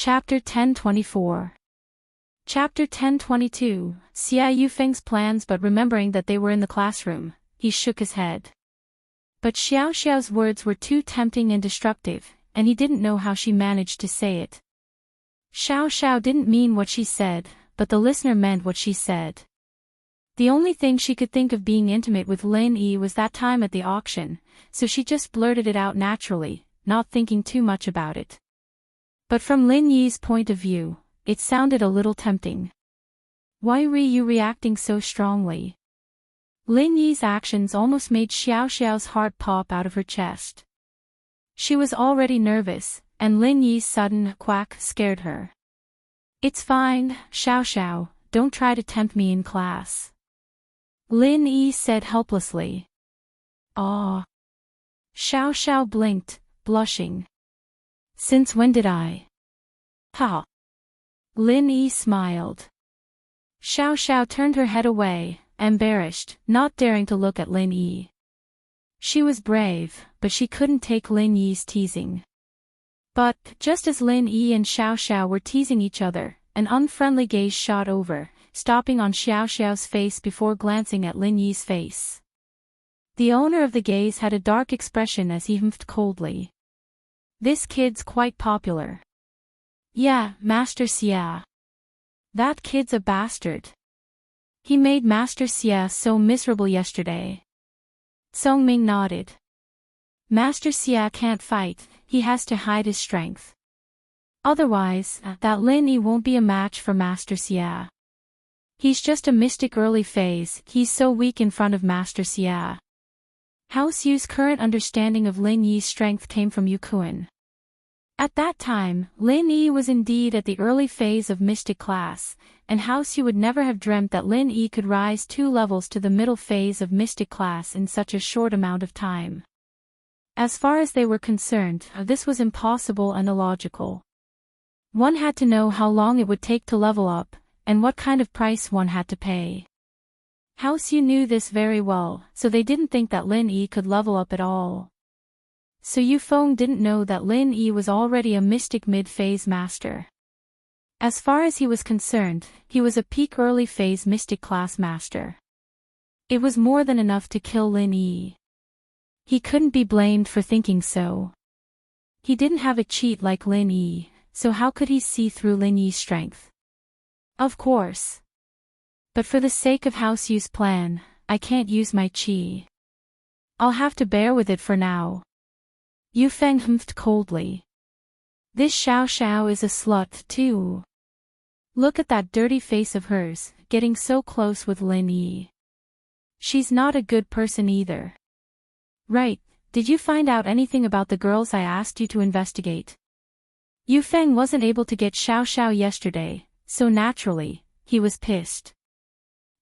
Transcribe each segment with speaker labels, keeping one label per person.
Speaker 1: Chapter 1024. Chapter 1022. Xia Yufeng's plans, but remembering that they were in the classroom, he shook his head. But Xiao Xiao's words were too tempting and destructive, and he didn't know how she managed to say it. Xiao Xiao didn't mean what she said, but the listener meant what she said. The only thing she could think of being intimate with Lin Yi was that time at the auction, so she just blurted it out naturally, not thinking too much about it. But from Lin Yi's point of view, it sounded a little tempting. Why were you reacting so strongly? Lin Yi's actions almost made Xiao Xiao's heart pop out of her chest. She was already nervous, and Lin Yi's sudden quack scared her. It's fine, Xiao Xiao, don't try to tempt me in class. Lin Yi said helplessly. Ah. Xiao Xiao blinked, blushing. Since when did I? Ha. Lin Yi smiled. Xiao Xiao turned her head away, embarrassed, not daring to look at Lin Yi. She was brave, but she couldn't take Lin Yi's teasing. But, just as Lin Yi and Xiao Xiao were teasing each other, an unfriendly gaze shot over, stopping on Xiao Xiao's face before glancing at Lin Yi's face. The owner of the gaze had a dark expression as he humphed coldly. This kid's quite popular. Yeah, Master Xia. That kid's a bastard. He made Master Xia so miserable yesterday. Songming nodded. Master Xia can't fight, he has to hide his strength. Otherwise, that Lin Yi won't be a match for Master Xia. He's just a mystic early phase, he's so weak in front of Master Xia. Hao Xiu's current understanding of Lin Yi's strength came from Yu Kuan. At that time, Lin Yi was indeed at the early phase of mystic class, and Hao Xiu would never have dreamt that Lin Yi could rise 2 levels to the middle phase of mystic class in such a short amount of time. As far as they were concerned, this was impossible and illogical. One had to know how long it would take to level up, and what kind of price one had to pay. Hao Xiu knew this very well, so they didn't think that Lin Yi could level up at all. So Yu Feng didn't know that Lin Yi was already a mystic mid-phase master. As far as he was concerned, he was a peak early phase mystic class master. It was more than enough to kill Lin Yi. He couldn't be blamed for thinking so. He didn't have a cheat like Lin Yi, so how could he see through Lin Yi's strength? Of course. But for the sake of Hao Xiu's plan, I can't use my qi. I'll have to bear with it for now. Yu Feng humphed coldly. This Xiao Xiao is a slut too. Look at that dirty face of hers, getting so close with Lin Yi. She's not a good person either. Right, did you find out anything about the girls I asked you to investigate? Yu Feng wasn't able to get Xiao Xiao yesterday, so naturally, he was pissed.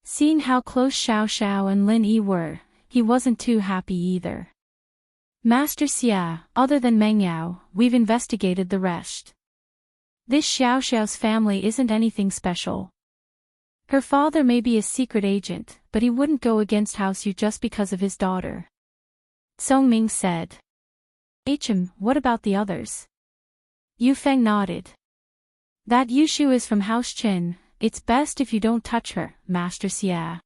Speaker 1: Seeing how close Xiao Xiao and Lin Yi were, he wasn't too happy either. Master Xia, other than Meng Yao, we've investigated the rest. This Xiao Xiao's family isn't anything special. Her father may be a secret agent, but he wouldn't go against Hao Xiu just because of his daughter. Songming said. What about the others? Yu Feng nodded. That Yushu is from House Qin, it's best if you don't touch her, Master Xia.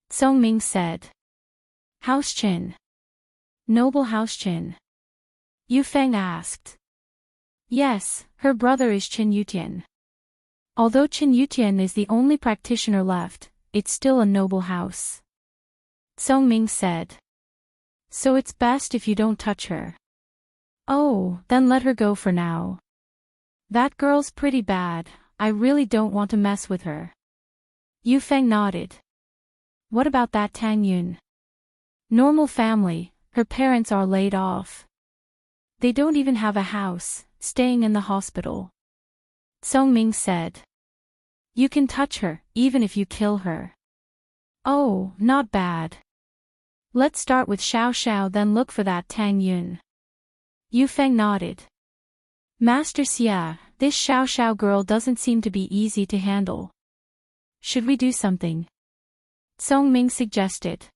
Speaker 1: Songming said. House Qin. Noble House Qin. Yu Feng asked. Yes, her brother is Qin Yutian. Although Qin Yutian is the only practitioner left, it's still a noble house. Songming said. So it's best if you don't touch her. Oh, then let her go for now. That girl's pretty bad, I really don't want to mess with her. Yu Feng nodded. What about that Tang Yun? Normal family, her parents are laid off. They don't even have a house, staying in the hospital. Songming said. You can touch her, even if you kill her. Oh, not bad. Let's start with Xiao Xiao, then look for that Tang Yun. Yu Feng nodded. Master Xia, this Xiao Xiao girl doesn't seem to be easy to handle. Should we do something? Songming suggested.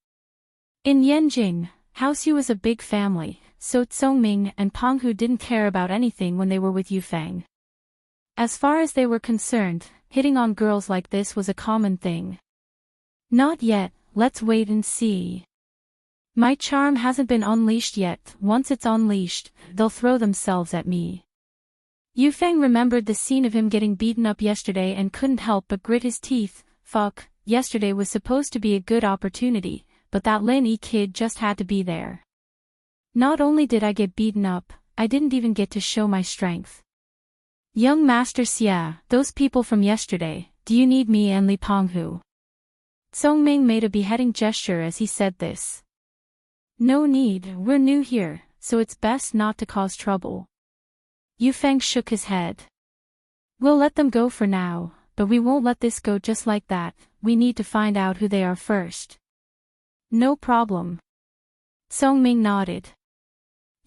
Speaker 1: In Yanjing, Hao Xiu was a big family, so Songming and Penghu didn't care about anything when they were with Yu Feng. As far as they were concerned, hitting on girls like this was a common thing. Not yet, let's wait and see. My charm hasn't been unleashed yet. Once it's unleashed, they'll throw themselves at me. Yufeng remembered the scene of him getting beaten up yesterday and couldn't help but grit his teeth. Fuck, yesterday was supposed to be a good opportunity, but that Lin Yi kid just had to be there. Not only did I get beaten up, I didn't even get to show my strength. Young Master Xia, those people from yesterday, do you need me and Li Penghu? Songming made a beheading gesture as he said this. No need, we're new here, so it's best not to cause trouble. Yufeng shook his head. We'll let them go for now, but we won't let this go just like that. We need to find out who they are first. No problem. Songming nodded.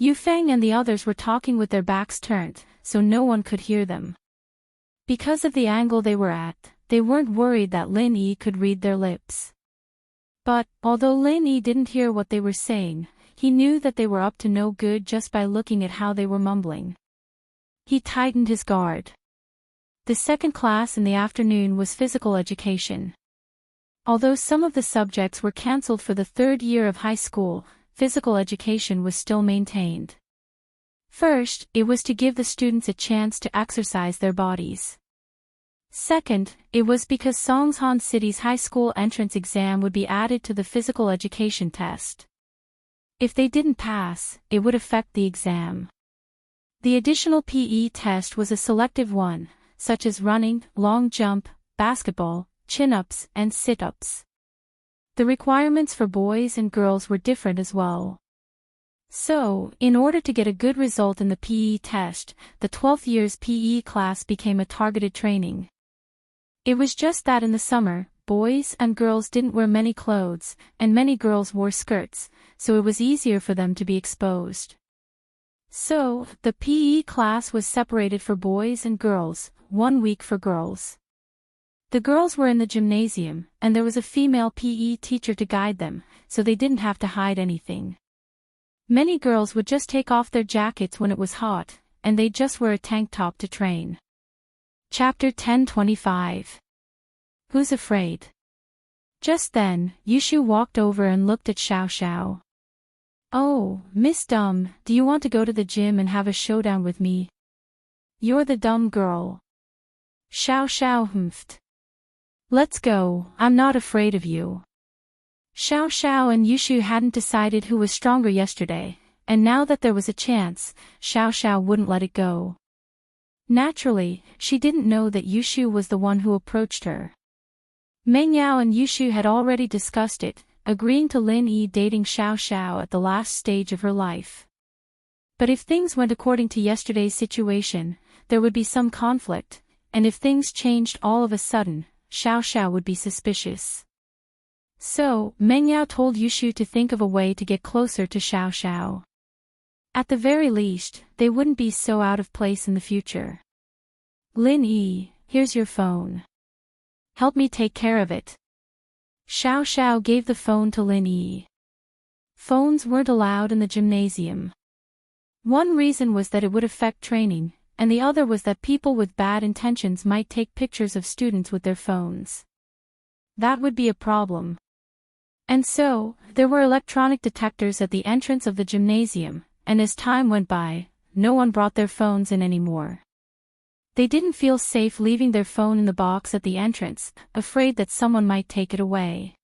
Speaker 1: Yufeng and the others were talking with their backs turned, so no one could hear them. Because of the angle they were at, they weren't worried that Lin Yi could read their lips. But, although Lin Yi didn't hear what they were saying, he knew that they were up to no good just by looking at how they were mumbling. He tightened his guard. The second class in the afternoon was physical education. Although some of the subjects were cancelled for the third year of high school, physical education was still maintained. First, it was to give the students a chance to exercise their bodies. Second, it was because Songhan City's high school entrance exam would be added to the physical education test. If they didn't pass, it would affect the exam. The additional PE test was a selective one, such as running, long jump, basketball, chin-ups, and sit-ups. The requirements for boys and girls were different as well. So, in order to get a good result in the PE test, the 12th year's PE class became a targeted training. It was just that in the summer, boys and girls didn't wear many clothes, and many girls wore skirts, so it was easier for them to be exposed. So, the PE class was separated for boys and girls, 1 week for girls. The girls were in the gymnasium, and there was a female PE teacher to guide them, so they didn't have to hide anything. Many girls would just take off their jackets when it was hot, and they'd just wear a tank top to train. Chapter 10:25. Who's afraid? Just then, Yushu walked over and looked at Xiao Xiao. Oh, Miss Dumb, do you want to go to the gym and have a showdown with me? You're the dumb girl. Xiao Xiao humphed. Let's go, I'm not afraid of you. Xiao Xiao and Yushu hadn't decided who was stronger yesterday, and now that there was a chance, Xiao Xiao wouldn't let it go. Naturally, she didn't know that Yushu was the one who approached her. Meng Yao and Yushu had already discussed it, agreeing to Lin Yi dating Xiao Xiao at the last stage of her life. But if things went according to yesterday's situation, there would be some conflict, and if things changed all of a sudden, Xiao Xiao would be suspicious. So, Meng Yao told Yushu to think of a way to get closer to Xiao Xiao. At the very least, they wouldn't be so out of place in the future. Lin Yi, here's your phone. Help me take care of it. Xiao Xiao gave the phone to Lin Yi. Phones weren't allowed in the gymnasium. One reason was that it would affect training, and the other was that people with bad intentions might take pictures of students with their phones. That would be a problem. And so, there were electronic detectors at the entrance of the gymnasium, and as time went by, no one brought their phones in anymore. They didn't feel safe leaving their phone in the box at the entrance, afraid that someone might take it away.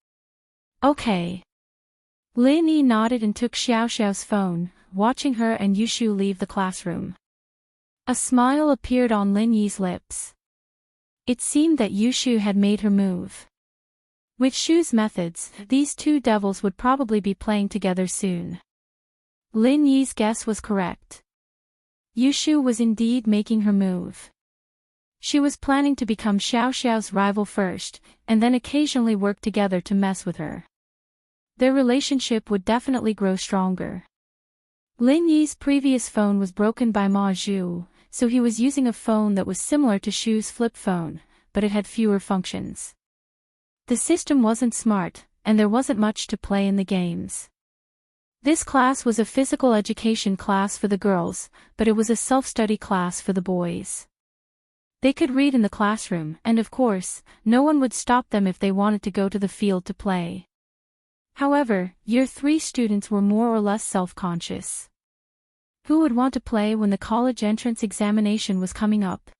Speaker 1: Okay. Lin Yi nodded and took Xiao Xiao's phone, watching her and Yushu leave the classroom. A smile appeared on Lin Yi's lips. It seemed that Yushu had made her move. With Shu's methods, these two devils would probably be playing together soon. Lin Yi's guess was correct. Yushu was indeed making her move. She was planning to become Xiao Xiao's rival first, and then occasionally work together to mess with her. Their relationship would definitely grow stronger. Lin Yi's previous phone was broken by Ma Zhu, so he was using a phone that was similar to Shu's flip phone, but it had fewer functions. The system wasn't smart, and there wasn't much to play in the games. This class was a physical education class for the girls, but it was a self-study class for the boys. They could read in the classroom, and of course, no one would stop them if they wanted to go to the field to play. However, Year 3 students were more or less self-conscious. Who would want to play when the college entrance examination was coming up?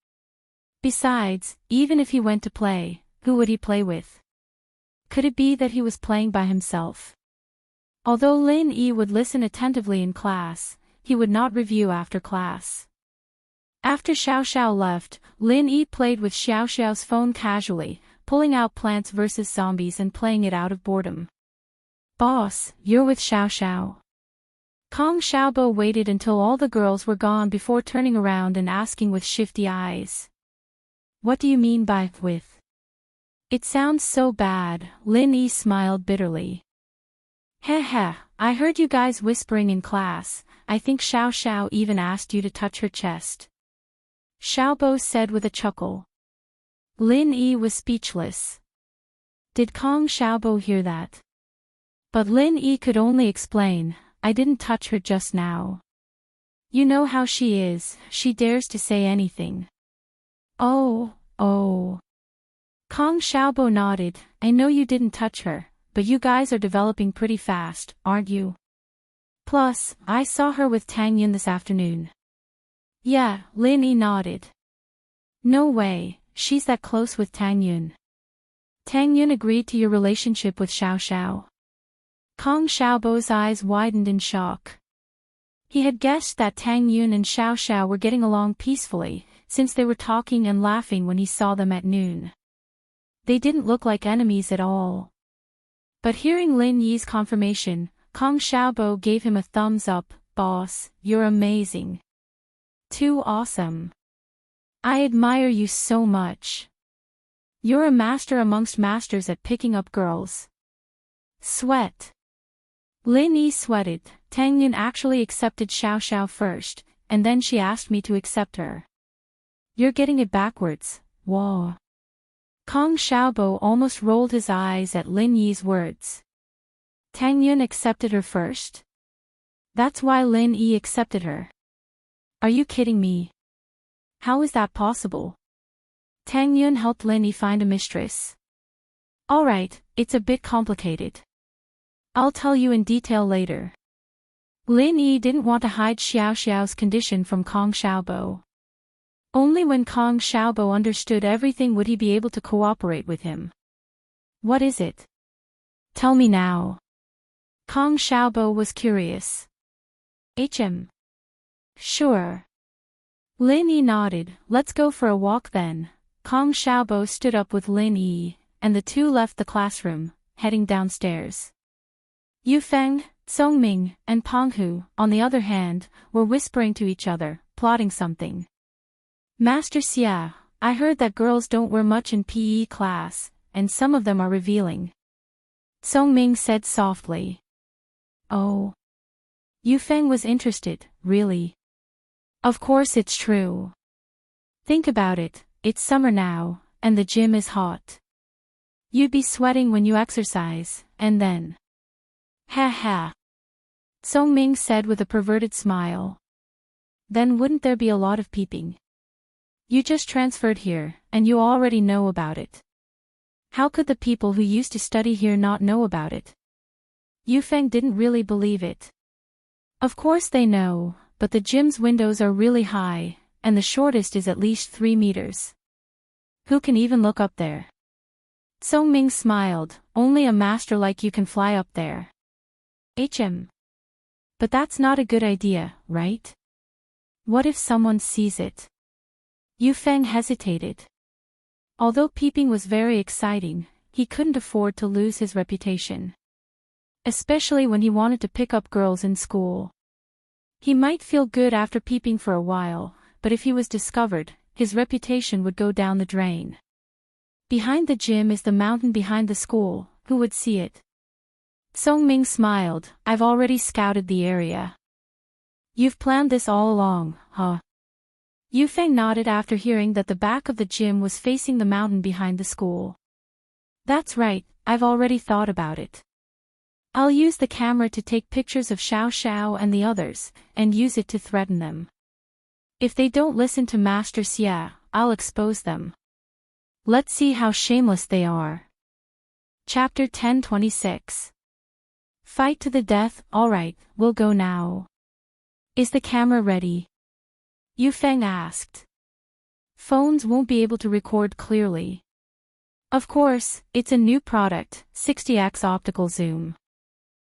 Speaker 1: Besides, even if he went to play, who would he play with? Could it be that he was playing by himself? Although Lin Yi would listen attentively in class, he would not review after class. After Xiao Xiao left, Lin Yi played with Xiao Xiao's phone casually, pulling out Plants vs. Zombies and playing it out of boredom. "Boss, you're with Xiao Xiao." Kong Xiaobo waited until all the girls were gone before turning around and asking with shifty eyes. "What do you mean by with?" "It sounds so bad," Lin Yi smiled bitterly. "Heh heh, I heard you guys whispering in class. I think Xiao Xiao even asked you to touch her chest," Xiaobo said with a chuckle. Lin Yi was speechless. Did Kong Xiaobo hear that? But Lin Yi could only explain, "I didn't touch her just now. You know how she is, she dares to say anything." Oh. Kong Xiaobo nodded, "I know you didn't touch her, but you guys are developing pretty fast, aren't you? Plus, I saw her with Tang Yun this afternoon." "Yeah," Lin Yi nodded. "No way, she's that close with Tang Yun. Tang Yun agreed to your relationship with Xiao Xiao?" Kong Xiaobo's eyes widened in shock. He had guessed that Tang Yun and Xiao Xiao were getting along peacefully, since they were talking and laughing when he saw them at noon. They didn't look like enemies at all. But hearing Lin Yi's confirmation, Kong Xiaobo gave him a thumbs up. "Boss, you're amazing. Too awesome. I admire you so much. You're a master amongst masters at picking up girls." Sweat. Lin Yi sweated. Tang Yun actually accepted Xiao Xiao first, and then she asked me to accept her. "You're getting it backwards, whoa." Kong Xiaobo almost rolled his eyes at Lin Yi's words. Tang Yun accepted her first? That's why Lin Yi accepted her. Are you kidding me? How is that possible? Tang Yun helped Lin Yi find a mistress. Alright, it's a bit complicated. I'll tell you in detail later. Lin Yi didn't want to hide Xiao Xiao's condition from Kong Xiaobo. Only when Kong Xiaobo understood everything would he be able to cooperate with him. What is it? Tell me now. Kong Xiaobo was curious. Sure. Lin Yi nodded. Let's go for a walk then. Kong Xiaobo stood up with Lin Yi, and the two left the classroom, heading downstairs. Yufeng, Songming, and Penghu, on the other hand, were whispering to each other, plotting something. Master Xia, I heard that girls don't wear much in PE class, and some of them are revealing. Songming said softly. Oh. Yufeng was interested, really? Of course it's true. Think about it, it's summer now, and the gym is hot. You'd be sweating when you exercise, and then. Ha ha. Songming said with a perverted smile. Then wouldn't there be a lot of peeping? You just transferred here, and you already know about it. How could the people who used to study here not know about it? Yufeng didn't really believe it. Of course they know, but the gym's windows are really high, and the shortest is at least 3 meters. Who can even look up there? Songming smiled, only a master like you can fly up there. But that's not a good idea, right? What if someone sees it? Yufeng hesitated. Although peeping was very exciting, he couldn't afford to lose his reputation. Especially when he wanted to pick up girls in school. He might feel good after peeping for a while, but if he was discovered, his reputation would go down the drain. Behind the gym is the mountain behind the school, who would see it? Songming smiled, I've already scouted the area. You've planned this all along, huh? Yufeng nodded after hearing that the back of the gym was facing the mountain behind the school. That's right, I've already thought about it. I'll use the camera to take pictures of Xiao Xiao and the others, and use it to threaten them. If they don't listen to Master Xia, I'll expose them. Let's see how shameless they are. Chapter 10:26. Fight to the death. Alright, we'll go now. Is the camera ready? Yufeng asked. Phones won't be able to record clearly. Of course, it's a new product, 60x optical zoom.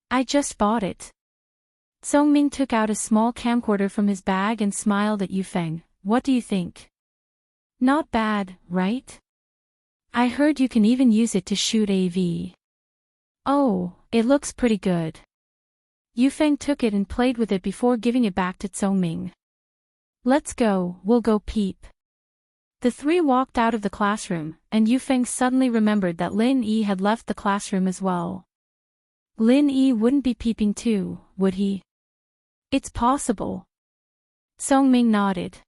Speaker 1: I just bought it. Songming took out a small camcorder from his bag and smiled at Yufeng. What do you think? Not bad, right? I heard you can even use it to shoot AV. Oh, it looks pretty good. Yufeng took it and played with it before giving it back to Songming. Let's go, we'll go peep. The three walked out of the classroom, and Yufeng suddenly remembered that Lin Yi had left the classroom as well. Lin Yi wouldn't be peeping too, would he? It's possible. Songming nodded.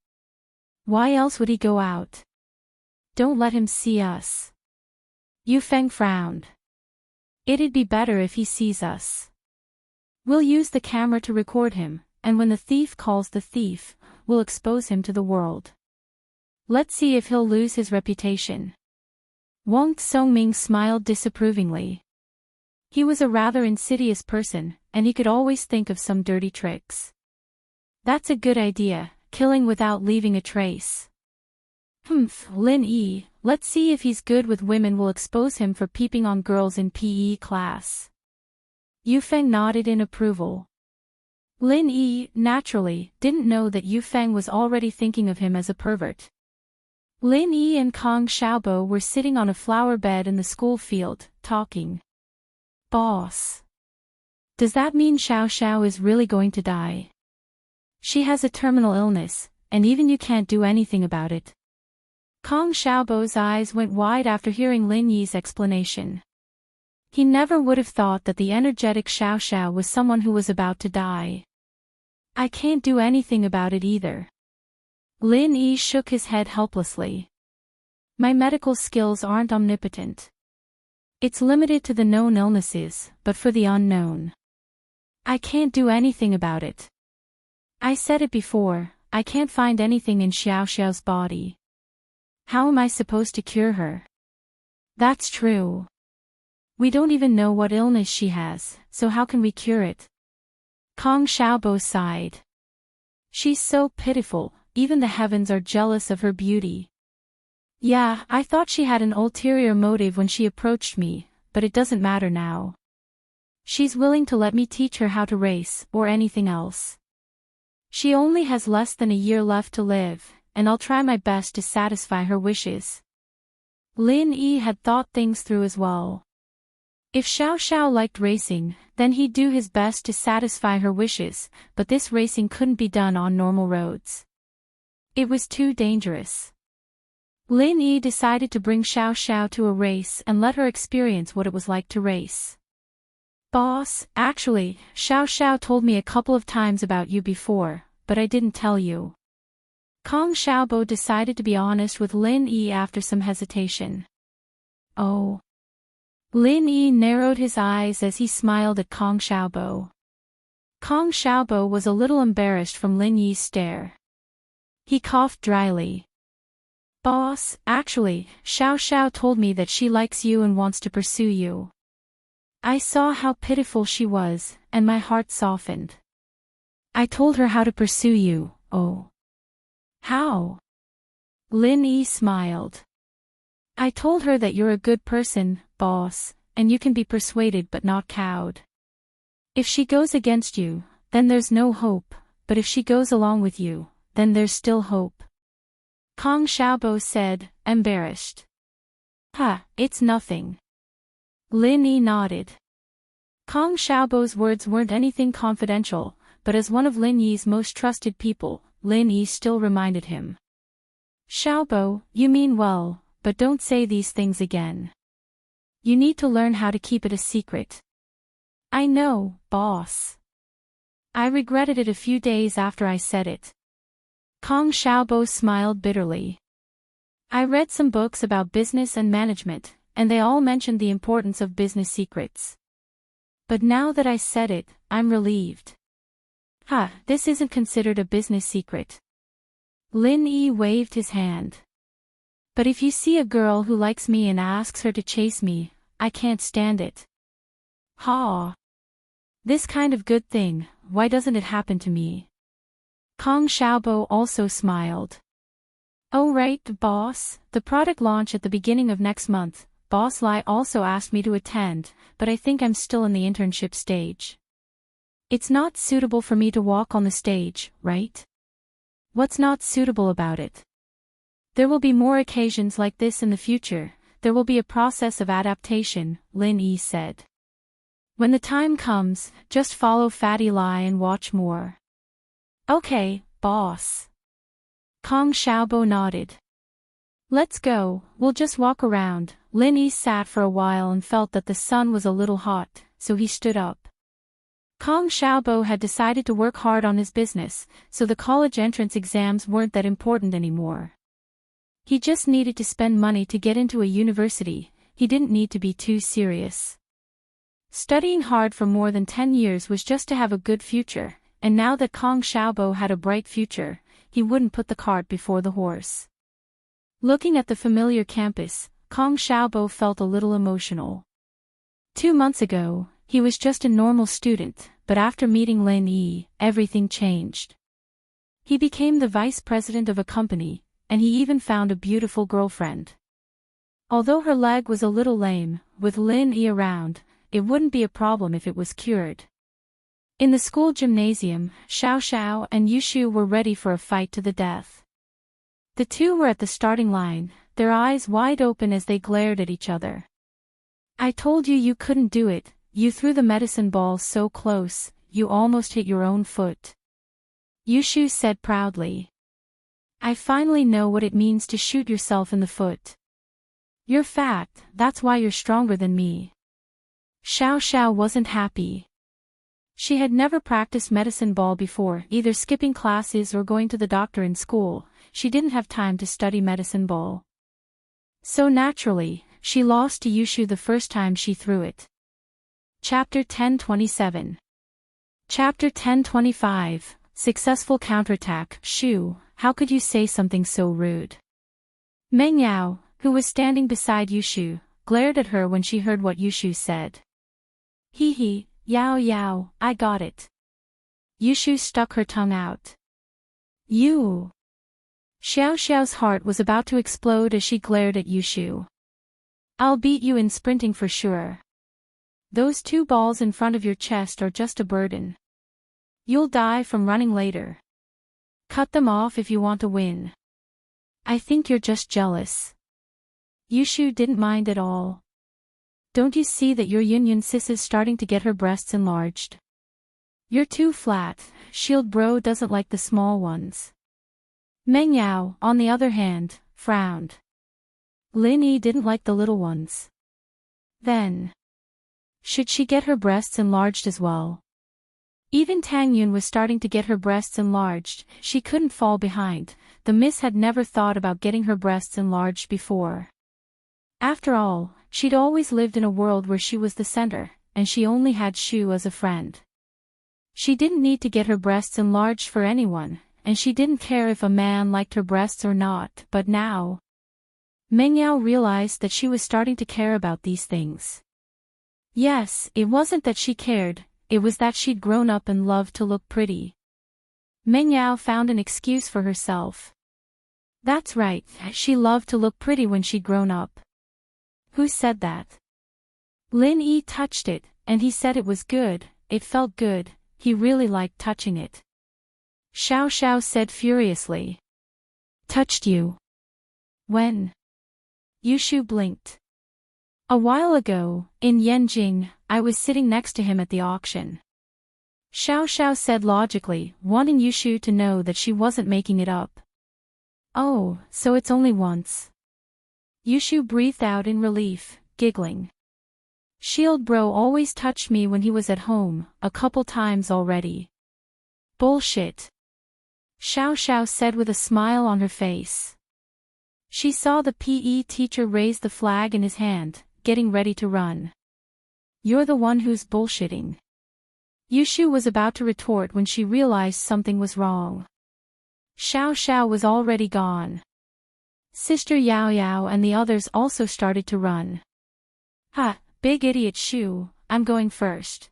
Speaker 1: Why else would he go out? Don't let him see us. Yufeng frowned. It'd be better if he sees us. We'll use the camera to record him, and when the thief calls the thief, we'll expose him to the world. Let's see if he'll lose his reputation. Wang Songming smiled disapprovingly. He was a rather insidious person, and he could always think of some dirty tricks. That's a good idea, killing without leaving a trace. Lin Yi, let's see if he's good with women. We'll expose him for peeping on girls in PE class. Yufeng nodded in approval. Lin Yi, naturally, didn't know that Yufeng was already thinking of him as a pervert. Lin Yi and Kong Xiaobo were sitting on a flower bed in the school field, talking. Boss. Does that mean Xiao Xiao is really going to die? She has a terminal illness, and even you can't do anything about it. Kong Xiaobo's eyes went wide after hearing Lin Yi's explanation. He never would have thought that the energetic Xiao Xiao was someone who was about to die. I can't do anything about it either. Lin Yi shook his head helplessly. My medical skills aren't omnipotent. It's limited to the known illnesses, but for the unknown. I can't do anything about it. I said it before, I can't find anything in Xiao Xiao's body. How am I supposed to cure her? That's true. We don't even know what illness she has, so how can we cure it? Kong Xiaobo sighed. She's so pitiful, even the heavens are jealous of her beauty. Yeah, I thought she had an ulterior motive when she approached me, but it doesn't matter now. She's willing to let me teach her how to race, or anything else. She only has less than a year left to live, and I'll try my best to satisfy her wishes. Lin Yi had thought things through as well. If Xiao Xiao liked racing, then he'd do his best to satisfy her wishes, but this racing couldn't be done on normal roads. It was too dangerous. Lin Yi decided to bring Xiao Xiao to a race and let her experience what it was like to race. Boss, actually, Xiao Xiao told me a couple of times about you before, but I didn't tell you. Kong Xiaobo decided to be honest with Lin Yi after some hesitation. Oh. Lin Yi narrowed his eyes as he smiled at Kong Xiaobo. Kong Xiaobo was a little embarrassed from Lin Yi's stare. He coughed dryly. Boss, actually, Xiao Xiao told me that she likes you and wants to pursue you. I saw how pitiful she was, and my heart softened. I told her how to pursue you, oh. How? Lin Yi smiled. I told her that you're a good person, boss, and you can be persuaded but not cowed. If she goes against you, then there's no hope, but if she goes along with you, then there's still hope. Kong Xiaobo said, embarrassed. It's nothing. Lin Yi nodded. Kong Xiaobo's words weren't anything confidential, but as one of Lin Yi's most trusted people, Lin Yi still reminded him. Xiaobo, you mean well, but don't say these things again. You need to learn how to keep it a secret. I know, boss. I regretted it a few days after I said it. Kong Xiaobo smiled bitterly. I read some books about business and management, and they all mentioned the importance of business secrets. But now that I said it, I'm relieved. This isn't considered a business secret. Lin Yi waved his hand. But if you see a girl who likes me and asks her to chase me, I can't stand it. Ha! This kind of good thing, why doesn't it happen to me? Kong Xiaobo also smiled. Oh right, boss, the product launch at the beginning of next month, Boss Lai also asked me to attend, but I think I'm still in the internship stage. It's not suitable for me to walk on the stage, right? What's not suitable about it? There will be more occasions like this in the future, there will be a process of adaptation, Lin Yi said. When the time comes, just follow Fatty Lai and watch more. Okay, boss. Kong Xiaobo nodded. Let's go, we'll just walk around. Lin Yi sat for a while and felt that the sun was a little hot, so he stood up. Kong Xiaobo had decided to work hard on his business, so the college entrance exams weren't that important anymore. He just needed to spend money to get into a university, he didn't need to be too serious. Studying hard for more than 10 years was just to have a good future, and now that Kong Xiaobo had a bright future, he wouldn't put the cart before the horse. Looking at the familiar campus, Kong Xiaobo felt a little emotional. 2 months ago, he was just a normal student, but after meeting Lin Yi, everything changed. He became the vice president of a company, and he even found a beautiful girlfriend. Although her leg was a little lame, with Lin Yi around, it wouldn't be a problem if it was cured. In the school gymnasium, Xiao Xiao and Yushu were ready for a fight to the death. The two were at the starting line, their eyes wide open as they glared at each other. I told you couldn't do it, you threw the medicine ball so close, you almost hit your own foot. Yushu said proudly. I finally know what it means to shoot yourself in the foot. You're fat, that's why you're stronger than me. Xiao Xiao wasn't happy. She had never practiced medicine ball before, either skipping classes or going to the doctor in school. She didn't have time to study medicine ball. So naturally, she lost to Yushu the first time she threw it. Chapter 1027. Chapter 1025, Successful Counterattack. Shu, how could you say something so rude? Meng Yao, who was standing beside Yushu, glared at her when she heard what Yushu said. Hee hee, Yao Yao, I got it. Yushu stuck her tongue out. You. Xiao Xiao's heart was about to explode as she glared at Yushu. I'll beat you in sprinting for sure. Those 2 balls in front of your chest are just a burden. You'll die from running later. Cut them off if you want to win. I think you're just jealous. Yushu didn't mind at all. Don't you see that your Yun sis is starting to get her breasts enlarged? You're too flat, Shield Bro doesn't like the small ones. Meng Yao, on the other hand, frowned. Lin Yi didn't like the little ones. Then, should she get her breasts enlarged as well? Even Tang Yun was starting to get her breasts enlarged, she couldn't fall behind. The miss had never thought about getting her breasts enlarged before. After all, she'd always lived in a world where she was the center, and she only had Shu as a friend. She didn't need to get her breasts enlarged for anyone, and she didn't care if a man liked her breasts or not, but now, Meng Yao realized that she was starting to care about these things. Yes, it wasn't that she cared, it was that she'd grown up and loved to look pretty. Meng Yao found an excuse for herself. That's right, she loved to look pretty when she'd grown up. Who said that? Lin Yi touched it, and he said it was good, it felt good, he really liked touching it. Xiao Xiao said furiously. Touched you? When? Yushu blinked. A while ago, in Yanjing, I was sitting next to him at the auction. Xiao Xiao said logically, wanting Yushu to know that she wasn't making it up. Oh, so it's only once. Yushu breathed out in relief, giggling. Shield Bro always touched me when he was at home, a couple times already. Bullshit. Xiao Xiao said with a smile on her face. She saw the PE teacher raise the flag in his hand, getting ready to run. You're the one who's bullshitting. Yushu was about to retort when she realized something was wrong. Xiao Xiao was already gone. Sister Yao Yao and the others also started to run. Ha, big idiot Shu, I'm going first.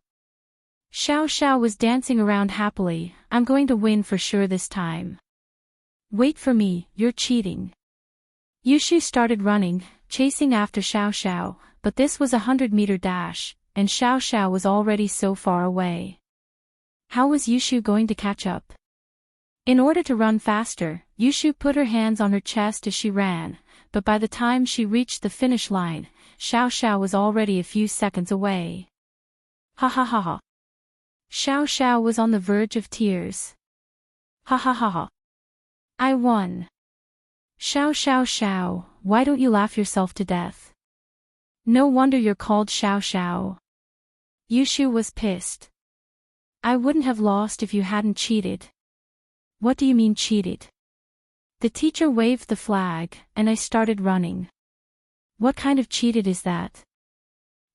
Speaker 1: Xiao Xiao was dancing around happily, I'm going to win for sure this time. Wait for me, you're cheating. Yushu started running, chasing after Xiao Xiao, but this was a 100-meter dash, and Xiao Xiao was already so far away. How was Yushu going to catch up? In order to run faster, Yushu put her hands on her chest as she ran, but by the time she reached the finish line, Xiao Xiao was already a few seconds away. Ha ha ha ha. Xiao Xiao was on the verge of tears. Ha ha ha ha. I won. Xiao Xiao Xiao, why don't you laugh yourself to death? No wonder you're called Xiao Xiao. Yushu was pissed. I wouldn't have lost if you hadn't cheated. What do you mean cheated? The teacher waved the flag, and I started running. What kind of cheated is that?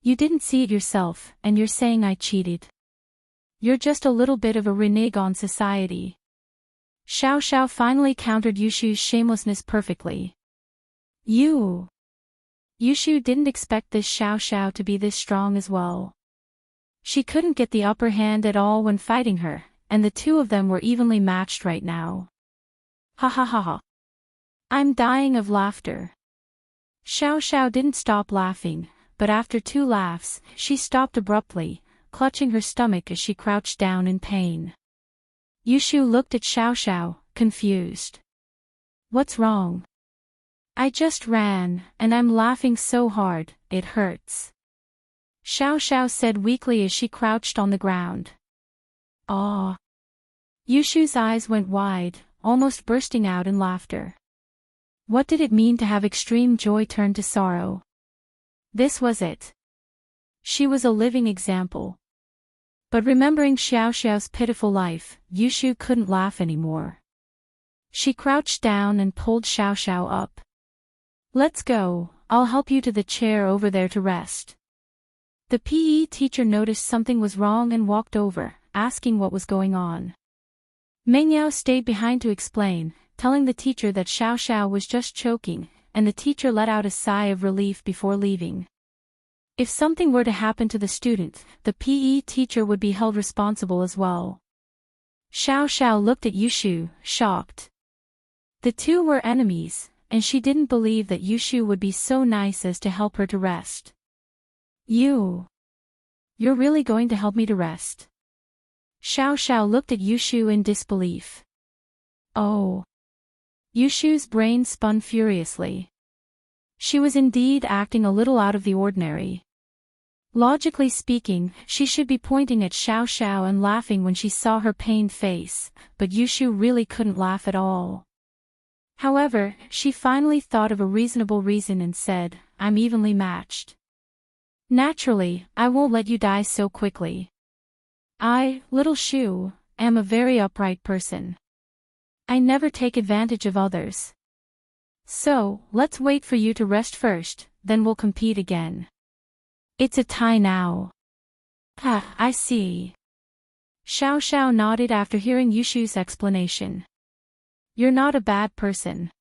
Speaker 1: You didn't see it yourself, and you're saying I cheated. You're just a little bit of a renege on society. Xiao Xiao finally countered Yushu's shamelessness perfectly. Yushu didn't expect this Xiao Xiao to be this strong as well. She couldn't get the upper hand at all when fighting her, and the two of them were evenly matched right now. Ha ha ha ha. I'm dying of laughter. Xiao Xiao didn't stop laughing, but after 2 laughs, she stopped abruptly, clutching her stomach as she crouched down in pain. Yushu looked at Xiao Xiao, confused. What's wrong? I just ran, and I'm laughing so hard, it hurts. Xiao Xiao said weakly as she crouched on the ground. Aw. Yushu's eyes went wide, almost bursting out in laughter. What did it mean to have extreme joy turn to sorrow? This was it. She was a living example. But remembering Xiao Xiao's pitiful life, Yushu couldn't laugh anymore. She crouched down and pulled Xiao Xiao up. Let's go, I'll help you to the chair over there to rest. The PE teacher noticed something was wrong and walked over, asking what was going on. Mengyao stayed behind to explain, telling the teacher that Xiao Xiao was just choking, and the teacher let out a sigh of relief before leaving. If something were to happen to the student, the PE teacher would be held responsible as well. Xiao Xiao looked at Yushu, shocked. The two were enemies, and she didn't believe that Yushu would be so nice as to help her to rest. You're really going to help me to rest? Xiao Xiao looked at Yushu in disbelief. Oh. Yushu's brain spun furiously. She was indeed acting a little out of the ordinary. Logically speaking, she should be pointing at Xiao Xiao and laughing when she saw her pained face, but Yushu really couldn't laugh at all. However, she finally thought of a reasonable reason and said, I'm evenly matched. Naturally, I won't let you die so quickly. I, little Shu, am a very upright person. I never take advantage of others. So, let's wait for you to rest first, then we'll compete again. It's a tie now. Ah, I see. Xiao Xiao nodded after hearing Yushu's explanation. You're not a bad person.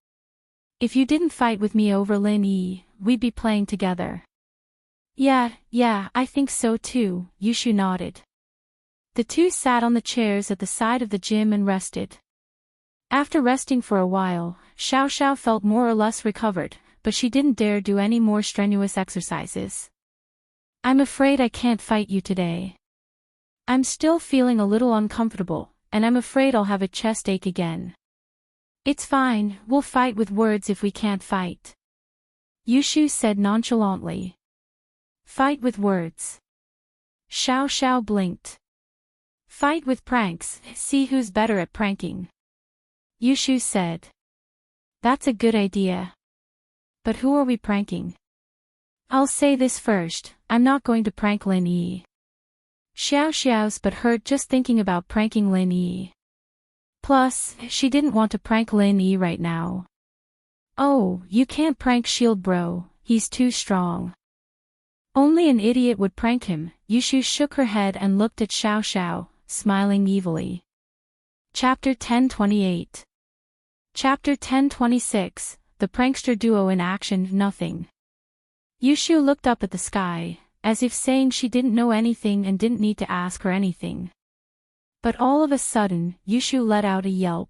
Speaker 1: If you didn't fight with me over Lin Yi, we'd be playing together. Yeah, I think so too, Yushu nodded. The two sat on the chairs at the side of the gym and rested. After resting for a while, Xiao Xiao felt more or less recovered, but she didn't dare do any more strenuous exercises. I'm afraid I can't fight you today. I'm still feeling a little uncomfortable, and I'm afraid I'll have a chest ache again. It's fine, we'll fight with words if we can't fight. Yushu said nonchalantly. Fight with words. Xiao Xiao blinked. Fight with pranks, see who's better at pranking. Yushu said. That's a good idea. But who are we pranking? I'll say this first, I'm not going to prank Lin Yi. Xiao Xiao's but hurt just thinking about pranking Lin Yi. Plus, she didn't want to prank Lin Yi right now. Oh, you can't prank Shield Bro, he's too strong. Only an idiot would prank him. Yushu shook her head and looked at Xiao Xiao, smiling evilly. Chapter 1028. Chapter 1026, the prankster duo in action, nothing. Yushu looked up at the sky, as if saying she didn't know anything and didn't need to ask her anything. But all of a sudden, Yushu let out a yelp.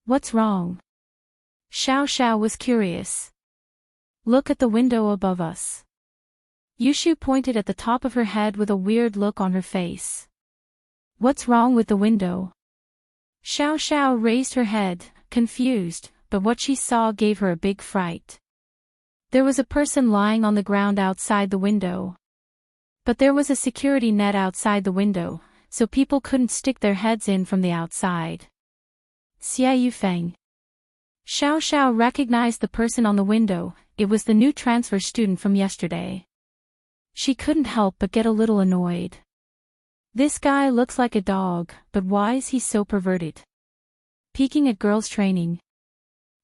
Speaker 1: What's wrong? Xiao Xiao was curious. Look at the window above us. Yushu pointed at the top of her head with a weird look on her face. What's wrong with the window? Xiao Xiao raised her head, confused, but what she saw gave her a big fright. There was a person lying on the ground outside the window. But there was a security net outside the window, so people couldn't stick their heads in from the outside. Xia Yufeng. Xiao Xiao recognized the person on the window. It was the new transfer student from yesterday. She couldn't help but get a little annoyed. This guy looks like a dog, but why is he so perverted? Peeking at girls' training.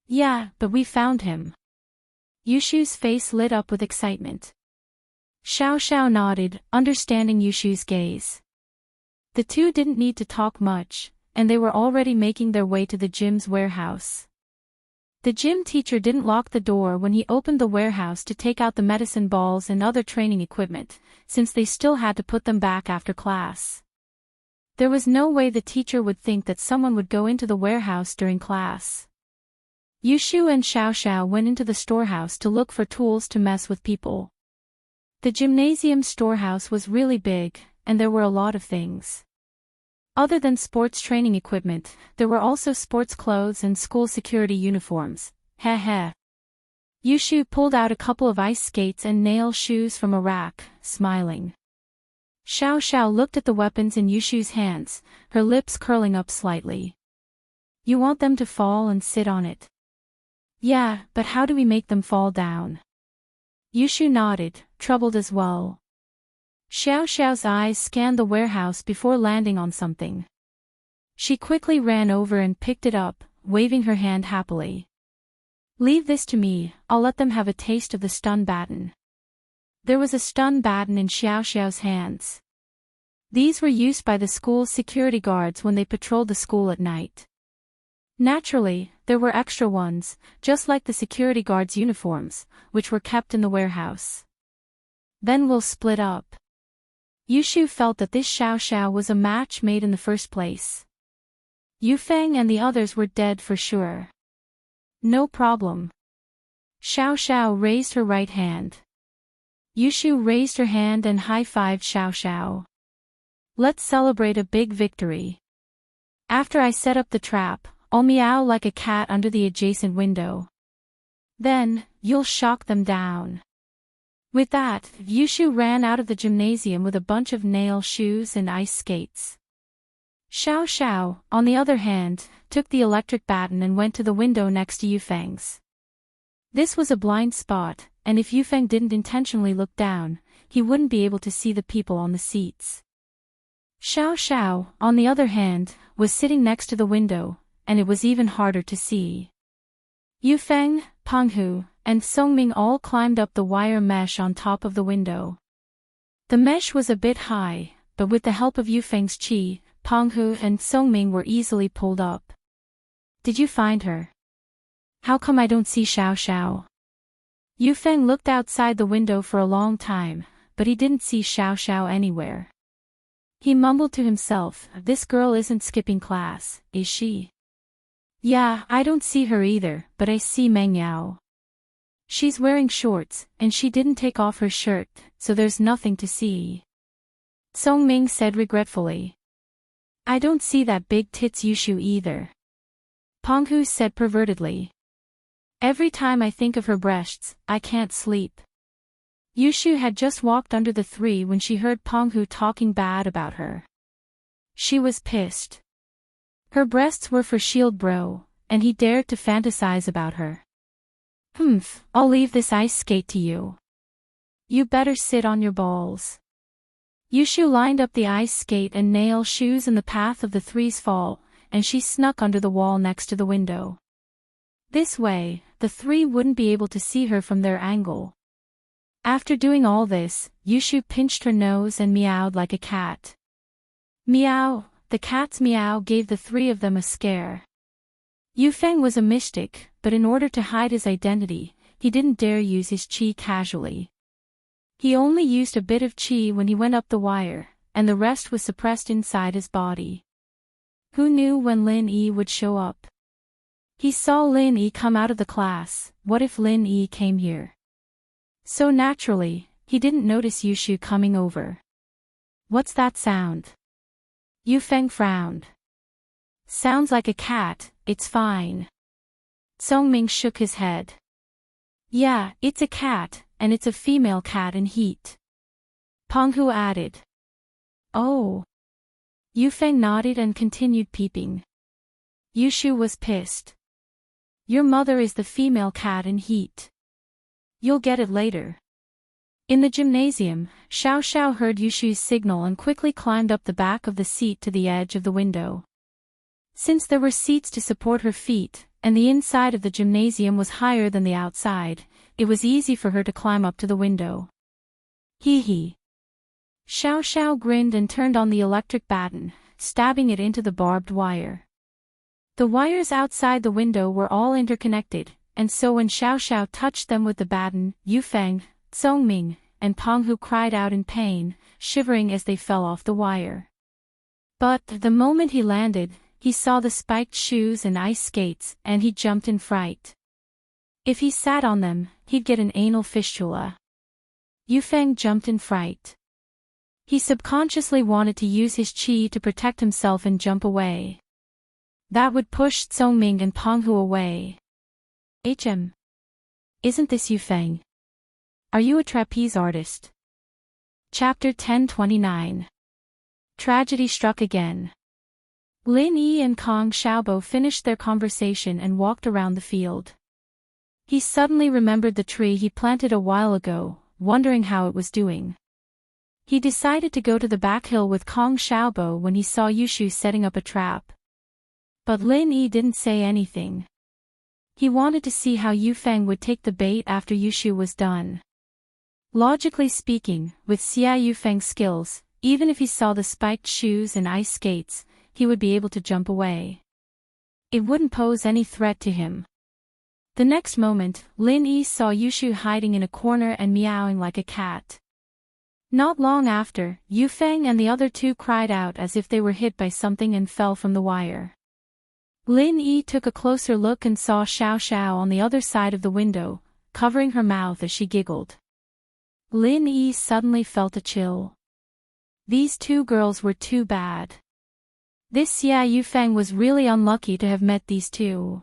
Speaker 1: Yeah, but we found him. Yushu's face lit up with excitement. Xiao Xiao nodded, understanding Yushu's gaze. The two didn't need to talk much, and they were already making their way to the gym's warehouse. The gym teacher didn't lock the door when he opened the warehouse to take out the medicine balls and other training equipment, since they still had to put them back after class. There was no way the teacher would think that someone would go into the warehouse during class. Yushu and Xiao Xiao went into the storehouse to look for tools to mess with people. The gymnasium storehouse was really big, and there were a lot of things. Other than sports training equipment, there were also sports clothes and school security uniforms. Heh. Yushu pulled out a couple of ice skates and nail shoes from a rack, smiling. Xiao Xiao looked at the weapons in Yushu's hands, her lips curling up slightly. You want them to fall and sit on it? Yeah, but how do we make them fall down? Yushu nodded, troubled as well. Xiao Xiao's eyes scanned the warehouse before landing on something. She quickly ran over and picked it up, waving her hand happily. Leave this to me, I'll let them have a taste of the stun baton. There was a stun baton in Xiao Xiao's hands. These were used by the school's security guards when they patrolled the school at night. Naturally, there were extra ones, just like the security guards' uniforms, which were kept in the warehouse. Then we'll split up. Yushu felt that this Xiao Xiao was a match made in the first place. Yufeng and the others were dead for sure. No problem. Xiao Xiao raised her right hand. Yushu raised her hand and high-fived Xiao Xiao. Let's celebrate a big victory. After I set up the trap, I'll meow like a cat under the adjacent window. Then, you'll shock them down. With that, Yushu ran out of the gymnasium with a bunch of nail shoes and ice skates. Xiao Xiao, on the other hand, took the electric baton and went to the window next to Yufeng's. This was a blind spot, and if Yufeng didn't intentionally look down, he wouldn't be able to see the people on the seats. Xiao Xiao, on the other hand, was sitting next to the window, and it was even harder to see. Yufeng, Penghu, and Songming all climbed up the wire mesh on top of the window. The mesh was a bit high, but with the help of Yufeng's qi, Penghu and Songming were easily pulled up. Did you find her? How come I don't see Xiao Xiao? Yufeng looked outside the window for a long time, but he didn't see Xiao Xiao anywhere. He mumbled to himself, this girl isn't skipping class, is she? Yeah, I don't see her either, but I see Meng Yao. She's wearing shorts, and she didn't take off her shirt, so there's nothing to see. Songming said regretfully. I don't see that big tits Yushu either. Penghu said pervertedly. Every time I think of her breasts, I can't sleep. Yushu had just walked under the three when she heard Penghu talking bad about her. She was pissed. Her breasts were for shield bro, and he dared to fantasize about her. I'll leave this ice skate to you. You better sit on your balls. Yushu lined up the ice skate and nail shoes in the path of the three's fall, and she snuck under the wall next to the window. This way, the three wouldn't be able to see her from their angle. After doing all this, Yushu pinched her nose and meowed like a cat. Meow, the cat's meow gave the three of them a scare. Yufeng was a mystic, but in order to hide his identity, he didn't dare use his qi casually. He only used a bit of qi when he went up the wire, and the rest was suppressed inside his body. Who knew when Lin Yi would show up? He saw Lin Yi come out of the class. What if Lin Yi came here? So naturally, he didn't notice Yushu coming over. What's that sound? Yufeng frowned. Sounds like a cat, it's fine. Songming shook his head. Yeah, it's a cat, and it's a female cat in heat. Penghu added. Oh. Yufeng nodded and continued peeping. Yushu was pissed. Your mother is the female cat in heat. You'll get it later. In the gymnasium, Xiao Xiao heard Yushu's signal and quickly climbed up the back of the seat to the edge of the window. Since there were seats to support her feet, and the inside of the gymnasium was higher than the outside, it was easy for her to climb up to the window. Hee hee. Xiao Xiao grinned and turned on the electric baton, stabbing it into the barbed wire. The wires outside the window were all interconnected, and so when Xiao Xiao touched them with the baton, Yufeng, Songming, and Penghu cried out in pain, shivering as they fell off the wire. But the moment he landed, he saw the spiked shoes and ice skates, and he jumped in fright. If he sat on them, he'd get an anal fistula. Yufeng jumped in fright. He subconsciously wanted to use his qi to protect himself and jump away. That would push Songming and Penghu away. Isn't this Yufeng? Are you a trapeze artist? Chapter 1029. Tragedy struck again. Lin Yi and Kong Xiaobo finished their conversation and walked around the field. He suddenly remembered the tree he planted a while ago, wondering how it was doing. He decided to go to the back hill with Kong Xiaobo when he saw Yushu setting up a trap. But Lin Yi didn't say anything. He wanted to see how Yufeng would take the bait after Yushu was done. Logically speaking, with Xia Yufeng's skills, even if he saw the spiked shoes and ice skates, he would be able to jump away. It wouldn't pose any threat to him. The next moment, Lin Yi saw Yushu hiding in a corner and meowing like a cat. Not long after, Yufeng and the other two cried out as if they were hit by something and fell from the wire. Lin Yi took a closer look and saw Xiao Xiao on the other side of the window, covering her mouth as she giggled. Lin Yi suddenly felt a chill. These two girls were too bad. This Xia Yufeng was really unlucky to have met these two.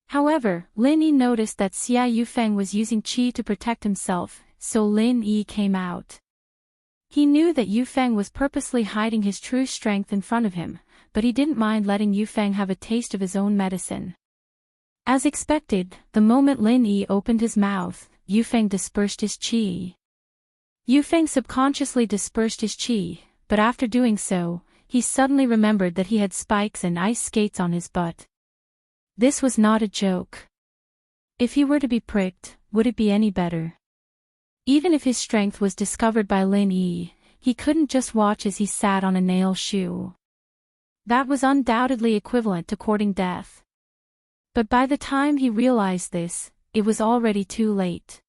Speaker 1: However, Lin Yi noticed that Xia Yufeng was using qi to protect himself, so Lin Yi came out. He knew that Yufeng was purposely hiding his true strength in front of him, but he didn't mind letting Yufeng have a taste of his own medicine. As expected, the moment Lin Yi opened his mouth, Yufeng dispersed his qi. Yufeng subconsciously dispersed his qi, but after doing so, he suddenly remembered that he had spikes and ice skates on his butt. This was not a joke. If he were to be pricked, would it be any better? Even if his strength was discovered by Lin Yi, he couldn't just watch as he sat on a nail shoe. That was undoubtedly equivalent to courting death. But by the time he realized this, it was already too late.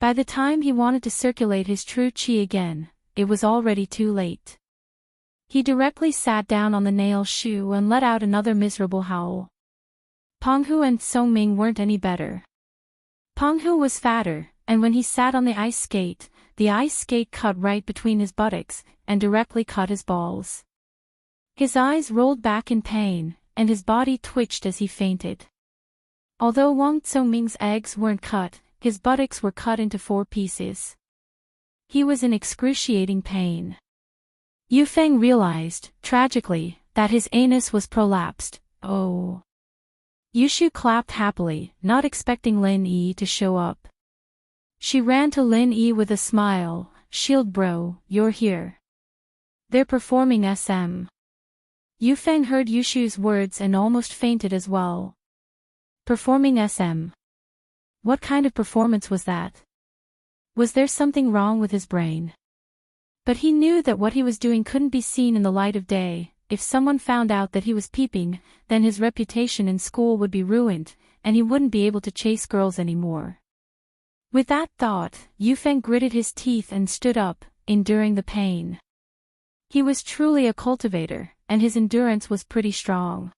Speaker 1: By the time he wanted to circulate his true qi again, it was already too late. He directly sat down on the nail shoe and let out another miserable howl. Penghu and Songming weren't any better. Penghu was fatter, and when he sat on the ice skate cut right between his buttocks, and directly cut his balls. His eyes rolled back in pain, and his body twitched as he fainted. Although Wang Songming's eggs weren't cut, his buttocks were cut into 4 pieces. He was in excruciating pain. Yufeng realized, tragically, that his anus was prolapsed. Oh. Yushu clapped happily, not expecting Lin Yi to show up. She ran to Lin Yi with a smile. Shield bro, you're here. They're performing SM. Yufeng heard Yushu's words and almost fainted as well. Performing SM. What kind of performance was that? Was there something wrong with his brain? But he knew that what he was doing couldn't be seen in the light of day. if someone found out that he was peeping, then his reputation in school would be ruined, and he wouldn't be able to chase girls anymore. With that thought, Yufeng gritted his teeth and stood up, enduring the pain. He was truly a cultivator, and his endurance was pretty strong.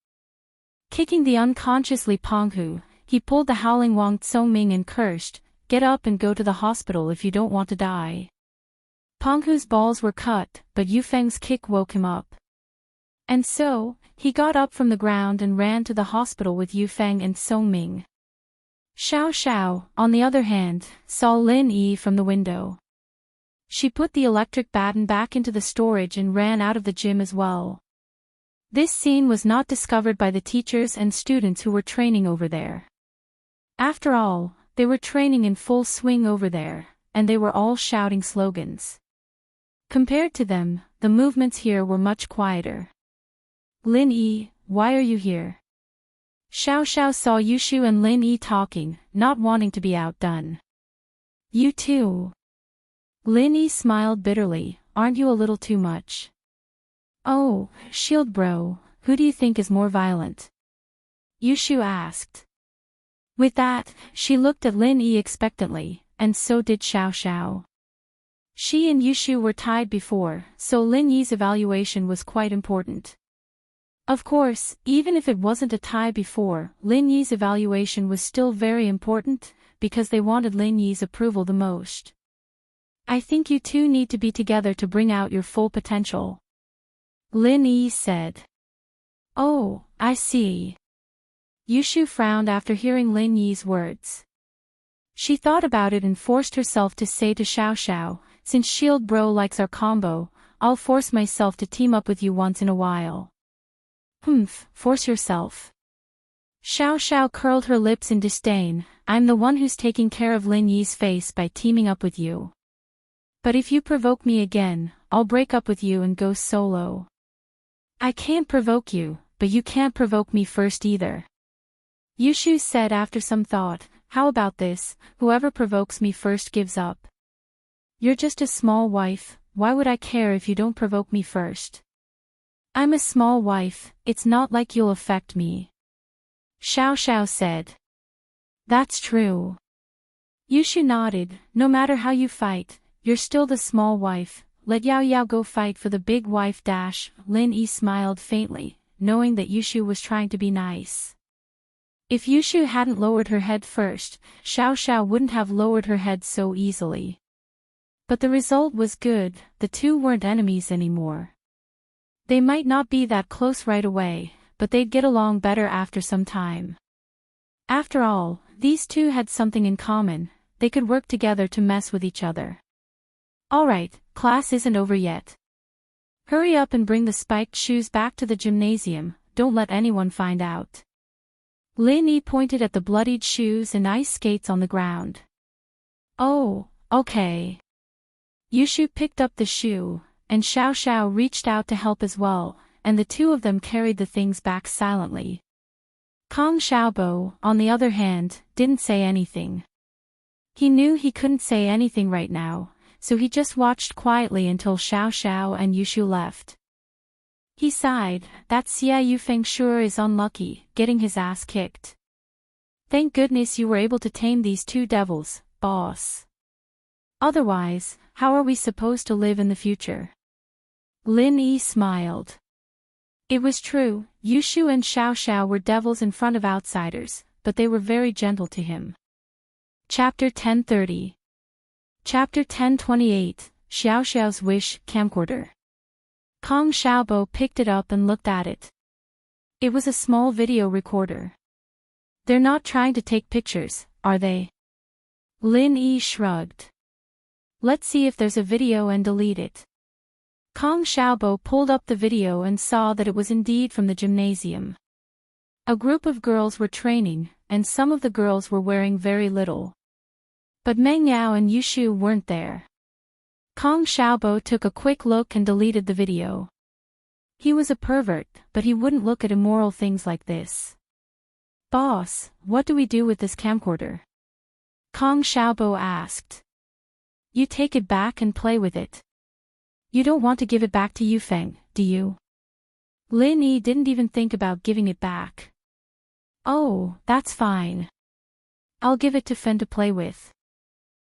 Speaker 1: Kicking the unconscious Li Penghu, he pulled the howling Wang Tsongming and cursed, "Get up and go to the hospital if you don't want to die." Penghu's balls were cut, but Yufeng's kick woke him up. And so, he got up from the ground and ran to the hospital with Yufeng and Tsongming. Xiao Xiao, on the other hand, saw Lin Yi from the window. She put the electric baton back into the storage and ran out of the gym as well. This scene was not discovered by the teachers and students who were training over there. After all, they were training in full swing over there, and they were all shouting slogans. Compared to them, the movements here were much quieter. "Lin Yi, why are you here?" Xiao Xiao saw Yushu and Lin Yi talking, not wanting to be outdone. "You too." Lin Yi smiled bitterly, "Aren't you a little too much?" "Oh, Shield Bro, who do you think is more violent?" Yushu asked. With that, she looked at Lin Yi expectantly, and so did Xiao Xiao. She and Yushu were tied before, so Lin Yi's evaluation was quite important. Of course, even if it wasn't a tie before, Lin Yi's evaluation was still very important, because they wanted Lin Yi's approval the most. "I think you two need to be together to bring out your full potential," Lin Yi said. "Oh, I see." Yushu frowned after hearing Lin Yi's words. She thought about it and forced herself to say to Xiao Xiao, "Since Shield Bro likes our combo, I'll force myself to team up with you once in a while." Force yourself." Xiao Xiao curled her lips in disdain, "I'm the one who's taking care of Lin Yi's face by teaming up with you. But if you provoke me again, I'll break up with you and go solo." "I can't provoke you, but you can't provoke me first either." Yushu said after some thought, "How about this, whoever provokes me first gives up." "You're just a small wife, why would I care if you don't provoke me first?" "I'm a small wife, it's not like you'll affect me," Xiao Xiao said. "That's true." Yushu nodded, "No matter how you fight, you're still the small wife, let Yao Yao go fight for the big wife dash." Lin Yi smiled faintly, knowing that Yushu was trying to be nice. If Yushu hadn't lowered her head first, Xiao Xiao wouldn't have lowered her head so easily. But the result was good, the two weren't enemies anymore. They might not be that close right away, but they'd get along better after some time. After all, these two had something in common, they could work together to mess with each other. "Alright, class isn't over yet. Hurry up and bring the spiked shoes back to the gymnasium, don't let anyone find out." Lin Yi pointed at the bloodied shoes and ice skates on the ground. "Oh, okay." Yushu picked up the shoe, and Xiao Xiao reached out to help as well, and the two of them carried the things back silently. Kong Xiaobo, on the other hand, didn't say anything. He knew he couldn't say anything right now, so he just watched quietly until Xiao Xiao and Yushu left. He sighed, "That Xia Yufeng sure is unlucky, getting his ass kicked. Thank goodness you were able to tame these two devils, boss. Otherwise, how are we supposed to live in the future?" Lin Yi smiled. It was true, Yushu and Xiao Xiao were devils in front of outsiders, but they were very gentle to him. Chapter 10:30. Chapter 10:28, Xiao Xiao's Wish, Camcorder. Kong Xiaobo picked it up and looked at it. It was a small video recorder. "They're not trying to take pictures, are they?" Lin Yi shrugged. "Let's see if there's a video and delete it." Kong Xiaobo pulled up the video and saw that it was indeed from the gymnasium. A group of girls were training, and some of the girls were wearing very little. But Meng Yao and Yushu weren't there. Kong Xiaobo took a quick look and deleted the video. He was a pervert, but he wouldn't look at immoral things like this. "Boss, what do we do with this camcorder?" Kong Xiaobo asked. "You take it back and play with it. You don't want to give it back to Yufeng, do you?" Lin Yi didn't even think about giving it back. Oh, that's fine. I'll give it to Fen to play with.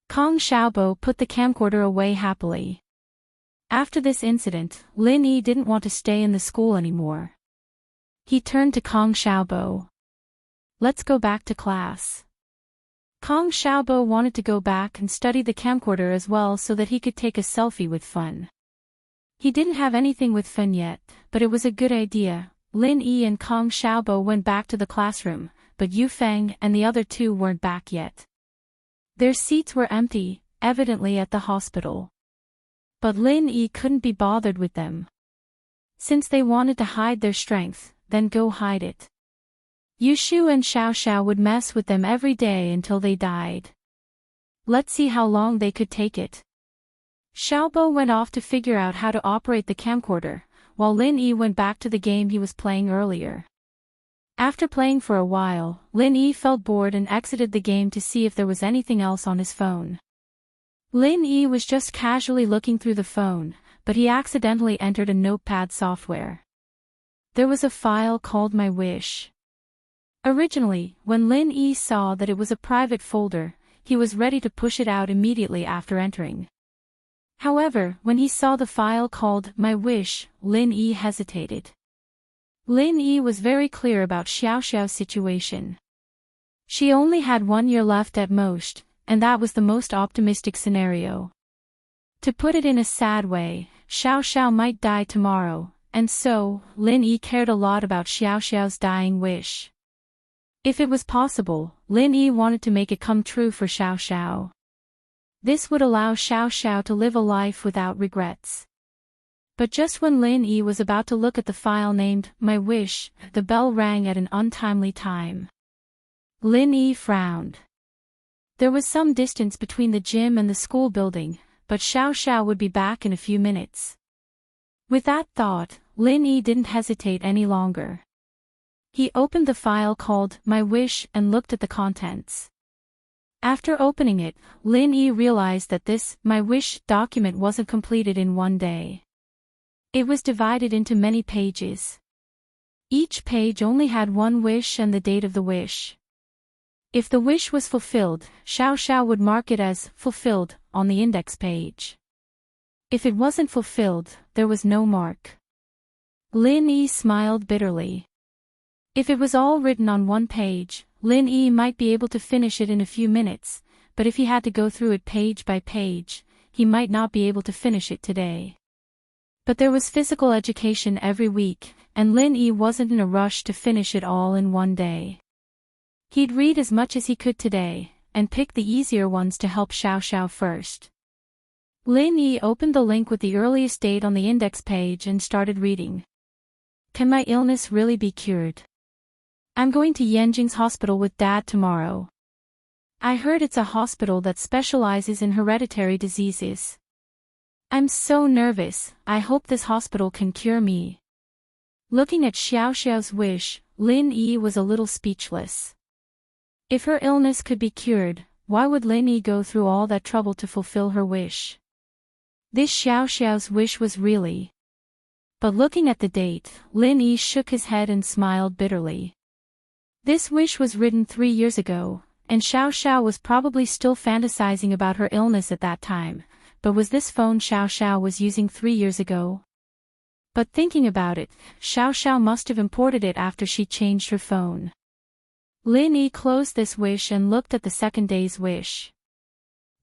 Speaker 1: Kong Xiaobo put the camcorder away happily. After this incident, Lin Yi didn't want to stay in the school anymore. He turned to Kong Xiaobo. Let's go back to class. Kong Xiaobo wanted to go back and study the camcorder as well so that he could take a selfie with Fen. He didn't have anything with Fen yet, but it was a good idea. Lin Yi and Kong Xiaobo went back to the classroom, but Yu Feng and the other two weren't back yet. Their seats were empty, evidently at the hospital. But Lin Yi couldn't be bothered with them. Since they wanted to hide their strength, then go hide it. Yushu and Xiao Xiao would mess with them every day until they died. Let's see how long they could take it. Xiaobo went off to figure out how to operate the camcorder, while Lin Yi went back to the game he was playing earlier. After playing for a while, Lin Yi felt bored and exited the game to see if there was anything else on his phone. Lin Yi was just casually looking through the phone, but he accidentally entered a notepad software. There was a file called My Wish. Originally, when Lin Yi saw that it was a private folder, he was ready to push it out immediately after entering. However, when he saw the file called My Wish, Lin Yi hesitated. Lin Yi was very clear about Xiao Xiao's situation. She only had 1 year left at most, and that was the most optimistic scenario. To put it in a sad way, Xiao Xiao might die tomorrow, and so, Lin Yi cared a lot about Xiao Xiao's dying wish. If it was possible, Lin Yi wanted to make it come true for Xiao Xiao. This would allow Xiao Xiao to live a life without regrets. But just when Lin Yi was about to look at the file named My Wish, the bell rang at an untimely time. Lin Yi frowned. There was some distance between the gym and the school building, but Xiao Xiao would be back in a few minutes. With that thought, Lin Yi didn't hesitate any longer. He opened the file called My Wish and looked at the contents. After opening it, Lin Yi realized that this My Wish document wasn't completed in one day. It was divided into many pages. Each page only had one wish and the date of the wish. If the wish was fulfilled, Xiao Xiao would mark it as fulfilled on the index page. If it wasn't fulfilled, there was no mark. Lin Yi smiled bitterly. If it was all written on one page, Lin Yi might be able to finish it in a few minutes, but if he had to go through it page by page, he might not be able to finish it today. But there was physical education every week, and Lin Yi wasn't in a rush to finish it all in one day. He'd read as much as he could today, and pick the easier ones to help Xiao Xiao first. Lin Yi opened the link with the earliest date on the index page and started reading. Can my illness really be cured? I'm going to Yanjing's hospital with Dad tomorrow. I heard it's a hospital that specializes in hereditary diseases. I'm so nervous, I hope this hospital can cure me. Looking at Xiao Xiao's wish, Lin Yi was a little speechless. If her illness could be cured, why would Lin Yi go through all that trouble to fulfill her wish? This Xiao Xiao's wish was really. But looking at the date, Lin Yi shook his head and smiled bitterly. This wish was written 3 years ago, and Xiao Xiao was probably still fantasizing about her illness at that time. But was this phone Xiao Xiao was using 3 years ago? But thinking about it, Xiao Xiao must have imported it after she changed her phone. Lin Yi closed this wish and looked at the second day's wish.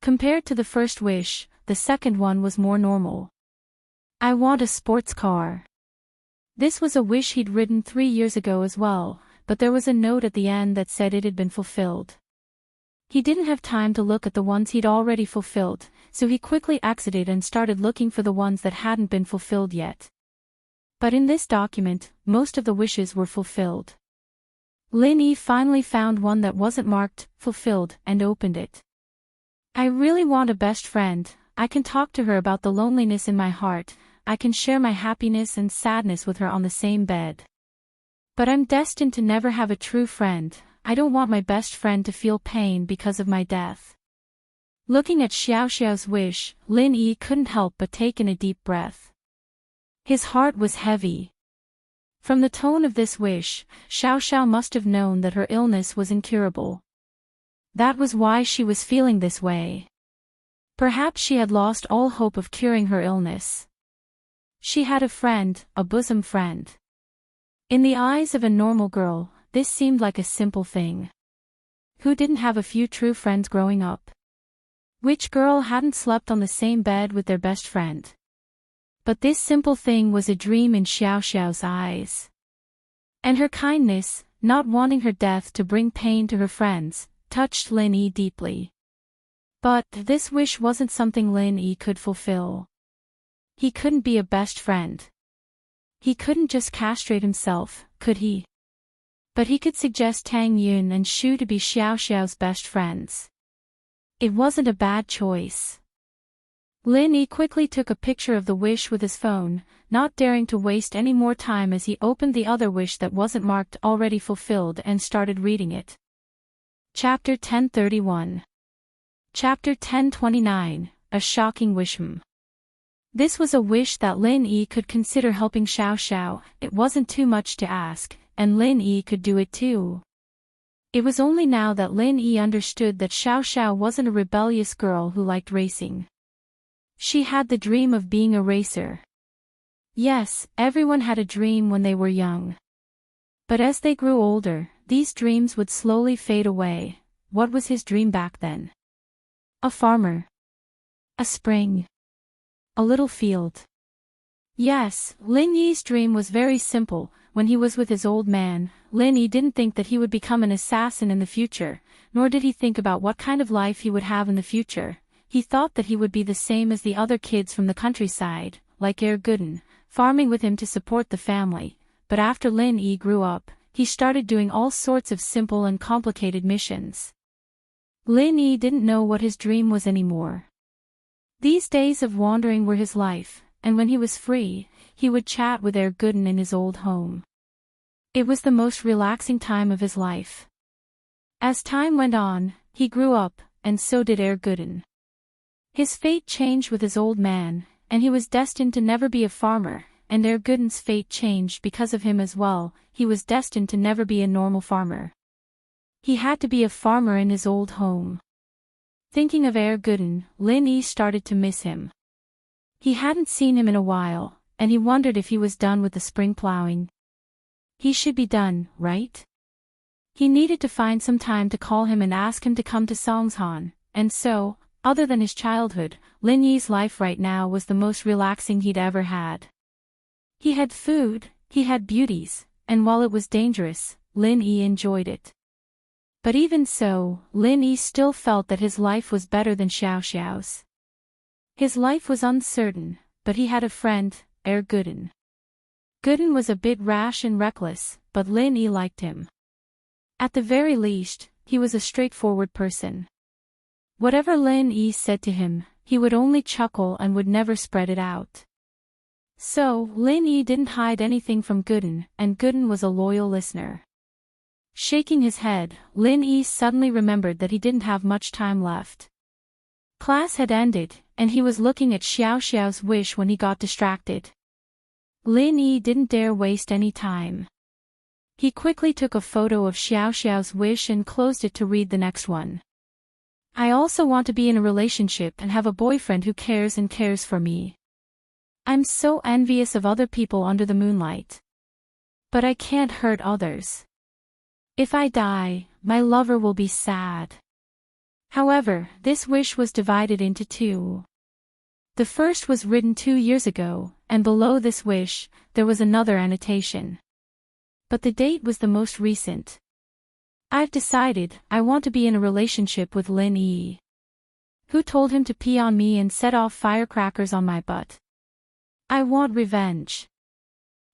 Speaker 1: Compared to the first wish, the second one was more normal. I want a sports car. This was a wish he'd written 3 years ago as well, but there was a note at the end that said it had been fulfilled. He didn't have time to look at the ones he'd already fulfilled, so he quickly exited and started looking for the ones that hadn't been fulfilled yet. But in this document, most of the wishes were fulfilled. Lin Yi finally found one that wasn't marked fulfilled and opened it. I really want a best friend. I can talk to her about the loneliness in my heart. I can share my happiness and sadness with her on the same bed. But I'm destined to never have a true friend. I don't want my best friend to feel pain because of my death. Looking at Xiao Xiao's wish, Lin Yi couldn't help but take in a deep breath. His heart was heavy. From the tone of this wish, Xiao Xiao must have known that her illness was incurable. That was why she was feeling this way. Perhaps she had lost all hope of curing her illness. She had a friend, a bosom friend. In the eyes of a normal girl, this seemed like a simple thing. Who didn't have a few true friends growing up? Which girl hadn't slept on the same bed with their best friend? But this simple thing was a dream in Xiao Xiao's eyes. And her kindness, not wanting her death to bring pain to her friends, touched Lin Yi deeply. But this wish wasn't something Lin Yi could fulfill. He couldn't be a best friend. He couldn't just castrate himself, could he? But he could suggest Tang Yun and Shu to be Xiao Xiao's best friends. It wasn't a bad choice. Lin Yi quickly took a picture of the wish with his phone, not daring to waste any more time as he opened the other wish that wasn't marked already fulfilled and started reading it. Chapter 1031. Chapter 1029, A Shocking Wish. This was a wish that Lin Yi could consider helping Xiao Xiao. It wasn't too much to ask, and Lin Yi could do it too. It was only now that Lin Yi understood that Xiao Xiao wasn't a rebellious girl who liked racing. She had the dream of being a racer. Yes, everyone had a dream when they were young. But as they grew older, these dreams would slowly fade away. What was his dream back then? A farmer. A spring. A little field. Yes, Lin Yi's dream was very simple. When he was with his old man, Lin Yi didn't think that he would become an assassin in the future, nor did he think about what kind of life he would have in the future. He thought that he would be the same as the other kids from the countryside, like Gooden, farming with him to support the family. But after Lin Yi grew up, he started doing all sorts of simple and complicated missions. Lin Yi didn't know what his dream was anymore. These days of wandering were his life, and when he was free, he would chat with Gooden in his old home. It was the most relaxing time of his life. As time went on, he grew up, and so did Gooden. His fate changed with his old man, and he was destined to never be a farmer, and Gooden's fate changed because of him as well. He was destined to never be a normal farmer. He had to be a farmer in his old home. Thinking of Gooden, Lin Yi started to miss him. He hadn't seen him in a while, and he wondered if he was done with the spring plowing. He should be done, right? He needed to find some time to call him and ask him to come to Songshan, and so, other than his childhood, Lin Yi's life right now was the most relaxing he'd ever had. He had food, he had beauties, and while it was dangerous, Lin Yi enjoyed it. But even so, Lin Yi still felt that his life was better than Xiao Xiao's. His life was uncertain, but he had a friend, Gooden. Gooden was a bit rash and reckless, but Lin Yi liked him. At the very least, he was a straightforward person. Whatever Lin Yi said to him, he would only chuckle and would never spread it out. So, Lin Yi didn't hide anything from Gooden, and Gooden was a loyal listener. Shaking his head, Lin Yi suddenly remembered that he didn't have much time left. Class had ended, and he was looking at Xiao Xiao's wish when he got distracted. Lin Yi didn't dare waste any time. He quickly took a photo of Xiao Xiao's wish and closed it to read the next one. I also want to be in a relationship and have a boyfriend who cares and cares for me. I'm so envious of other people under the moonlight. But I can't hurt others. If I die, my lover will be sad. However, this wish was divided into two. The first was written 2 years ago, and below this wish, there was another annotation. But the date was the most recent. I've decided, I want to be in a relationship with Lin Yi. Who told him to pee on me and set off firecrackers on my butt? I want revenge.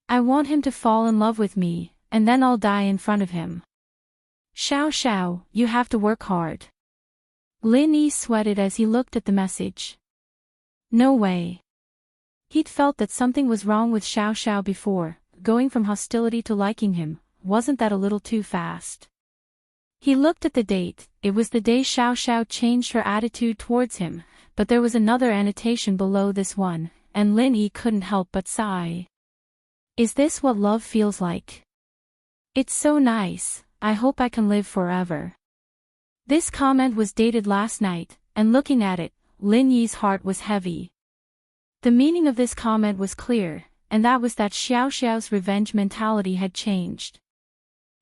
Speaker 1: I want him to fall in love with me, and then I'll die in front of him. Xiao Xiao, you have to work hard. Lin Yi sweated as he looked at the message. No way. He'd felt that something was wrong with Xiao Xiao before, going from hostility to liking him. Wasn't that a little too fast? He looked at the date. It was the day Xiao Xiao changed her attitude towards him, but there was another annotation below this one, and Lin Yi couldn't help but sigh. Is this what love feels like? It's so nice, I hope I can live forever. This comment was dated last night, and looking at it, Lin Yi's heart was heavy. The meaning of this comment was clear, and that was that Xiao Xiao's revenge mentality had changed.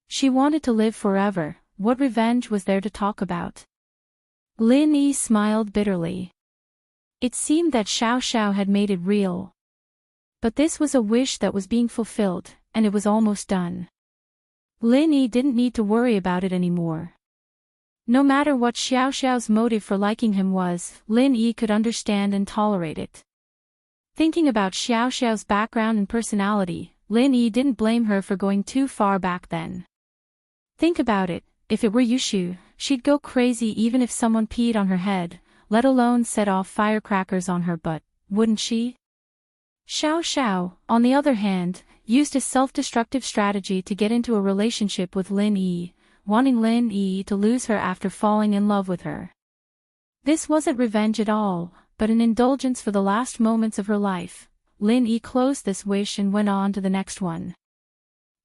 Speaker 1: She wanted to live forever. What revenge was there to talk about? Lin Yi smiled bitterly. It seemed that Xiao Xiao had made it real. But this was a wish that was being fulfilled, and it was almost done. Lin Yi didn't need to worry about it anymore. No matter what Xiao Xiao's motive for liking him was, Lin Yi could understand and tolerate it. Thinking about Xiao Xiao's background and personality, Lin Yi didn't blame her for going too far back then. Think about it, if it were Yushu, she'd go crazy even if someone peed on her head, let alone set off firecrackers on her butt, wouldn't she? Xiao Xiao, on the other hand, used a self-destructive strategy to get into a relationship with Lin Yi, wanting Lin Yi to lose her after falling in love with her. This wasn't revenge at all, but an indulgence for the last moments of her life. Lin Yi closed this wish and went on to the next one.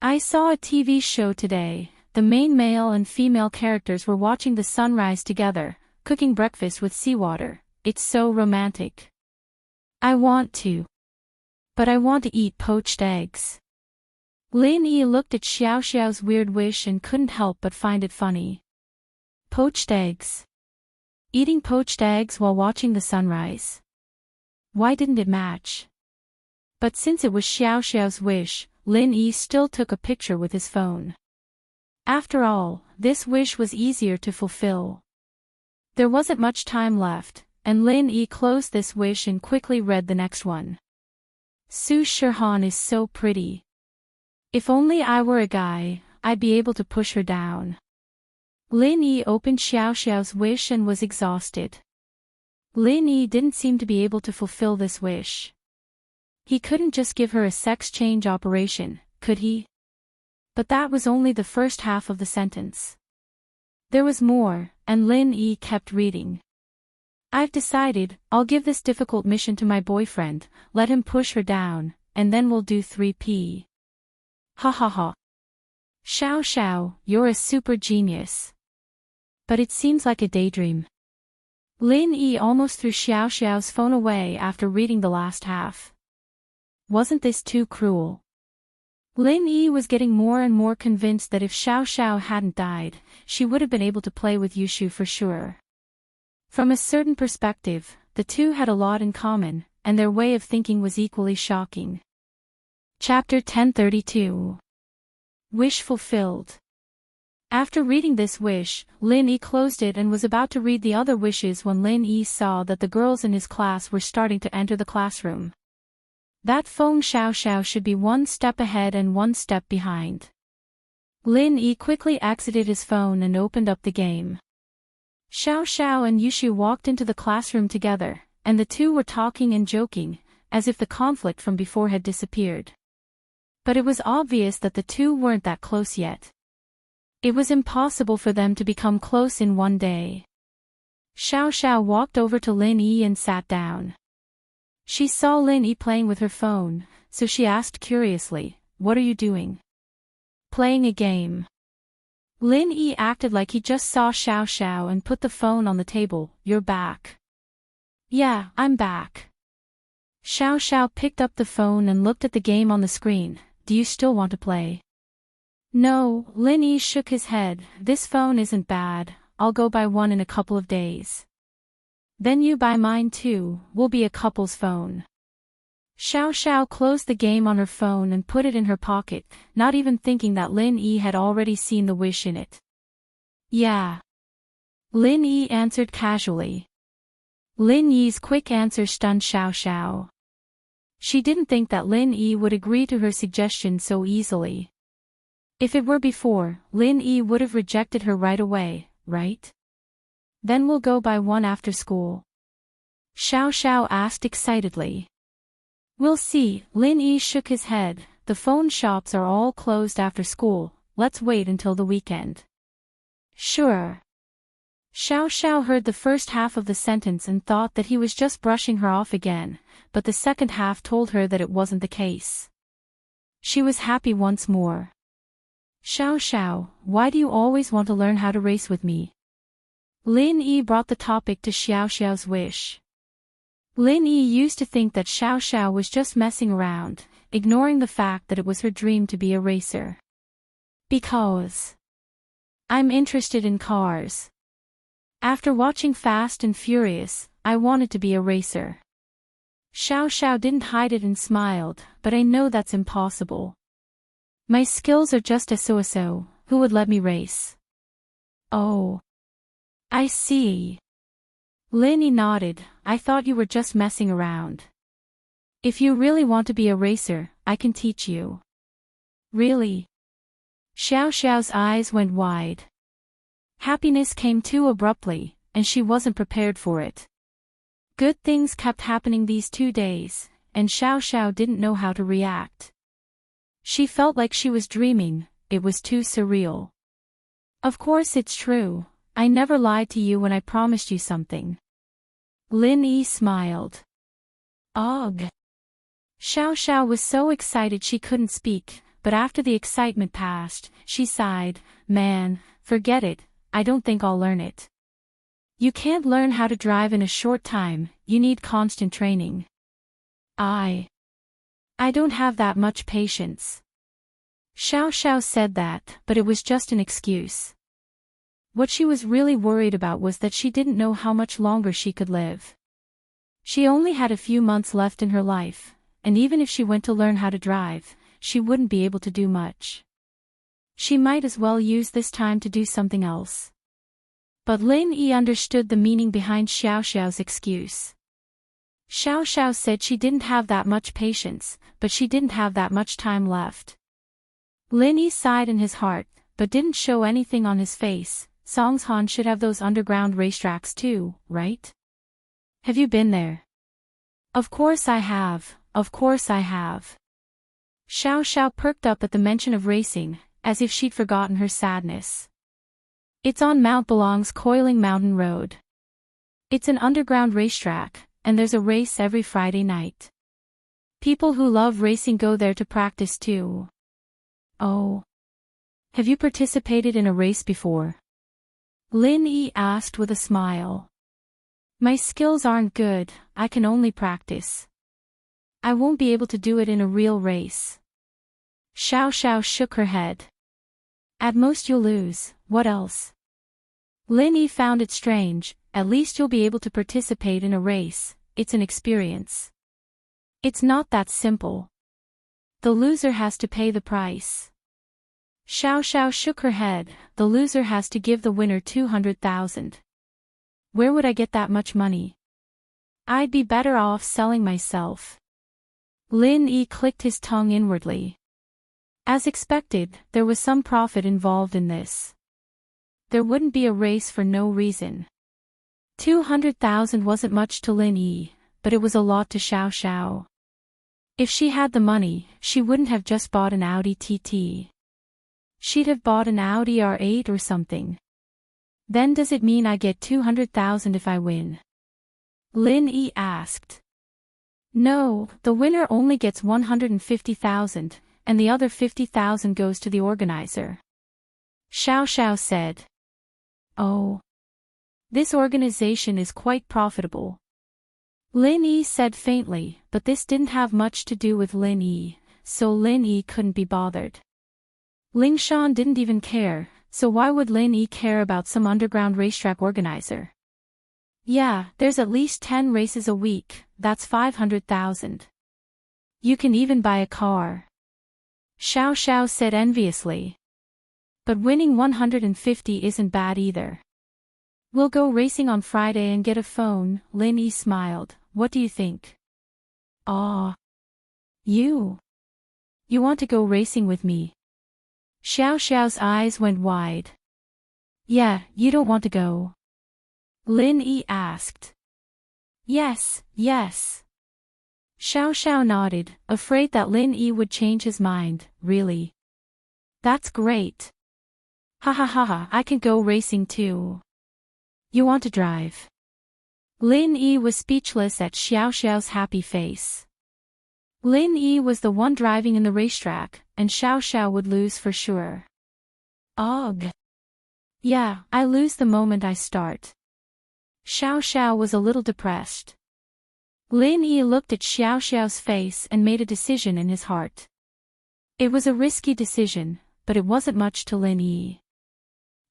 Speaker 1: I saw a TV show today. The main male and female characters were watching the sunrise together, cooking breakfast with seawater. It's so romantic. I want to. But I want to eat poached eggs. Lin Yi looked at Xiao Xiao's weird wish and couldn't help but find it funny. Poached eggs. Eating poached eggs while watching the sunrise. Why didn't it match? But since it was Xiao Xiao's wish, Lin Yi still took a picture with his phone. After all, this wish was easier to fulfill. There wasn't much time left, and Lin Yi closed this wish and quickly read the next one. Su Shihan is so pretty. If only I were a guy, I'd be able to push her down. Lin Yi opened Xiao Xiao's wish and was exhausted. Lin Yi didn't seem to be able to fulfill this wish. He couldn't just give her a sex change operation, could he? But that was only the first half of the sentence. There was more, and Lin Yi kept reading. I've decided, I'll give this difficult mission to my boyfriend, let him push her down, and then we'll do 3P. Ha ha ha. Xiao Xiao, you're a super genius. But it seems like a daydream. Lin Yi almost threw Xiao Xiao's phone away after reading the last half. Wasn't this too cruel? Lin Yi was getting more and more convinced that if Xiao Xiao hadn't died, she would have been able to play with Yushu for sure. From a certain perspective, the two had a lot in common, and their way of thinking was equally shocking. Chapter 1032. Wish fulfilled. After reading this wish, Lin Yi closed it and was about to read the other wishes when Lin Yi saw that the girls in his class were starting to enter the classroom. That Feng Xiao Xiao should be one step ahead and one step behind. Lin Yi quickly exited his phone and opened up the game. Xiao Xiao and Yushu walked into the classroom together, and the two were talking and joking, as if the conflict from before had disappeared. But it was obvious that the two weren't that close yet. It was impossible for them to become close in one day. Xiao Xiao walked over to Lin Yi and sat down. She saw Lin Yi playing with her phone, so she asked curiously, "What are you doing?" "Playing a game." Lin Yi acted like he just saw Xiao Xiao and put the phone on the table. "You're back." "Yeah, I'm back." Xiao Xiao picked up the phone and looked at the game on the screen. "Do you still want to play?" "No," Lin Yi shook his head. "This phone isn't bad, I'll go buy one in a couple of days." "Then you buy mine too, we'll be a couple's phone." Xiao Xiao closed the game on her phone and put it in her pocket, not even thinking that Lin Yi had already seen the wish in it. "Yeah." Lin Yi answered casually. Lin Yi's quick answer stunned Xiao Xiao. She didn't think that Lin Yi would agree to her suggestion so easily. If it were before, Lin Yi would have rejected her right away, right? "Then we'll go buy one after school?" Xiao Xiao asked excitedly. "We'll see," Lin Yi shook his head. "The phone shops are all closed after school, let's wait until the weekend." "Sure." Xiao Xiao heard the first half of the sentence and thought that he was just brushing her off again, but the second half told her that it wasn't the case. She was happy once more. Xiao Xiao, why do you always want to learn how to race with me? Lin Yi brought the topic to Xiao Xiao's wish. Lin Yi used to think that Xiao Xiao was just messing around, ignoring the fact that it was her dream to be a racer. Because I'm interested in cars. After watching Fast and Furious, I wanted to be a racer. Xiao Xiao didn't hide it and smiled, but I know that's impossible. My skills are just so-so, who would let me race? Oh. I see. Lin Yi nodded, I thought you were just messing around. If you really want to be a racer, I can teach you. Really? Xiao Xiao's eyes went wide. Happiness came too abruptly, and she wasn't prepared for it. Good things kept happening these 2 days, and Xiao Xiao didn't know how to react. She felt like she was dreaming, it was too surreal. Of course it's true, I never lied to you when I promised you something. Lin Yi smiled. Ugh. Xiao Xiao was so excited she couldn't speak, but after the excitement passed, she sighed, man, forget it, I don't think I'll learn it. You can't learn how to drive in a short time, you need constant training. I don't have that much patience. Xiao Xiao said that, but it was just an excuse. What she was really worried about was that she didn't know how much longer she could live. She only had a few months left in her life, and even if she went to learn how to drive, she wouldn't be able to do much. She might as well use this time to do something else. But Lin Yi understood the meaning behind Xiao Xiao's excuse. Xiao Xiao said she didn't have that much patience, but she didn't have that much time left. Lin Yi sighed in his heart, but didn't show anything on his face. Songshan should have those underground racetracks too, right? Have you been there? Of course I have, of course I have. Xiao Xiao perked up at the mention of racing, as if she'd forgotten her sadness. It's on Mount Belong's Coiling Mountain Road. It's an underground racetrack, and there's a race every Friday night. People who love racing go there to practice too. Oh. Have you participated in a race before? Lin Yi asked with a smile. My skills aren't good, I can only practice. I won't be able to do it in a real race. Xiao Xiao shook her head. At most you'll lose, what else? Lin Yi found it strange, at least you'll be able to participate in a race, it's an experience. It's not that simple. The loser has to pay the price. Xiao Xiao shook her head, the loser has to give the winner 200,000. Where would I get that much money? I'd be better off selling myself. Lin Yi clicked his tongue inwardly. As expected, there was some profit involved in this. There wouldn't be a race for no reason. 200,000 wasn't much to Lin Yi, but it was a lot to Xiao Xiao. If she had the money, she wouldn't have just bought an Audi TT. She'd have bought an Audi R8 or something. Then does it mean I get 200,000 if I win? Lin Yi asked. No, the winner only gets 150,000, and the other 50,000 goes to the organizer. Xiao Xiao said. Oh. This organization is quite profitable. Lin Yi said faintly, but this didn't have much to do with Lin Yi, so Lin Yi couldn't be bothered. Ling Shan didn't even care, so why would Lin Yi care about some underground racetrack organizer? Yeah, there's at least 10 races a week, that's 500,000. You can even buy a car. Xiao Xiao said enviously. But winning 150 isn't bad either. We'll go racing on Friday and get a phone, Lin Yi smiled, what do you think? Aw. You want to go racing with me? Xiao Xiao's eyes went wide. Yeah, you don't want to go? Lin Yi asked. Yes, yes. Xiao Xiao nodded, afraid that Lin Yi would change his mind, really. That's great. Ha ha ha ha, I can go racing too. You want to drive? Lin Yi was speechless at Xiao Xiao's happy face. Lin Yi was the one driving in the racetrack, and Xiao Xiao would lose for sure. Ugh. Yeah, I lose the moment I start. Xiao Xiao was a little depressed. Lin Yi looked at Xiao Xiao's face and made a decision in his heart. It was a risky decision, but it wasn't much to Lin Yi.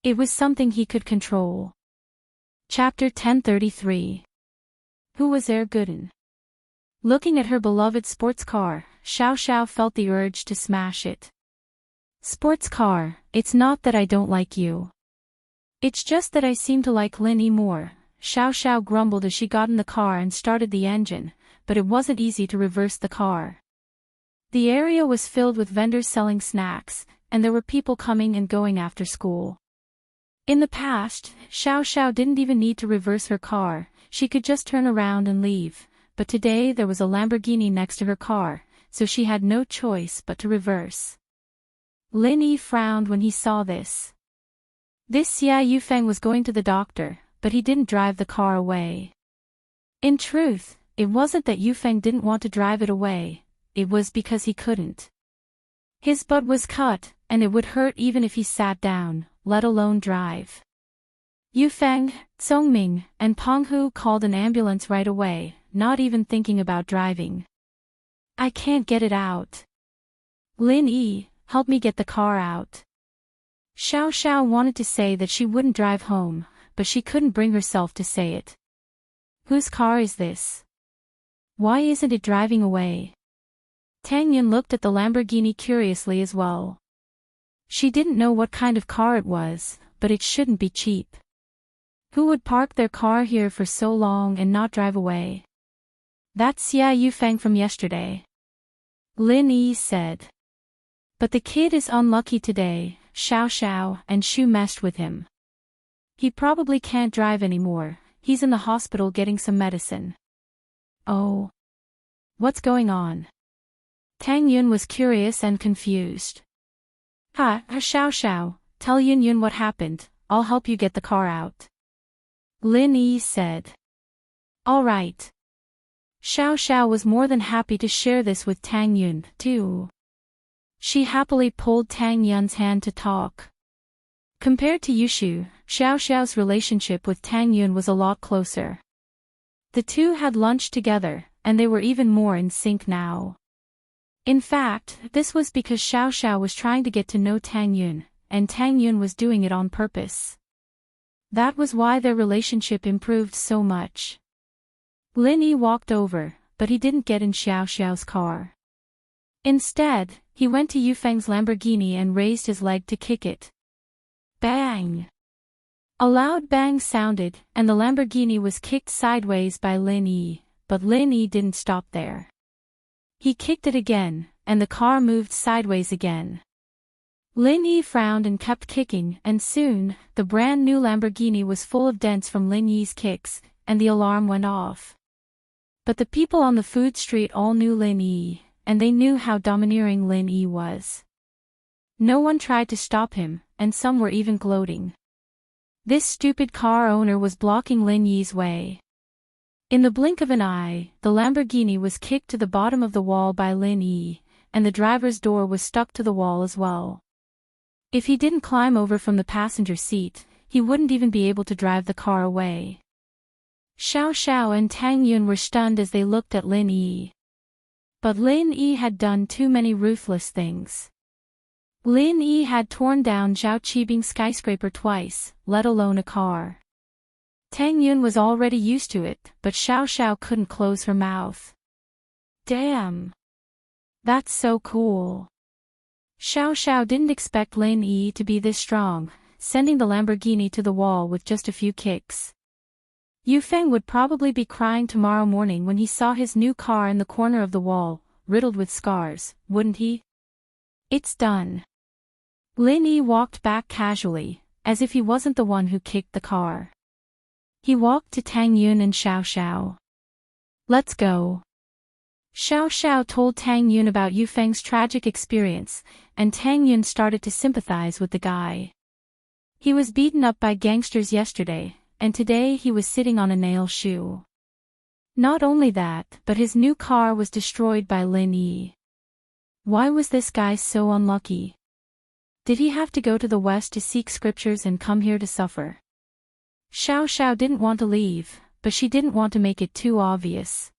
Speaker 1: It was something he could control. Chapter 1033. Who was Er Gooden? Looking at her beloved sports car, Xiao Xiao felt the urge to smash it. Sports car, it's not that I don't like you. It's just that I seem to like Lin Yi more, Xiao Xiao grumbled as she got in the car and started the engine, but it wasn't easy to reverse the car. The area was filled with vendors selling snacks, and there were people coming and going after school. In the past, Xiao Xiao didn't even need to reverse her car, she could just turn around and leave, but today there was a Lamborghini next to her car, so she had no choice but to reverse. Lin Yi frowned when he saw this. This Xia Yufeng was going to the doctor, but he didn't drive the car away. In truth, it wasn't that Yufeng didn't want to drive it away, it was because he couldn't. His butt was cut, and it would hurt even if he sat down, let alone drive. Yufeng, Zhongming, and Penghu called an ambulance right away, not even thinking about driving. I can't get it out. Lin Yi, help me get the car out. Xiao Xiao wanted to say that she wouldn't drive home, but she couldn't bring herself to say it. Whose car is this? Why isn't it driving away? Tang Yun looked at the Lamborghini curiously as well. She didn't know what kind of car it was, but it shouldn't be cheap. Who would park their car here for so long and not drive away? That's Xia Yufeng from yesterday. Lin Yi said. But the kid is unlucky today, Xiao Xiao and Shu messed with him. He probably can't drive anymore, he's in the hospital getting some medicine. Oh. What's going on? Tang Yun was curious and confused. Xiao Xiao, tell Yun Yun what happened, I'll help you get the car out. Lin Yi said. All right. Xiao Xiao was more than happy to share this with Tang Yun, too. She happily pulled Tang Yun's hand to talk. Compared to Yushu, Xiao Xiao's relationship with Tang Yun was a lot closer. The two had lunch together, and they were even more in sync now. In fact, this was because Xiao Xiao was trying to get to know Tang Yun, and Tang Yun was doing it on purpose. That was why their relationship improved so much. Lin Yi walked over, but he didn't get in Xiao Xiao's car. Instead, he went to Yufeng's Lamborghini and raised his leg to kick it. Bang! A loud bang sounded, and the Lamborghini was kicked sideways by Lin Yi, but Lin Yi didn't stop there. He kicked it again, and the car moved sideways again. Lin Yi frowned and kept kicking, and soon, the brand new Lamborghini was full of dents from Lin Yi's kicks, and the alarm went off. But the people on the food street all knew Lin Yi, and they knew how domineering Lin Yi was. No one tried to stop him, and some were even gloating. This stupid car owner was blocking Lin Yi's way. In the blink of an eye, the Lamborghini was kicked to the bottom of the wall by Lin Yi, and the driver's door was stuck to the wall as well. If he didn't climb over from the passenger seat, he wouldn't even be able to drive the car away. Xiao Xiao and Tang Yun were stunned as they looked at Lin Yi. But Lin Yi had done too many ruthless things. Lin Yi had torn down Zhao Qibing's skyscraper twice, let alone a car. Tang Yun was already used to it, but Xiao Xiao couldn't close her mouth. Damn! That's so cool. Xiao Xiao didn't expect Lin Yi to be this strong, sending the Lamborghini to the wall with just a few kicks. Yufeng would probably be crying tomorrow morning when he saw his new car in the corner of the wall, riddled with scars, wouldn't he? It's done. Lin Yi walked back casually, as if he wasn't the one who kicked the car. He walked to Tang Yun and Xiao Xiao. Let's go. Xiao Xiao told Tang Yun about Yufeng's tragic experience, and Tang Yun started to sympathize with the guy. He was beaten up by gangsters yesterday, and today he was sitting on a nail shoe. Not only that, but his new car was destroyed by Lin Yi. Why was this guy so unlucky? Did he have to go to the West to seek scriptures and come here to suffer? Xiao Xiao didn't want to leave, but she didn't want to make it too obvious.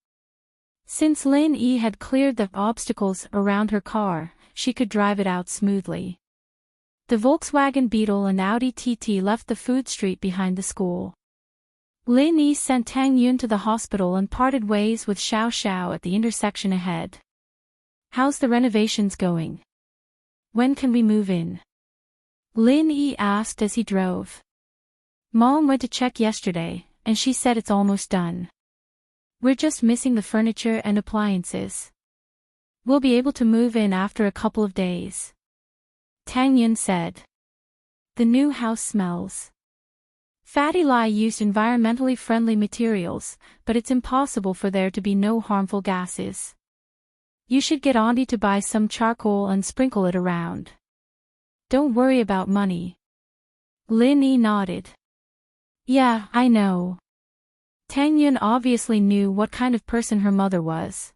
Speaker 1: Since Lin Yi had cleared the obstacles around her car, she could drive it out smoothly. The Volkswagen Beetle and Audi TT left the food street behind the school. Lin Yi sent Tang Yun to the hospital and parted ways with Xiao Xiao at the intersection ahead. How's the renovations going? When can we move in? Lin Yi asked as he drove. Mom went to check yesterday, and she said it's almost done. We're just missing the furniture and appliances. We'll be able to move in after a couple of days. Tang Yun said. The new house smells. Fatty Lai used environmentally friendly materials, but it's impossible for there to be no harmful gases. You should get Auntie to buy some charcoal and sprinkle it around. Don't worry about money. Lin Yi nodded. Yeah, I know. Tang Yun obviously knew what kind of person her mother was.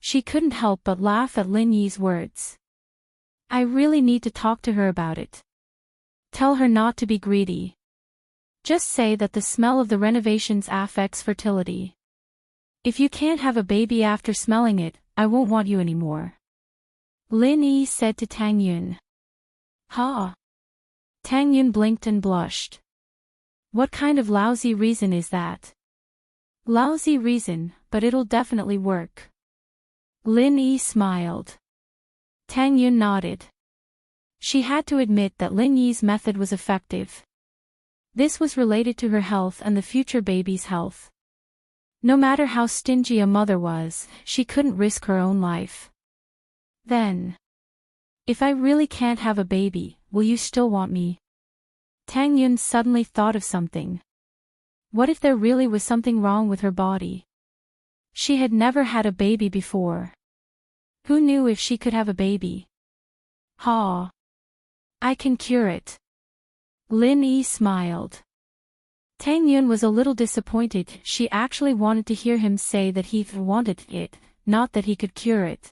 Speaker 1: She couldn't help but laugh at Lin Yi's words. I really need to talk to her about it. Tell her not to be greedy. Just say that the smell of the renovations affects fertility. If you can't have a baby after smelling it, I won't want you anymore. Lin Yi said to Tang Yun. Ha! Tang Yun blinked and blushed. What kind of lousy reason is that? Lousy reason, but it'll definitely work. Lin Yi smiled. Tang Yun nodded. She had to admit that Lin Yi's method was effective. This was related to her health and the future baby's health. No matter how stingy a mother was, she couldn't risk her own life. Then, if I really can't have a baby, will you still want me? Tang Yun suddenly thought of something. What if there really was something wrong with her body? She had never had a baby before. Who knew if she could have a baby? Ha! I can cure it. Lin Yi smiled. Tang Yun was a little disappointed. She actually wanted to hear him say that he wanted it, not that he could cure it.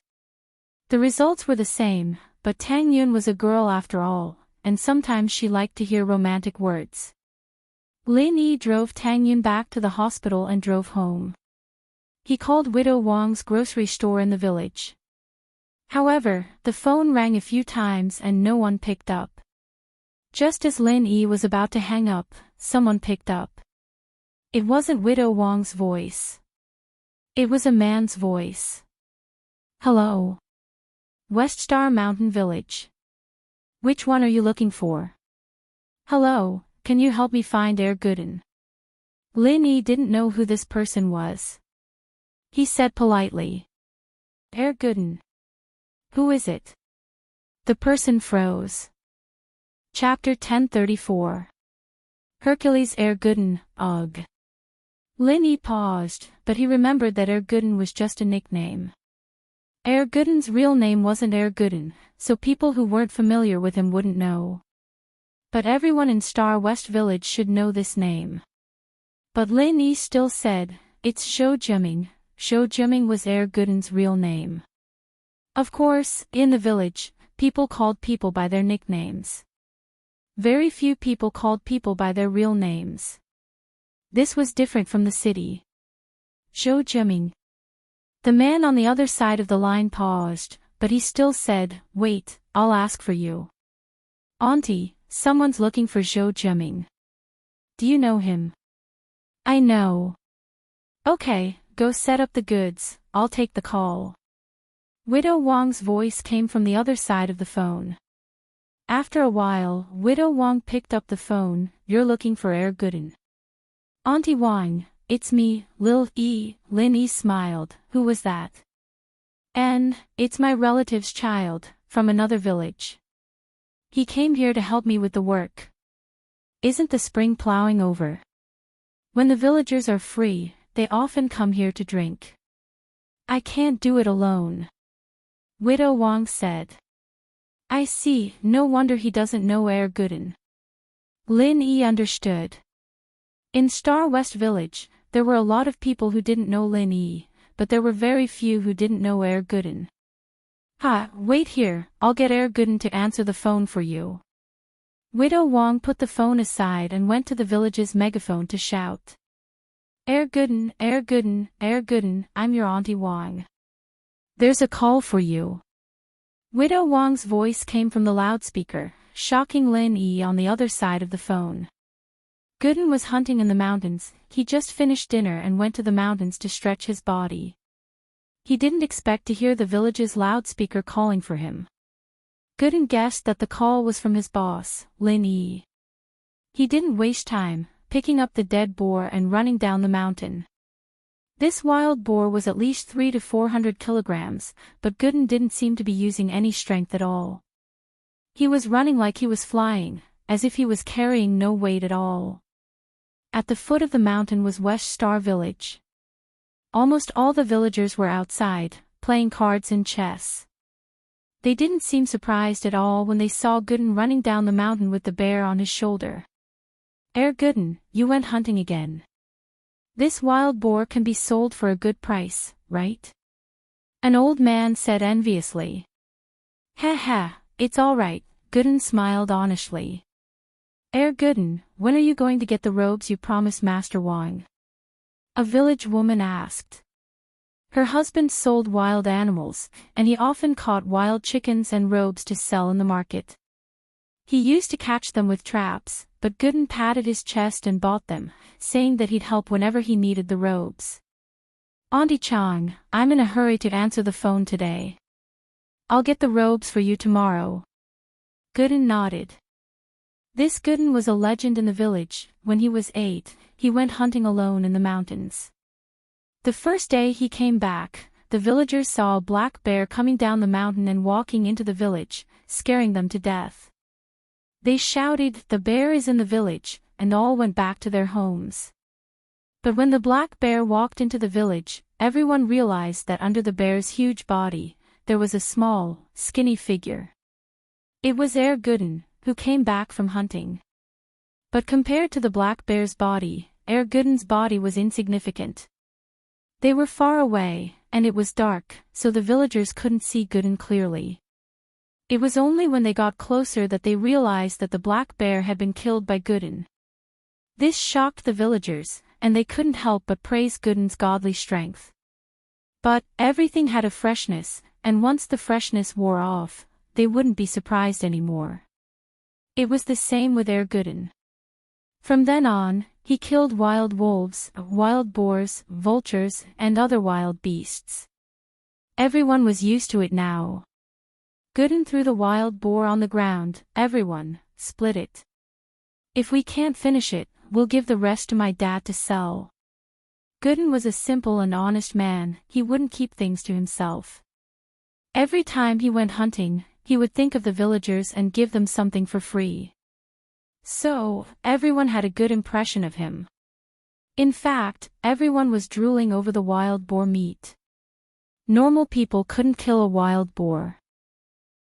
Speaker 1: The results were the same, but Tang Yun was a girl after all, and sometimes she liked to hear romantic words. Lin Yi drove Tang Yun back to the hospital and drove home. He called Widow Wang's grocery store in the village. However, the phone rang a few times and no one picked up. Just as Lin Yi was about to hang up, someone picked up. It wasn't Widow Wang's voice. It was a man's voice. Hello. West Star Mountain Village. Which one are you looking for? Hello, can you help me find Air Gooden? Lin Yi didn't know who this person was. He said politely. Air Gooden. Who is it? The person froze. Chapter 1034. Hercules Air Gooden, ugh. Lin Yi paused, but he remembered that Air Gooden was just a nickname. Air Gooden's real name wasn't Air Gooden, so people who weren't familiar with him wouldn't know. But everyone in Star West Village should know this name. But Lin Yi still said, it's Shou Jiming. Shou Jiming was Air Gooden's real name. Of course, in the village, people called people by their nicknames. Very few people called people by their real names. This was different from the city. Shou Jiming. The man on the other side of the line paused, but he still said, wait, I'll ask for you. Auntie, someone's looking for Shou Jiming. Do you know him? I know. Okay, go set up the goods, I'll take the call. Widow Wang's voice came from the other side of the phone. After a while, Widow Wang picked up the phone. You're looking for Air Gooden. Auntie Wang, it's me, Lin Yi smiled. Who was that? And, it's my relative's child, from another village. He came here to help me with the work. Isn't the spring plowing over? When the villagers are free, they often come here to drink. I can't do it alone. Widow Wang said. I see, no wonder he doesn't know Air Gooden. Lin Yi understood. In Star West Village, There were a lot of people who didn't know Lin Yi, but there were very few who didn't know Gooden. "Ha, wait here, I'll get Gooden to answer the phone for you." Widow Wang put the phone aside and went to the village's megaphone to shout. Gooden, Gooden, Gooden, I'm your Auntie Wang. There's a call for you." Widow Wang's voice came from the loudspeaker, shocking Lin Yi on the other side of the phone. Gooden was hunting in the mountains. He just finished dinner and went to the mountains to stretch his body. He didn't expect to hear the village's loudspeaker calling for him. Gooden guessed that the call was from his boss, Lin Yi. He didn't waste time, picking up the dead boar and running down the mountain. This wild boar was at least 300 to 400 kilograms, but Gooden didn't seem to be using any strength at all. He was running like he was flying, as if he was carrying no weight at all. At the foot of the mountain was West Star Village. Almost all the villagers were outside, playing cards and chess. They didn't seem surprised at all when they saw Gooden running down the mountain with the bear on his shoulder. Gooden, you went hunting again. This wild boar can be sold for a good price, right?" An old man said enviously. "Ha ha, it's all right," Gooden smiled honestly. Gooden, when are you going to get the robes you promised Master Wang?" a village woman asked. Her husband sold wild animals, and he often caught wild chickens and robes to sell in the market. He used to catch them with traps, but Gooden patted his chest and bought them, saying that he'd help whenever he needed the robes. "Auntie Chang, I'm in a hurry to answer the phone today. I'll get the robes for you tomorrow." Gooden nodded. This Gooden was a legend in the village. When he was 8, he went hunting alone in the mountains. The first day he came back, the villagers saw a black bear coming down the mountain and walking into the village, scaring them to death. They shouted, "The bear is in the village," and all went back to their homes. But when the black bear walked into the village, everyone realized that under the bear's huge body, there was a small, skinny figure. It was Gooden, who came back from hunting. But compared to the black bear's body, Gooden's body was insignificant. They were far away, and it was dark, so the villagers couldn't see Gooden clearly. It was only when they got closer that they realized that the black bear had been killed by Gooden. This shocked the villagers, and they couldn't help but praise Gooden's godly strength. But everything had a freshness, and once the freshness wore off, they wouldn't be surprised anymore. It was the same with Gooden. From then on, he killed wild wolves, wild boars, vultures, and other wild beasts. Everyone was used to it now. Gooden threw the wild boar on the ground. "Everyone, split it. If we can't finish it, we'll give the rest to my dad to sell." Gooden was a simple and honest man. He wouldn't keep things to himself. Every time he went hunting, he would think of the villagers and give them something for free. So, everyone had a good impression of him. In fact, everyone was drooling over the wild boar meat. Normal people couldn't kill a wild boar.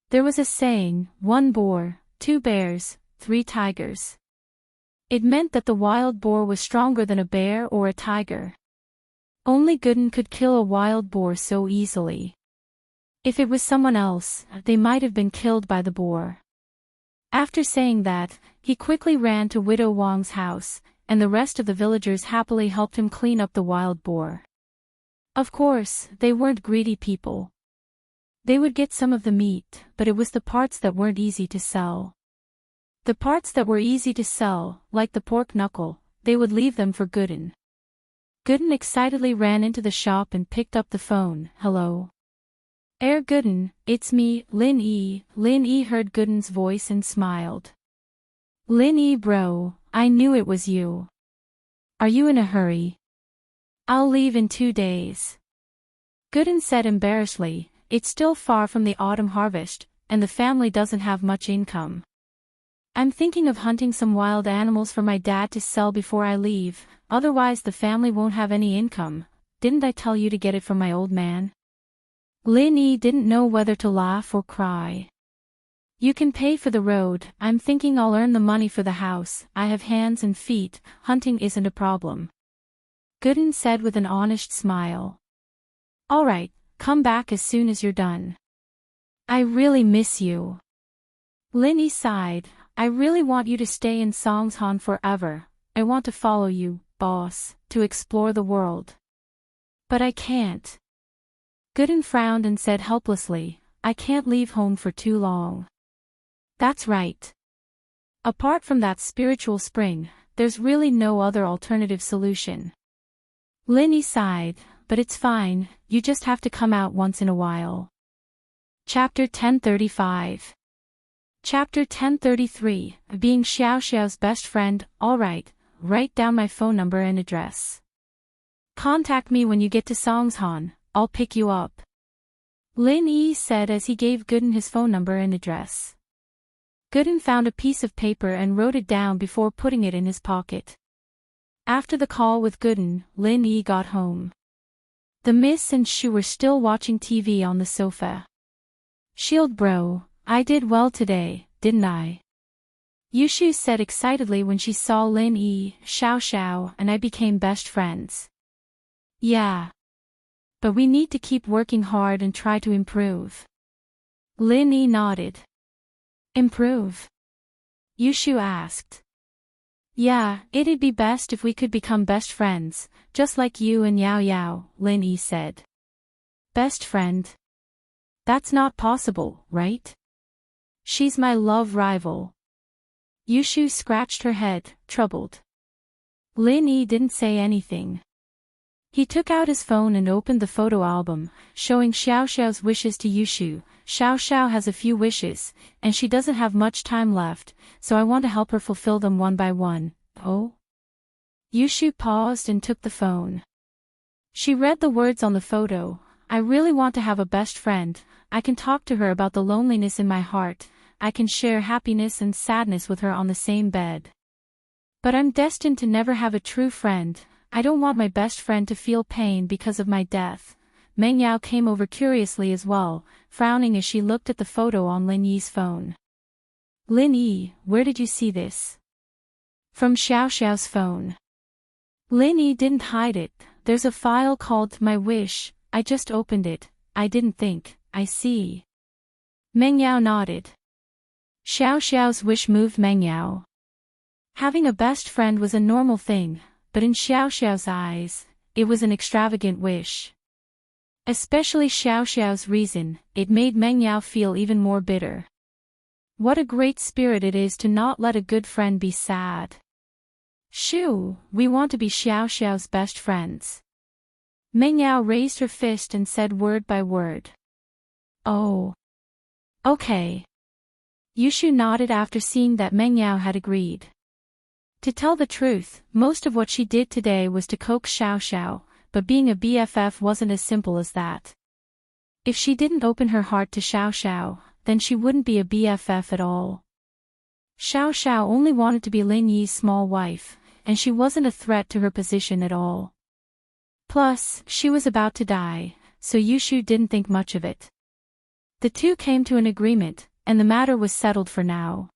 Speaker 1: There was a saying, 1 boar, 2 bears, 3 tigers. It meant that the wild boar was stronger than a bear or a tiger. Only Gooden could kill a wild boar so easily. If it was someone else, they might have been killed by the boar. After saying that, he quickly ran to Widow Wang's house, and the rest of the villagers happily helped him clean up the wild boar. Of course, they weren't greedy people. They would get some of the meat, but it was the parts that weren't easy to sell. The parts that were easy to sell, like the pork knuckle, they would leave them for Gooden. Gooden excitedly ran into the shop and picked up the phone. "Hello? Gooden, it's me, Lin Yi." Lin Yi heard Gooden's voice and smiled. "Lin Yi bro, I knew it was you. Are you in a hurry?" "I'll leave in 2 days." Gooden said embarrassedly, "It's still far from the autumn harvest, and the family doesn't have much income. I'm thinking of hunting some wild animals for my dad to sell before I leave, otherwise the family won't have any income. Didn't I tell you to get it from my old man?" Lin Yi didn't know whether to laugh or cry. "You can pay for the road. I'm thinking I'll earn the money for the house. I have hands and feet, hunting isn't a problem." Gooden said with an honest smile. Alright, come back as soon as you're done. I really miss you. Lin Yi sighed. I really want you to stay in Songshan forever. I want to follow you, boss, to explore the world. But I can't. Gooden frowned and said helplessly, I can't leave home for too long. That's right. Apart from that spiritual spring, there's really no other alternative solution. Lin Yi sighed, but it's fine, you just have to come out once in a while. Chapter 1035. Chapter 1033, Being Xiao Xiao's best friend. Alright, write down my phone number and address. Contact me when you get to Songshan, I'll pick you up. Lin Yi said as he gave Gooden his phone number and address. Gooden found a piece of paper and wrote it down before putting it in his pocket. After the call with Gooden, Lin Yi got home. The Miss and Shu were still watching TV on the sofa. Shield bro, I did well today, didn't I? Yushu said excitedly when she saw Lin Yi, Xiao Xiao and I became best friends. Yeah. But we need to keep working hard and try to improve. Lin Yi nodded. Improve? Yushu asked. Yeah, it'd be best if we could become best friends, just like you and Yao Yao, Lin Yi said. Best friend? That's not possible, right? She's my love rival. Yushu scratched her head, troubled. Lin Yi didn't say anything. He took out his phone and opened the photo album, showing Xiao Xiao's wishes to Yushu. Xiao Xiao has a few wishes, and she doesn't have much time left, so I want to help her fulfill them one by one. Oh? Yushu paused and took the phone. She read the words on the photo. I really want to have a best friend. I can talk to her about the loneliness in my heart. I can share happiness and sadness with her on the same bed. But I'm destined to never have a true friend. I don't want my best friend to feel pain because of my death. Meng Yao came over curiously as well, frowning as she looked at the photo on Lin Yi's phone. Lin Yi, where did you see this? From Xiao Xiao's phone. Lin Yi didn't hide it. There's a file called My Wish. I just opened it. I didn't think. I see. Meng Yao nodded. Xiao Xiao's wish moved Meng Yao. Having a best friend was a normal thing, but in Xiao Xiao's eyes, it was an extravagant wish. Especially Xiao Xiao's reason, it made Meng Yao feel even more bitter. What a great spirit it is to not let a good friend be sad. Shu, we want to be Xiao Xiao's best friends. Meng Yao raised her fist and said word by word. Oh. Okay. Yushu nodded after seeing that Meng Yao had agreed. To tell the truth, most of what she did today was to coax Xiao Xiao, but being a BFF wasn't as simple as that. If she didn't open her heart to Xiao Xiao, then she wouldn't be a BFF at all. Xiao Xiao only wanted to be Lin Yi's small wife, and she wasn't a threat to her position at all. Plus, she was about to die, so Yushu didn't think much of it. The two came to an agreement, and the matter was settled for now.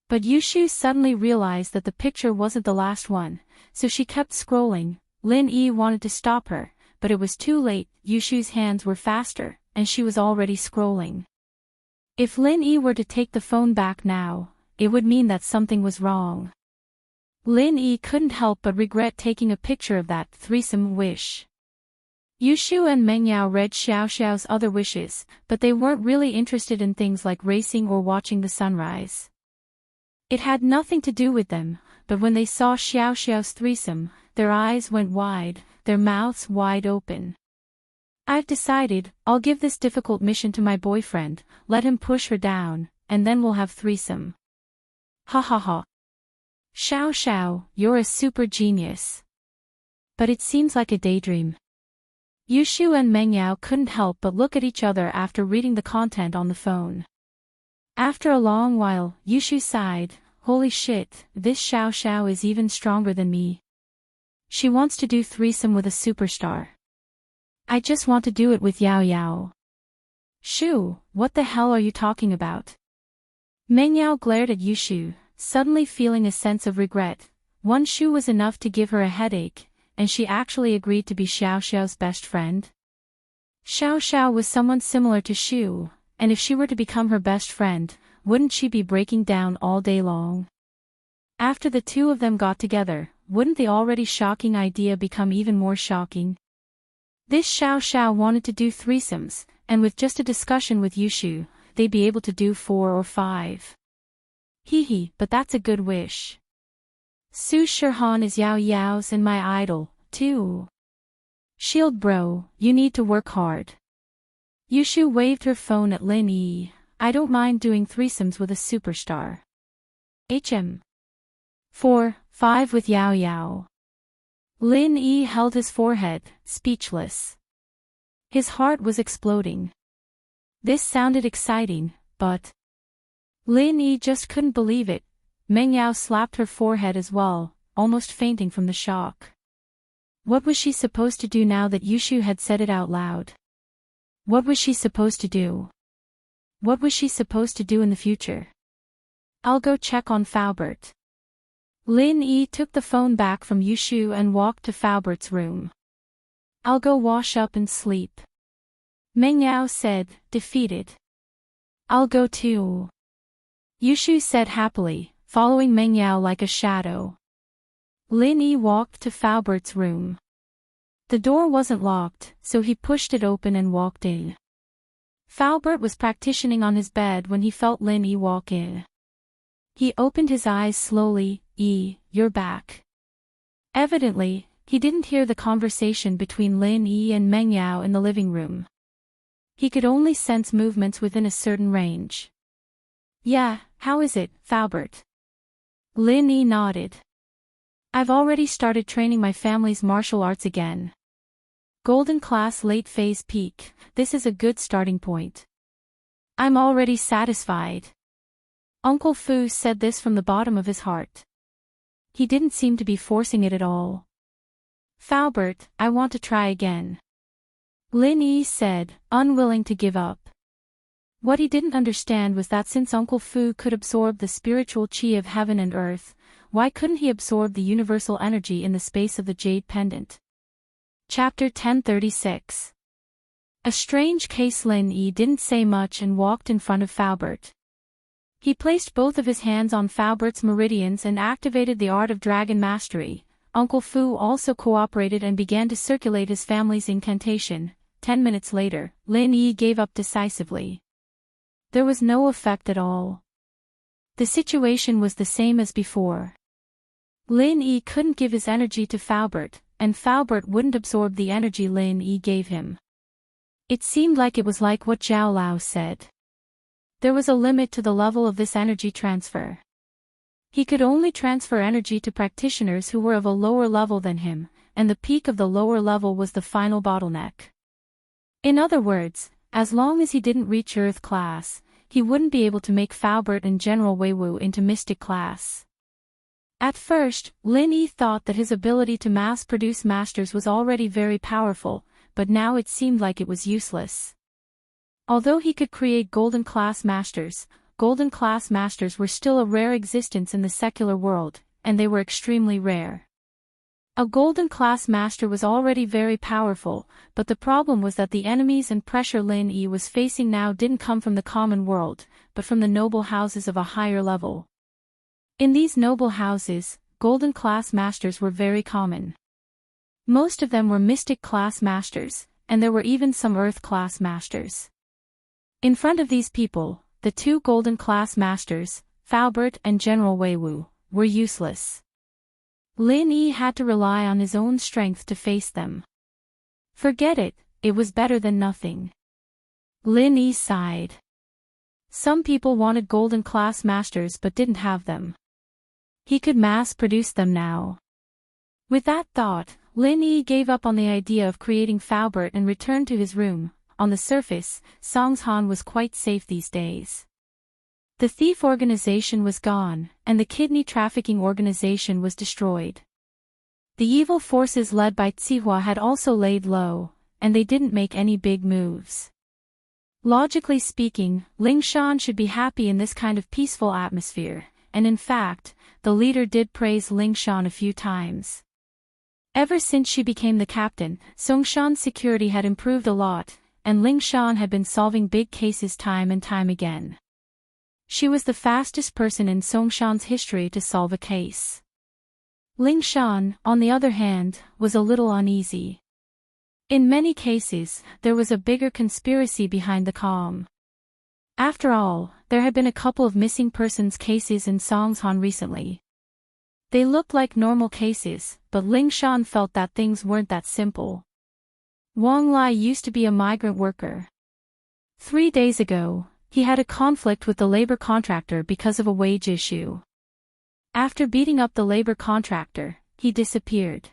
Speaker 1: But Yushu suddenly realized that the picture wasn't the last one, so she kept scrolling. Lin Yi wanted to stop her, but it was too late. Yushu's hands were faster, and she was already scrolling. If Lin Yi were to take the phone back now, it would mean that something was wrong. Lin Yi couldn't help but regret taking a picture of that threesome wish. Yushu and Meng Yao read Xiao Xiao's other wishes, but they weren't really interested in things like racing or watching the sunrise. It had nothing to do with them, but when they saw Xiao Xiao's threesome, their eyes went wide, their mouths wide open. I've decided, I'll give this difficult mission to my boyfriend, let him push her down, and then we'll have threesome. Ha ha ha. Xiao Xiao, you're a super genius. But it seems like a daydream. Yushu and Meng Yao couldn't help but look at each other after reading the content on the phone. After a long while, Yushu sighed, holy shit, this Xiao Xiao is even stronger than me. She wants to do threesome with a superstar. I just want to do it with Yao Yao. Shu, what the hell are you talking about? Meng Yao glared at Yushu, suddenly feeling a sense of regret. One Shu was enough to give her a headache, and she actually agreed to be Xiao Xiao's best friend? Xiao Xiao was someone similar to Xu, and if she were to become her best friend, wouldn't she be breaking down all day long? After the two of them got together, wouldn't the already shocking idea become even more shocking? This Xiao Xiao wanted to do threesomes, and with just a discussion with Yushu, they'd be able to do 4 or 5. Hee, but that's a good wish. Su Shirhan is Yao Yao's and my idol, too. Shield bro, you need to work hard. Yushu waved her phone at Lin Yi. I don't mind doing threesomes with a superstar. 4, 5 with Yao Yao. Lin Yi held his forehead, speechless. His heart was exploding. This sounded exciting, but Lin Yi just couldn't believe it. Meng Yao slapped her forehead as well, almost fainting from the shock. What was she supposed to do now that Yushu had said it out loud? What was she supposed to do? What was she supposed to do in the future? I'll go check on Faubert. Lin Yi took the phone back from Yushu and walked to Faubert's room. I'll go wash up and sleep. Meng Yao said, defeated. I'll go too. Yushu said happily, following Meng Yao like a shadow. Lin Yi walked to Faubert's room. The door wasn't locked, so he pushed it open and walked in. Faubert was practicing on his bed when he felt Lin Yi walk in. He opened his eyes slowly. You're back. Evidently, he didn't hear the conversation between Lin Yi and Meng Yao in the living room. He could only sense movements within a certain range. Yeah, how is it, Faubert? Lin Yi nodded. I've already started training my family's martial arts again. Golden class late phase peak, this is a good starting point. I'm already satisfied. Uncle Fu said this from the bottom of his heart. He didn't seem to be forcing it at all. Faubert, I want to try again. Lin Yi said, unwilling to give up. What he didn't understand was that since Uncle Fu could absorb the spiritual qi of heaven and earth, why couldn't he absorb the universal energy in the space of the jade pendant? Chapter 1036. A strange case. Lin Yi didn't say much and walked in front of Faubert. He placed both of his hands on Faubert's meridians and activated the art of dragon mastery. Uncle Fu also cooperated and began to circulate his family's incantation. 10 minutes later, Lin Yi gave up decisively. There was no effect at all. The situation was the same as before. Lin Yi couldn't give his energy to Faubert, and Faubert wouldn't absorb the energy Lin Yi gave him. It seemed like it was like what Zhao Lao said. There was a limit to the level of this energy transfer. He could only transfer energy to practitioners who were of a lower level than him, and the peak of the lower level was the final bottleneck. In other words, as long as he didn't reach Earth class, he wouldn't be able to make Faubert and General Weiwu into Mystic class. At first, Lin Yi thought that his ability to mass-produce masters was already very powerful, but now it seemed like it was useless. Although he could create golden class masters were still a rare existence in the secular world, and they were extremely rare. A golden class master was already very powerful, but the problem was that the enemies and pressure Lin Yi was facing now didn't come from the common world, but from the noble houses of a higher level. In these noble houses, golden class masters were very common. Most of them were mystic class masters, and there were even some earth class masters. In front of these people, the two golden class masters, Faubert and General Weiwu, were useless. Lin Yi had to rely on his own strength to face them. Forget it, it was better than nothing. Lin Yi sighed. Some people wanted golden class masters but didn't have them. He could mass-produce them now. With that thought, Lin Yi gave up on the idea of creating Faubert and returned to his room. On the surface, Songshan was quite safe these days. The thief organization was gone, and the kidney trafficking organization was destroyed. The evil forces led by Zihua had also laid low, and they didn't make any big moves. Logically speaking, Lingshan should be happy in this kind of peaceful atmosphere, and in fact, the leader did praise Lingshan a few times. Ever since she became the captain, Songshan's security had improved a lot, and Ling Shan had been solving big cases time and time again. She was the fastest person in Songshan's history to solve a case. Ling Shan, on the other hand, was a little uneasy. In many cases, there was a bigger conspiracy behind the calm. After all, there had been a couple of missing persons cases in Songshan recently. They looked like normal cases, but Ling Shan felt that things weren't that simple. Wang Lai used to be a migrant worker. 3 days ago, he had a conflict with the labor contractor because of a wage issue. After beating up the labor contractor, he disappeared.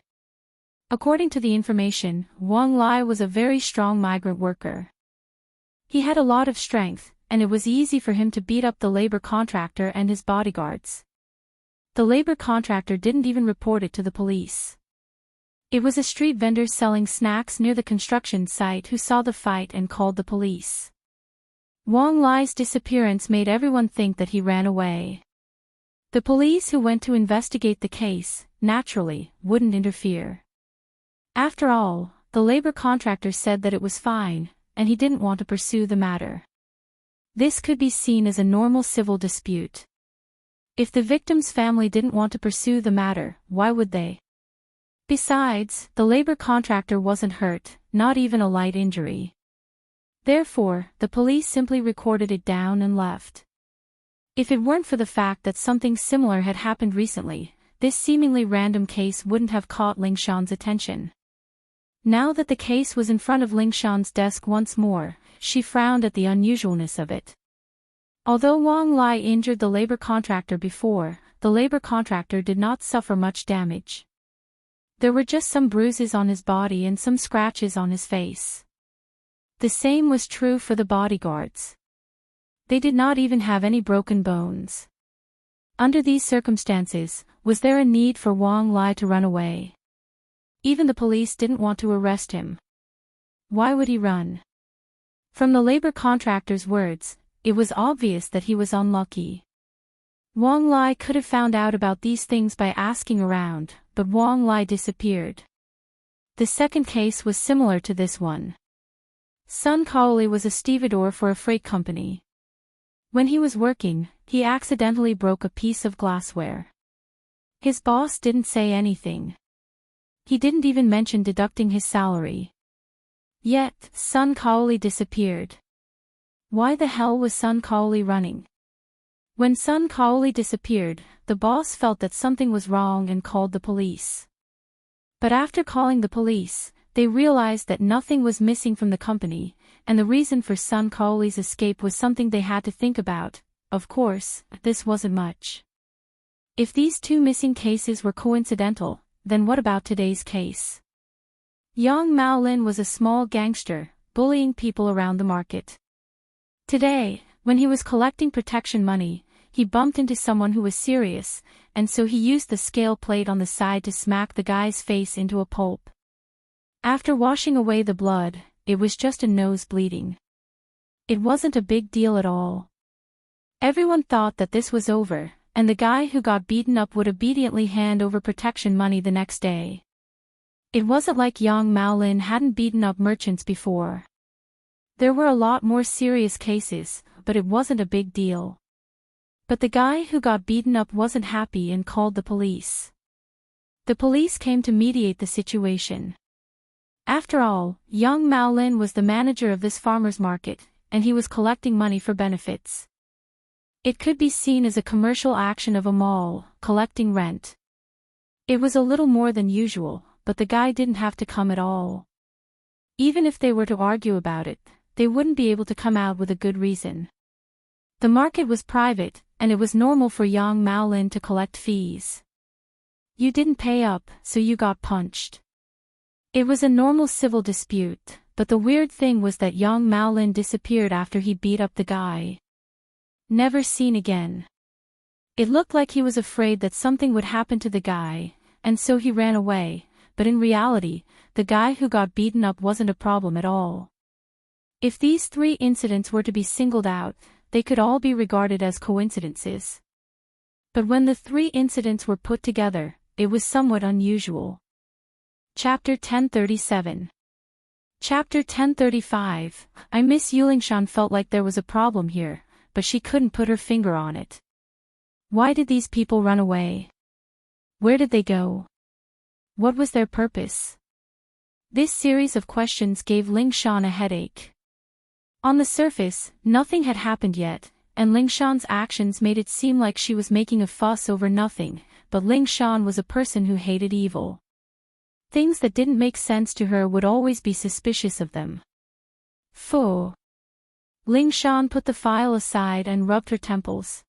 Speaker 1: According to the information, Wang Lai was a very strong migrant worker. He had a lot of strength, and it was easy for him to beat up the labor contractor and his bodyguards. The labor contractor didn't even report it to the police. It was a street vendor selling snacks near the construction site who saw the fight and called the police. Wang Lai's disappearance made everyone think that he ran away. The police who went to investigate the case, naturally, wouldn't interfere. After all, the labor contractor said that it was fine, and he didn't want to pursue the matter. This could be seen as a normal civil dispute. If the victim's family didn't want to pursue the matter, why would they? Besides, the labor contractor wasn't hurt, not even a light injury. Therefore, the police simply recorded it down and left. If it weren't for the fact that something similar had happened recently, this seemingly random case wouldn't have caught Ling Shan's attention. Now that the case was in front of Ling Shan's desk once more, she frowned at the unusualness of it. Although Wang Lai injured the labor contractor before, the labor contractor did not suffer much damage. There were just some bruises on his body and some scratches on his face. The same was true for the bodyguards. They did not even have any broken bones. Under these circumstances, was there a need for Wang Lai to run away? Even the police didn't want to arrest him. Why would he run? From the labor contractor's words, it was obvious that he was unlucky. Wang Lai could have found out about these things by asking around, but Wang Lai disappeared. The second case was similar to this one. Sun Kaoli was a stevedore for a freight company. When he was working, he accidentally broke a piece of glassware. His boss didn't say anything. He didn't even mention deducting his salary. Yet, Sun Kaoli disappeared. Why the hell was Sun Kaoli running? When Sun Kaoli disappeared, the boss felt that something was wrong and called the police. But after calling the police, they realized that nothing was missing from the company, and the reason for Sun Kaoli's escape was something they had to think about. Of course, this wasn't much. If these two missing cases were coincidental, then what about today's case? Yang Maolin was a small gangster, bullying people around the market. Today, when he was collecting protection money, he bumped into someone who was serious, and so he used the scale plate on the side to smack the guy's face into a pulp. After washing away the blood, it was just a nose bleeding. It wasn't a big deal at all. Everyone thought that this was over, and the guy who got beaten up would obediently hand over protection money the next day. It wasn't like Yang Maolin hadn't beaten up merchants before. There were a lot more serious cases, but it wasn't a big deal. But the guy who got beaten up wasn't happy and called the police. The police came to mediate the situation. After all, Yang Maolin was the manager of this farmer's market, and he was collecting money for benefits. It could be seen as a commercial action of a mall, collecting rent. It was a little more than usual, but the guy didn't have to come at all. Even if they were to argue about it, they wouldn't be able to come out with a good reason. The market was private, and it was normal for Yang Maolin to collect fees. You didn't pay up, so you got punched. It was a normal civil dispute, but the weird thing was that Yang Maolin disappeared after he beat up the guy. Never seen again. It looked like he was afraid that something would happen to the guy, and so he ran away, but in reality, the guy who got beaten up wasn't a problem at all. If these 3 incidents were to be singled out, they could all be regarded as coincidences. But when the 3 incidents were put together, it was somewhat unusual. Chapter 1037. Chapter 1035. I Miss Yulingshan felt like there was a problem here, but she couldn't put her finger on it. Why did these people run away? Where did they go? What was their purpose? This series of questions gave Lingshan a headache. On the surface, nothing had happened yet, and Lingshan's actions made it seem like she was making a fuss over nothing, but Lingshan was a person who hated evil. Things that didn't make sense to her would always be suspicious of them. Phew. Lingshan put the file aside and rubbed her temples.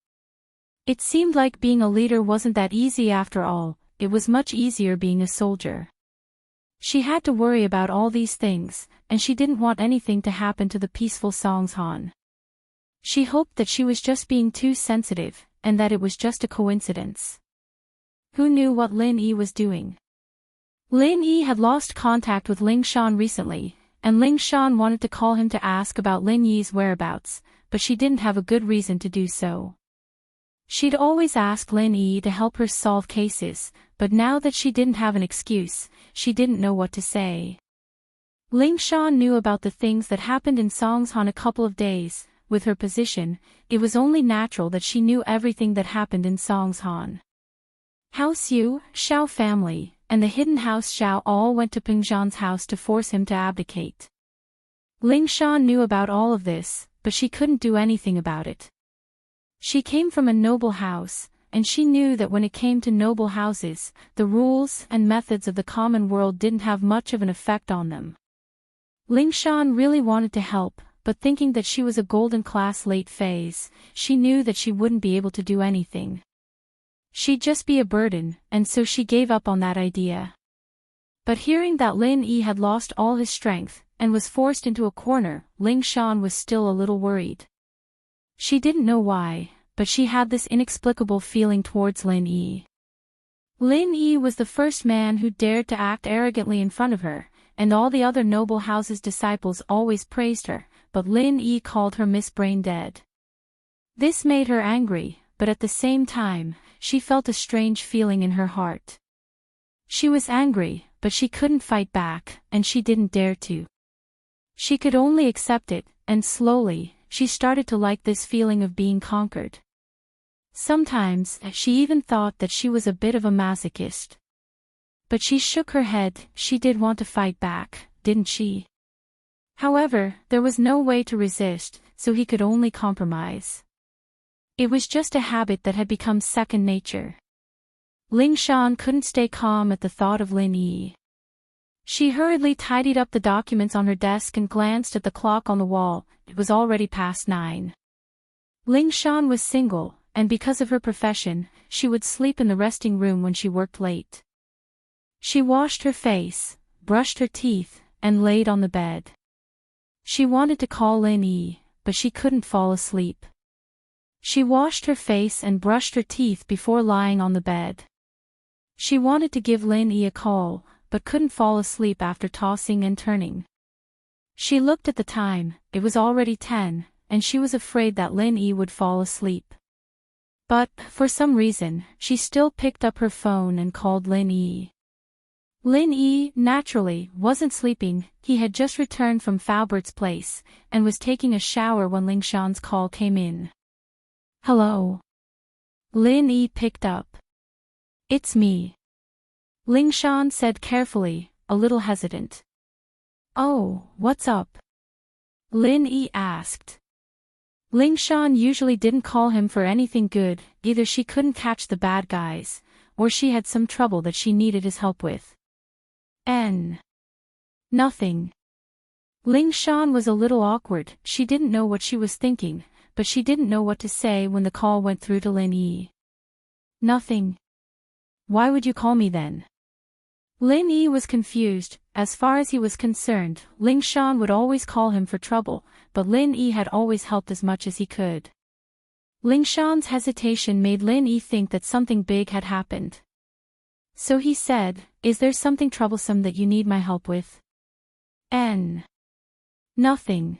Speaker 1: It seemed like being a leader wasn't that easy after all, it was much easier being a soldier. She had to worry about all these things, and she didn't want anything to happen to the peaceful Songshan. She hoped that she was just being too sensitive, and that it was just a coincidence. Who knew what Lin Yi was doing? Lin Yi had lost contact with Lingshan recently, and Lingshan wanted to call him to ask about Lin Yi's whereabouts, but she didn't have a good reason to do so. She'd always asked Lin Yi to help her solve cases, but now that she didn't have an excuse, she didn't know what to say. Lingshan knew about the things that happened in Songshan a couple of days. With her position, it was only natural that she knew everything that happened in Songshan. House Yu, Xiao family, and the hidden house Xiao all went to Pingzhan's house to force him to abdicate. Lingshan knew about all of this, but she couldn't do anything about it. She came from a noble house, and she knew that when it came to noble houses, the rules and methods of the common world didn't have much of an effect on them. Lingshan really wanted to help, but thinking that she was a golden class late phase, she knew that she wouldn't be able to do anything. She'd just be a burden, and so she gave up on that idea. But hearing that Lin Yi had lost all his strength, and was forced into a corner, Lingshan was still a little worried. She didn't know why, but she had this inexplicable feeling towards Lin Yi. Lin Yi was the first man who dared to act arrogantly in front of her, and all the other noble house's disciples always praised her, but Lin Yi called her Miss Brain Dead. This made her angry, but at the same time, she felt a strange feeling in her heart. She was angry, but she couldn't fight back, and she didn't dare to. She could only accept it, and slowly, she started to like this feeling of being conquered. Sometimes, she even thought that she was a bit of a masochist. But she shook her head. She did want to fight back, didn't she? However, there was no way to resist, so he could only compromise. It was just a habit that had become second nature. Lingshan couldn't stay calm at the thought of Lin Yi. She hurriedly tidied up the documents on her desk and glanced at the clock on the wall. It was already past 9. Lingshan was single, and because of her profession, she would sleep in the resting room when she worked late. She washed her face, brushed her teeth, and laid on the bed. She wanted to call Lin Yi, but she couldn't fall asleep. She washed her face and brushed her teeth before lying on the bed. She wanted to give Lin Yi a call, but couldn't fall asleep after tossing and turning. She looked at the time, it was already 10, and she was afraid that Lin Yi would fall asleep. But, for some reason, she still picked up her phone and called Lin Yi. Lin Yi, naturally, wasn't sleeping. He had just returned from Faubert's place, and was taking a shower when Lingshan's call came in. Hello. Lin Yi picked up. It's me. Lingshan said carefully, a little hesitant. Oh, what's up? Lin Yi asked. Lingshan usually didn't call him for anything good, either she couldn't catch the bad guys, or she had some trouble that she needed his help with. Nothing. Lingshan was a little awkward. She didn't know what she was thinking, but she didn't know what to say when the call went through to Lin Yi. Nothing. Why would you call me then? Lin Yi was confused. As far as he was concerned, Lingshan would always call him for trouble, but Lin Yi had always helped as much as he could. Lingshan's hesitation made Lin Yi think that something big had happened. So he said, "Is there something troublesome that you need my help with?" Nothing.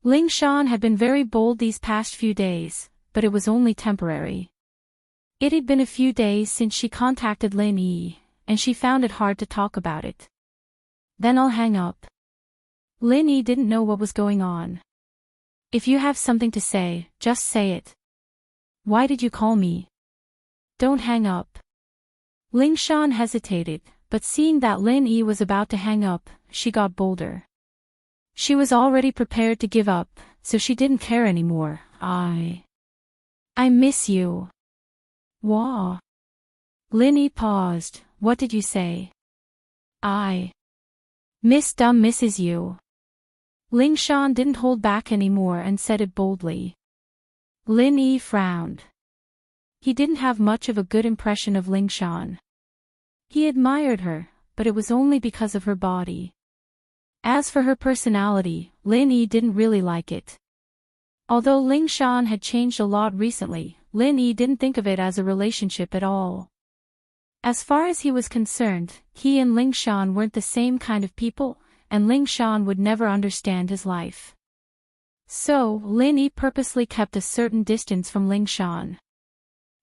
Speaker 1: Lingshan had been very bold these past few days, but it was only temporary. It had been a few days since she contacted Lin Yi, and she found it hard to talk about it. Then I'll hang up. Lin Yi didn't know what was going on. If you have something to say, just say it. Why did you call me? Don't hang up. Ling Shan hesitated, but seeing that Lin Yi was about to hang up, she got bolder. She was already prepared to give up, so she didn't care anymore. I miss you. Wah. Lin Yi paused. What did you say? I miss dumb misses you. Ling Shan didn't hold back anymore and said it boldly. Lin Yi frowned. He didn't have much of a good impression of Ling Shan. He admired her, but it was only because of her body. As for her personality, Lin Yi didn't really like it. Although Ling Shan had changed a lot recently, Lin Yi didn't think of it as a relationship at all. As far as he was concerned, he and Ling Shan weren't the same kind of people, and Ling Shan would never understand his life. So, Lin Yi purposely kept a certain distance from Ling Shan.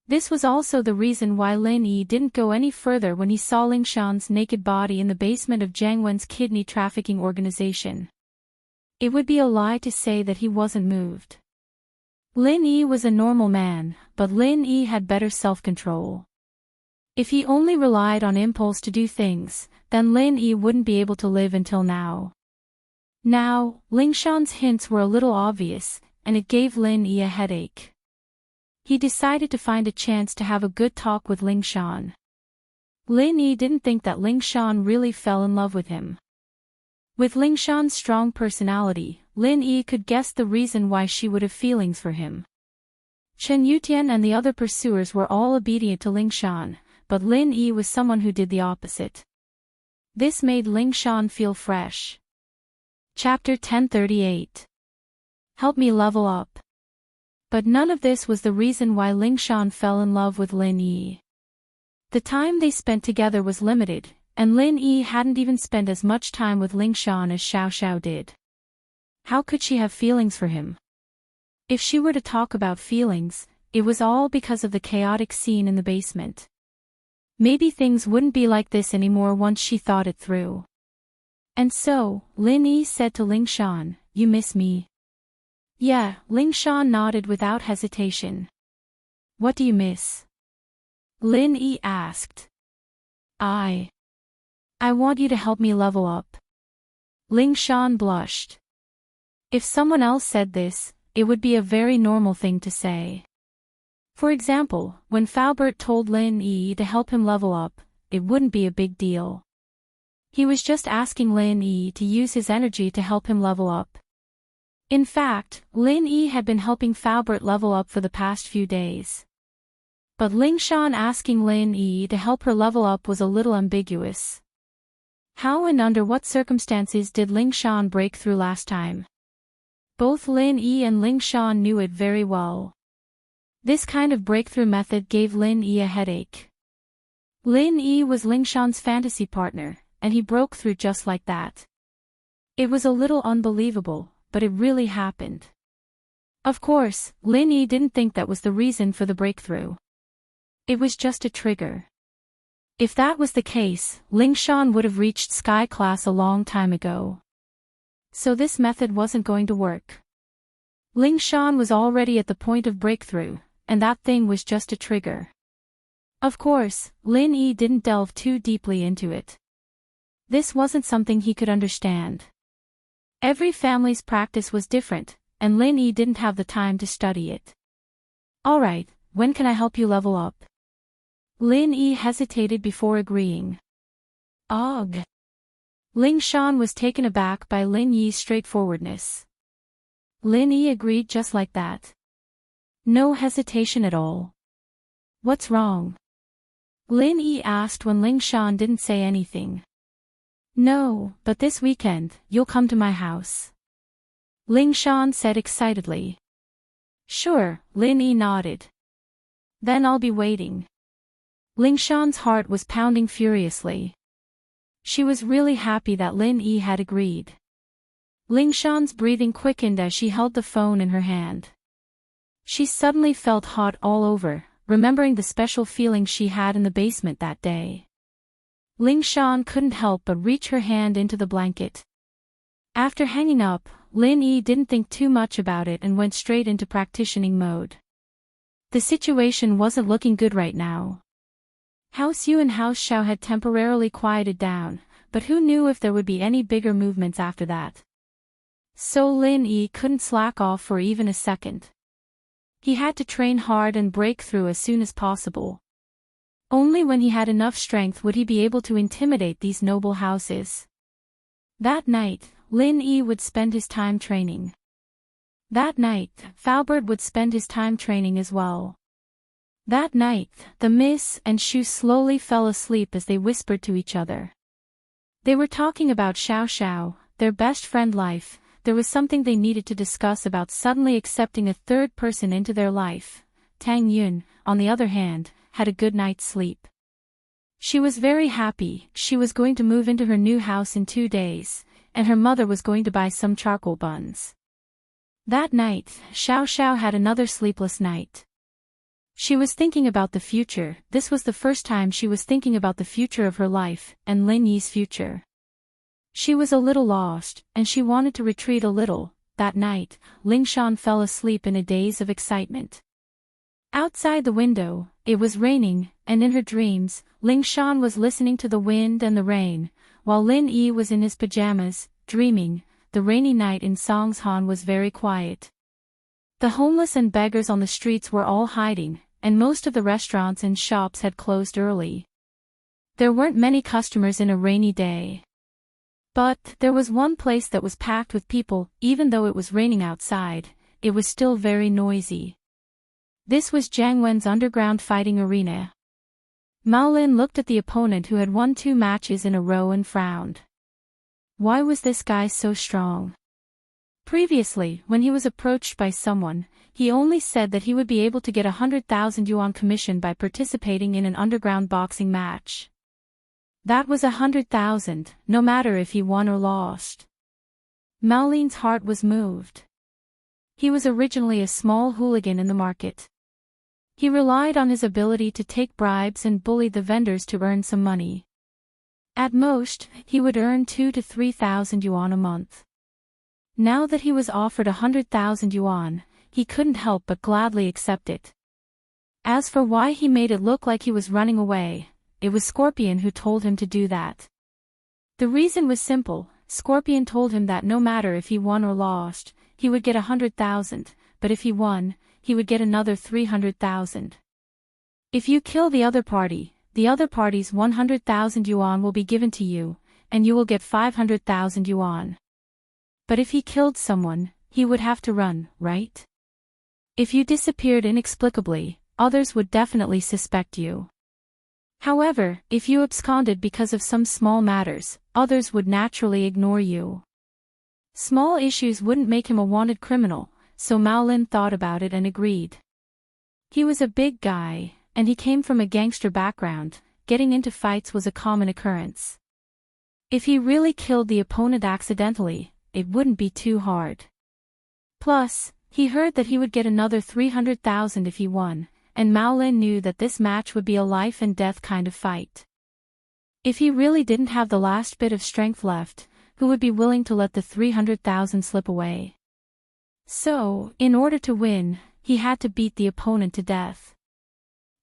Speaker 1: This was also the reason why Lin Yi didn't go any further when he saw Ling Shan's naked body in the basement of Jiang Wen's kidney trafficking organization. It would be a lie to say that he wasn't moved. Lin Yi was a normal man, but Lin Yi had better self-control. If he only relied on impulse to do things, then Lin Yi wouldn't be able to live until now. Now, Ling Shan's hints were a little obvious, and it gave Lin Yi a headache. He decided to find a chance to have a good talk with Ling Shan. Lin Yi didn't think that Ling Shan really fell in love with him. With Ling Shan's strong personality, Lin Yi could guess the reason why she would have feelings for him. Chen Yutian and the other pursuers were all obedient to Ling Shan, but Lin Yi was someone who did the opposite. This made Ling Shan feel fresh. Chapter 1038. Help me level up. But none of this was the reason why Ling Shan fell in love with Lin Yi. The time they spent together was limited, and Lin Yi hadn't even spent as much time with Ling Shan as Xiao Xiao did. How could she have feelings for him? If she were to talk about feelings, it was all because of the chaotic scene in the basement. Maybe things wouldn't be like this anymore once she thought it through. And so, Lin Yi said to Ling Shan, "You miss me?" Yeah, Ling Shan nodded without hesitation. What do you miss? Lin Yi asked. I want you to help me level up. Ling Shan blushed. If someone else said this, it would be a very normal thing to say. For example, when Faubert told Lin Yi to help him level up, it wouldn't be a big deal. He was just asking Lin Yi to use his energy to help him level up. In fact, Lin Yi had been helping Faubert level up for the past few days. But Ling Shan asking Lin Yi to help her level up was a little ambiguous. How and under what circumstances did Ling Shan break through last time? Both Lin Yi and Ling Shan knew it very well. This kind of breakthrough method gave Lin Yi a headache. Lin Yi was Ling Shan's fantasy partner, and he broke through just like that. It was a little unbelievable, but it really happened. Of course, Lin Yi didn't think that was the reason for the breakthrough. It was just a trigger. If that was the case, Ling Shan would have reached Sky Class a long time ago. So this method wasn't going to work. Ling Shan was already at the point of breakthrough, and that thing was just a trigger. Of course, Lin Yi didn't delve too deeply into it. This wasn't something he could understand. Every family's practice was different, and Lin Yi didn't have the time to study it. Alright, when can I help you level up? Lin Yi hesitated before agreeing. Ugh. Ling Shan was taken aback by Lin Yi's straightforwardness. Lin Yi agreed just like that. No hesitation at all. What's wrong? Lin Yi asked when Ling Shan didn't say anything. No, but this weekend, you'll come to my house. Ling Shan said excitedly. Sure, Lin Yi nodded. Then I'll be waiting. Ling Shan's heart was pounding furiously. She was really happy that Lin Yi had agreed. Ling Shan's breathing quickened as she held the phone in her hand. She suddenly felt hot all over, remembering the special feeling she had in the basement that day. Ling Shan couldn't help but reach her hand into the blanket. After hanging up, Lin Yi didn't think too much about it and went straight into practicing mode. The situation wasn't looking good right now. House Yu and House Xiao had temporarily quieted down, but who knew if there would be any bigger movements after that. So Lin Yi couldn't slack off for even a second. He had to train hard and break through as soon as possible. Only when he had enough strength would he be able to intimidate these noble houses. That night, Lin Yi would spend his time training. That night, Faubert would spend his time training as well. That night, the Miss and Shu slowly fell asleep as they whispered to each other. They were talking about Xiao Xiao, their best friend life. There was something they needed to discuss about suddenly accepting a third person into their life. Tang Yun, on the other hand, had a good night's sleep. She was very happy. She was going to move into her new house in 2 days, and her mother was going to buy some charcoal buns. That night, Xiao Xiao had another sleepless night. She was thinking about the future. This was the first time she was thinking about the future of her life, and Lin Yi's future. She was a little lost, and she wanted to retreat a little. That night, Ling Shan fell asleep in a daze of excitement. Outside the window, it was raining, and in her dreams, Ling Shan was listening to the wind and the rain, while Lin Yi was in his pajamas, dreaming. The rainy night in Songshan was very quiet. The homeless and beggars on the streets were all hiding, and most of the restaurants and shops had closed early. There weren't many customers in a rainy day. But there was one place that was packed with people. Even though it was raining outside, it was still very noisy. This was Jiang Wen's underground fighting arena. Mao Lin looked at the opponent who had won 2 matches in a row and frowned. Why was this guy so strong? Previously, when he was approached by someone, he only said that he would be able to get 100,000 yuan commission by participating in an underground boxing match. That was 100,000, no matter if he won or lost. Mao Lin's heart was moved. He was originally a small hooligan in the market. He relied on his ability to take bribes and bully the vendors to earn some money. At most, he would earn 2,000 to 3,000 yuan a month. Now that he was offered 100,000 yuan, he couldn't help but gladly accept it. As for why he made it look like he was running away, it was Scorpion who told him to do that. The reason was simple. Scorpion told him that no matter if he won or lost, he would get 100,000, but if he won, he would get another 300,000. If you kill the other party's 100,000 yuan will be given to you, and you will get 500,000 yuan. But if he killed someone, he would have to run, right? If you disappeared inexplicably, others would definitely suspect you. However, if you absconded because of some small matters, others would naturally ignore you. Small issues wouldn't make him a wanted criminal, so Mao Lin thought about it and agreed. He was a big guy, and he came from a gangster background. Getting into fights was a common occurrence. If he really killed the opponent accidentally, it wouldn't be too hard. Plus, he heard that he would get another 300,000 if he won, and Mao Lin knew that this match would be a life and death kind of fight. If he really didn't have the last bit of strength left, who would be willing to let the 300,000 slip away? So, in order to win, he had to beat the opponent to death.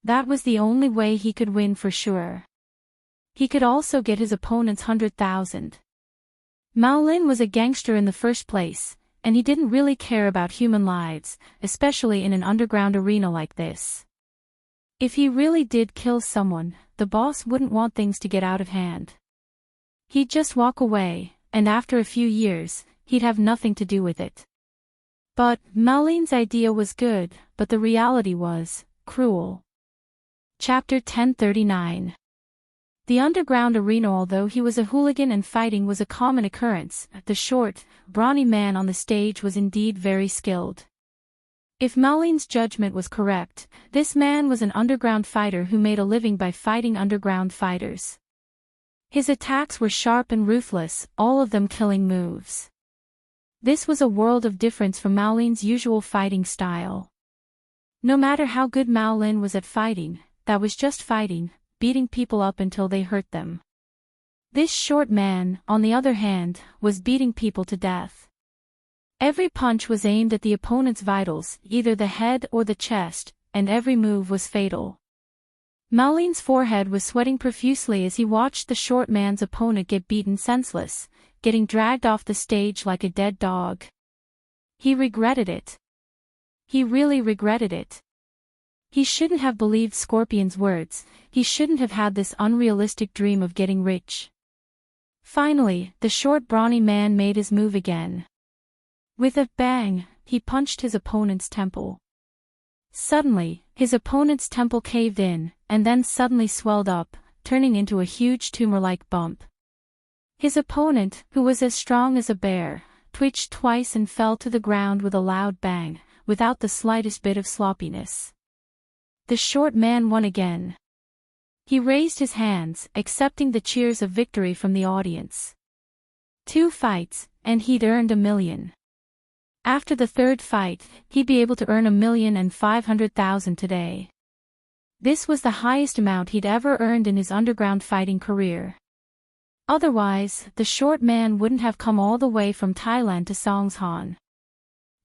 Speaker 1: That was the only way he could win for sure. He could also get his opponent's 100,000. Mao Lin was a gangster in the first place, and he didn't really care about human lives, especially in an underground arena like this. If he really did kill someone, the boss wouldn't want things to get out of hand. He'd just walk away, and after a few years, he'd have nothing to do with it. But Mao Lin's idea was good, but the reality was cruel. Chapter 1039. The underground arena. Although he was a hooligan and fighting was a common occurrence, the short, brawny man on the stage was indeed very skilled. If Mao Lin's judgment was correct, this man was an underground fighter who made a living by fighting underground fighters. His attacks were sharp and ruthless, all of them killing moves. This was a world of difference from Mao Lin's usual fighting style. No matter how good Mao Lin was at fighting, that was just fighting, beating people up until they hurt them. This short man, on the other hand, was beating people to death. Every punch was aimed at the opponent's vitals, either the head or the chest, and every move was fatal. Maolin's forehead was sweating profusely as he watched the short man's opponent get beaten senseless, getting dragged off the stage like a dead dog. He regretted it. He really regretted it. He shouldn't have believed Scorpion's words, he shouldn't have had this unrealistic dream of getting rich. Finally, the short brawny man made his move again. With a bang, he punched his opponent's temple. Suddenly, his opponent's temple caved in, and then suddenly swelled up, turning into a huge tumor-like bump. His opponent, who was as strong as a bear, twitched twice and fell to the ground with a loud bang, without the slightest bit of sloppiness. The short man won again. He raised his hands, accepting the cheers of victory from the audience. 2 fights, and he'd earned $1 million. After the 3rd fight, he'd be able to earn $1,500,000 today. This was the highest amount he'd ever earned in his underground fighting career. Otherwise, the short man wouldn't have come all the way from Thailand to Songshan.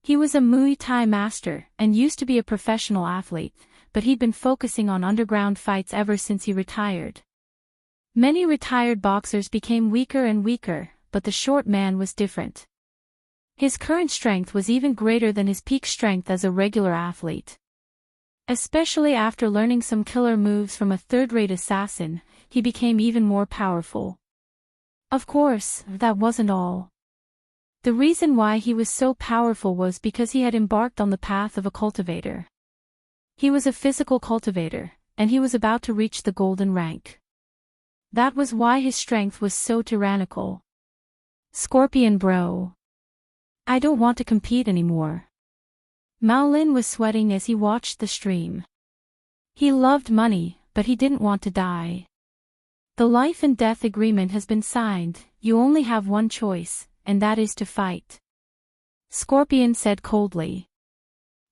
Speaker 1: He was a Muay Thai master, and used to be a professional athlete, but he'd been focusing on underground fights ever since he retired. Many retired boxers became weaker and weaker, but the short man was different. His current strength was even greater than his peak strength as a regular athlete. Especially after learning some killer moves from a third-rate assassin, he became even more powerful. Of course, that wasn't all. The reason why he was so powerful was because he had embarked on the path of a cultivator. He was a physical cultivator, and he was about to reach the golden rank. That was why his strength was so tyrannical. Scorpion bro. I don't want to compete anymore. Maolin was sweating as he watched the stream. He loved money, but he didn't want to die. The life and death agreement has been signed, you only have one choice, and that is to fight. Scorpion said coldly.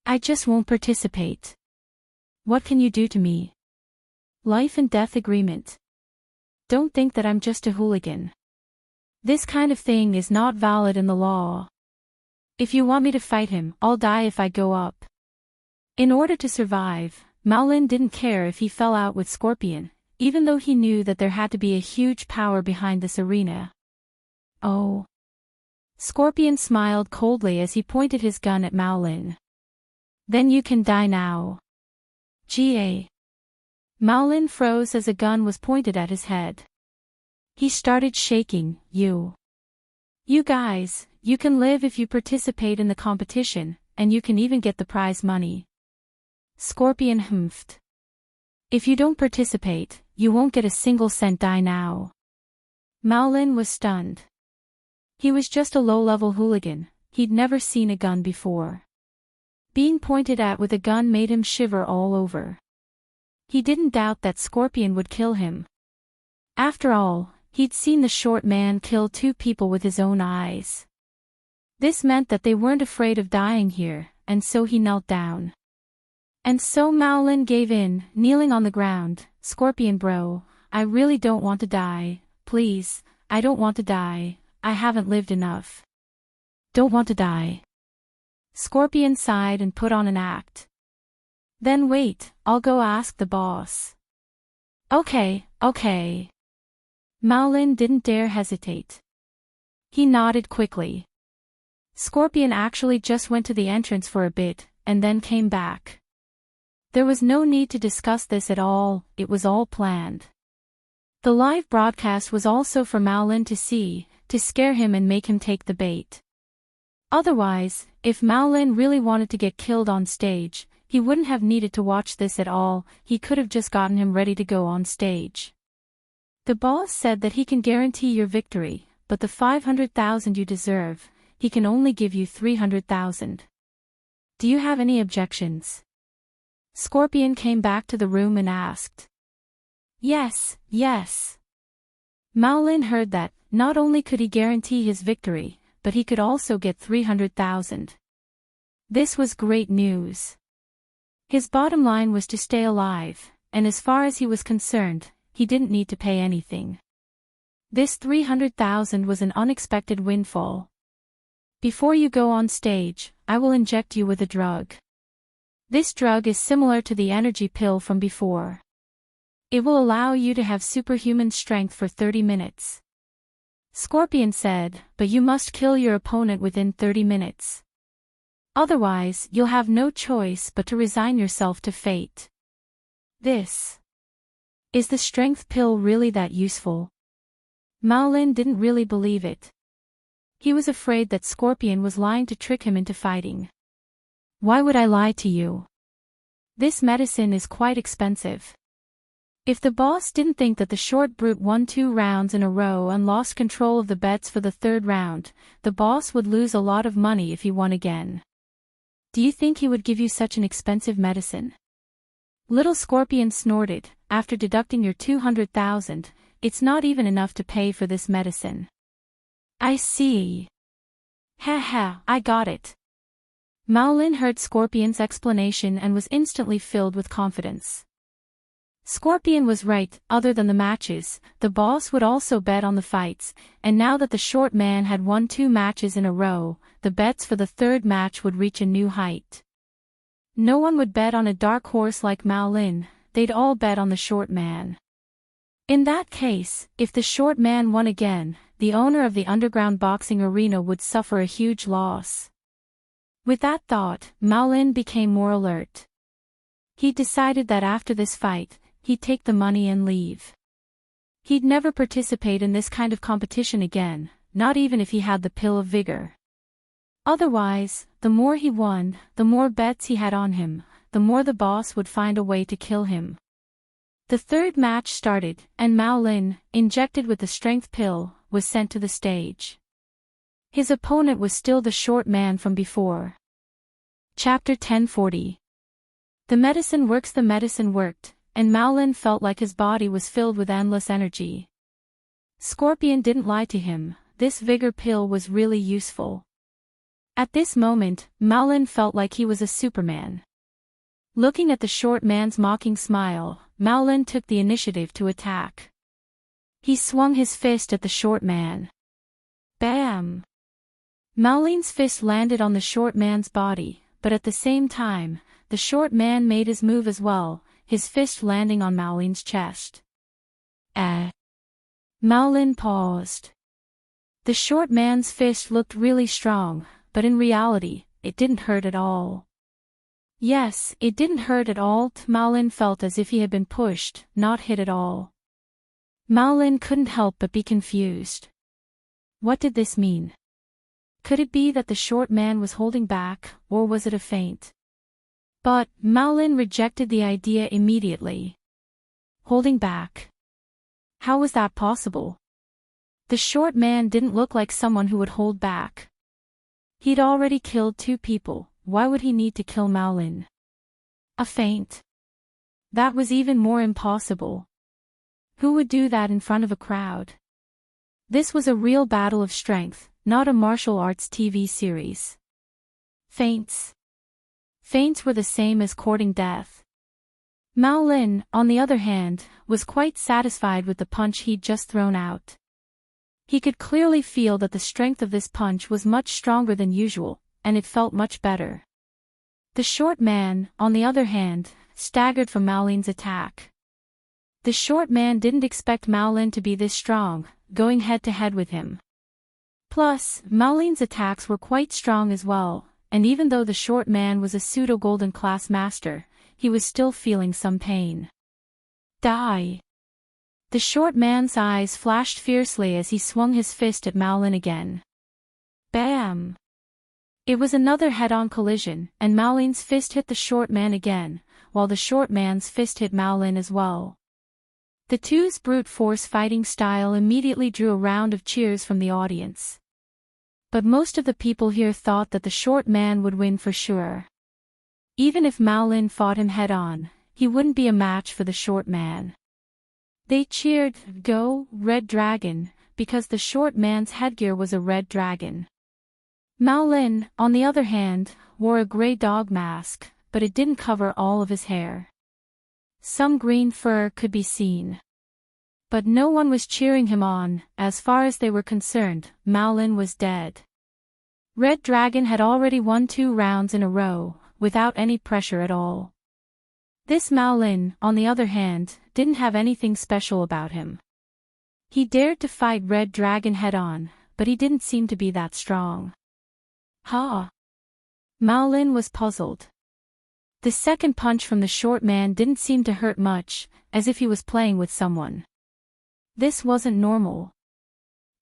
Speaker 1: I just won't participate. What can you do to me? Life and death agreement. Don't think that I'm just a hooligan. This kind of thing is not valid in the law. If you want me to fight him, I'll die if I go up. In order to survive, Maolin didn't care if he fell out with Scorpion, even though he knew that there had to be a huge power behind this arena. Oh. Scorpion smiled coldly as he pointed his gun at Maolin. Then you can die now. Ga. Maolin froze as a gun was pointed at his head. He started shaking. You guys, you can live if you participate in the competition, and you can even get the prize money. Scorpion humphed. If you don't participate, you won't get a single cent. Die now. Maolin was stunned. He was just a low-level hooligan, he'd never seen a gun before. Being pointed at with a gun made him shiver all over. He didn't doubt that Scorpion would kill him. After all, he'd seen the short man kill 2 people with his own eyes. This meant that they weren't afraid of dying here, and so he knelt down. And so Maolin gave in, kneeling on the ground. Scorpion bro, I really don't want to die, please, I don't want to die, I haven't lived enough. Don't want to die. Scorpion sighed and put on an act. Then wait, I'll go ask the boss. Okay. Maolin didn't dare hesitate. He nodded quickly. Scorpion actually just went to the entrance for a bit, and then came back. There was no need to discuss this at all, it was all planned. The live broadcast was also for Maolin to see, to scare him and make him take the bait. Otherwise, if Maolin really wanted to get killed on stage, he wouldn't have needed to watch this at all, he could have just gotten him ready to go on stage. The boss said that he can guarantee your victory, but the 500,000 you deserve, he can only give you 300,000. Do you have any objections? Scorpion came back to the room and asked. Yes. Maolin heard that, not only could he guarantee his victory, but he could also get 300,000. This was great news. His bottom line was to stay alive, and as far as he was concerned, he didn't need to pay anything. This 300,000 was an unexpected windfall. Before you go on stage, I will inject you with a drug. This drug is similar to the energy pill from before. It will allow you to have superhuman strength for 30 minutes. Scorpion said, but you must kill your opponent within 30 minutes. Otherwise, you'll have no choice but to resign yourself to fate. Is the strength pill really that useful? Mao Lin didn't really believe it. He was afraid that Scorpion was lying to trick him into fighting. Why would I lie to you? This medicine is quite expensive. If the boss didn't think that the short brute won 2 rounds in a row and lost control of the bets for the 3rd round, the boss would lose a lot of money if he won again. Do you think he would give you such an expensive medicine? Little Scorpion snorted, after deducting your 200,000, it's not even enough to pay for this medicine. I see. Ha, I got it. Mao Lin heard Scorpion's explanation and was instantly filled with confidence. Scorpion was right, other than the matches, the boss would also bet on the fights, and now that the short man had won 2 matches in a row, the bets for the 3rd match would reach a new height. No one would bet on a dark horse like Mao Lin, they'd all bet on the short man. In that case, if the short man won again, the owner of the underground boxing arena would suffer a huge loss. With that thought, Mao Lin became more alert. He decided that after this fight, he'd take the money and leave. He'd never participate in this kind of competition again, not even if he had the pill of vigor. Otherwise, the more he won, the more bets he had on him, the more the boss would find a way to kill him. The 3rd match started, and Mao Lin, injected with the strength pill, was sent to the stage. His opponent was still the short man from before. Chapter 1040. The medicine works. The medicine worked, and Mao Lin felt like his body was filled with endless energy. Scorpion didn't lie to him, this vigor pill was really useful. At this moment, Mao Lin felt like he was a Superman. Looking at the short man's mocking smile, Mao Lin took the initiative to attack. He swung his fist at the short man. Bam! Mao Lin's fist landed on the short man's body, but at the same time, the short man made his move as well, his fist landing on Mao Lin's chest. Mao Lin paused. The short man's fist looked really strong, but in reality, it didn't hurt at all. Yes, it didn't hurt at all. Mao Lin felt as if he had been pushed, not hit at all. Mao Lin couldn't help but be confused. What did this mean? Could it be that the short man was holding back, or was it a feint? But Mao Lin rejected the idea immediately. Holding back? How was that possible? The short man didn't look like someone who would hold back. He'd already killed 2 people. Why would he need to kill Mao Lin? A feint? That was even more impossible. Who would do that in front of a crowd? This was a real battle of strength, not a martial arts TV series. Feints. Feints were the same as courting death. Mao Lin, on the other hand, was quite satisfied with the punch he'd just thrown out. He could clearly feel that the strength of this punch was much stronger than usual, and it felt much better. The short man, on the other hand, staggered from Mao Lin's attack. The short man didn't expect Mao Lin to be this strong, going head-to-head with him. Plus, Mao Lin's attacks were quite strong as well, and even though the short man was a pseudo-golden class master, he was still feeling some pain. Die! The short man's eyes flashed fiercely as he swung his fist at Mao Lin again. Bam! It was another head-on collision, and Mao Lin's fist hit the short man again, while the short man's fist hit Mao Lin as well. The two's brute force fighting style immediately drew a round of cheers from the audience. But most of the people here thought that the short man would win for sure. Even if Mao Lin fought him head-on, he wouldn't be a match for the short man. They cheered, "Go, Red Dragon," because the short man's headgear was a red dragon. Mao Lin, on the other hand, wore a gray dog mask, but it didn't cover all of his hair. Some green fur could be seen. But no one was cheering him on. As far as they were concerned, Mao Lin was dead. Red Dragon had already won 2 rounds in a row, without any pressure at all. This Mao Lin, on the other hand, didn't have anything special about him. He dared to fight Red Dragon head-on, but he didn't seem to be that strong. Mao Lin was puzzled. The second punch from the short man didn't seem to hurt much, as if he was playing with someone. This wasn't normal.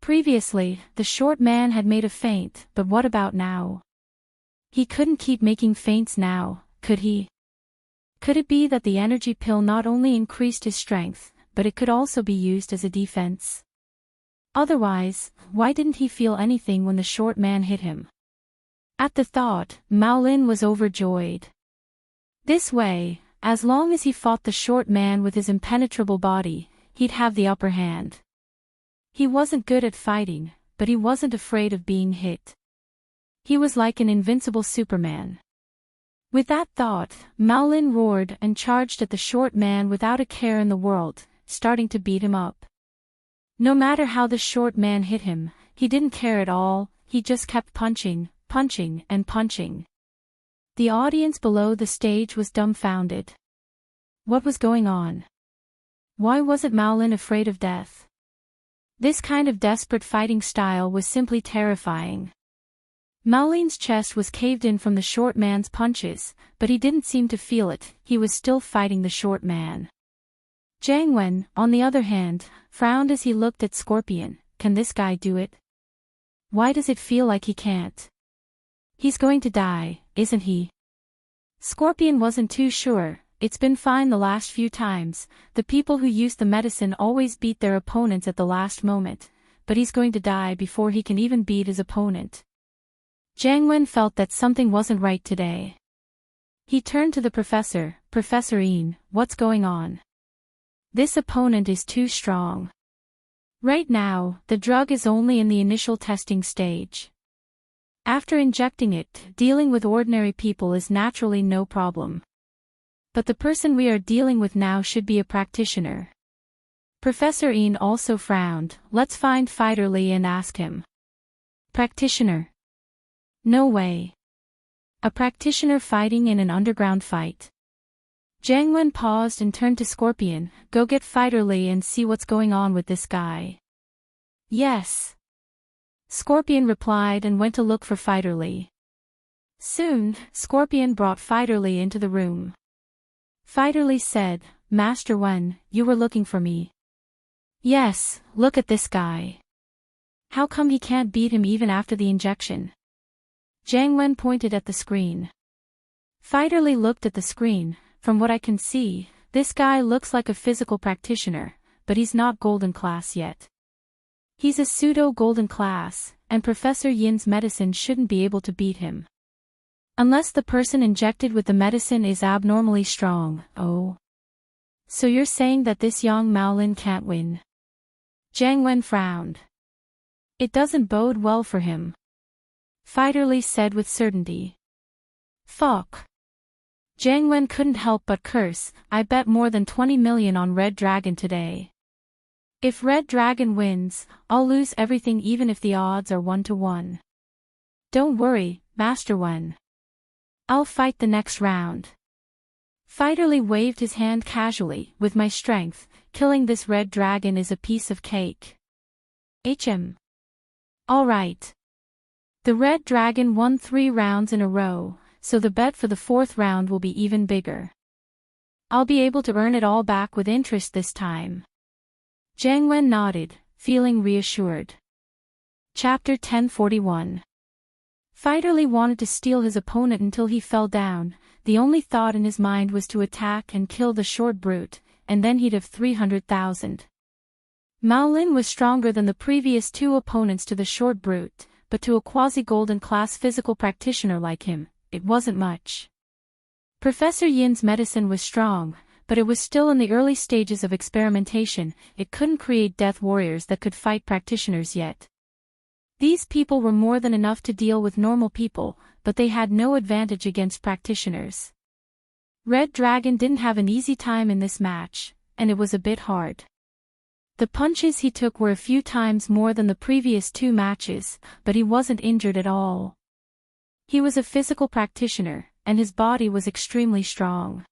Speaker 1: Previously, the short man had made a feint, but what about now? He couldn't keep making feints now, could he? Could it be that the energy pill not only increased his strength, but it could also be used as a defense? Otherwise, why didn't he feel anything when the short man hit him? At the thought, Mao Lin was overjoyed. This way, as long as he fought the short man with his impenetrable body, he'd have the upper hand. He wasn't good at fighting, but he wasn't afraid of being hit. He was like an invincible Superman. With that thought, Mao Lin roared and charged at the short man without a care in the world, starting to beat him up. No matter how the short man hit him, he didn't care at all, he just kept punching, punching and punching. The audience below the stage was dumbfounded. What was going on? Why wasn't Mao Lin afraid of death? This kind of desperate fighting style was simply terrifying. Mao Lin's chest was caved in from the short man's punches, but he didn't seem to feel it, he was still fighting the short man. Jiang Wen, on the other hand, frowned as he looked at Scorpion. Can this guy do it? Why does it feel like he can't? He's going to die, isn't he? Scorpion wasn't too sure. It's been fine the last few times, the people who use the medicine always beat their opponents at the last moment, but he's going to die before he can even beat his opponent. Jiang Wen felt that something wasn't right today. He turned to the professor. Professor Yin, what's going on? This opponent is too strong. Right now, the drug is only in the initial testing stage. After injecting it, dealing with ordinary people is naturally no problem. But the person we are dealing with now should be a practitioner. Professor Yin also frowned. Let's find Fighter Li and ask him. Practitioner? No way. A practitioner fighting in an underground fight. Jiang Wen paused and turned to Scorpion. Go get Fighter Li and see what's going on with this guy. Yes. Scorpion replied and went to look for Fighter Li. Soon, Scorpion brought Fighter Li into the room. Fighter Li said, Master Wen, you were looking for me. Yes, look at this guy. How come he can't beat him even after the injection? Jiang Wen pointed at the screen. Fighter Li looked at the screen. From what I can see, this guy looks like a physical practitioner, but he's not golden class yet. He's a pseudo-golden class, and Professor Yin's medicine shouldn't be able to beat him. Unless the person injected with the medicine is abnormally strong. Oh. So you're saying that this young Mao Lin can't win? Jiang Wen frowned. It doesn't bode well for him. Fighter Li said with certainty. Fuck. Jiang Wen couldn't help but curse. I bet more than 20 million on Red Dragon today. If Red Dragon wins, I'll lose everything even if the odds are 1-to-1. Don't worry, Master Wen. I'll fight the next round. Fighter Li waved his hand casually. With my strength, killing this Red Dragon is a piece of cake. Alright. The Red Dragon won 3 rounds in a row, so the bet for the 4th round will be even bigger. I'll be able to earn it all back with interest this time. Jiang Wen nodded, feeling reassured. Chapter 1041. Fighter Li wanted to steal his opponent until he fell down. The only thought in his mind was to attack and kill the short brute, and then he'd have 300,000. Mao Lin was stronger than the previous 2 opponents to the short brute, but to a quasi-golden class physical practitioner like him, it wasn't much. Professor Yin's medicine was strong, but it was still in the early stages of experimentation. It couldn't create death warriors that could fight practitioners yet. These people were more than enough to deal with normal people, but they had no advantage against practitioners. Red Dragon didn't have an easy time in this match, and it was a bit hard. The punches he took were a few times more than the previous 2 matches, but he wasn't injured at all. He was a physical practitioner, and his body was extremely strong.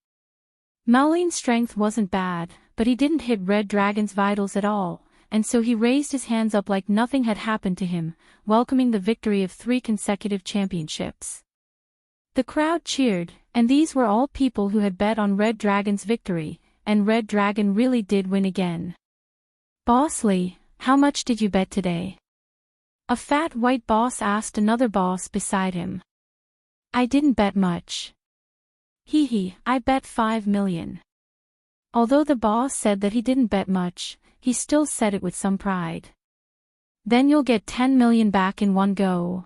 Speaker 1: Mauline's strength wasn't bad, but he didn't hit Red Dragon's vitals at all, and so he raised his hands up like nothing had happened to him, welcoming the victory of 3 consecutive championships. The crowd cheered, and these were all people who had bet on Red Dragon's victory, and Red Dragon really did win again. "Boss Lee, how much did you bet today?" A fat white boss asked another boss beside him. "I didn't bet much." I bet 5 million. Although the boss said that he didn't bet much, he still said it with some pride. "Then you'll get 10 million back in one go."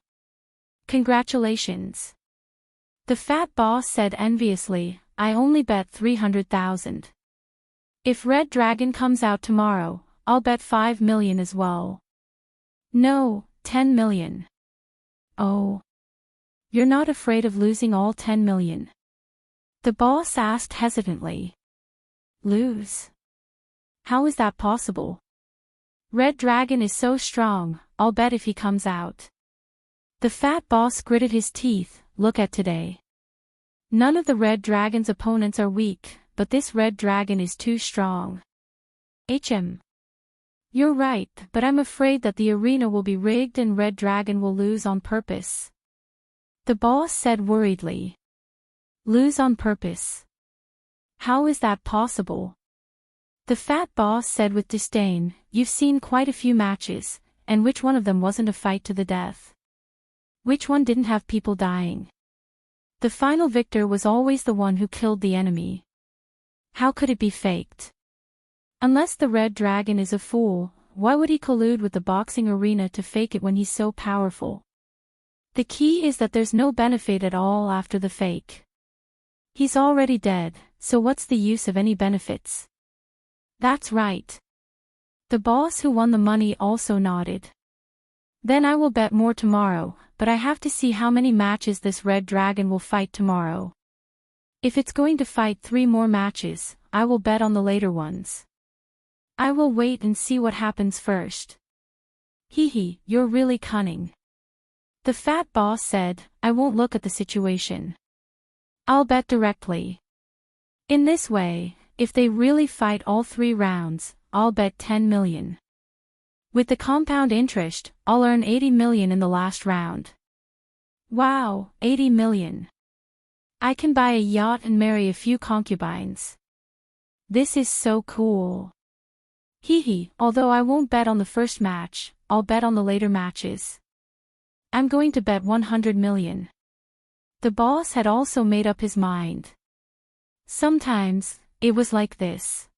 Speaker 1: "Congratulations." The fat boss said enviously, "I only bet 300,000. If Red Dragon comes out tomorrow, I'll bet 5 million as well." "No, 10 million. "Oh. You're not afraid of losing all 10 million? The boss asked hesitantly. "Lose? How is that possible? Red Dragon is so strong, I'll bet if he comes out." The fat boss gritted his teeth. "Look at today. None of the Red Dragon's opponents are weak, but this Red Dragon is too strong." "You're right, but I'm afraid that the arena will be rigged and Red Dragon will lose on purpose." The boss said worriedly. "Lose on purpose? How is that possible?" The fat boss said with disdain, "You've seen quite a few matches, and which one of them wasn't a fight to the death? Which one didn't have people dying? The final victor was always the one who killed the enemy. How could it be faked? Unless the Red Dragon is a fool, why would he collude with the boxing arena to fake it when he's so powerful? The key is that there's no benefit at all after the fake. He's already dead, so what's the use of any benefits?" "That's right." The boss who won the money also nodded. "Then I will bet more tomorrow, but I have to see how many matches this Red Dragon will fight tomorrow. If it's going to fight 3 more matches, I will bet on the later ones. I will wait and see what happens first." You're really cunning." The fat boss said, "I won't look at the situation. I'll bet directly. In this way, if they really fight all 3 rounds, I'll bet 10 million. With the compound interest, I'll earn 80 million in the last round. Wow, 80 million. I can buy a yacht and marry a few concubines. This is so cool. Although I won't bet on the first match, I'll bet on the later matches. I'm going to bet 100 million. The boss had also made up his mind. Sometimes, it was like this.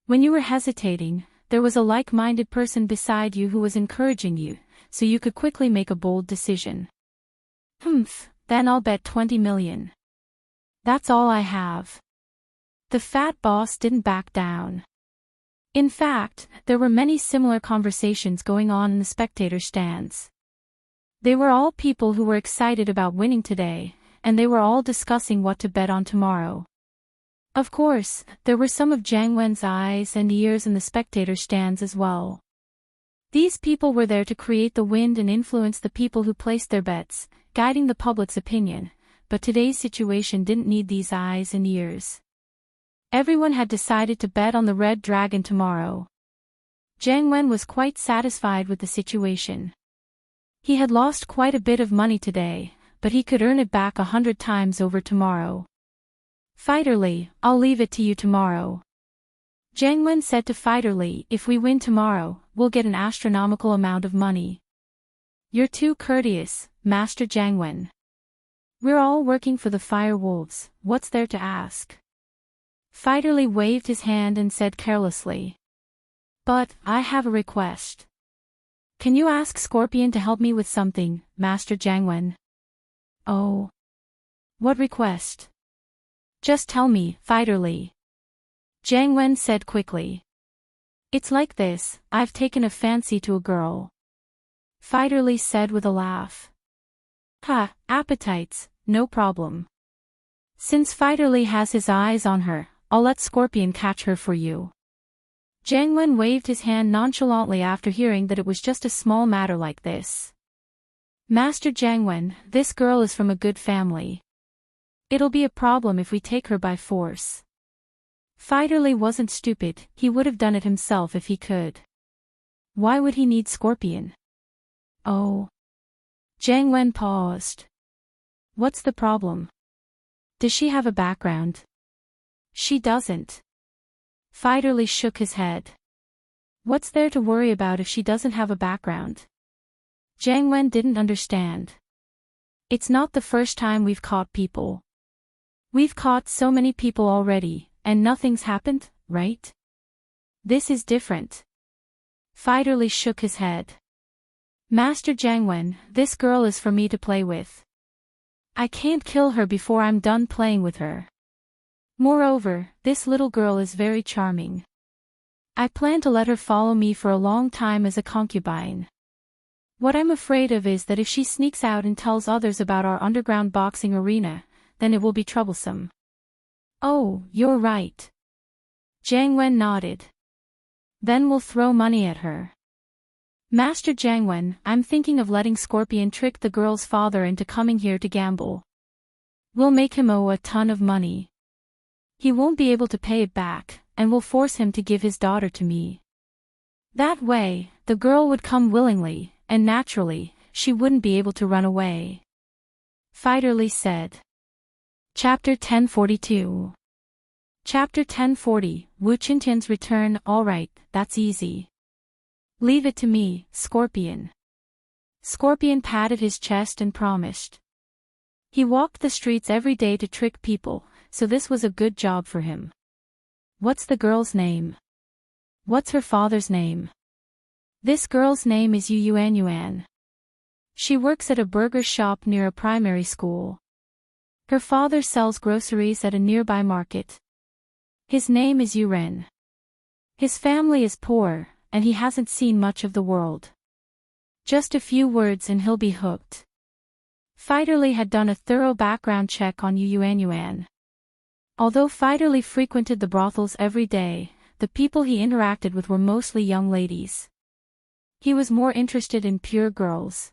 Speaker 1: When you were hesitating, there was a like-minded person beside you who was encouraging you, so you could quickly make a bold decision. Then I'll bet 20 million. That's all I have. The fat boss didn't back down. In fact, there were many similar conversations going on in the spectator stands. They were all people who were excited about winning today, and they were all discussing what to bet on tomorrow. Of course, there were some of Jiang Wen's eyes and ears in the spectator stands as well. These people were there to create the wind and influence the people who placed their bets, guiding the public's opinion, but today's situation didn't need these eyes and ears. Everyone had decided to bet on the Red Dragon tomorrow. Jiang Wen was quite satisfied with the situation. He had lost quite a bit of money today, but he could earn it back 100 times over tomorrow. Fighter Lee, I'll leave it to you tomorrow. Jiang Wen said to Fighter Lee, if we win tomorrow, we'll get an astronomical amount of money. You're too courteous, Master Jiang Wen. We're all working for the Fire Wolves, what's there to ask? Fighter Lee waved his hand and said carelessly. But, I have a request. Can you ask Scorpion to help me with something, Master Jiang Wen? Oh. What request? Just tell me, Fighter Lee. Jiang Wen said quickly. It's like this, I've taken a fancy to a girl. Fighter Lee said with a laugh. Appetites, no problem. Since Fighter Lee has his eyes on her, I'll let Scorpion catch her for you. Jiang Wen waved his hand nonchalantly after hearing that it was just a small matter like this. Master Jiang Wen, this girl is from a good family. It'll be a problem if we take her by force. Fighterly wasn't stupid, he would have done it himself if he could. Why would he need Scorpion? Oh. Jiang Wen paused. What's the problem? Does she have a background? She doesn't. Fighterly shook his head. What's there to worry about if she doesn't have a background? Jiang Wen didn't understand. It's not the first time we've caught people. We've caught so many people already, and nothing's happened, right? This is different. Fighterly shook his head. Master Jiang Wen, this girl is for me to play with. I can't kill her before I'm done playing with her. Moreover, this little girl is very charming. I plan to let her follow me for a long time as a concubine. What I'm afraid of is that if she sneaks out and tells others about our underground boxing arena, then it will be troublesome. Oh, you're right. Jiang Wen nodded. Then we'll throw money at her. Master Jiang Wen, I'm thinking of letting Scorpion trick the girl's father into coming here to gamble. We'll make him owe a ton of money. He won't be able to pay it back, and we'll force him to give his daughter to me. That way, the girl would come willingly, and naturally, she wouldn't be able to run away. Fighterly said. Chapter 1042. Chapter 1040, Wu Qintian's return. Alright, that's easy. Leave it to me, Scorpion. Scorpion patted his chest and promised. He walked the streets every day to trick people, so this was a good job for him. What's the girl's name? What's her father's name? This girl's name is Yuan Yuan. She works at a burger shop near a primary school. Her father sells groceries at a nearby market. His name is Yuren. His family is poor, and he hasn't seen much of the world. Just a few words and he'll be hooked. Fighterly had done a thorough background check on Yuan Yuan. Although Fighterly frequented the brothels every day, the people he interacted with were mostly young ladies. He was more interested in pure girls.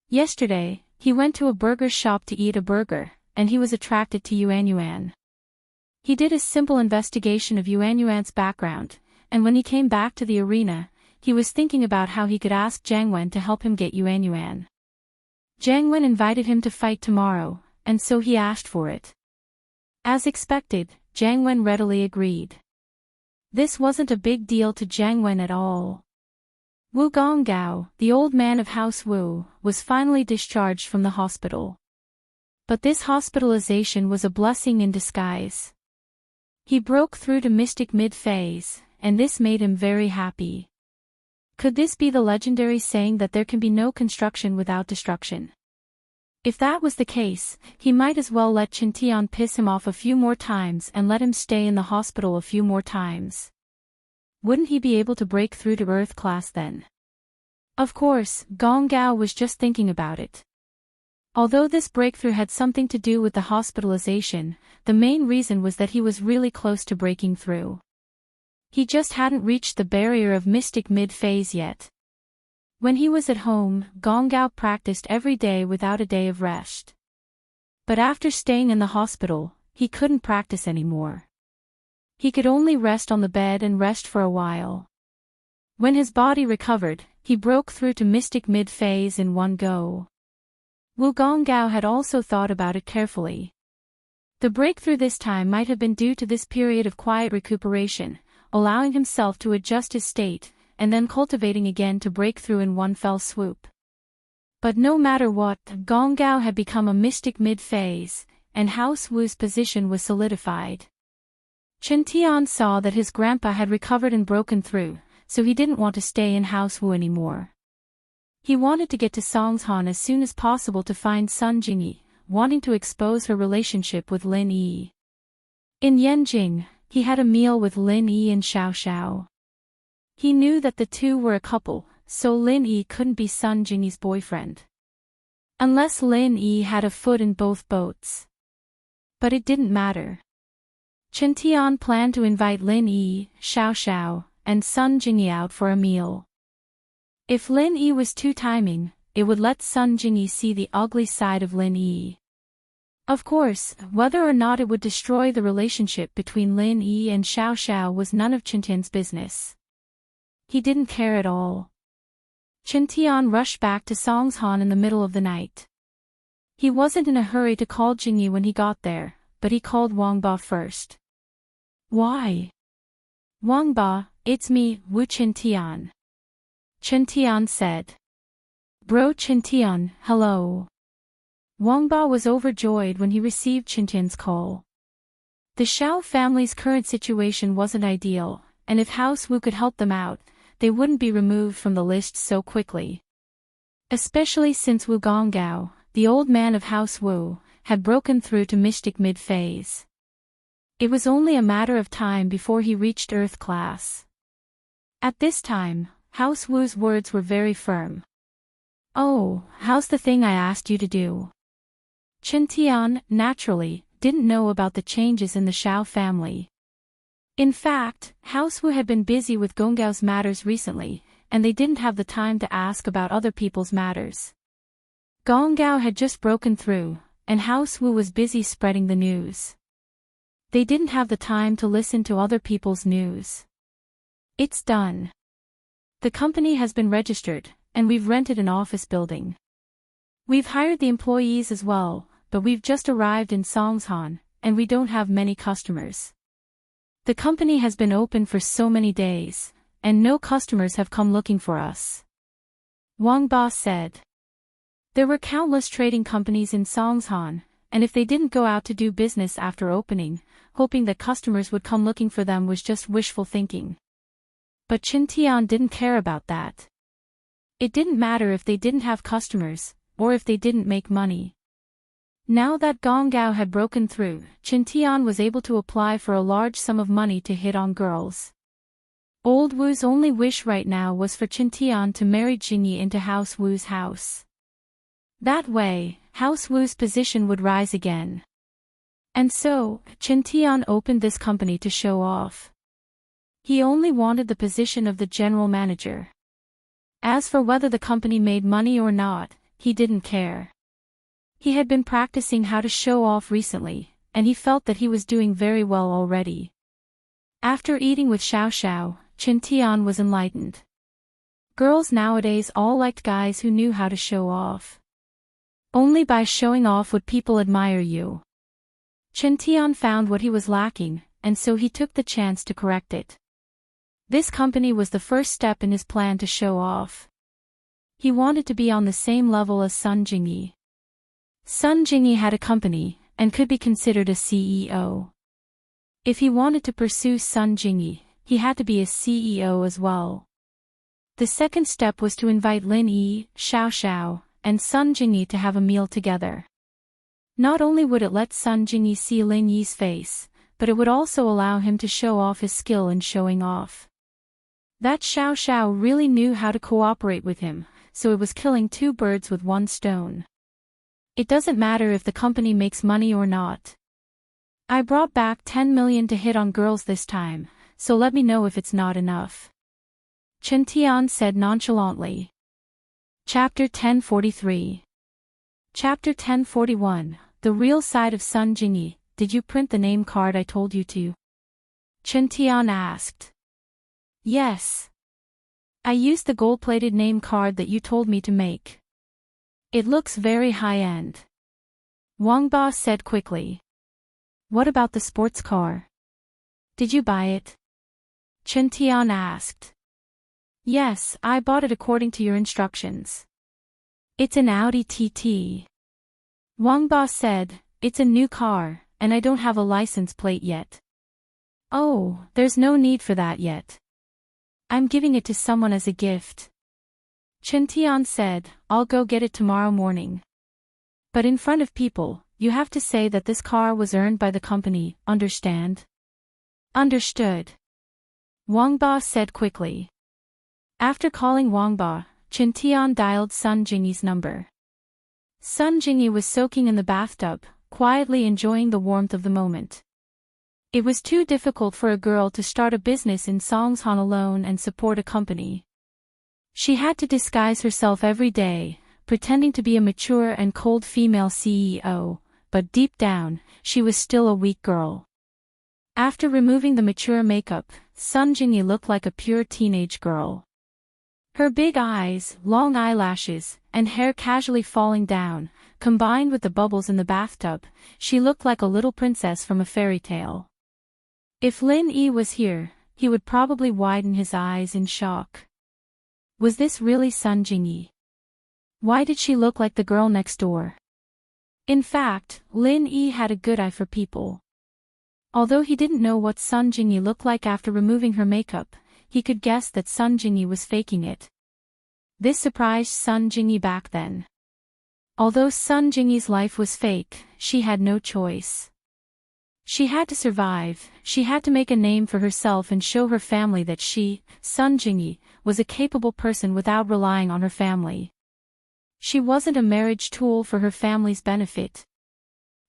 Speaker 1: Yesterday, he went to a burger shop to eat a burger, and he was attracted to Yuan Yuan. He did a simple investigation of Yuan Yuan's background, and when he came back to the arena, he was thinking about how he could ask Jiang Wen to help him get Yuan Yuan. Jiang Wen invited him to fight tomorrow, and so he asked for it. As expected, Jiang Wen readily agreed. This wasn't a big deal to Jiang Wen at all. Wu Gonggao, the old man of House Wu, was finally discharged from the hospital. But this hospitalization was a blessing in disguise. He broke through to Mystic mid-phase, and this made him very happy. Could this be the legendary saying that there can be no construction without destruction? If that was the case, he might as well let Qintian piss him off a few more times and let him stay in the hospital a few more times. Wouldn't he be able to break through to Earth class then? Of course, Gonggao was just thinking about it. Although this breakthrough had something to do with the hospitalization, the main reason was that he was really close to breaking through. He just hadn't reached the barrier of Mystic mid-phase yet. When he was at home, Gonggao practiced every day without a day of rest. But after staying in the hospital, he couldn't practice anymore. He could only rest on the bed and rest for a while. When his body recovered, he broke through to Mystic mid-phase in one go. Wu Gonggao had also thought about it carefully. The breakthrough this time might have been due to this period of quiet recuperation, allowing himself to adjust his state, and then cultivating again to break through in one fell swoop. But no matter what, Gonggao had become a Mystic mid-phase, and House Wu's position was solidified. Qintian saw that his grandpa had recovered and broken through, so he didn't want to stay in House Wu anymore. He wanted to get to Songshan as soon as possible to find Sun Jingyi, wanting to expose her relationship with Lin Yi. In Yanjing, he had a meal with Lin Yi and Xiao Xiao. He knew that the two were a couple, so Lin Yi couldn't be Sun Jingyi's boyfriend. Unless Lin Yi had a foot in both boats. But it didn't matter. Qintian planned to invite Lin Yi, Xiao Xiao, and Sun Jingyi out for a meal. If Lin Yi was too timing, it would let Sun Jingyi see the ugly side of Lin Yi. Of course, whether or not it would destroy the relationship between Lin Yi and Xiao Xiao was none of Chen Tian's business. He didn't care at all. Chen Tian rushed back to Songshan in the middle of the night. He wasn't in a hurry to call Jingyi when he got there, but he called Wang Ba first. Why? Wang Ba, it's me, Wu Chen Tian. Chen Tian said. Bro Chen Tian, hello. Wang Ba was overjoyed when he received Chen Tian's call. The Xiao family's current situation wasn't ideal, and if House Wu could help them out, they wouldn't be removed from the list so quickly. Especially since Wu Gonggao, the old man of House Wu, had broken through to Mystic mid-phase. It was only a matter of time before he reached Earth class. At this time, House Wu's words were very firm. Oh, how's the thing I asked you to do? Chen Tian, naturally, didn't know about the changes in the Xiao family. In fact, House Wu had been busy with Gonggao's matters recently, and they didn't have the time to ask about other people's matters. Gonggao had just broken through, and House Wu was busy spreading the news. They didn't have the time to listen to other people's news. It's done. The company has been registered, and we've rented an office building. We've hired the employees as well, but we've just arrived in Songshan, and we don't have many customers. The company has been open for so many days, and no customers have come looking for us. Wang Ba said. There were countless trading companies in Songshan, and if they didn't go out to do business after opening, hoping that customers would come looking for them was just wishful thinking. But Chen Tian didn't care about that. It didn't matter if they didn't have customers, or if they didn't make money. Now that Gonggao had broken through, Chen Tian was able to apply for a large sum of money to hit on girls. Old Wu's only wish right now was for Chen Tian to marry Jingyi into House Wu's house. That way, House Wu's position would rise again. And so, Chen Tian opened this company to show off. He only wanted the position of the general manager. As for whether the company made money or not, he didn't care. He had been practicing how to show off recently, and he felt that he was doing very well already. After eating with Xiao Xiao, Chen Tian was enlightened. Girls nowadays all liked guys who knew how to show off. Only by showing off would people admire you. Chen Tian found what he was lacking, and so he took the chance to correct it. This company was the first step in his plan to show off. He wanted to be on the same level as Sun Jingyi. Sun Jingyi had a company, and could be considered a CEO. If he wanted to pursue Sun Jingyi, he had to be a CEO as well. The second step was to invite Lin Yi, Xiao Xiao, and Sun Jingyi to have a meal together. Not only would it let Sun Jingyi see Lin Yi's face, but it would also allow him to show off his skill in showing off. That Xiao Xiao really knew how to cooperate with him, so it was killing two birds with one stone. It doesn't matter if the company makes money or not. I brought back 10 million to hit on girls this time, so let me know if it's not enough. Chen Tian said nonchalantly. Chapter 1043. Chapter 1041, The Real Side of Sun Jingyi. Did you print the name card I told you to? Chen Tian asked. Yes. I used the gold-plated name card that you told me to make. It looks very high-end. Wang Ba said quickly. What about the sports car? Did you buy it? Chen Tian asked. Yes, I bought it according to your instructions. It's an Audi TT. Wang Ba said, it's a new car, and I don't have a license plate yet. Oh, there's no need for that yet. I'm giving it to someone as a gift. Chen Tian said, I'll go get it tomorrow morning. But in front of people, you have to say that this car was earned by the company, understand? Understood. Wang Ba said quickly. After calling Wang Ba, Chen Tian dialed Sun Jingyi's number. Sun Jingyi was soaking in the bathtub, quietly enjoying the warmth of the moment. It was too difficult for a girl to start a business in Songshan alone and support a company. She had to disguise herself every day, pretending to be a mature and cold female CEO, but deep down, she was still a weak girl. After removing the mature makeup, Sun Jingyi looked like a pure teenage girl. Her big eyes, long eyelashes, and hair casually falling down, combined with the bubbles in the bathtub, she looked like a little princess from a fairy tale. If Lin Yi was here, he would probably widen his eyes in shock. Was this really Sun Jingyi? Why did she look like the girl next door? In fact, Lin Yi had a good eye for people. Although he didn't know what Sun Jingyi looked like after removing her makeup, he could guess that Sun Jingyi was faking it. This surprised Sun Jingyi back then. Although Sun Jingyi's life was fake, she had no choice. She had to survive, she had to make a name for herself and show her family that she, Sun Jingyi, was a capable person without relying on her family. She wasn't a marriage tool for her family's benefit.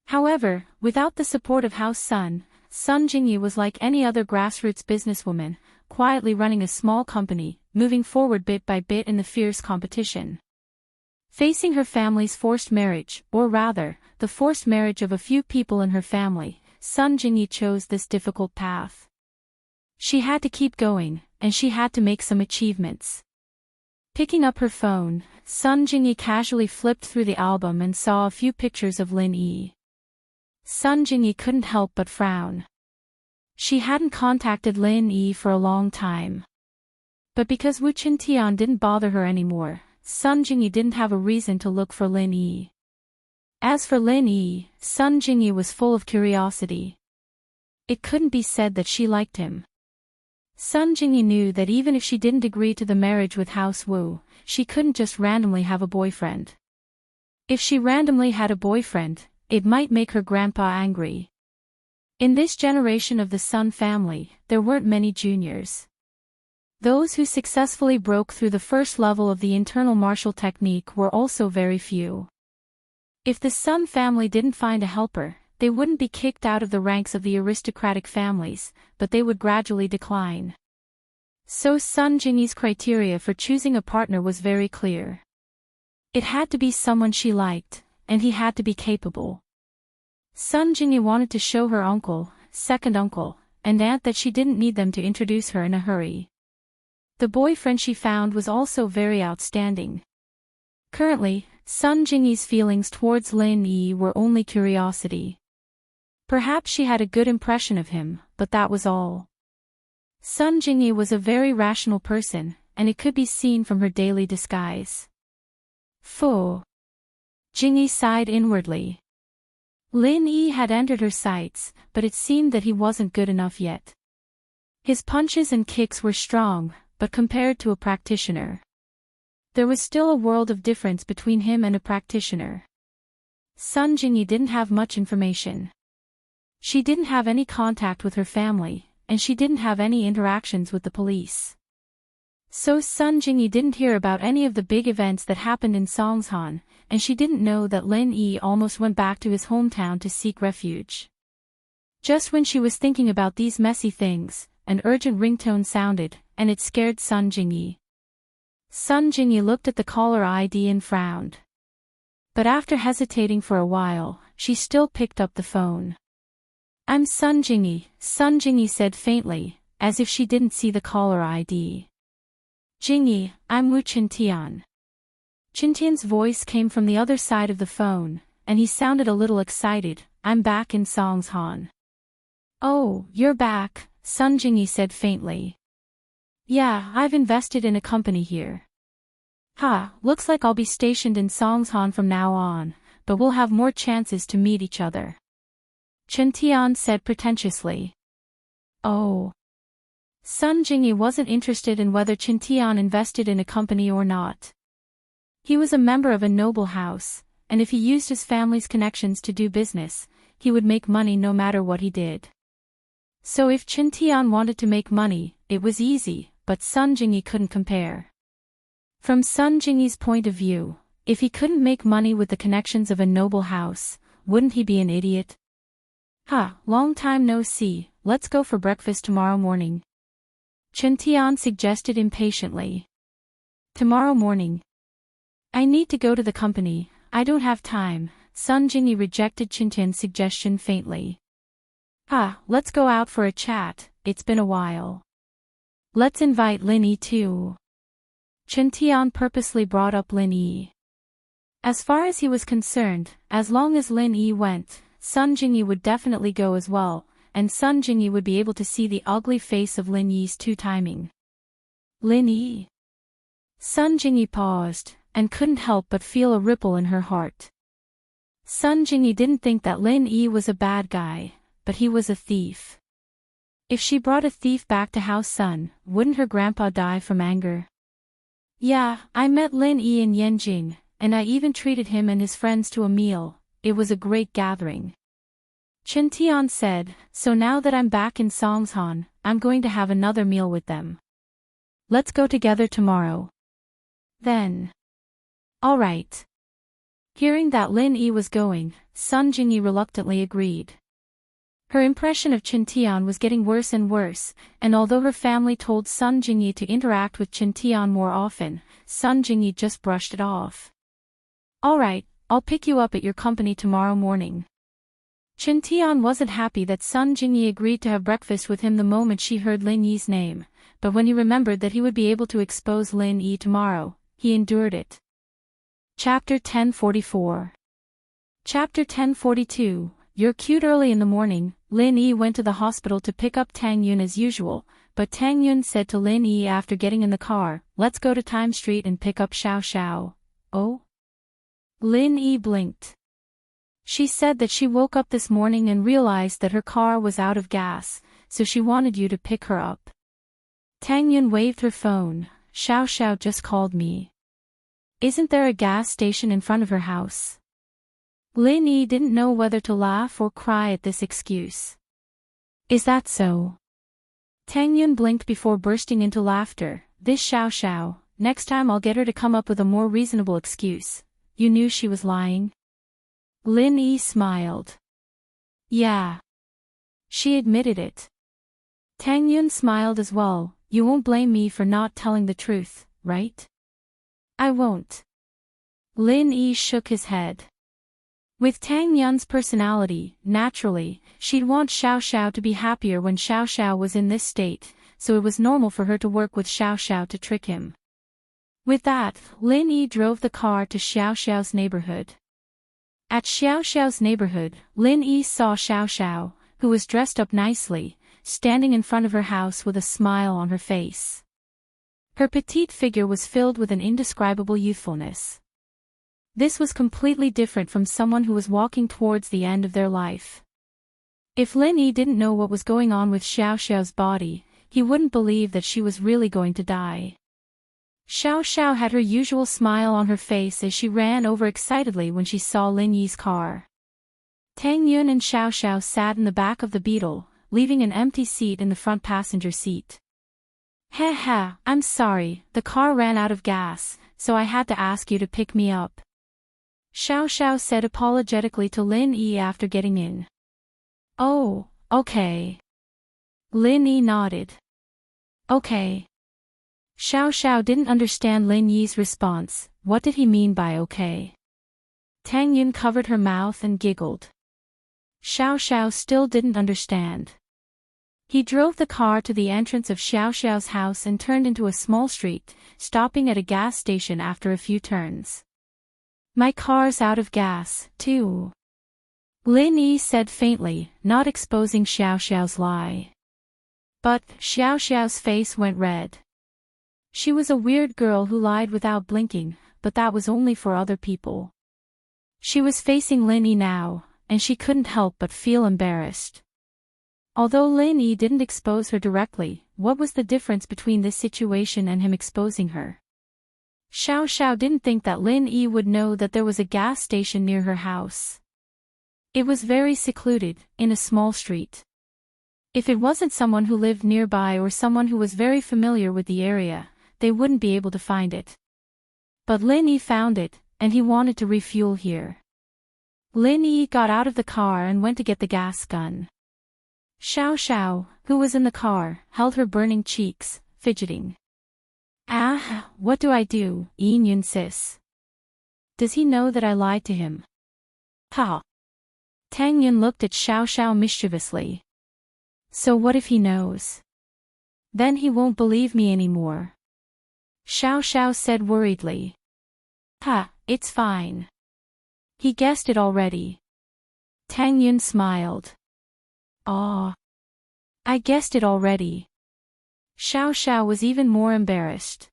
Speaker 1: However, without the support of House Sun, Sun Jingyi was like any other grassroots businesswoman, quietly running a small company, moving forward bit by bit in the fierce competition. Facing her family's forced marriage, or rather, the forced marriage of a few people in her family, Sun Jingyi chose this difficult path. She had to keep going, and she had to make some achievements. Picking up her phone, Sun Jingyi casually flipped through the album and saw a few pictures of Lin Yi. Sun Jingyi couldn't help but frown. She hadn't contacted Lin Yi for a long time. But because Wu Qintian didn't bother her anymore, Sun Jingyi didn't have a reason to look for Lin Yi. As for Lin Yi, Sun Jingyi was full of curiosity. It couldn't be said that she liked him. Sun Jingyi knew that even if she didn't agree to the marriage with House Wu, she couldn't just randomly have a boyfriend. If she randomly had a boyfriend, it might make her grandpa angry. In this generation of the Sun family, there weren't many juniors. Those who successfully broke through the first level of the internal martial technique were also very few. If the Sun family didn't find a helper, they wouldn't be kicked out of the ranks of the aristocratic families, but they would gradually decline. So Sun Jingyi's criteria for choosing a partner was very clear. It had to be someone she liked, and he had to be capable. Sun Jingyi wanted to show her uncle, second uncle, and aunt that she didn't need them to introduce her in a hurry. The boyfriend she found was also very outstanding. Currently, Sun Jingyi's feelings towards Lin Yi were only curiosity. Perhaps she had a good impression of him, but that was all. Sun Jingyi was a very rational person, and it could be seen from her daily disguise. Phew. Jingyi sighed inwardly. Lin Yi had entered her sights, but it seemed that he wasn't good enough yet. His punches and kicks were strong, but compared to a practitioner, there was still a world of difference between him and a practitioner. Sun Jingyi didn't have much information. She didn't have any contact with her family, and she didn't have any interactions with the police. So Sun Jingyi didn't hear about any of the big events that happened in Songshan, and she didn't know that Lin Yi almost went back to his hometown to seek refuge. Just when she was thinking about these messy things, an urgent ringtone sounded, and it scared Sun Jingyi. Sun Jingyi looked at the caller ID and frowned. But after hesitating for a while, she still picked up the phone. "I'm Sun Jingyi," Sun Jingyi said faintly, as if she didn't see the caller ID. "Jingyi, I'm Wu Qintian." Qintian's voice came from the other side of the phone, and he sounded a little excited. "I'm back in Songshan." "Oh, you're back," Sun Jingyi said faintly. "Yeah, I've invested in a company here." "Ha, looks like I'll be stationed in Songshan from now on, but we'll have more chances to meet each other," Qintian said pretentiously. "Oh." Sun Jingyi wasn't interested in whether Qintian invested in a company or not. He was a member of a noble house, and if he used his family's connections to do business, he would make money no matter what he did. So if Qintian wanted to make money, it was easy, but Sun Jingyi couldn't compare. From Sun Jingyi's point of view, if he couldn't make money with the connections of a noble house, wouldn't he be an idiot? "Ha, long time no see, let's go for breakfast tomorrow morning. Chen Tian suggested impatiently. Tomorrow morning. I need to go to the company, I don't have time. Sun Jingyi rejected Chen Tian's suggestion faintly. Let's go out for a chat, it's been a while. Let's invite Lin Yi too. Chen Tian purposely brought up Lin Yi. As far as he was concerned, as long as Lin Yi went, Sun Jingyi would definitely go as well, and Sun Jingyi would be able to see the ugly face of Lin Yi's two-timing. Lin Yi. Sun Jingyi paused, and couldn't help but feel a ripple in her heart. Sun Jingyi didn't think that Lin Yi was a bad guy, but he was a thief. If she brought a thief back to House Sun, wouldn't her grandpa die from anger? Yeah, I met Lin Yi in Yanjing, and I even treated him and his friends to a meal. It was a great gathering. Chen Tian said, so now that I'm back in Songshan, I'm going to have another meal with them. Let's go together tomorrow. Then. All right. Hearing that Lin Yi was going, Sun Jingyi reluctantly agreed. Her impression of Chen Tian was getting worse and worse, and although her family told Sun Jingyi to interact with Chen Tian more often, Sun Jingyi just brushed it off. All right, I'll pick you up at your company tomorrow morning. Chen Tian wasn't happy that Sun Jingyi agreed to have breakfast with him the moment she heard Lin Yi's name, but when he remembered that he would be able to expose Lin Yi tomorrow, he endured it. Chapter 1044. Chapter 1042. You're cute. Early in the morning, Lin Yi went to the hospital to pick up Tang Yun as usual, but Tang Yun said to Lin Yi after getting in the car, let's go to Time Street and pick up Xiao Xiao. Oh? Lin Yi blinked. She said that she woke up this morning and realized that her car was out of gas, so she wanted you to pick her up. Tang Yun waved her phone. Xiao Xiao just called me. Isn't there a gas station in front of her house? Lin Yi didn't know whether to laugh or cry at this excuse. Is that so? Tang Yun blinked before bursting into laughter. This Xiao Xiao, next time I'll get her to come up with a more reasonable excuse. You knew she was lying? Lin Yi smiled. Yeah. She admitted it. Tang Yun smiled as well. You won't blame me for not telling the truth, right? I won't. Lin Yi shook his head. With Tang Yun's personality, naturally, she'd want Xiao Xiao to be happier when Xiao Xiao was in this state, so it was normal for her to work with Xiao Xiao to trick him. With that, Lin Yi drove the car to Xiao Xiao's neighborhood. At Xiao Xiao's neighborhood, Lin Yi saw Xiao Xiao, who was dressed up nicely, standing in front of her house with a smile on her face. Her petite figure was filled with an indescribable youthfulness. This was completely different from someone who was walking towards the end of their life. If Lin Yi didn't know what was going on with Xiao Xiao's body, he wouldn't believe that she was really going to die. Xiao Xiao had her usual smile on her face as she ran over excitedly when she saw Lin Yi's car. Tang Yun and Xiao Xiao sat in the back of the Beetle, leaving an empty seat in the front passenger seat. Heh, I'm sorry, the car ran out of gas, so I had to ask you to pick me up. Xiao Xiao said apologetically to Lin Yi after getting in. Oh, okay. Lin Yi nodded. Okay. Xiao Xiao didn't understand Lin Yi's response. What did he mean by okay? Tang Yun covered her mouth and giggled. Xiao Xiao still didn't understand. He drove the car to the entrance of Xiao Xiao's house and turned into a small street, stopping at a gas station after a few turns. My car's out of gas, too. Lin Yi said faintly, not exposing Xiao Xiao's lie. But Xiao Xiao's face went red. She was a weird girl who lied without blinking, but that was only for other people. She was facing Lin Yi now, and she couldn't help but feel embarrassed. Although Lin Yi didn't expose her directly, what was the difference between this situation and him exposing her? Xiao Xiao didn't think that Lin Yi would know that there was a gas station near her house. It was very secluded, in a small street. If it wasn't someone who lived nearby or someone who was very familiar with the area, they wouldn't be able to find it. But Lin Yi found it, and he wanted to refuel here. Lin Yi got out of the car and went to get the gas gun. Xiao Xiao, who was in the car, held her burning cheeks, fidgeting. Ah, what do I do, Yun sis? Does he know that I lied to him? Ha! Tang Yun looked at Xiao Xiao mischievously. So what if he knows? Then he won't believe me anymore. Xiao Xiao said worriedly. Ha, it's fine. He guessed it already. Tang Yun smiled. Aw. I guessed it already. Xiao Xiao was even more embarrassed.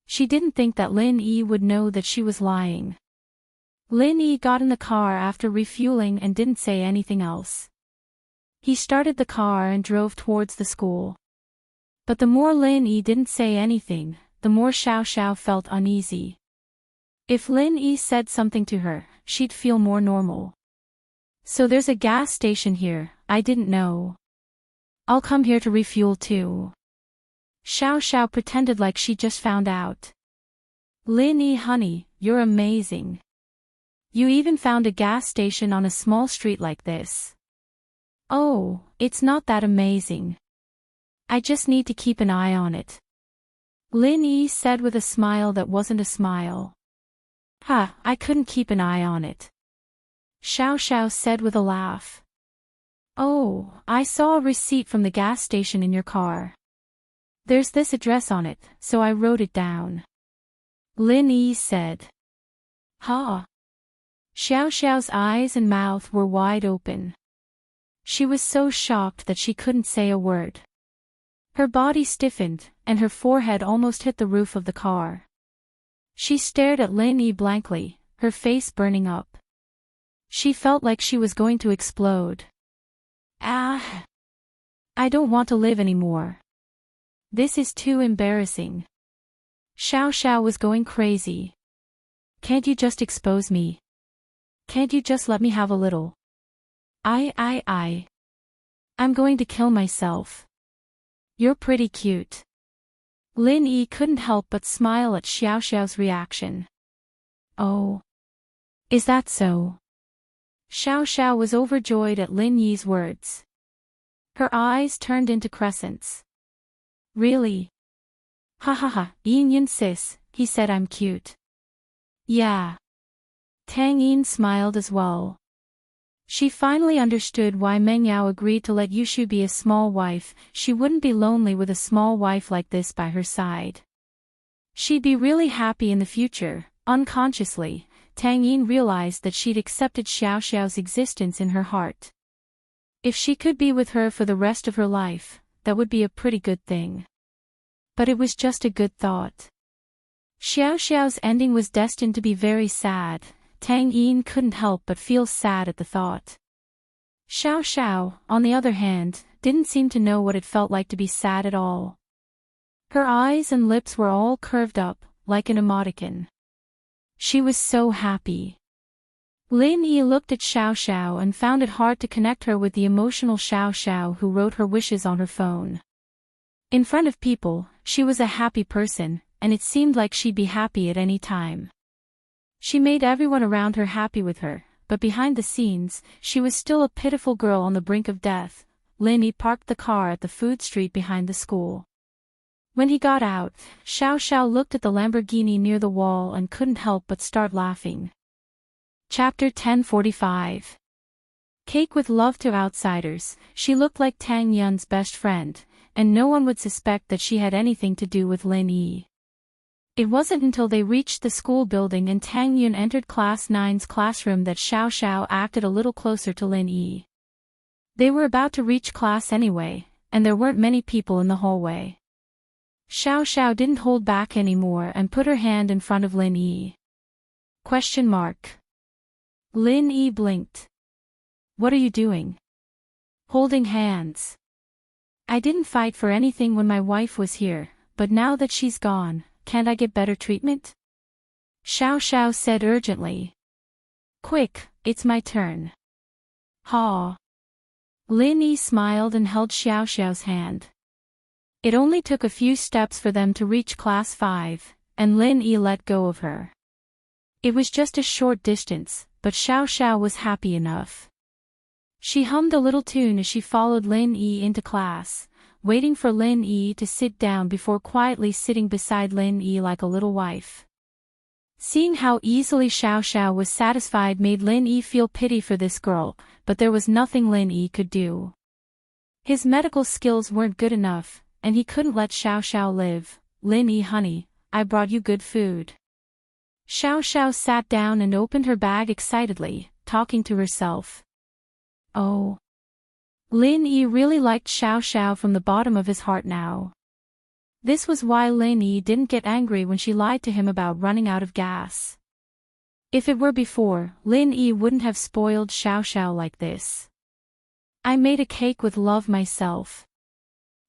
Speaker 1: She didn't think that Lin Yi would know that she was lying. Lin Yi got in the car after refueling and didn't say anything else. He started the car and drove towards the school. But the more Lin Yi didn't say anything, the more Xiao Xiao felt uneasy. If Lin Yi said something to her, she'd feel more normal. So there's a gas station here, I didn't know. I'll come here to refuel too. Xiao Xiao pretended like she just found out. Lin Yi honey, you're amazing. You even found a gas station on a small street like this. Oh, it's not that amazing. I just need to keep an eye on it. Lin Yi said with a smile that wasn't a smile. Ha, I couldn't keep an eye on it. Xiao Xiao said with a laugh. Oh, I saw a receipt from the gas station in your car. There's this address on it, so I wrote it down. Lin Yi said. Ha. Xiao Xiao's eyes and mouth were wide open. She was so shocked that she couldn't say a word. Her body stiffened, and her forehead almost hit the roof of the car. She stared at Lin Yi blankly, her face burning up. She felt like she was going to explode. Ah! I don't want to live anymore. This is too embarrassing. Xiao Xiao was going crazy. Can't you just expose me? Can't you just let me have a little? I'm going to kill myself. You're pretty cute. Lin Yi couldn't help but smile at Xiao Xiao's reaction. Oh. Is that so? Xiao Xiao was overjoyed at Lin Yi's words. Her eyes turned into crescents. Really? Ha ha ha, Yin sis, he said I'm cute. Yeah. Tang Yin smiled as well. She finally understood why Meng Yao agreed to let Yushu be a small wife. She wouldn't be lonely with a small wife like this by her side. She'd be really happy in the future. Unconsciously, Tang Yin realized that she'd accepted Xiao Xiao's existence in her heart. If she could be with her for the rest of her life, that would be a pretty good thing. But it was just a good thought. Xiao Xiao's ending was destined to be very sad. Tang Yin couldn't help but feel sad at the thought. Xiao Xiao, on the other hand, didn't seem to know what it felt like to be sad at all. Her eyes and lips were all curved up, like an emoticon. She was so happy. Lin Yi looked at Xiao Xiao and found it hard to connect her with the emotional Xiao Xiao who wrote her wishes on her phone. In front of people, she was a happy person, and it seemed like she'd be happy at any time. She made everyone around her happy with her, but behind the scenes, she was still a pitiful girl on the brink of death. Lin Yi parked the car at the food street behind the school. When he got out, Xiao Xiao looked at the Lamborghini near the wall and couldn't help but start laughing. Chapter 1045. Cake with love to outsiders. She looked like Tang Yun's best friend, and no one would suspect that she had anything to do with Lin Yi. It wasn't until they reached the school building and Tang Yun entered Class 9's classroom that Xiao Xiao acted a little closer to Lin Yi. They were about to reach class anyway, and there weren't many people in the hallway. Xiao Xiao didn't hold back anymore and put her hand in front of Lin Yi. Question mark. Lin Yi blinked. What are you doing? Holding hands. I didn't fight for anything when my wife was here, but now that she's gone, can't I get better treatment? Xiao Xiao said urgently. Quick, it's my turn. Ha. Lin Yi smiled and held Xiao Xiao's hand. It only took a few steps for them to reach Class 5, and Lin Yi let go of her. It was just a short distance, but Xiao Xiao was happy enough. She hummed a little tune as she followed Lin Yi into class, waiting for Lin Yi to sit down before quietly sitting beside Lin Yi like a little wife. Seeing how easily Xiao Xiao was satisfied made Lin Yi feel pity for this girl, but there was nothing Lin Yi could do. His medical skills weren't good enough, and he couldn't let Xiao Xiao live. Lin Yi, honey, I brought you good food. Xiao Xiao sat down and opened her bag excitedly, talking to herself. Oh. Lin Yi really liked Xiao Xiao from the bottom of his heart now. This was why Lin Yi didn't get angry when she lied to him about running out of gas. If it were before, Lin Yi wouldn't have spoiled Xiao Xiao like this. I made a cake with love myself.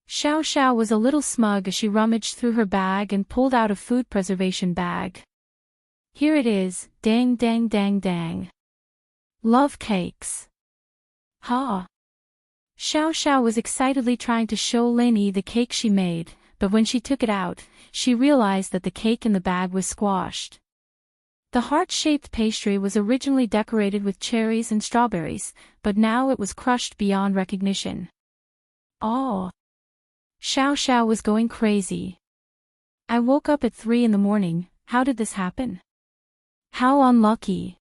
Speaker 1: Xiao Xiao was a little smug as she rummaged through her bag and pulled out a food preservation bag. Here it is, dang dang dang dang. Love cakes. Ha! Xiao Xiao was excitedly trying to show Lin Yi the cake she made, but when she took it out, she realized that the cake in the bag was squashed. The heart-shaped pastry was originally decorated with cherries and strawberries, but now it was crushed beyond recognition. Oh! Xiao Xiao was going crazy. I woke up at 3 in the morning, how did this happen? How unlucky.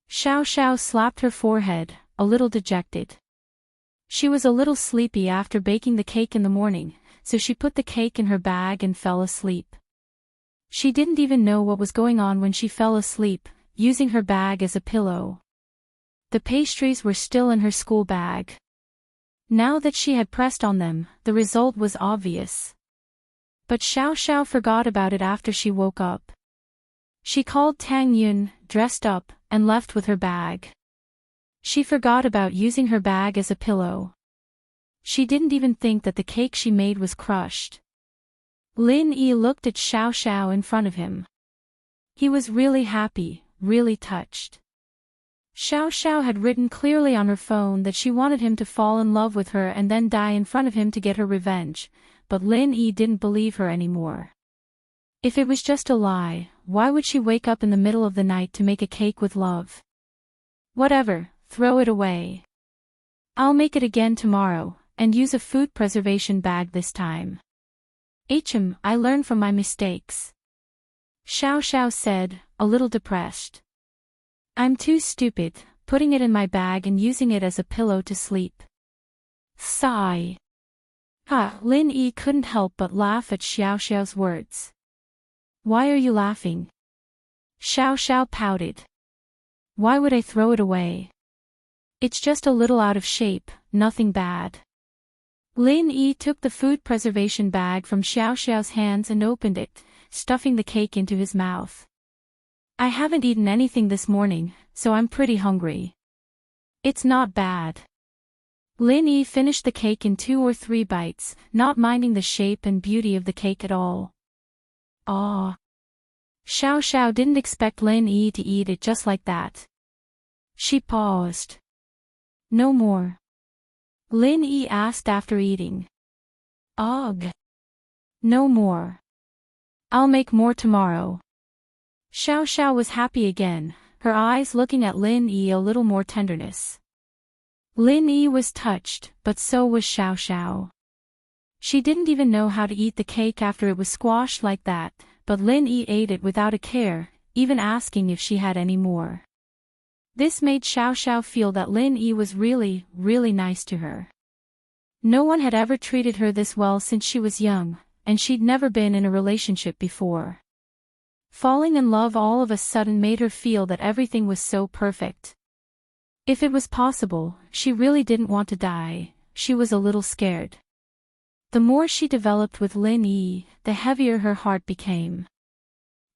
Speaker 1: Xiao Xiao slapped her forehead, a little dejected. She was a little sleepy after baking the cake in the morning, so she put the cake in her bag and fell asleep. She didn't even know what was going on when she fell asleep, using her bag as a pillow. The pastries were still in her school bag. Now that she had pressed on them, the result was obvious. But Xiao Xiao forgot about it after she woke up. She called Tang Yun, dressed up, and left with her bag. She forgot about using her bag as a pillow. She didn't even think that the cake she made was crushed. Lin Yi looked at Xiao Xiao in front of him. He was really happy, really touched. Xiao Xiao had written clearly on her phone that she wanted him to fall in love with her and then die in front of him to get her revenge, but Lin Yi didn't believe her anymore. If it was just a lie, why would she wake up in the middle of the night to make a cake with love? Whatever, throw it away. I'll make it again tomorrow, and use a food preservation bag this time. I learn from my mistakes. Xiao Xiao said, a little depressed. I'm too stupid, putting it in my bag and using it as a pillow to sleep. Sigh. Lin Yi couldn't help but laugh at Xiao Xiao's words. Why are you laughing? Xiao Xiao pouted. Why would I throw it away? It's just a little out of shape, nothing bad. Lin Yi took the food preservation bag from Xiao Xiao's hands and opened it, stuffing the cake into his mouth. I haven't eaten anything this morning, so I'm pretty hungry. It's not bad. Lin Yi finished the cake in 2 or 3 bites, not minding the shape and beauty of the cake at all. Ah. Xiao Xiao didn't expect Lin Yi to eat it just like that. She paused. No more. Lin Yi asked after eating. Ugh. No more. I'll make more tomorrow. Xiao Xiao was happy again, her eyes looking at Lin Yi a little more tenderness. Lin Yi was touched, but so was Xiao Xiao. She didn't even know how to eat the cake after it was squashed like that, but Lin Yi ate it without a care, even asking if she had any more. This made Xiao Xiao feel that Lin Yi was really, really nice to her. No one had ever treated her this well since she was young, and she'd never been in a relationship before. Falling in love all of a sudden made her feel that everything was so perfect. If it was possible, she really didn't want to die, she was a little scared. The more she developed with Lin Yi, the heavier her heart became.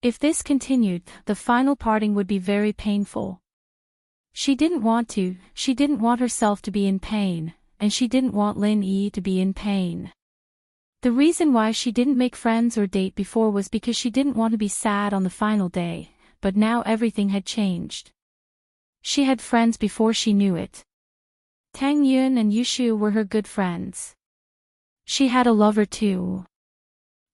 Speaker 1: If this continued, the final parting would be very painful. She didn't want herself to be in pain, and she didn't want Lin Yi to be in pain. The reason why she didn't make friends or date before was because she didn't want to be sad on the final day, but now everything had changed. She had friends before she knew it. Tang Yun and Yushu were her good friends. She had a lover too.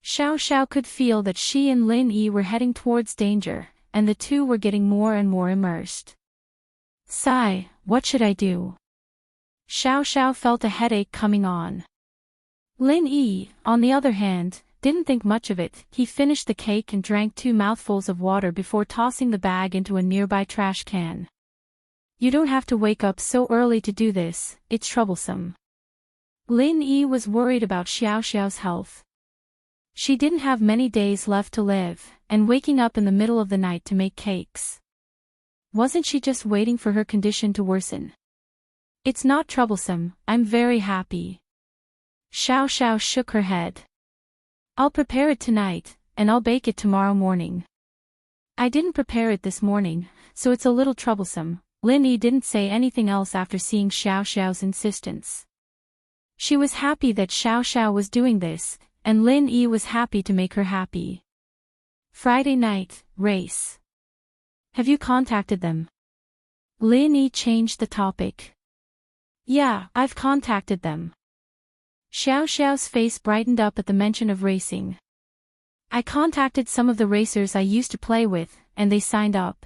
Speaker 1: Xiao Xiao could feel that she and Lin Yi were heading towards danger, and the two were getting more and more immersed. Sigh, what should I do? Xiao Xiao felt a headache coming on. Lin Yi, on the other hand, didn't think much of it. He finished the cake and drank 2 mouthfuls of water before tossing the bag into a nearby trash can. You don't have to wake up so early to do this, it's troublesome. Lin Yi was worried about Xiao Xiao's health. She didn't have many days left to live, and waking up in the middle of the night to make cakes. Wasn't she just waiting for her condition to worsen? It's not troublesome, I'm very happy. Xiao Xiao shook her head. I'll prepare it tonight, and I'll bake it tomorrow morning. I didn't prepare it this morning, so it's a little troublesome. Lin Yi didn't say anything else after seeing Xiao Xiao's insistence. She was happy that Xiao Xiao was doing this, and Lin Yi was happy to make her happy. Friday night, race. Have you contacted them? Lin Yi changed the topic. Yeah, I've contacted them. Xiao Xiao's face brightened up at the mention of racing. I contacted some of the racers I used to play with, and they signed up.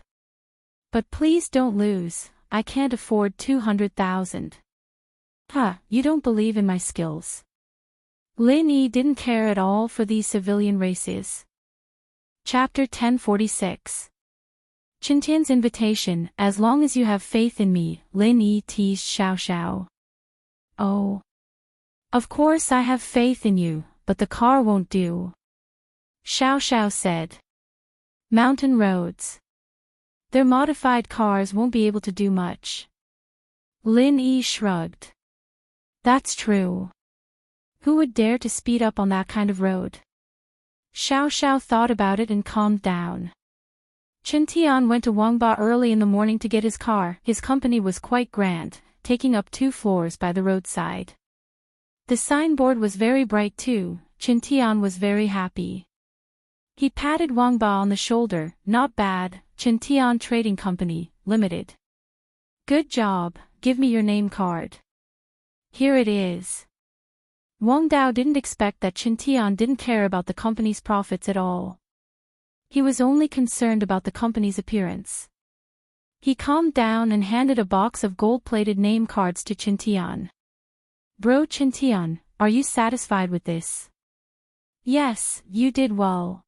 Speaker 1: But please don't lose, I can't afford 200,000. Huh, you don't believe in my skills. Lin Yi didn't care at all for these civilian races. Chapter 1046. Qintian's invitation. As long as you have faith in me, Lin Yi teased Xiao Xiao. Oh. Of course I have faith in you, but the car won't do. Xiao Xiao said. Mountain roads. Their modified cars won't be able to do much. Lin Yi shrugged. That's true. Who would dare to speed up on that kind of road? Xiao Xiao thought about it and calmed down. Qintian went to Wangba early in the morning to get his car. His company was quite grand, taking up 2 floors by the roadside. The signboard was very bright too. Qintian was very happy. He patted Wangba on the shoulder. Not bad, Qintian Trading Company, Limited. Good job, give me your name card. Here it is. Wang Dao didn't expect that Qintian didn't care about the company's profits at all. He was only concerned about the company's appearance. He calmed down and handed a box of gold-plated name cards to Qintian. Bro Qintian, are you satisfied with this? Yes, you did well.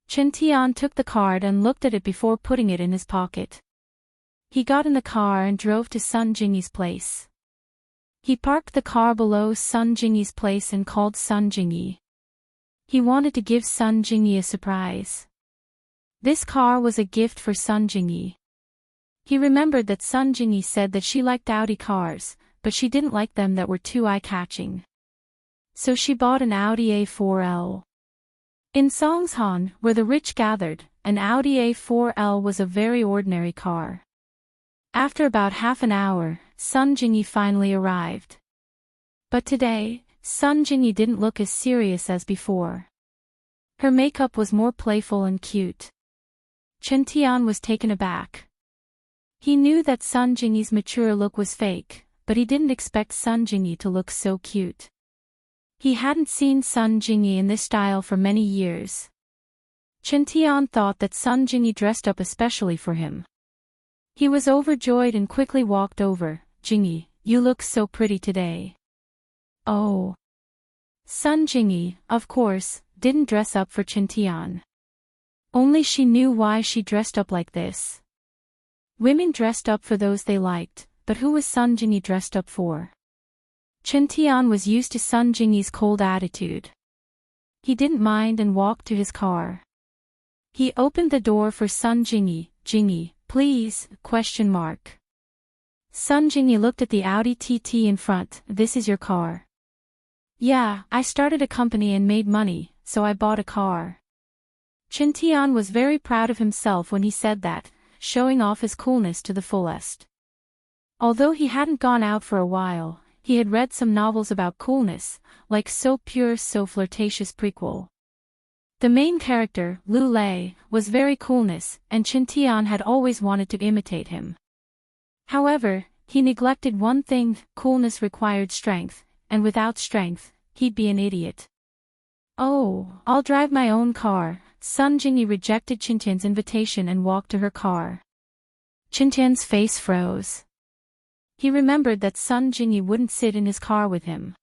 Speaker 1: Qintian took the card and looked at it before putting it in his pocket. He got in the car and drove to Sun Jingyi's place. He parked the car below Sun Jingyi's place and called Sun Jingyi. He wanted to give Sun Jingyi a surprise. This car was a gift for Sun Jingyi. He remembered that Sun Jingyi said that she liked Audi cars, but she didn't like them that were too eye-catching. So she bought an Audi A4L. In Songshan, where the rich gathered, an Audi A4L was a very ordinary car. After about half an hour, Sun Jingyi finally arrived. But today, Sun Jingyi didn't look as serious as before. Her makeup was more playful and cute. Qintian was taken aback. He knew that Sun Jingyi's mature look was fake, but he didn't expect Sun Jingyi to look so cute. He hadn't seen Sun Jingyi in this style for many years. Qintian thought that Sun Jingyi dressed up especially for him. He was overjoyed and quickly walked over. Jingyi, you look so pretty today. Oh. Sun Jingyi, of course, didn't dress up for Qintian. Only she knew why she dressed up like this. Women dressed up for those they liked, but who was Sun Jingyi dressed up for? Qintian was used to Sun Jingyi's cold attitude. He didn't mind and walked to his car. He opened the door for Sun Jingyi. Jingyi, please, ? Sun Jingyi looked at the Audi TT in front. This is your car. Yeah, I started a company and made money, so I bought a car. Qintian was very proud of himself when he said that, showing off his coolness to the fullest. Although he hadn't gone out for a while, he had read some novels about coolness, like So Pure So Flirtatious prequel. The main character, Lu Lei, was very coolness, and Qintian had always wanted to imitate him. However, he neglected one thing: coolness required strength, and without strength, he'd be an idiot. Oh, I'll drive my own car. Sun Jingyi rejected Qintian's invitation and walked to her car. Qintian's face froze. He remembered that Sun Jingyi wouldn't sit in his car with him.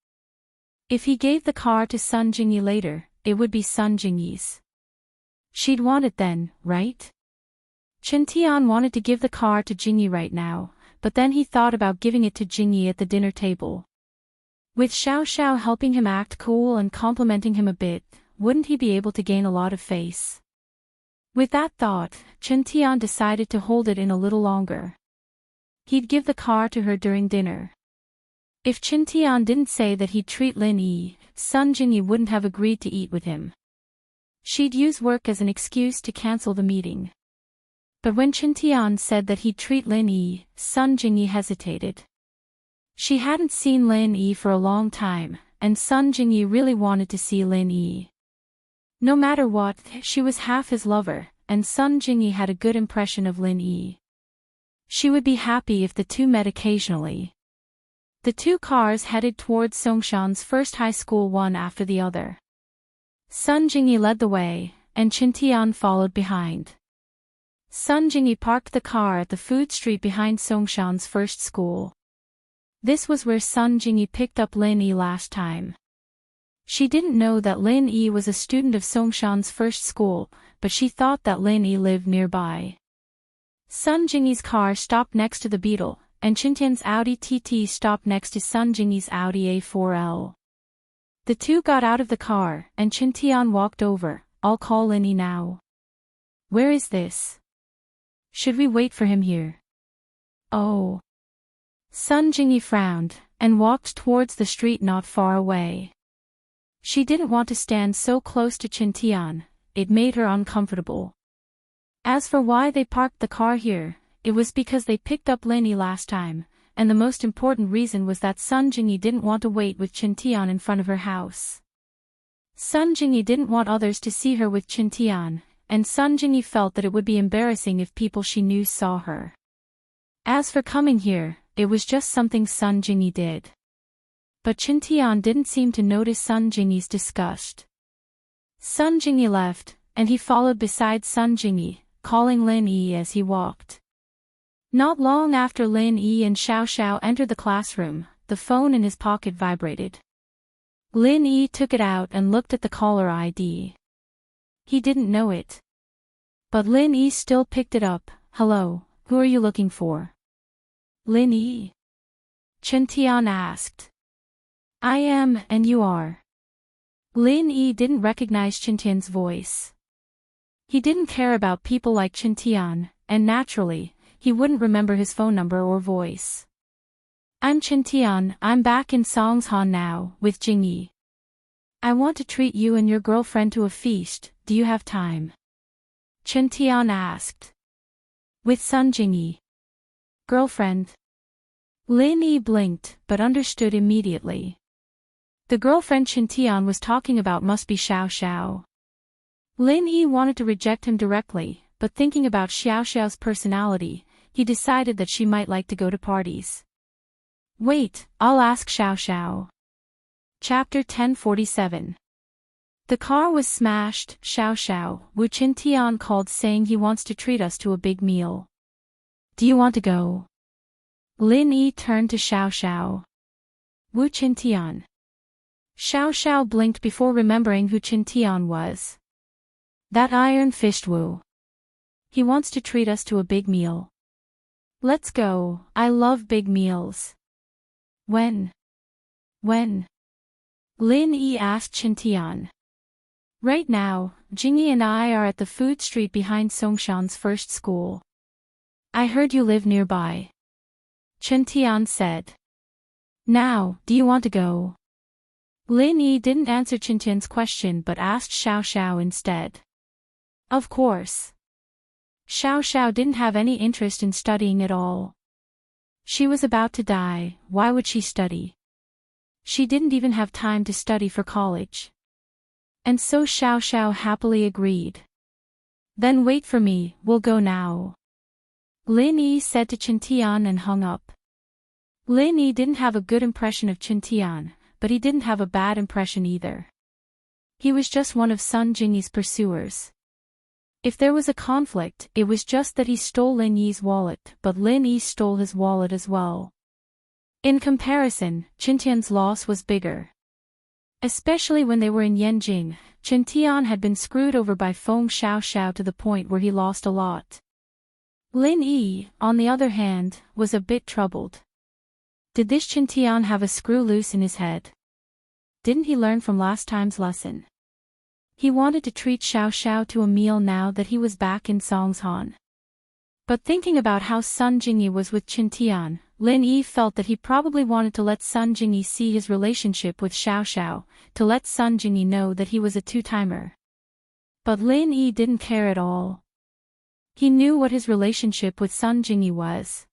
Speaker 1: If he gave the car to Sun Jingyi later, it would be Sun Jingyi's. She'd want it then, right? Chen Tian wanted to give the car to Jingyi right now, but then he thought about giving it to Jingyi at the dinner table. With Xiao Xiao helping him act cool and complimenting him a bit, wouldn't he be able to gain a lot of face? With that thought, Chen Tian decided to hold it in a little longer. He'd give the car to her during dinner. If Chen Tian didn't say that he'd treat Lin Yi, Sun Jingyi wouldn't have agreed to eat with him. She'd use work as an excuse to cancel the meeting. But when Chen Tian said that he'd treat Lin Yi, Sun Jingyi hesitated. She hadn't seen Lin Yi for a long time, and Sun Jingyi really wanted to see Lin Yi. No matter what, she was half his lover, and Sun Jingyi had a good impression of Lin Yi. She would be happy if the two met occasionally. The two cars headed towards Songshan's first high school one after the other. Sun Jingyi led the way, and Chen Tian followed behind. Sun Jingyi parked the car at the food street behind Songshan's first school. This was where Sun Jingyi picked up Lin Yi last time. She didn't know that Lin Yi was a student of Songshan's first school, but she thought that Lin Yi lived nearby. Sun Jingyi's car stopped next to the Beetle, and Chen Tian's Audi TT stopped next to Sun Jingyi's Audi A4L. The two got out of the car, and Chen Tian walked over. I'll call Lin Yi now. Where is this? Should we wait for him here? Oh. Sun Jingyi frowned, and walked towards the street not far away. She didn't want to stand so close to Chen Tian, it made her uncomfortable. As for why they parked the car here, it was because they picked up Lin Yi last time, and the most important reason was that Sun Jingyi didn't want to wait with Chen Tian in front of her house. Sun Jingyi didn't want others to see her with Chen Tian, and Sun Jingyi felt that it would be embarrassing if people she knew saw her. As for coming here, it was just something Sun Jingyi did. But Chen Tian didn't seem to notice Sun Jingyi's disgust. Sun Jingyi left, and he followed beside Sun Jingyi, calling Lin Yi as he walked. Not long after Lin Yi and Xiao Xiao entered the classroom, the phone in his pocket vibrated. Lin Yi took it out and looked at the caller ID. He didn't know it. But Lin Yi still picked it up. Hello, who are you looking for? Lin Yi? Chen Tian asked. I am, and you are. Lin Yi didn't recognize Chen Tian's voice. He didn't care about people like Chen Tian, and naturally, he wouldn't remember his phone number or voice. I'm Chen Tian, I'm back in Songshan now, with Jingyi. I want to treat you and your girlfriend to a feast, do you have time? Chen Tian asked. With Sun Jingyi. Girlfriend? Lin Yi blinked, but understood immediately. The girlfriend Chen Tian was talking about must be Xiao Xiao. Lin Yi wanted to reject him directly, but thinking about Xiao Xiao's personality, he decided that she might like to go to parties. Wait, I'll ask Xiao Xiao. Chapter 1047. The car was smashed. Xiao Xiao, Wu Chen Tian called saying he wants to treat us to a big meal. Do you want to go? Lin Yi turned to Xiao Xiao. Wu Chen Tian. Xiao Xiao blinked before remembering who Chen Tian was. That iron-fisted Wu. He wants to treat us to a big meal. Let's go, I love big meals. When? When? Lin Yi asked Chen Tian. Right now, Jingyi and I are at the food street behind Songshan's first school. I heard you live nearby. Chen Tian said. Now, do you want to go? Lin Yi didn't answer Chen Tian's question but asked Xiao Xiao instead. Of course. Xiao Xiao didn't have any interest in studying at all. She was about to die, why would she study? She didn't even have time to study for college. And so Xiao Xiao happily agreed. Then wait for me, we'll go now. Lin Yi said to Chen Tian and hung up. Lin Yi didn't have a good impression of Chen Tian, but he didn't have a bad impression either. He was just one of Sun Jingyi's pursuers. If there was a conflict, it was just that he stole Lin Yi's wallet, but Lin Yi stole his wallet as well. In comparison, Qintian's loss was bigger. Especially when they were in Yanjing, Qintian had been screwed over by Feng Xiaoxiao to the point where he lost a lot. Lin Yi, on the other hand, was a bit troubled. Did this Qintian have a screw loose in his head? Didn't he learn from last time's lesson? He wanted to treat Xiaoxiao to a meal now that he was back in Songshan. But thinking about how Sun Jingyi was with Qintian, Lin Yi felt that he probably wanted to let Sun Jingyi see his relationship with Xiaoxiao, to let Sun Jingyi know that he was a two-timer. But Lin Yi didn't care at all. He knew what his relationship with Sun Jingyi was.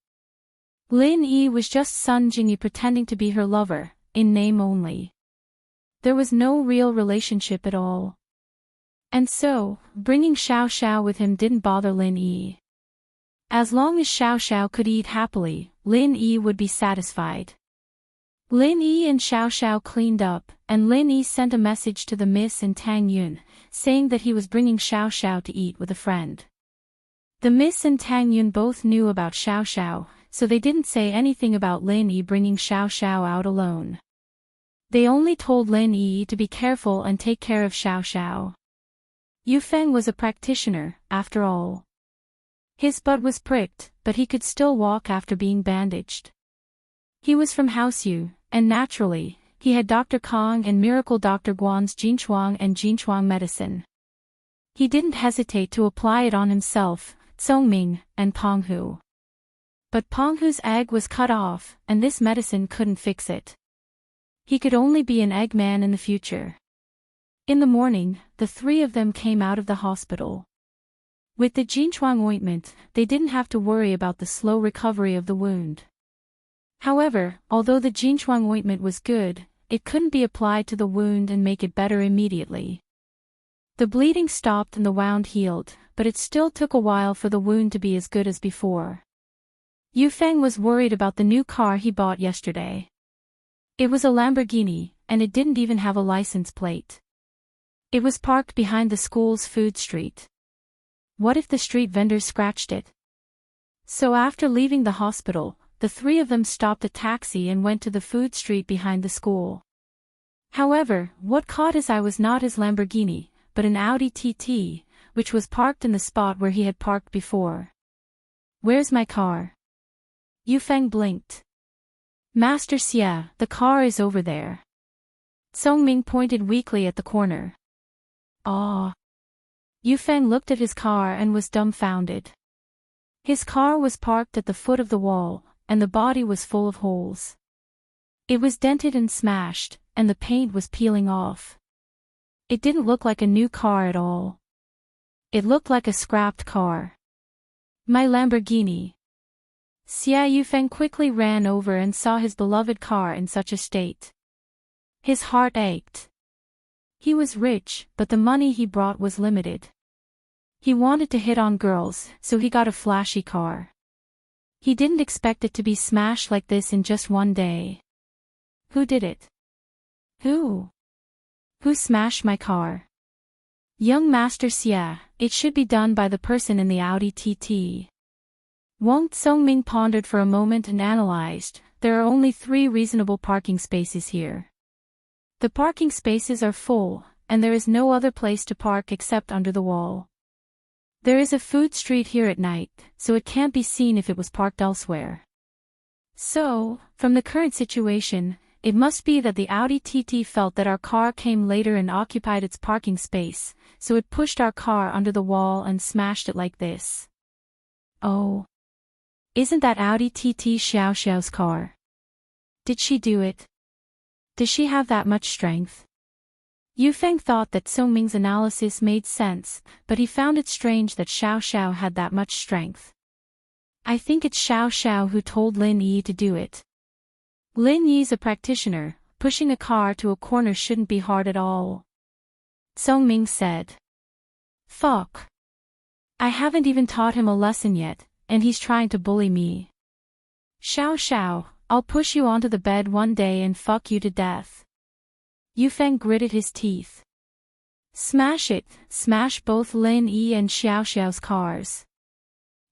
Speaker 1: Lin Yi was just Sun Jingyi pretending to be her lover, in name only. There was no real relationship at all. And so, bringing Xiaoxiao with him didn't bother Lin Yi. As long as Xiaoxiao could eat happily, Lin Yi would be satisfied. Lin Yi and Xiaoxiao cleaned up, and Lin Yi sent a message to the Miss and Tang Yun, saying that he was bringing Xiaoxiao to eat with a friend. The Miss and Tang Yun both knew about Xiaoxiao, so they didn't say anything about Lin Yi bringing Xiaoxiao out alone. They only told Lin Yi to be careful and take care of Xiaoxiao. Yu Feng was a practitioner, after all. His butt was pricked, but he could still walk after being bandaged. He was from House Yu, and naturally, he had Dr. Kong and Miracle Dr. Guan's Jinchuang and Jinchuang medicine. He didn't hesitate to apply it on himself, Tsongming, and Penghu. But Penghu's egg was cut off, and this medicine couldn't fix it. He could only be an Eggman in the future. In the morning, the three of them came out of the hospital. With the Jinchuang ointment, they didn't have to worry about the slow recovery of the wound. However, although the Jinchuang ointment was good, it couldn't be applied to the wound and make it better immediately. The bleeding stopped and the wound healed, but it still took a while for the wound to be as good as before. Yu Feng was worried about the new car he bought yesterday. It was a Lamborghini, and it didn't even have a license plate. It was parked behind the school's food street. What if the street vendors scratched it? So after leaving the hospital, the three of them stopped a taxi and went to the food street behind the school. However, what caught his eye was not his Lamborghini, but an Audi TT, which was parked in the spot where he had parked before. "Where's my car?" Yu Feng blinked. "Master Xia, the car is over there." Tsongming pointed weakly at the corner. "Ah." Yu Feng looked at his car and was dumbfounded. His car was parked at the foot of the wall, and the body was full of holes. It was dented and smashed, and the paint was peeling off. It didn't look like a new car at all. It looked like a scrapped car. "My Lamborghini." Xia Yufeng quickly ran over and saw his beloved car in such a state. His heart ached. He was rich, but the money he brought was limited. He wanted to hit on girls, so he got a flashy car. He didn't expect it to be smashed like this in just one day. Who did it? Who? Who smashed my car? Young Master Xia, it should be done by the person in the Audi TT. Wang Tsongming pondered for a moment and analyzed. There are only 3 reasonable parking spaces here. The parking spaces are full, and there is no other place to park except under the wall. There is a food street here at night, so it can't be seen if it was parked elsewhere. So, from the current situation, it must be that the Audi TT felt that our car came later and occupied its parking space, so it pushed our car under the wall and smashed it like this. Oh. Isn't that Audi TT Xiao Xiao's car? Did she do it? Does she have that much strength? Yu Feng thought that Tsongming's analysis made sense, but he found it strange that Xiao Xiao had that much strength. I think it's Xiao Xiao who told Lin Yi to do it. Lin Yi's a practitioner, pushing a car to a corner shouldn't be hard at all. Tsongming said. Fuck. I haven't even taught him a lesson yet, and he's trying to bully me. Xiao Xiao, I'll push you onto the bed one day and fuck you to death. Yu Feng gritted his teeth. Smash it, smash both Lin Yi and Xiao Xiao's cars.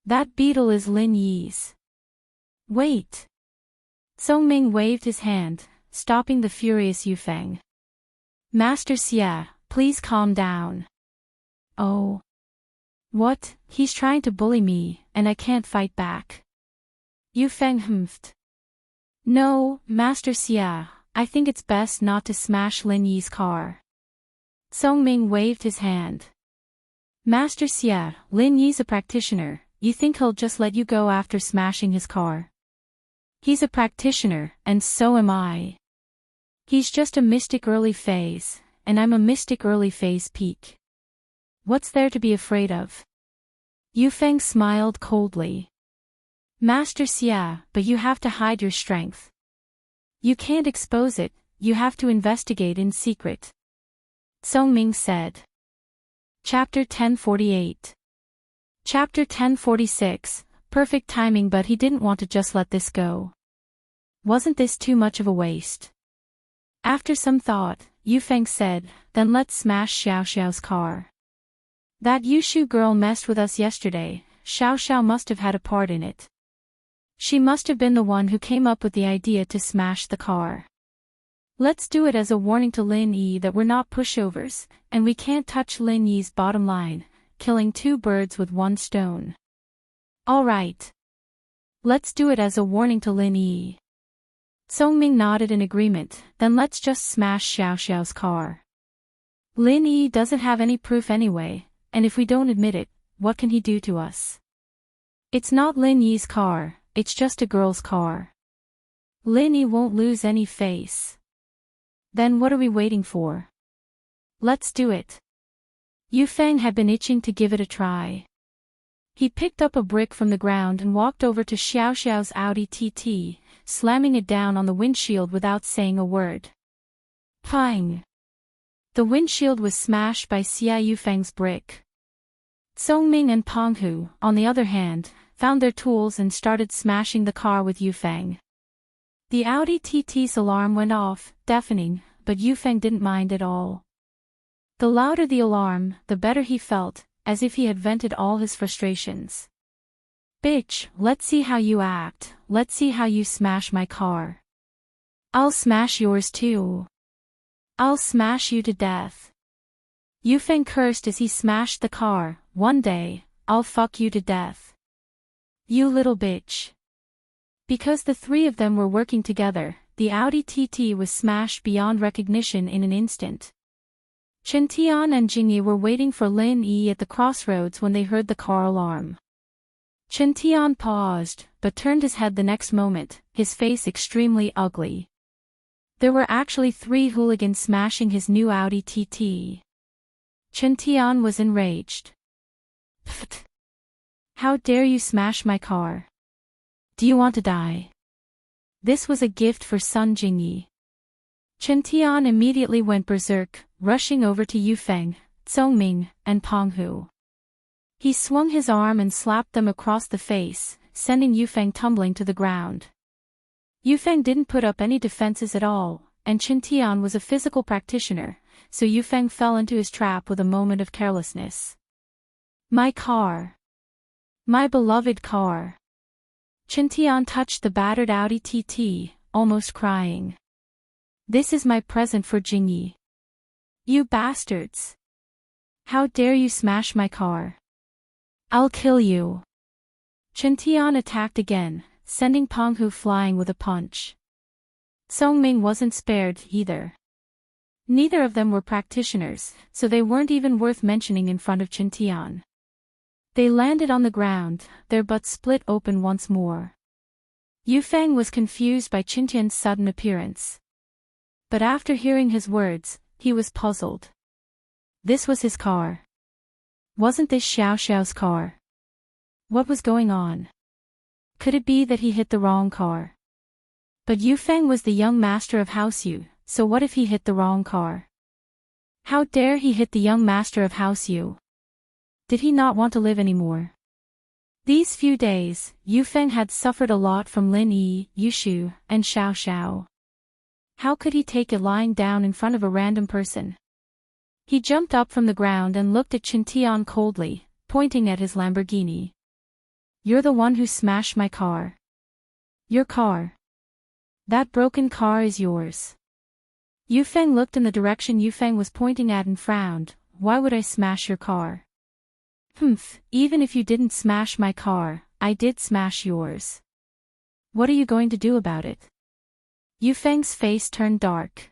Speaker 1: That beetle is Lin Yi's. Wait. Song Ming waved his hand, stopping the furious Yufeng. Master Xia, please calm down. Oh. What? He's trying to bully me, and I can't fight back. Yufeng humphed. No, Master Xia, I think it's best not to smash Lin Yi's car. Song Ming waved his hand. Master Xia, Lin Yi's a practitioner, you think he'll just let you go after smashing his car? He's a practitioner, and so am I. He's just a mystic early phase, and I'm a mystic early phase peak. What's there to be afraid of? Yufeng smiled coldly. Master Xia, but you have to hide your strength. You can't expose it, you have to investigate in secret. Song Ming said. Chapter 1048. Chapter 1046, perfect timing, but he didn't want to just let this go. Wasn't this too much of a waste? After some thought, Yufeng said, then let's smash Xiao Xiao's car. That Yushu girl messed with us yesterday, Xiao Xiao must have had a part in it. She must have been the one who came up with the idea to smash the car. Let's do it as a warning to Lin Yi that we're not pushovers, and we can't touch Lin Yi's bottom line, killing two birds with one stone. All right. Let's do it as a warning to Lin Yi. Song Ming nodded in agreement, then let's just smash Xiao Xiao's car. Lin Yi doesn't have any proof anyway, and if we don't admit it, what can he do to us? It's not Lin Yi's car, it's just a girl's car. Lin Yi won't lose any face. Then what are we waiting for? Let's do it. Yufeng had been itching to give it a try. He picked up a brick from the ground and walked over to Xiao Xiao's Audi TT, slamming it down on the windshield without saying a word. Pang! The windshield was smashed by Xia Yufeng's brick. Song Ming and Peng Hu, on the other hand, found their tools and started smashing the car with Yufeng. The Audi TT's alarm went off, deafening, but Yufeng didn't mind at all. The louder the alarm, the better he felt, as if he had vented all his frustrations. Bitch, let's see how you act, let's see how you smash my car. I'll smash yours too. I'll smash you to death. Yufeng cursed as he smashed the car. One day, I'll fuck you to death. You little bitch. Because the three of them were working together, the Audi TT was smashed beyond recognition in an instant. Chen Tian and Jingyi were waiting for Lin Yi at the crossroads when they heard the car alarm. Chen Tian paused, but turned his head the next moment, his face extremely ugly. There were actually 3 hooligans smashing his new Audi TT. Chen Tian was enraged. Pfft! How dare you smash my car? Do you want to die? This was a gift for Sun Jingyi. Chen Tian immediately went berserk, rushing over to Yufeng, Song Ming, and Peng Hu. He swung his arm and slapped them across the face, sending Yufeng tumbling to the ground. Yufeng didn't put up any defenses at all, and Chen Tian was a physical practitioner, so Yufeng fell into his trap with a moment of carelessness. My car. My beloved car. Chen Tian touched the battered Audi TT, almost crying. This is my present for Jingyi. You bastards. How dare you smash my car? I'll kill you. Chen Tian attacked again, sending Peng Hu flying with a punch. Song Ming wasn't spared either. Neither of them were practitioners, so they weren't even worth mentioning in front of Chen Tian. They landed on the ground, their butts split open once more. Yufeng was confused by Chen Tian's sudden appearance. But after hearing his words, he was puzzled. This was his car. Wasn't this Xiao Xiao's car? What was going on? Could it be that he hit the wrong car? But Yufeng was the young master of House Yu, so what if he hit the wrong car? How dare he hit the young master of House Yu? Did he not want to live anymore? These few days, Yufeng had suffered a lot from Lin Yi, Yushu, and Xiao Xiao. How could he take it lying down in front of a random person? He jumped up from the ground and looked at Chen Tian coldly, pointing at his Lamborghini. You're the one who smashed my car. Your car. That broken car is yours. Yufeng looked in the direction Yufeng was pointing at and frowned. Why would I smash your car? Humph, even if you didn't smash my car, I did smash yours. What are you going to do about it? Yufeng's face turned dark.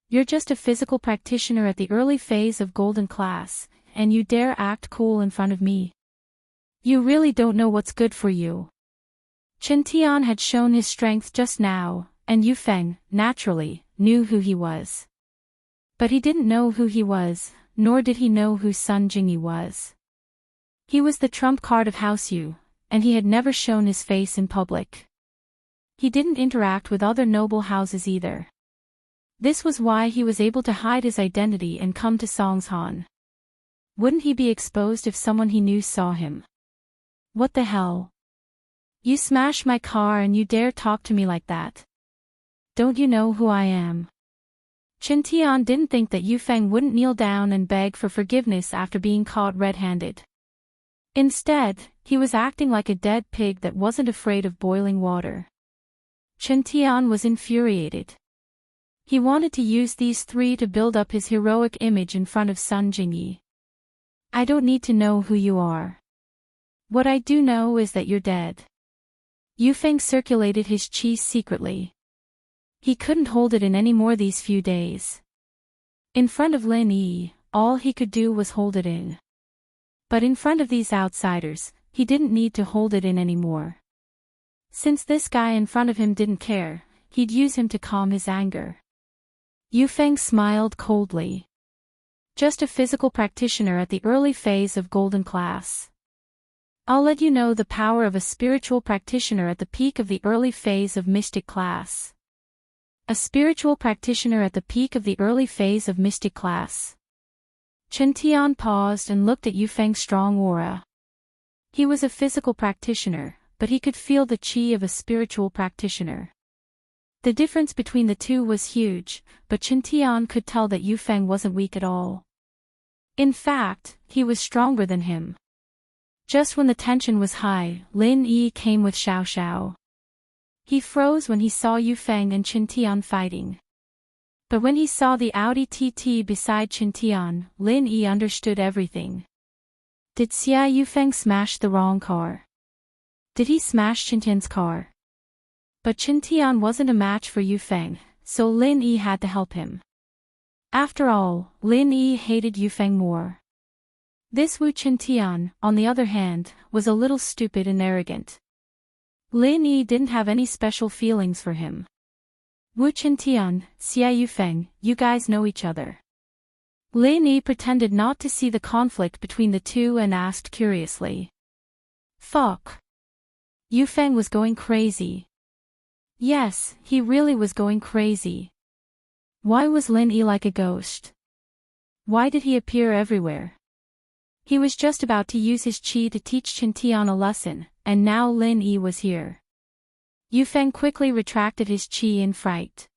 Speaker 1: You're just a physical practitioner at the early phase of golden class, and you dare act cool in front of me. You really don't know what's good for you. Chen Tian had shown his strength just now, and Yufeng, naturally, knew who he was. But he didn't know who he was, nor did he know who Sun Jingyi was. He was the trump card of House Yu, and he had never shown his face in public. He didn't interact with other noble houses either. This was why he was able to hide his identity and come to Songshan. Wouldn't he be exposed if someone he knew saw him? What the hell? You smash my car and you dare talk to me like that? Don't you know who I am? Chen Tian didn't think that Yufeng wouldn't kneel down and beg for forgiveness after being caught red-handed. Instead, he was acting like a dead pig that wasn't afraid of boiling water. Chen Tian was infuriated. He wanted to use these three to build up his heroic image in front of Sun Jingyi. I don't need to know who you are. What I do know is that you're dead. Yufeng circulated his chi secretly. He couldn't hold it in any more these few days. In front of Lin Yi, all he could do was hold it in. But in front of these outsiders, he didn't need to hold it in anymore. Since this guy in front of him didn't care, he'd use him to calm his anger. Yufeng smiled coldly. Just a physical practitioner at the early phase of golden class. I'll let you know the power of a spiritual practitioner at the peak of the early phase of mystic class. A spiritual practitioner at the peak of the early phase of mystic class. Chen Tian paused and looked at Yufeng's strong aura. He was a physical practitioner, but he could feel the chi of a spiritual practitioner. The difference between the two was huge, but Chen Tian could tell that Yufeng wasn't weak at all. In fact, he was stronger than him. Just when the tension was high, Lin Yi came with Xiao Xiao. He froze when he saw Yufeng and Chen Tian fighting. But when he saw the Audi TT beside Chen Tian, Lin Yi understood everything. Did Xia Yufeng smash the wrong car? Did he smash Chen Tian's car? But Chen Tian wasn't a match for Yufeng, so Lin Yi had to help him. After all, Lin Yi hated Yufeng more. This Wu Chen Tian, on the other hand, was a little stupid and arrogant. Lin Yi didn't have any special feelings for him. Wu Chen Tian, Xia Yufeng, you guys know each other. Lin Yi pretended not to see the conflict between the two and asked curiously. Fuck. Yufeng was going crazy. Yes, he really was going crazy. Why was Lin Yi like a ghost? Why did he appear everywhere? He was just about to use his chi to teach Chen Tian a lesson, and now Lin Yi was here. Yufeng quickly retracted his chi in fright.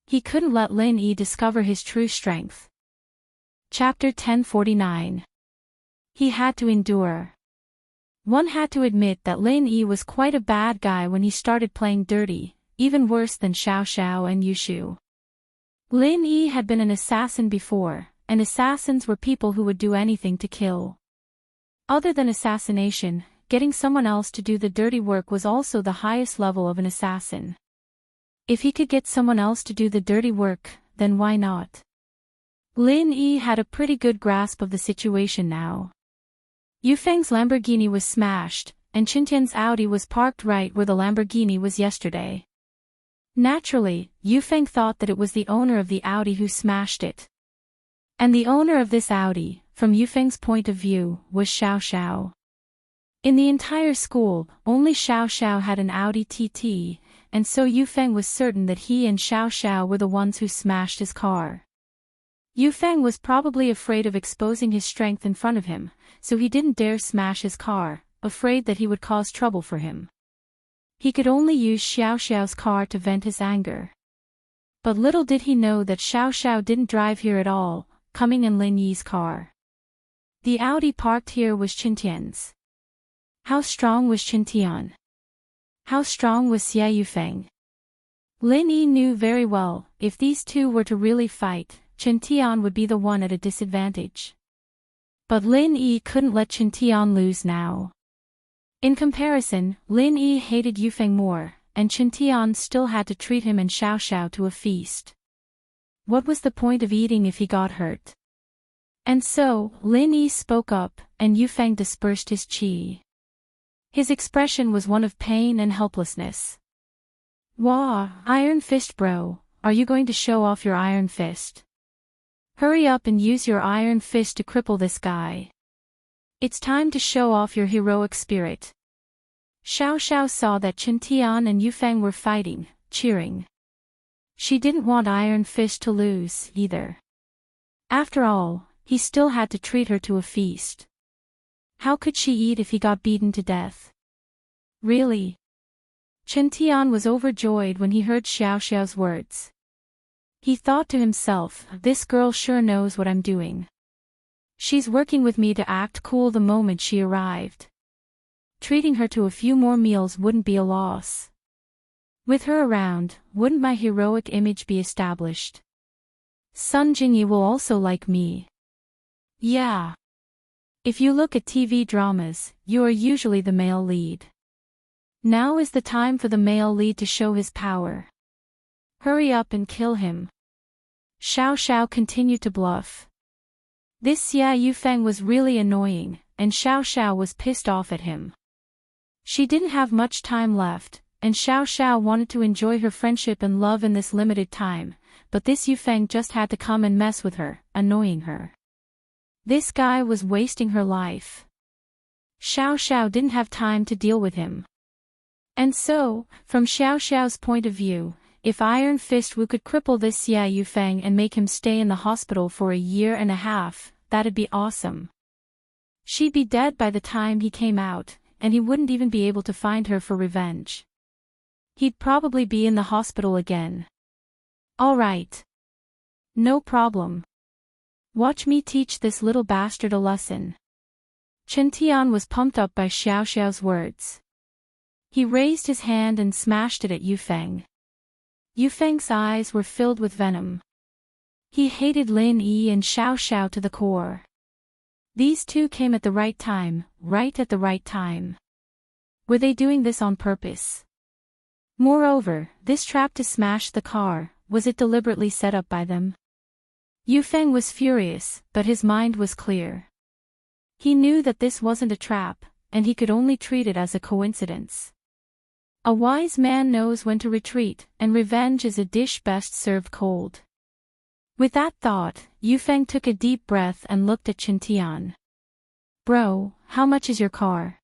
Speaker 1: He couldn't let Lin Yi discover his true strength. Chapter 1049. He had to endure. One had to admit that Lin Yi was quite a bad guy when he started playing dirty, even worse than Xiao Xiao and Yushu. Lin Yi had been an assassin before, and assassins were people who would do anything to kill. Other than assassination, getting someone else to do the dirty work was also the highest level of an assassin. If he could get someone else to do the dirty work, then why not? Lin Yi had a pretty good grasp of the situation now. Yufeng's Lamborghini was smashed, and Chen Tian's Audi was parked right where the Lamborghini was yesterday. Naturally, Yufeng thought that it was the owner of the Audi who smashed it. And the owner of this Audi, from Yufeng's point of view, was Xiao Xiao. In the entire school, only Xiao Xiao had an Audi TT, and so Yufeng was certain that he and Xiao Xiao were the ones who smashed his car. Yufeng was probably afraid of exposing his strength in front of him, so he didn't dare smash his car, afraid that he would cause trouble for him. He could only use Xiao Xiao's car to vent his anger. But little did he know that Xiao Xiao didn't drive here at all, coming in Lin Yi's car. The Audi parked here was Chen Tian's. How strong was Chen Tian? How strong was Xia Yufeng? Lin Yi knew very well, if these two were to really fight, Chen Tian would be the one at a disadvantage. But Lin Yi couldn't let Chen Tian lose now. In comparison, Lin Yi hated Yufeng more, and Chen Tian still had to treat him and Xiao Xiao to a feast. What was the point of eating if he got hurt? And so, Lin Yi spoke up, and Yufeng dispersed his qi. His expression was one of pain and helplessness. Wah, Iron Fist bro, are you going to show off your Iron Fist? Hurry up and use your Iron Fist to cripple this guy. It's time to show off your heroic spirit. Xiao Xiao saw that Chen Tian and Yufeng were fighting, cheering. She didn't want Iron Fist to lose, either. After all, he still had to treat her to a feast. How could she eat if he got beaten to death? Really? Chen Tian was overjoyed when he heard Xiao Xiao's words. He thought to himself, this girl sure knows what I'm doing. She's working with me to act cool the moment she arrived. Treating her to a few more meals wouldn't be a loss. With her around, wouldn't my heroic image be established? Sun Jingyi will also like me. Yeah. If you look at TV dramas, you are usually the male lead. Now is the time for the male lead to show his power. Hurry up and kill him. Xiao Xiao continued to bluff. This Xia Yufeng was really annoying, and Xiao Xiao was pissed off at him. She didn't have much time left, and Xiao Xiao wanted to enjoy her friendship and love in this limited time, but this Yufeng just had to come and mess with her, annoying her. This guy was wasting her life. Xiao Xiao didn't have time to deal with him. And so, from Xiao Xiao's point of view, if Iron Fist Wu could cripple this Xia Yufeng and make him stay in the hospital for a year and a half, that'd be awesome. She'd be dead by the time he came out, and he wouldn't even be able to find her for revenge. He'd probably be in the hospital again. All right. No problem. Watch me teach this little bastard a lesson. Chen Tian was pumped up by Xiao Xiao's words. He raised his hand and smashed it at Yufeng. Yufeng's eyes were filled with venom. He hated Lin Yi and Xiao Xiao to the core. These two came at the right time, right at the right time. Were they doing this on purpose? Moreover, this trap to smash the car, was it deliberately set up by them? Yufeng was furious, but his mind was clear. He knew that this wasn't a trap, and he could only treat it as a coincidence. A wise man knows when to retreat, and revenge is a dish best served cold. With that thought, Yufeng took a deep breath and looked at Chen Tian. Bro, how much is your car?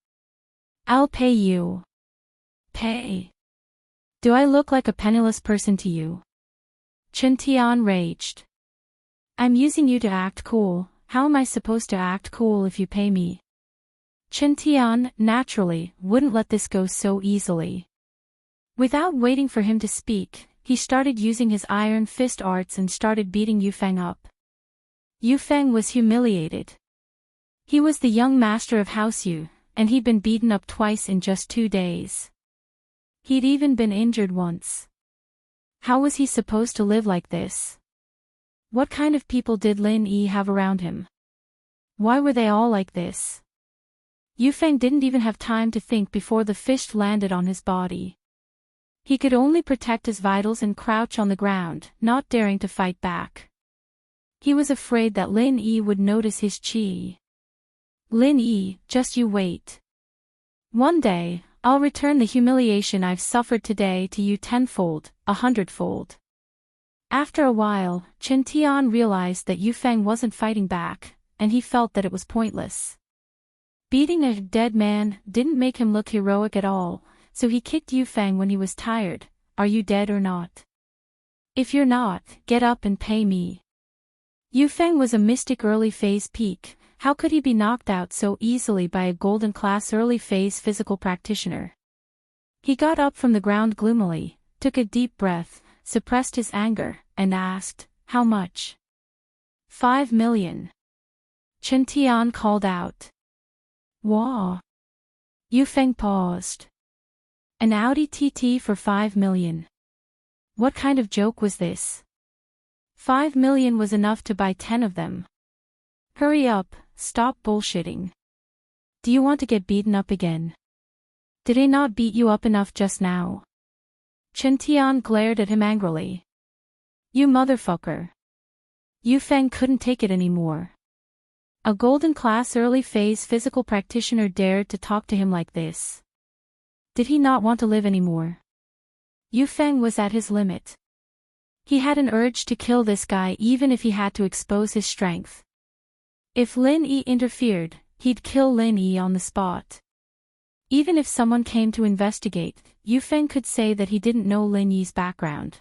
Speaker 1: I'll pay you. Pay? Do I look like a penniless person to you? Chen Tian raged. I'm using you to act cool, how am I supposed to act cool if you pay me? Chen Tian, naturally, wouldn't let this go so easily. Without waiting for him to speak, he started using his Iron Fist arts and started beating Yufeng up. Yufeng was humiliated. He was the young master of House Yu, and he'd been beaten up twice in just 2 days. He'd even been injured once. How was he supposed to live like this? What kind of people did Lin Yi have around him? Why were they all like this? Yufeng didn't even have time to think before the fist landed on his body. He could only protect his vitals and crouch on the ground, not daring to fight back. He was afraid that Lin Yi would notice his qi. Lin Yi, just you wait. One day, I'll return the humiliation I've suffered today to you tenfold, 100-fold. After a while, Chen Tian realized that Yufeng wasn't fighting back, and he felt that it was pointless. Beating a dead man didn't make him look heroic at all, so he kicked Yufeng when he was tired. Are you dead or not? If you're not, get up and pay me. Yufeng was a mystic early phase peak. How could he be knocked out so easily by a golden class early phase physical practitioner? He got up from the ground gloomily, took a deep breath, suppressed his anger, and asked, how much? 5 million. Chen Tian called out. Wah. Yufeng paused. An Audi TT for 5 million. What kind of joke was this? 5 million was enough to buy 10 of them. Hurry up, stop bullshitting. Do you want to get beaten up again? Did I not beat you up enough just now? Chen Tian glared at him angrily. You motherfucker. Yu Feng couldn't take it anymore. A golden class early phase physical practitioner dared to talk to him like this. Did he not want to live anymore? Yu Feng was at his limit. He had an urge to kill this guy even if he had to expose his strength. If Lin Yi interfered, he'd kill Lin Yi on the spot. Even if someone came to investigate, Yu Feng could say that he didn't know Lin Yi's background.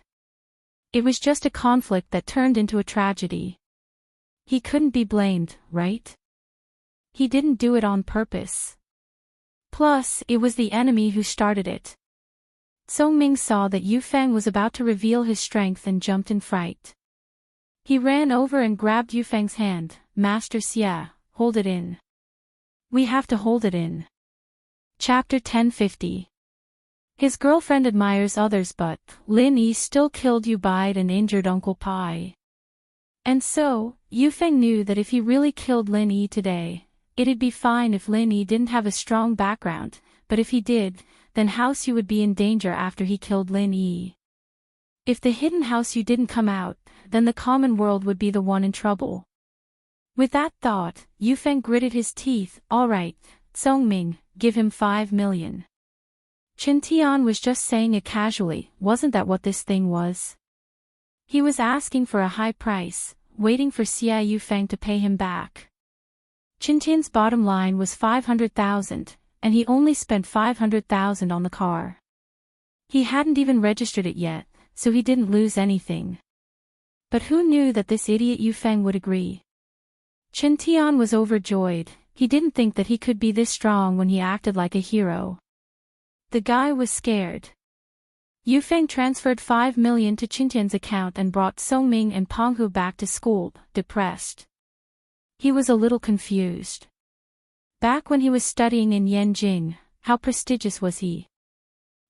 Speaker 1: It was just a conflict that turned into a tragedy. He couldn't be blamed, right? He didn't do it on purpose. Plus, it was the enemy who started it. Song Ming saw that Yu Feng was about to reveal his strength and jumped in fright. He ran over and grabbed Yu Feng's hand. Master Xia, hold it in. We have to hold it in. Chapter 1050. His girlfriend admires others but Lin Yi still killed Yu Bide and injured Uncle Pai. And so, Yu Feng knew that if he really killed Lin Yi today, it'd be fine if Lin Yi didn't have a strong background, but if he did, then House Yu would be in danger after he killed Lin Yi. If the hidden House Yu didn't come out, then the common world would be the one in trouble. With that thought, Yu Feng gritted his teeth. All right, Song Ming, give him 5 million. Chen Tian was just saying it casually, wasn't that what this thing was? He was asking for a high price, waiting for Xia Yu Feng to pay him back. Chen Tian's bottom line was 500,000, and he only spent 500,000 on the car. He hadn't even registered it yet, so he didn't lose anything. But who knew that this idiot Yu Feng would agree? Chen Tian was overjoyed. He didn't think that he could be this strong when he acted like a hero. The guy was scared. Yu Feng transferred 5 million to Chen Tian's account and brought Song Ming and Peng Hu back to school, depressed. He was a little confused. Back when he was studying in Yanjing, how prestigious was he?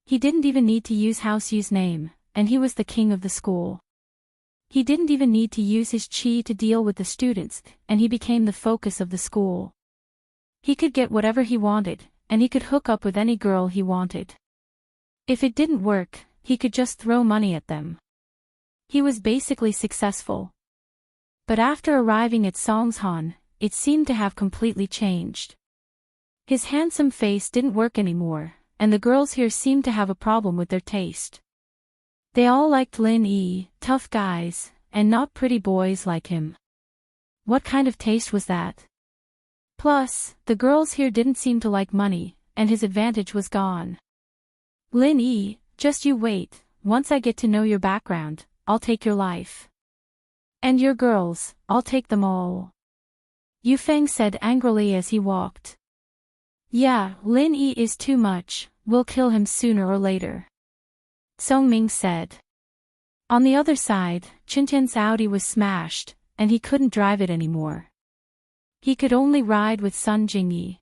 Speaker 1: He didn't even need to use House Yu's name, and he was the king of the school. He didn't even need to use his qi to deal with the students, and he became the focus of the school. He could get whatever he wanted, and he could hook up with any girl he wanted. If it didn't work, he could just throw money at them. He was basically successful. But after arriving at Songshan, it seemed to have completely changed. His handsome face didn't work anymore, and the girls here seemed to have a problem with their taste. They all liked Lin Yi, tough guys, and not pretty boys like him. What kind of taste was that? Plus, the girls here didn't seem to like money, and his advantage was gone. Lin Yi, just you wait, once I get to know your background, I'll take your life. And your girls, I'll take them all. Yu Feng said angrily as he walked. Yeah, Lin Yi is too much, we'll kill him sooner or later. Song Ming said. On the other side, Chen Tian's Audi was smashed, and he couldn't drive it anymore. He could only ride with Sun Jingyi.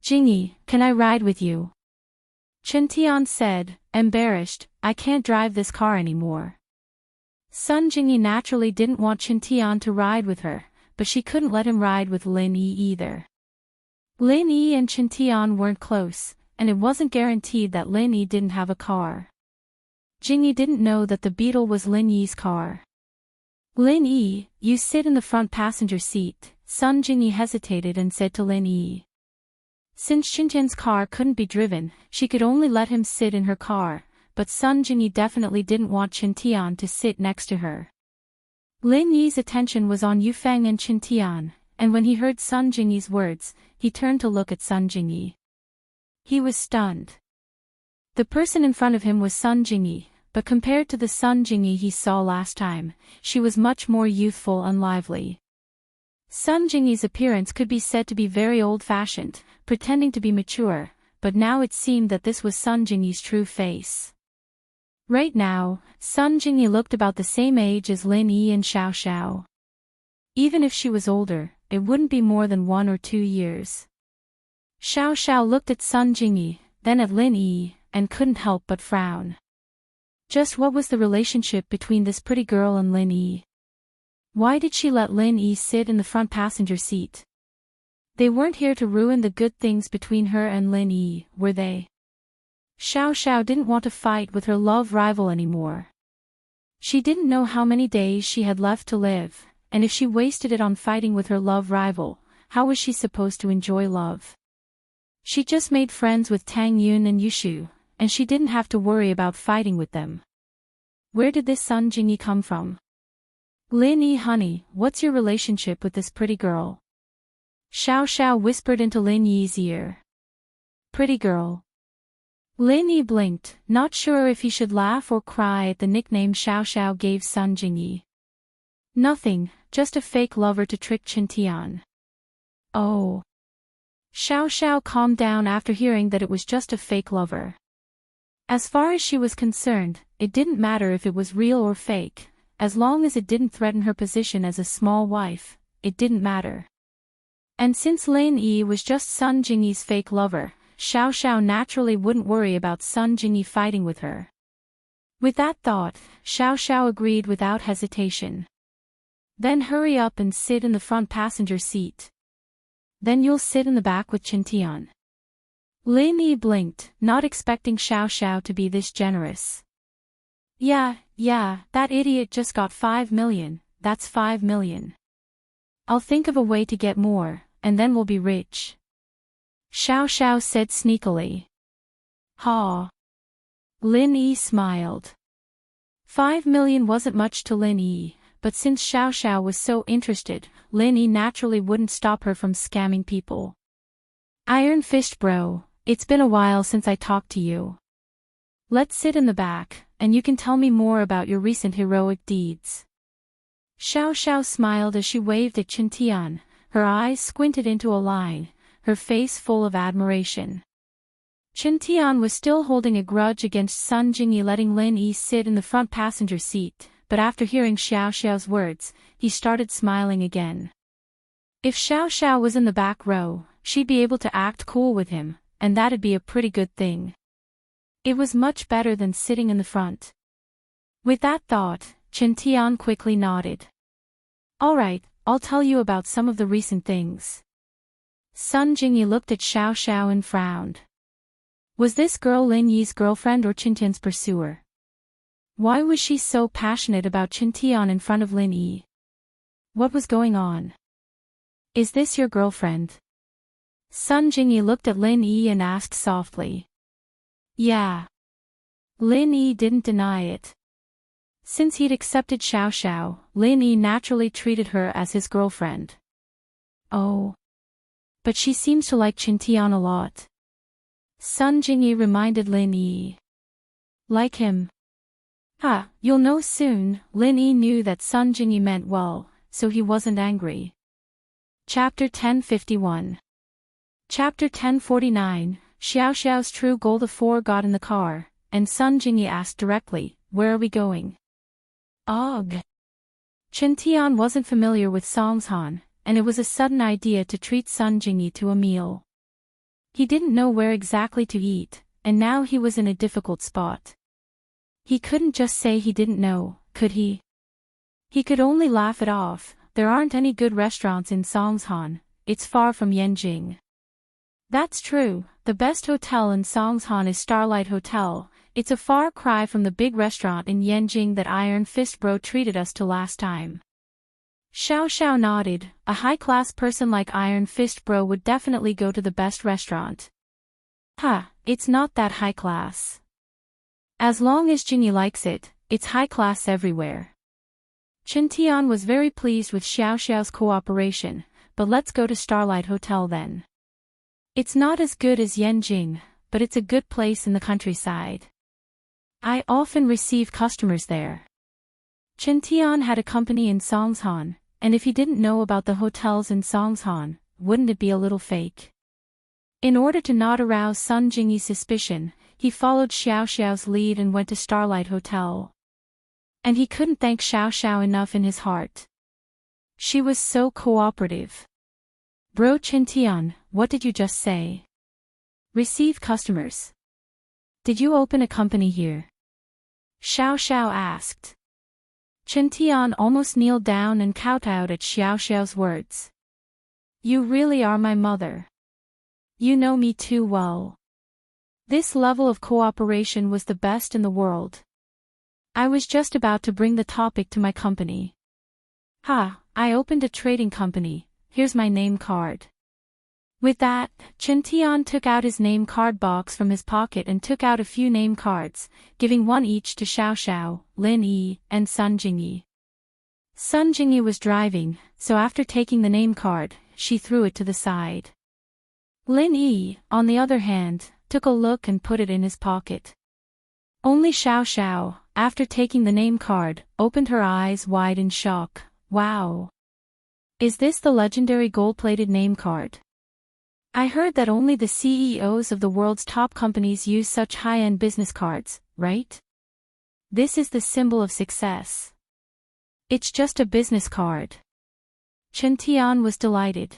Speaker 1: Jingyi, can I ride with you? Chen Tian said, embarrassed, I can't drive this car anymore. Sun Jingyi naturally didn't want Chen Tian to ride with her, but she couldn't let him ride with Lin Yi either. Lin Yi and Chen Tian weren't close, and it wasn't guaranteed that Lin Yi didn't have a car. Jingyi didn't know that the Beetle was Lin Yi's car. Lin Yi, you sit in the front passenger seat, Sun Jingyi hesitated and said to Lin Yi. Since Xinjian's car couldn't be driven, she could only let him sit in her car, but Sun Jingyi definitely didn't want Chen Tian to sit next to her. Lin Yi's attention was on Yu Feng and Chen Tian, and when he heard Sun Jingyi's words, he turned to look at Sun Jingyi. He was stunned. The person in front of him was Sun Jingyi, but compared to the Sun Jingyi he saw last time, she was much more youthful and lively. Sun Jingyi's appearance could be said to be very old-fashioned, pretending to be mature, but now it seemed that this was Sun Jingyi's true face. Right now, Sun Jingyi looked about the same age as Lin Yi and Xiao Xiao. Even if she was older, it wouldn't be more than 1 or 2 years. Xiao Xiao looked at Sun Jingyi, then at Lin Yi, and couldn't help but frown. Just what was the relationship between this pretty girl and Lin Yi? Why did she let Lin Yi sit in the front passenger seat? They weren't here to ruin the good things between her and Lin Yi, were they? Xiao Xiao didn't want to fight with her love rival anymore. She didn't know how many days she had left to live, and if she wasted it on fighting with her love rival, how was she supposed to enjoy love? She just made friends with Tang Yun and Yushu, and she didn't have to worry about fighting with them. Where did this Sun Jingyi come from? Lin Yi, honey, what's your relationship with this pretty girl? Xiao Xiao whispered into Lin Yi's ear. Pretty girl. Lin Yi blinked, not sure if he should laugh or cry at the nickname Xiao Xiao gave Sun Jingyi. Nothing, just a fake lover to trick Qintian. Oh. Xiao Xiao calmed down after hearing that it was just a fake lover. As far as she was concerned, it didn't matter if it was real or fake, as long as it didn't threaten her position as a small wife, it didn't matter. And since Lin Yi was just Sun Jingyi's fake lover, Xiao Xiao naturally wouldn't worry about Sun Jingyi fighting with her. With that thought, Xiao Xiao agreed without hesitation. Then hurry up and sit in the front passenger seat. Then you'll sit in the back with Qintian. Lin Yi blinked, not expecting Xiao Xiao to be this generous. Yeah, that idiot just got 5 million, that's 5 million. I'll think of a way to get more, and then we'll be rich. Xiao Xiao said sneakily. Ha. Lin Yi smiled. 5 million wasn't much to Lin Yi, but since Xiao Xiao was so interested, Lin Yi naturally wouldn't stop her from scamming people. Iron Fist bro, it's been a while since I talked to you. Let's sit in the back, and you can tell me more about your recent heroic deeds. Xiao Xiao smiled as she waved at Qintian, her eyes squinted into a line, her face full of admiration. Qintian was still holding a grudge against Sun Jingyi letting Lin Yi sit in the front passenger seat, but after hearing Xiao Xiao's words, he started smiling again. If Xiao Xiao was in the back row, she'd be able to act cool with him, and that'd be a pretty good thing. It was much better than sitting in the front. With that thought, Qintian quickly nodded. Alright, I'll tell you about some of the recent things. Sun Jingyi looked at Xiao Xiao and frowned. Was this girl Lin Yi's girlfriend or Qintian's pursuer? Why was she so passionate about Qintian in front of Lin Yi? What was going on? Is this your girlfriend? Sun Jingyi looked at Lin Yi and asked softly. Yeah. Lin Yi didn't deny it. Since he'd accepted Xiao Xiao, Lin Yi naturally treated her as his girlfriend. Oh. But she seems to like Qintian a lot. Sun Jingyi reminded Lin Yi. Like him? You'll know soon. Lin Yi knew that Sun Jingyi meant well, so he wasn't angry. Chapter 1051. Chapter 1049, Xiao Xiao's true goal. The four got in the car, and Sun Jingyi asked directly, where are we going? Ugh. Qintian wasn't familiar with Songshan, and it was a sudden idea to treat Sun Jingyi to a meal. He didn't know where exactly to eat, and now he was in a difficult spot. He couldn't just say he didn't know, could he? He could only laugh it off. There aren't any good restaurants in Songshan, it's far from Yanjing. That's true, the best hotel in Songshan is Starlight Hotel. It's a far cry from the big restaurant in Yanjing that Iron Fist Bro treated us to last time. Xiao Xiao nodded. A high-class person like Iron Fist Bro would definitely go to the best restaurant. It's not that high class. As long as Jingyi likes it, it's high class everywhere. Qintian was very pleased with Xiao Xiao's cooperation, but let's go to Starlight Hotel then. It's not as good as Yanjing, but it's a good place in the countryside. I often receive customers there. Qintian had a company in Songshan, and if he didn't know about the hotels in Songshan, wouldn't it be a little fake? In order to not arouse Sun Jingyi's suspicion, he followed Xiao Xiao's lead and went to Starlight Hotel. And he couldn't thank Xiao Xiao enough in his heart. She was so cooperative. Bro Qintian, what did you just say? Receive customers. Did you open a company here? Xiao Xiao asked. Chen Tian almost kneeled down and kowtowed at Xiao Xiao's words. You really are my mother. You know me too well. This level of cooperation was the best in the world. I was just about to bring the topic to my company. I opened a trading company, here's my name card. With that, Chen Tian took out his name card box from his pocket and took out a few name cards, giving one each to Xiao Xiao, Lin Yi, and Sun Jingyi. Sun Jingyi was driving, so after taking the name card, she threw it to the side. Lin Yi, on the other hand, took a look and put it in his pocket. Only Xiao Xiao, after taking the name card, opened her eyes wide in shock. Wow! Is this the legendary gold-plated name card? I heard that only the CEOs of the world's top companies use such high-end business cards, right? This is the symbol of success. It's just a business card. Chen Tian was delighted.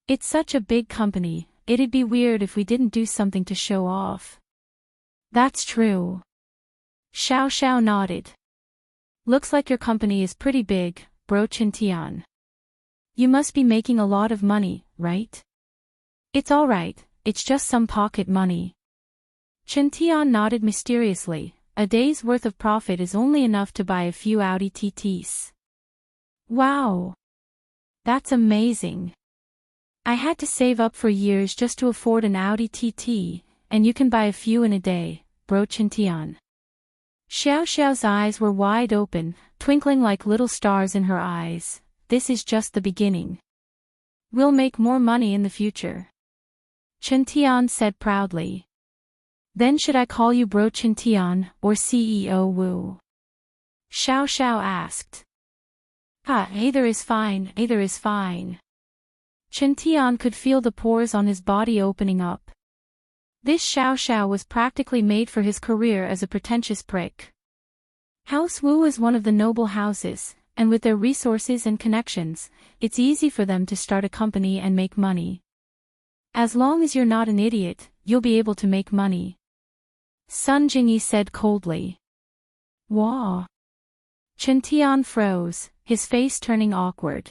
Speaker 1: It's such a big company, it'd be weird if we didn't do something to show off. That's true. Xiao Xiao nodded. Looks like your company is pretty big, bro Chen Tian. You must be making a lot of money, right? It's alright, it's just some pocket money. Chen Tian nodded mysteriously. A day's worth of profit is only enough to buy a few Audi TTs. Wow! That's amazing. I had to save up for years just to afford an Audi TT, and you can buy a few in a day, bro Chen Tian. Xiao Xiao's eyes were wide open, twinkling like little stars in her eyes. This is just the beginning. We'll make more money in the future. Chen Tian said proudly. Then should I call you bro Chen Tian, or CEO Wu? Xiao Xiao asked. Either is fine, either is fine. Chen Tian could feel the pores on his body opening up. This Xiao Xiao was practically made for his career as a pretentious prick. House Wu is one of the noble houses, and with their resources and connections, it's easy for them to start a company and make money. As long as you're not an idiot, you'll be able to make money. Sun Jingyi said coldly. Wah! Chen Tian froze, his face turning awkward.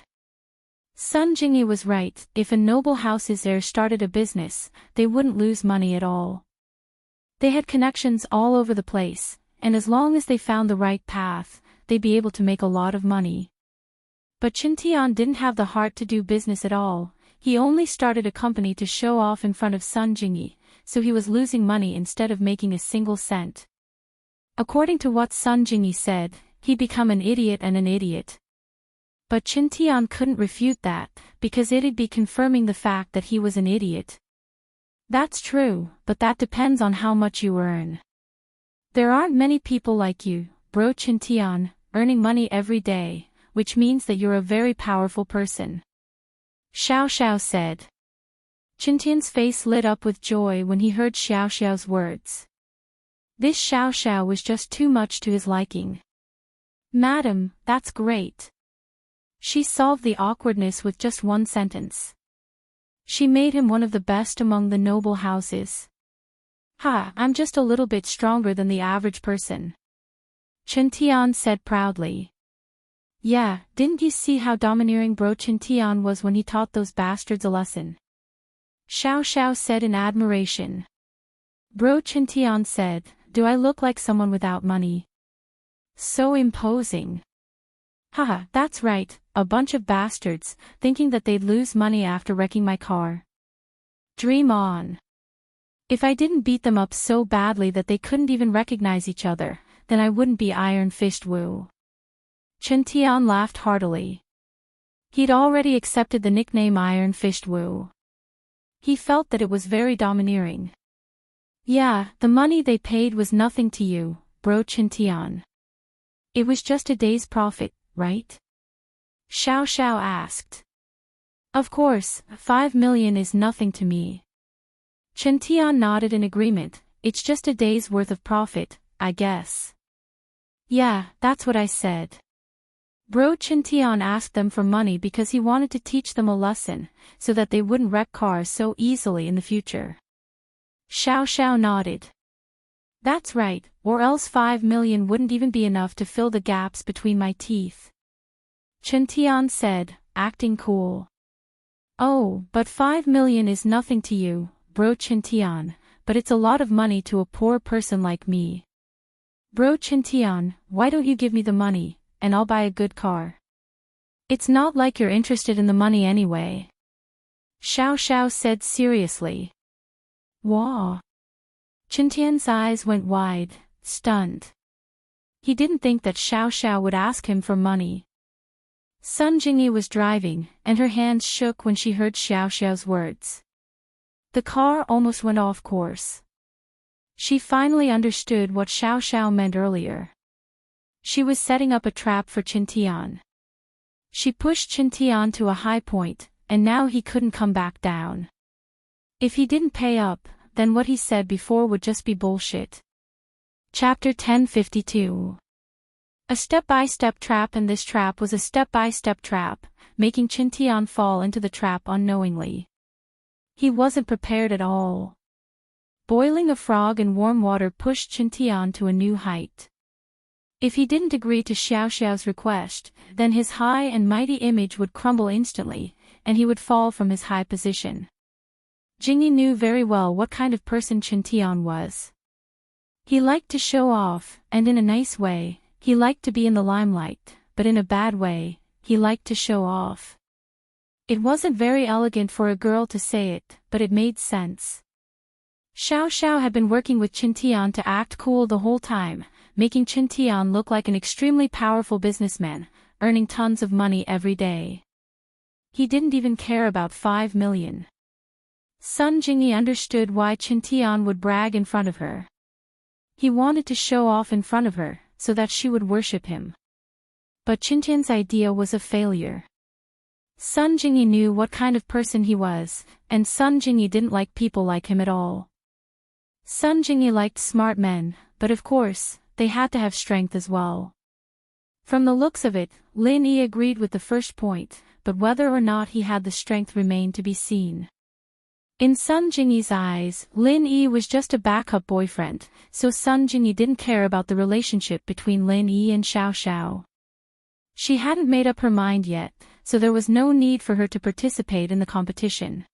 Speaker 1: Sun Jingyi was right, if a noble house's heir started a business, they wouldn't lose money at all. They had connections all over the place, and as long as they found the right path, they'd be able to make a lot of money. But Chen Tian didn't have the heart to do business at all. He only started a company to show off in front of Sun Jingyi, so he was losing money instead of making a single cent. According to what Sun Jingyi said, he'd become an idiot and an idiot. But Chen Tian couldn't refute that, because it'd be confirming the fact that he was an idiot. That's true, but that depends on how much you earn. There aren't many people like you, bro Chen Tian, earning money every day, which means that you're a very powerful person. Xiao Xiao said. Chen Tian's face lit up with joy when he heard Xiao Xiao's words. This Xiao Xiao was just too much to his liking. Madam, that's great. She solved the awkwardness with just one sentence. She made him one of the best among the noble houses. I'm just a little bit stronger than the average person. Chen Tian said proudly. Yeah, didn't you see how domineering bro Chen Tian was when he taught those bastards a lesson? Xiao Xiao said in admiration. Bro Chen Tian said, do I look like someone without money? So imposing. That's right, a bunch of bastards, thinking that they'd lose money after wrecking my car. Dream on. If I didn't beat them up so badly that they couldn't even recognize each other, then I wouldn't be Iron-Fisted Wu. Chen Tian laughed heartily. He'd already accepted the nickname Iron-Fisted Wu. He felt that it was very domineering. Yeah, the money they paid was nothing to you, bro Chen Tian. It was just a day's profit, right? Xiao Xiao asked. Of course, 5 million is nothing to me. Chen Tian nodded in agreement. It's just a day's worth of profit, I guess. Yeah, that's what I said. Bro Chen Tian asked them for money because he wanted to teach them a lesson, so that they wouldn't wreck cars so easily in the future. Xiao Xiao nodded. That's right, or else 5 million wouldn't even be enough to fill the gaps between my teeth. Chintian said, acting cool. Oh, but 5 million is nothing to you, bro Chintian, but it's a lot of money to a poor person like me. Bro Chintian, why don't you give me the money, and I'll buy a good car? It's not like you're interested in the money anyway. Xiao Xiao said seriously. Wah. Chintian's eyes went wide, stunned. He didn't think that Xiao Xiao would ask him for money. Sun Jingyi was driving, and her hands shook when she heard Xiao Xiao's words. The car almost went off course. She finally understood what Xiao Xiao meant earlier. She was setting up a trap for Chintian. She pushed Chintian to a high point, and now he couldn't come back down. If he didn't pay up, then what he said before would just be bullshit. Chapter 1052. A step-by-step trap, and this trap was a step-by-step trap, making Chintian fall into the trap unknowingly. He wasn't prepared at all. Boiling a frog in warm water pushed Chintian to a new height. If he didn't agree to Xiao Xiao's request, then his high and mighty image would crumble instantly, and he would fall from his high position. Jingyi knew very well what kind of person Chintian was. He liked to show off, and in a nice way, he liked to be in the limelight, but in a bad way, he liked to show off. It wasn't very elegant for a girl to say it, but it made sense. Xiao Xiao had been working with Chintian to act cool the whole time, making Chintian look like an extremely powerful businessman, earning tons of money every day. He didn't even care about 5 million. Sun Jingyi understood why Chintian would brag in front of her. He wanted to show off in front of her, so that she would worship him. But Chintian's idea was a failure. Sun Jingyi knew what kind of person he was, and Sun Jingyi didn't like people like him at all. Sun Jingyi liked smart men, but of course, they had to have strength as well. From the looks of it, Lin Yi agreed with the first point, but whether or not he had the strength remained to be seen. In Sun Jingyi's eyes, Lin Yi was just a backup boyfriend, so Sun Jingyi didn't care about the relationship between Lin Yi and Xiao Xiao. She hadn't made up her mind yet, so there was no need for her to participate in the competition.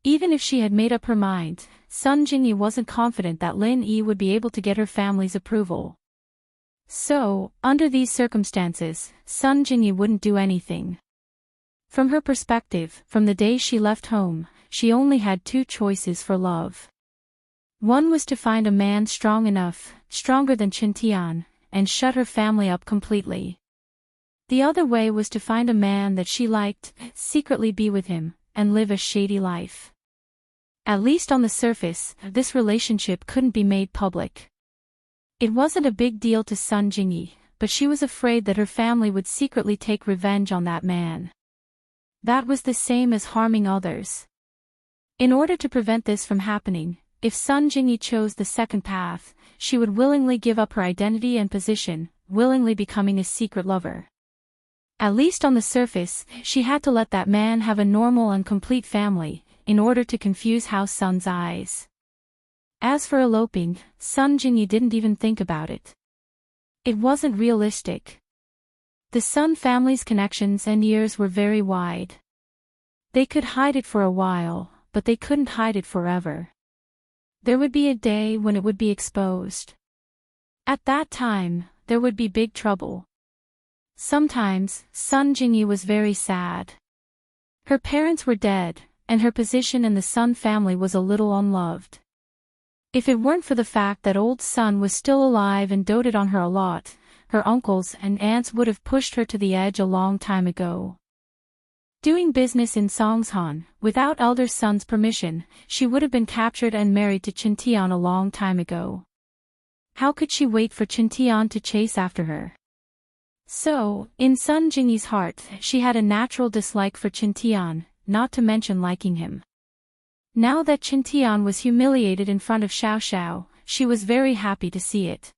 Speaker 1: Even if she had made up her mind, Sun Jingyi wasn't confident that Lin Yi would be able to get her family's approval. So, under these circumstances, Sun Jingyi wouldn't do anything. From her perspective, from the day she left home, she only had two choices for love. One was to find a man strong enough, stronger than Chintian, and shut her family up completely. The other way was to find a man that she liked, secretly be with him, and live a shady life. At least on the surface, this relationship couldn't be made public. It wasn't a big deal to Sun Jingyi, but she was afraid that her family would secretly take revenge on that man. That was the same as harming others. In order to prevent this from happening, if Sun Jingyi chose the second path, she would willingly give up her identity and position, willingly becoming a secret lover. At least on the surface, she had to let that man have a normal and complete family, in order to confuse House Sun's eyes. As for eloping, Sun Jingyi didn't even think about it. It wasn't realistic. The Sun family's connections and years were very wide. They could hide it for a while, but they couldn't hide it forever. There would be a day when it would be exposed. At that time, there would be big trouble. Sometimes, Sun Jingyi was very sad. Her parents were dead, and her position in the Sun family was a little unloved. If it weren't for the fact that old Sun was still alive and doted on her a lot, her uncles and aunts would have pushed her to the edge a long time ago. Doing business in Songshan, without elder Sun's permission, she would have been captured and married to Chintian a long time ago. How could she wait for Chintian to chase after her? So, in Sun Jingyi's heart, she had a natural dislike for Chintian, not to mention liking him. Now that Chintian was humiliated in front of Xiao Xiao, she was very happy to see it.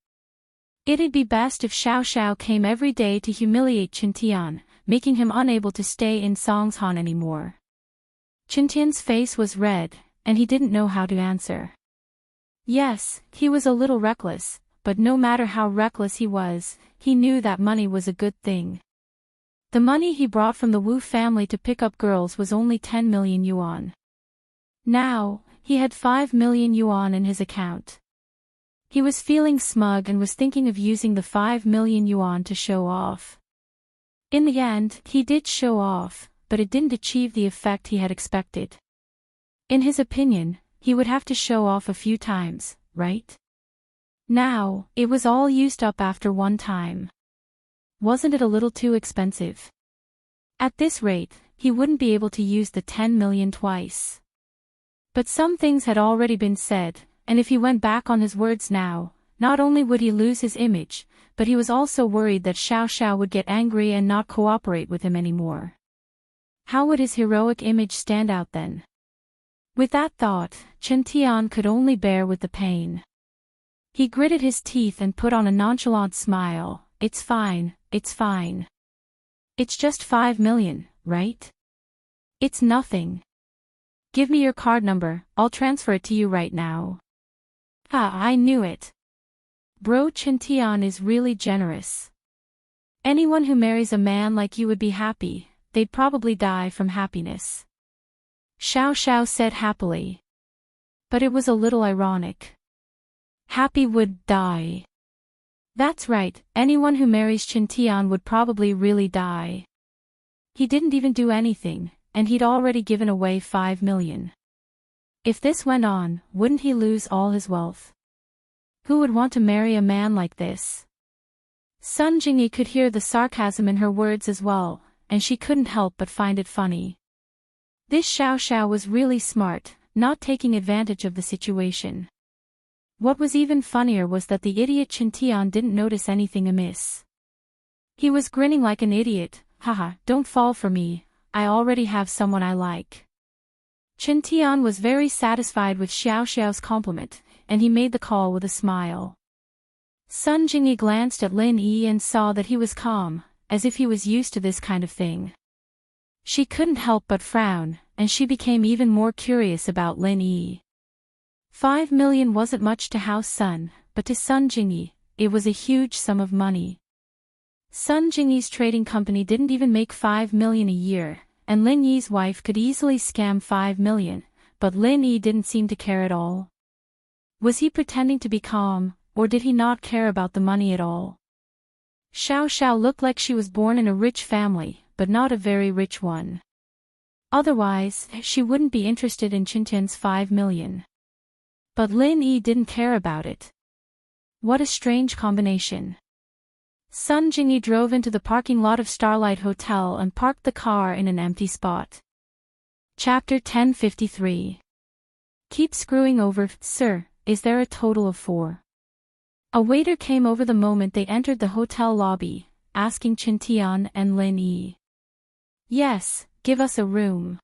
Speaker 1: It'd be best if Xiao Xiao came every day to humiliate Chintian, making him unable to stay in Songshan anymore. Chintian's face was red, and he didn't know how to answer. Yes, he was a little reckless, but no matter how reckless he was, he knew that money was a good thing. The money he brought from the Wu family to pick up girls was only 10 million yuan. Now, he had 5 million yuan in his account. He was feeling smug and was thinking of using the 5 million yuan to show off. In the end, he did show off, but it didn't achieve the effect he had expected. In his opinion, he would have to show off a few times, right? Now, it was all used up after one time. Wasn't it a little too expensive? At this rate, he wouldn't be able to use the 10 million twice. But some things had already been said, and if he went back on his words now, not only would he lose his image, but he was also worried that Xiao Xiao would get angry and not cooperate with him anymore. How would his heroic image stand out then? With that thought, Chen Tian could only bear with the pain. He gritted his teeth and put on a nonchalant smile. It's fine, it's fine. It's just 5 million, right? It's nothing. Give me your card number, I'll transfer it to you right now. Ah, I knew it. Bro, Chen Tian is really generous. Anyone who marries a man like you would be happy, they'd probably die from happiness. Xiao Xiao said happily. But it was a little ironic. Happy would die. That's right, anyone who marries Chen Tian would probably really die. He didn't even do anything, and he'd already given away 5 million. If this went on, wouldn't he lose all his wealth? Who would want to marry a man like this? Sun Jingyi could hear the sarcasm in her words as well, and she couldn't help but find it funny. This Xiao Xiao was really smart, not taking advantage of the situation. What was even funnier was that the idiot Chen Tian didn't notice anything amiss. He was grinning like an idiot. Haha, don't fall for me, I already have someone I like. Chen Tian was very satisfied with Xiao Xiao's compliment, and he made the call with a smile. Sun Jingyi glanced at Lin Yi and saw that he was calm, as if he was used to this kind of thing. She couldn't help but frown, and she became even more curious about Lin Yi. 5 million wasn't much to House Sun, but to Sun Jingyi, it was a huge sum of money. Sun Jingyi's trading company didn't even make 5 million a year, and Lin Yi's wife could easily scam 5 million, but Lin Yi didn't seem to care at all. Was he pretending to be calm, or did he not care about the money at all? Xiao Xiao looked like she was born in a rich family, but not a very rich one. Otherwise, she wouldn't be interested in Chen Tian's 5 million. But Lin Yi didn't care about it. What a strange combination. Sun Jingyi drove into the parking lot of Starlight Hotel and parked the car in an empty spot. Chapter 1053. Keep screwing over, sir, is there a total of 4? A waiter came over the moment they entered the hotel lobby, asking Chen Tian and Lin Yi. Yes, give us a room.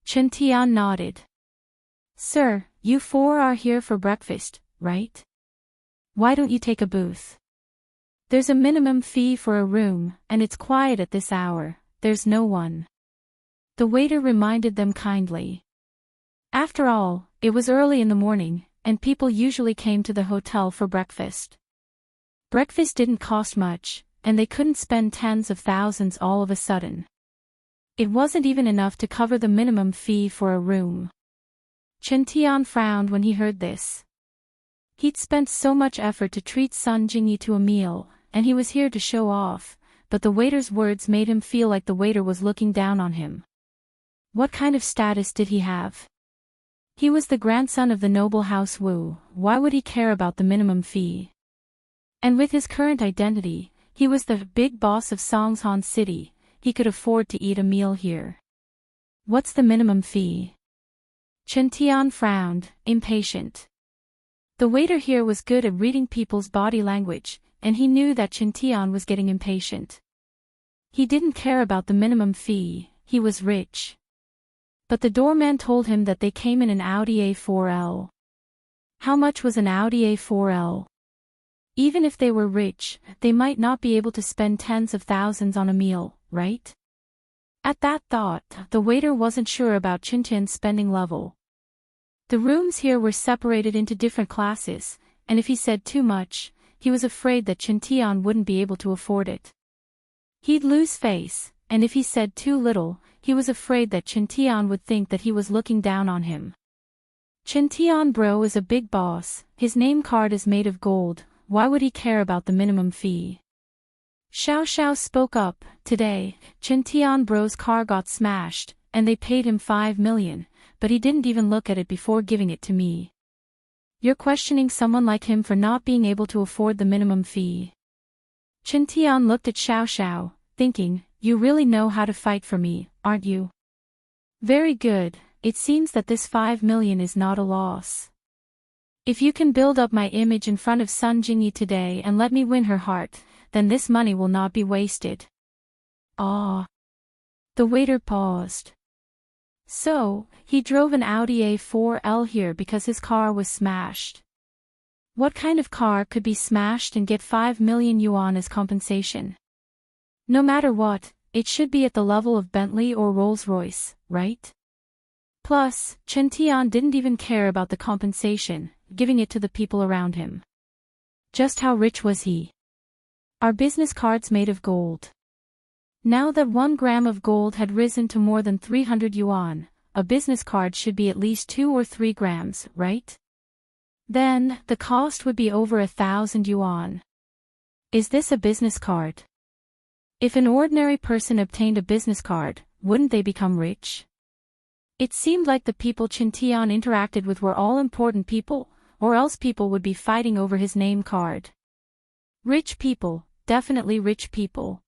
Speaker 1: Chen Tian nodded. Sir, you 4 are here for breakfast, right? Why don't you take a booth? There's a minimum fee for a room, and it's quiet at this hour, there's no one. The waiter reminded them kindly. After all, it was early in the morning, and people usually came to the hotel for breakfast. Breakfast didn't cost much, and they couldn't spend tens of thousands all of a sudden. It wasn't even enough to cover the minimum fee for a room. Chen Tian frowned when he heard this. He'd spent so much effort to treat Sun Jingyi to a meal, and he was here to show off, but the waiter's words made him feel like the waiter was looking down on him. What kind of status did he have? He was the grandson of the noble House Wu, why would he care about the minimum fee? And with his current identity, he was the big boss of Songshan City, he could afford to eat a meal here. What's the minimum fee? Chen Tian frowned, impatient. The waiter here was good at reading people's body language, and he knew that Chen Tian was getting impatient. He didn't care about the minimum fee, he was rich. But the doorman told him that they came in an Audi A4L. How much was an Audi A4L? Even if they were rich, they might not be able to spend tens of thousands on a meal, right? At that thought, the waiter wasn't sure about Chen Tian's spending level. The rooms here were separated into different classes, and if he said too much, he was afraid that Chintian wouldn't be able to afford it. He'd lose face, and if he said too little, he was afraid that Chintian would think that he was looking down on him. Chintian bro is a big boss, his name card is made of gold, why would he care about the minimum fee? Xiao Xiao spoke up, today, Chintian bro's car got smashed, and they paid him 5 million, but he didn't even look at it before giving it to me. You're questioning someone like him for not being able to afford the minimum fee. Chintian looked at Xiao Xiao, thinking, you really know how to fight for me, aren't you? Very good, it seems that this 5 million is not a loss. If you can build up my image in front of Sun Jingyi today and let me win her heart, then this money will not be wasted. Ah. The waiter paused. So, he drove an Audi A4L here because his car was smashed. What kind of car could be smashed and get 5 million yuan as compensation? No matter what, it should be at the level of Bentley or Rolls-Royce, right? Plus, Chintian didn't even care about the compensation, giving it to the people around him. Just how rich was he? Are business cards made of gold? Now that 1 gram of gold had risen to more than 300 yuan, a business card should be at least 2 or 3 grams, right? Then, the cost would be over 1,000 yuan. Is this a business card? If an ordinary person obtained a business card, wouldn't they become rich? It seemed like the people Chintian interacted with were all important people, or else people would be fighting over his name card. Rich people, definitely rich people.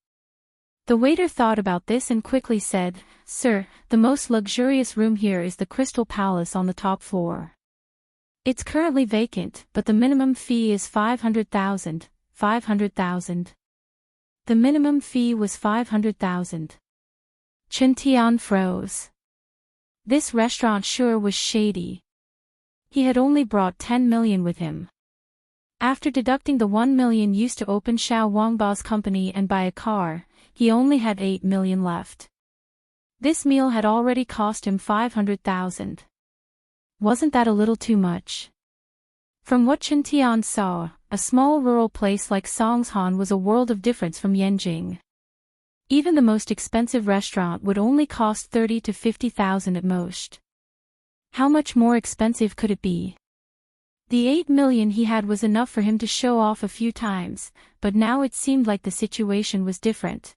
Speaker 1: The waiter thought about this and quickly said, Sir, the most luxurious room here is the Crystal Palace on the top floor. It's currently vacant, but the minimum fee is 500,000, 500,000. The minimum fee was 500,000. Chintian froze. This restaurant sure was shady. He had only brought 10 million with him. After deducting the 1 million used to open Xiao Wangba's company and buy a car, he only had 8 million left. This meal had already cost him 500,000. Wasn't that a little too much? From what Chintian saw, a small rural place like Songshan was a world of difference from Yanjing. Even the most expensive restaurant would only cost 30 to 50,000 at most. How much more expensive could it be? The 8 million he had was enough for him to show off a few times, but now it seemed like the situation was different.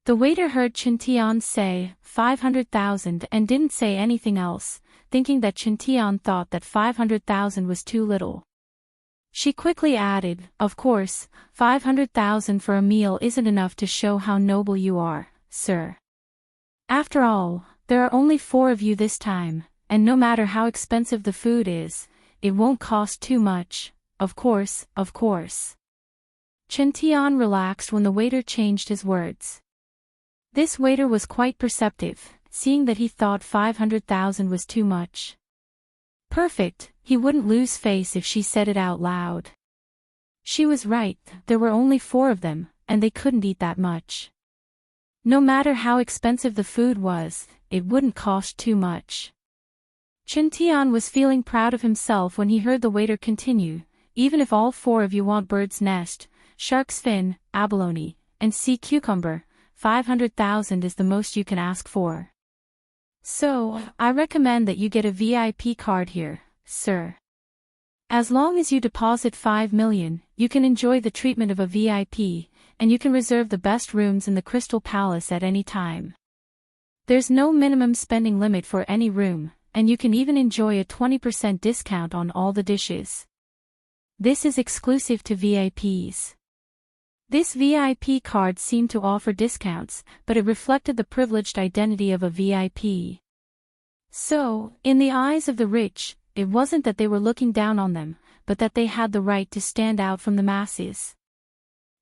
Speaker 1: The waiter heard Chintian say 500,000 and didn't say anything else, thinking that Chintian thought that 500,000 was too little. She quickly added, of course, 500,000 for a meal isn't enough to show how noble you are, sir. After all, there are only 4 of you this time, and no matter how expensive the food is, it won't cost too much, of course, of course. Chintian relaxed when the waiter changed his words. This waiter was quite perceptive, seeing that he thought 500,000 was too much. Perfect, he wouldn't lose face if she said it out loud. She was right, there were only 4 of them, and they couldn't eat that much. No matter how expensive the food was, it wouldn't cost too much. Chintian was feeling proud of himself when he heard the waiter continue, even if all 4 of you want bird's nest, shark's fin, abalone, and sea cucumber, 500,000 is the most you can ask for. So, I recommend that you get a VIP card here, sir. As long as you deposit 5 million, you can enjoy the treatment of a VIP, and you can reserve the best rooms in the Crystal Palace at any time. There's no minimum spending limit for any room, and you can even enjoy a 20% discount on all the dishes. This is exclusive to VIPs. This VIP card seemed to offer discounts, but it reflected the privileged identity of a VIP. So, in the eyes of the rich, it wasn't that they were looking down on them, but that they had the right to stand out from the masses.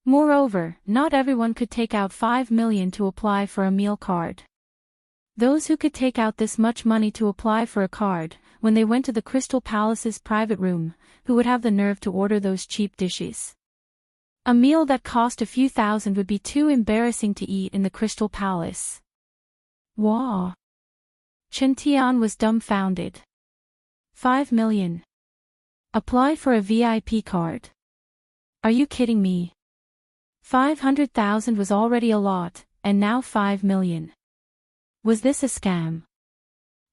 Speaker 1: Moreover, not everyone could take out 5 million to apply for a meal card. Those who could take out this much money to apply for a card, when they went to the Crystal Palace's private room, who would have the nerve to order those cheap dishes? A meal that cost a few thousand would be too embarrassing to eat in the Crystal Palace. Wow! Chintian was dumbfounded. 5 million. Apply for a VIP card. Are you kidding me? 500,000 was already a lot, and now 5 million. Was this a scam?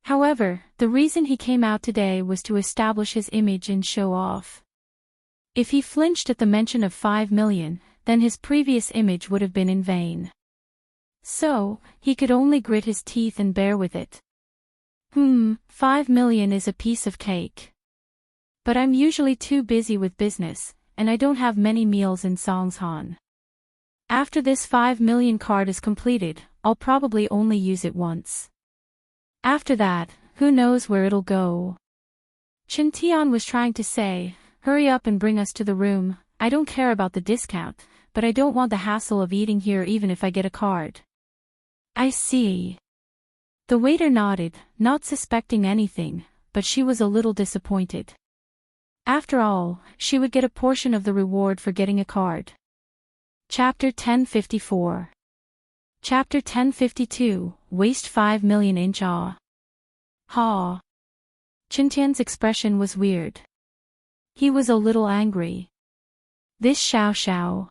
Speaker 1: However, the reason he came out today was to establish his image and show off. If he flinched at the mention of 5 million, then his previous image would have been in vain. So, he could only grit his teeth and bear with it. 5 million is a piece of cake. But I'm usually too busy with business, and I don't have many meals in Songsan. After this 5 million card is completed, I'll probably only use it once. After that, who knows where it'll go. Chin Tian was trying to say, hurry up and bring us to the room. I don't care about the discount, but I don't want the hassle of eating here even if I get a card. I see. The waiter nodded, not suspecting anything, but she was a little disappointed. After all, she would get a portion of the reward for getting a card. Chapter 1054. Chapter 1052, Waste 5 million in jaw. Ha. Chin Tian's expression was weird. He was a little angry. This Xiao Xiao.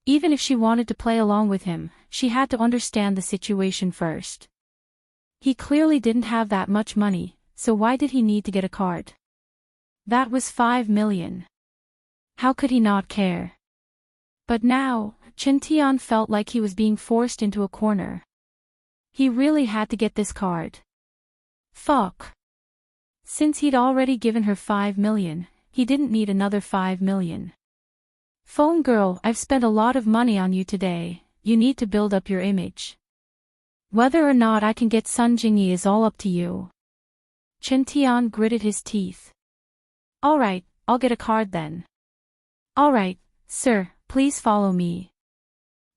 Speaker 1: Even if she wanted to play along with him, she had to understand the situation first. He clearly didn't have that much money, so why did he need to get a card? That was 5 million. How could he not care? But now, Chin Tian felt like he was being forced into a corner. He really had to get this card. Fuck. Since he'd already given her 5 million, he didn't need another 5 million. Phone girl, I've spent a lot of money on you today, you need to build up your image. Whether or not I can get Sun Jingyi is all up to you. Chin Tian gritted his teeth. Alright, I'll get a card then. Alright, sir, please follow me.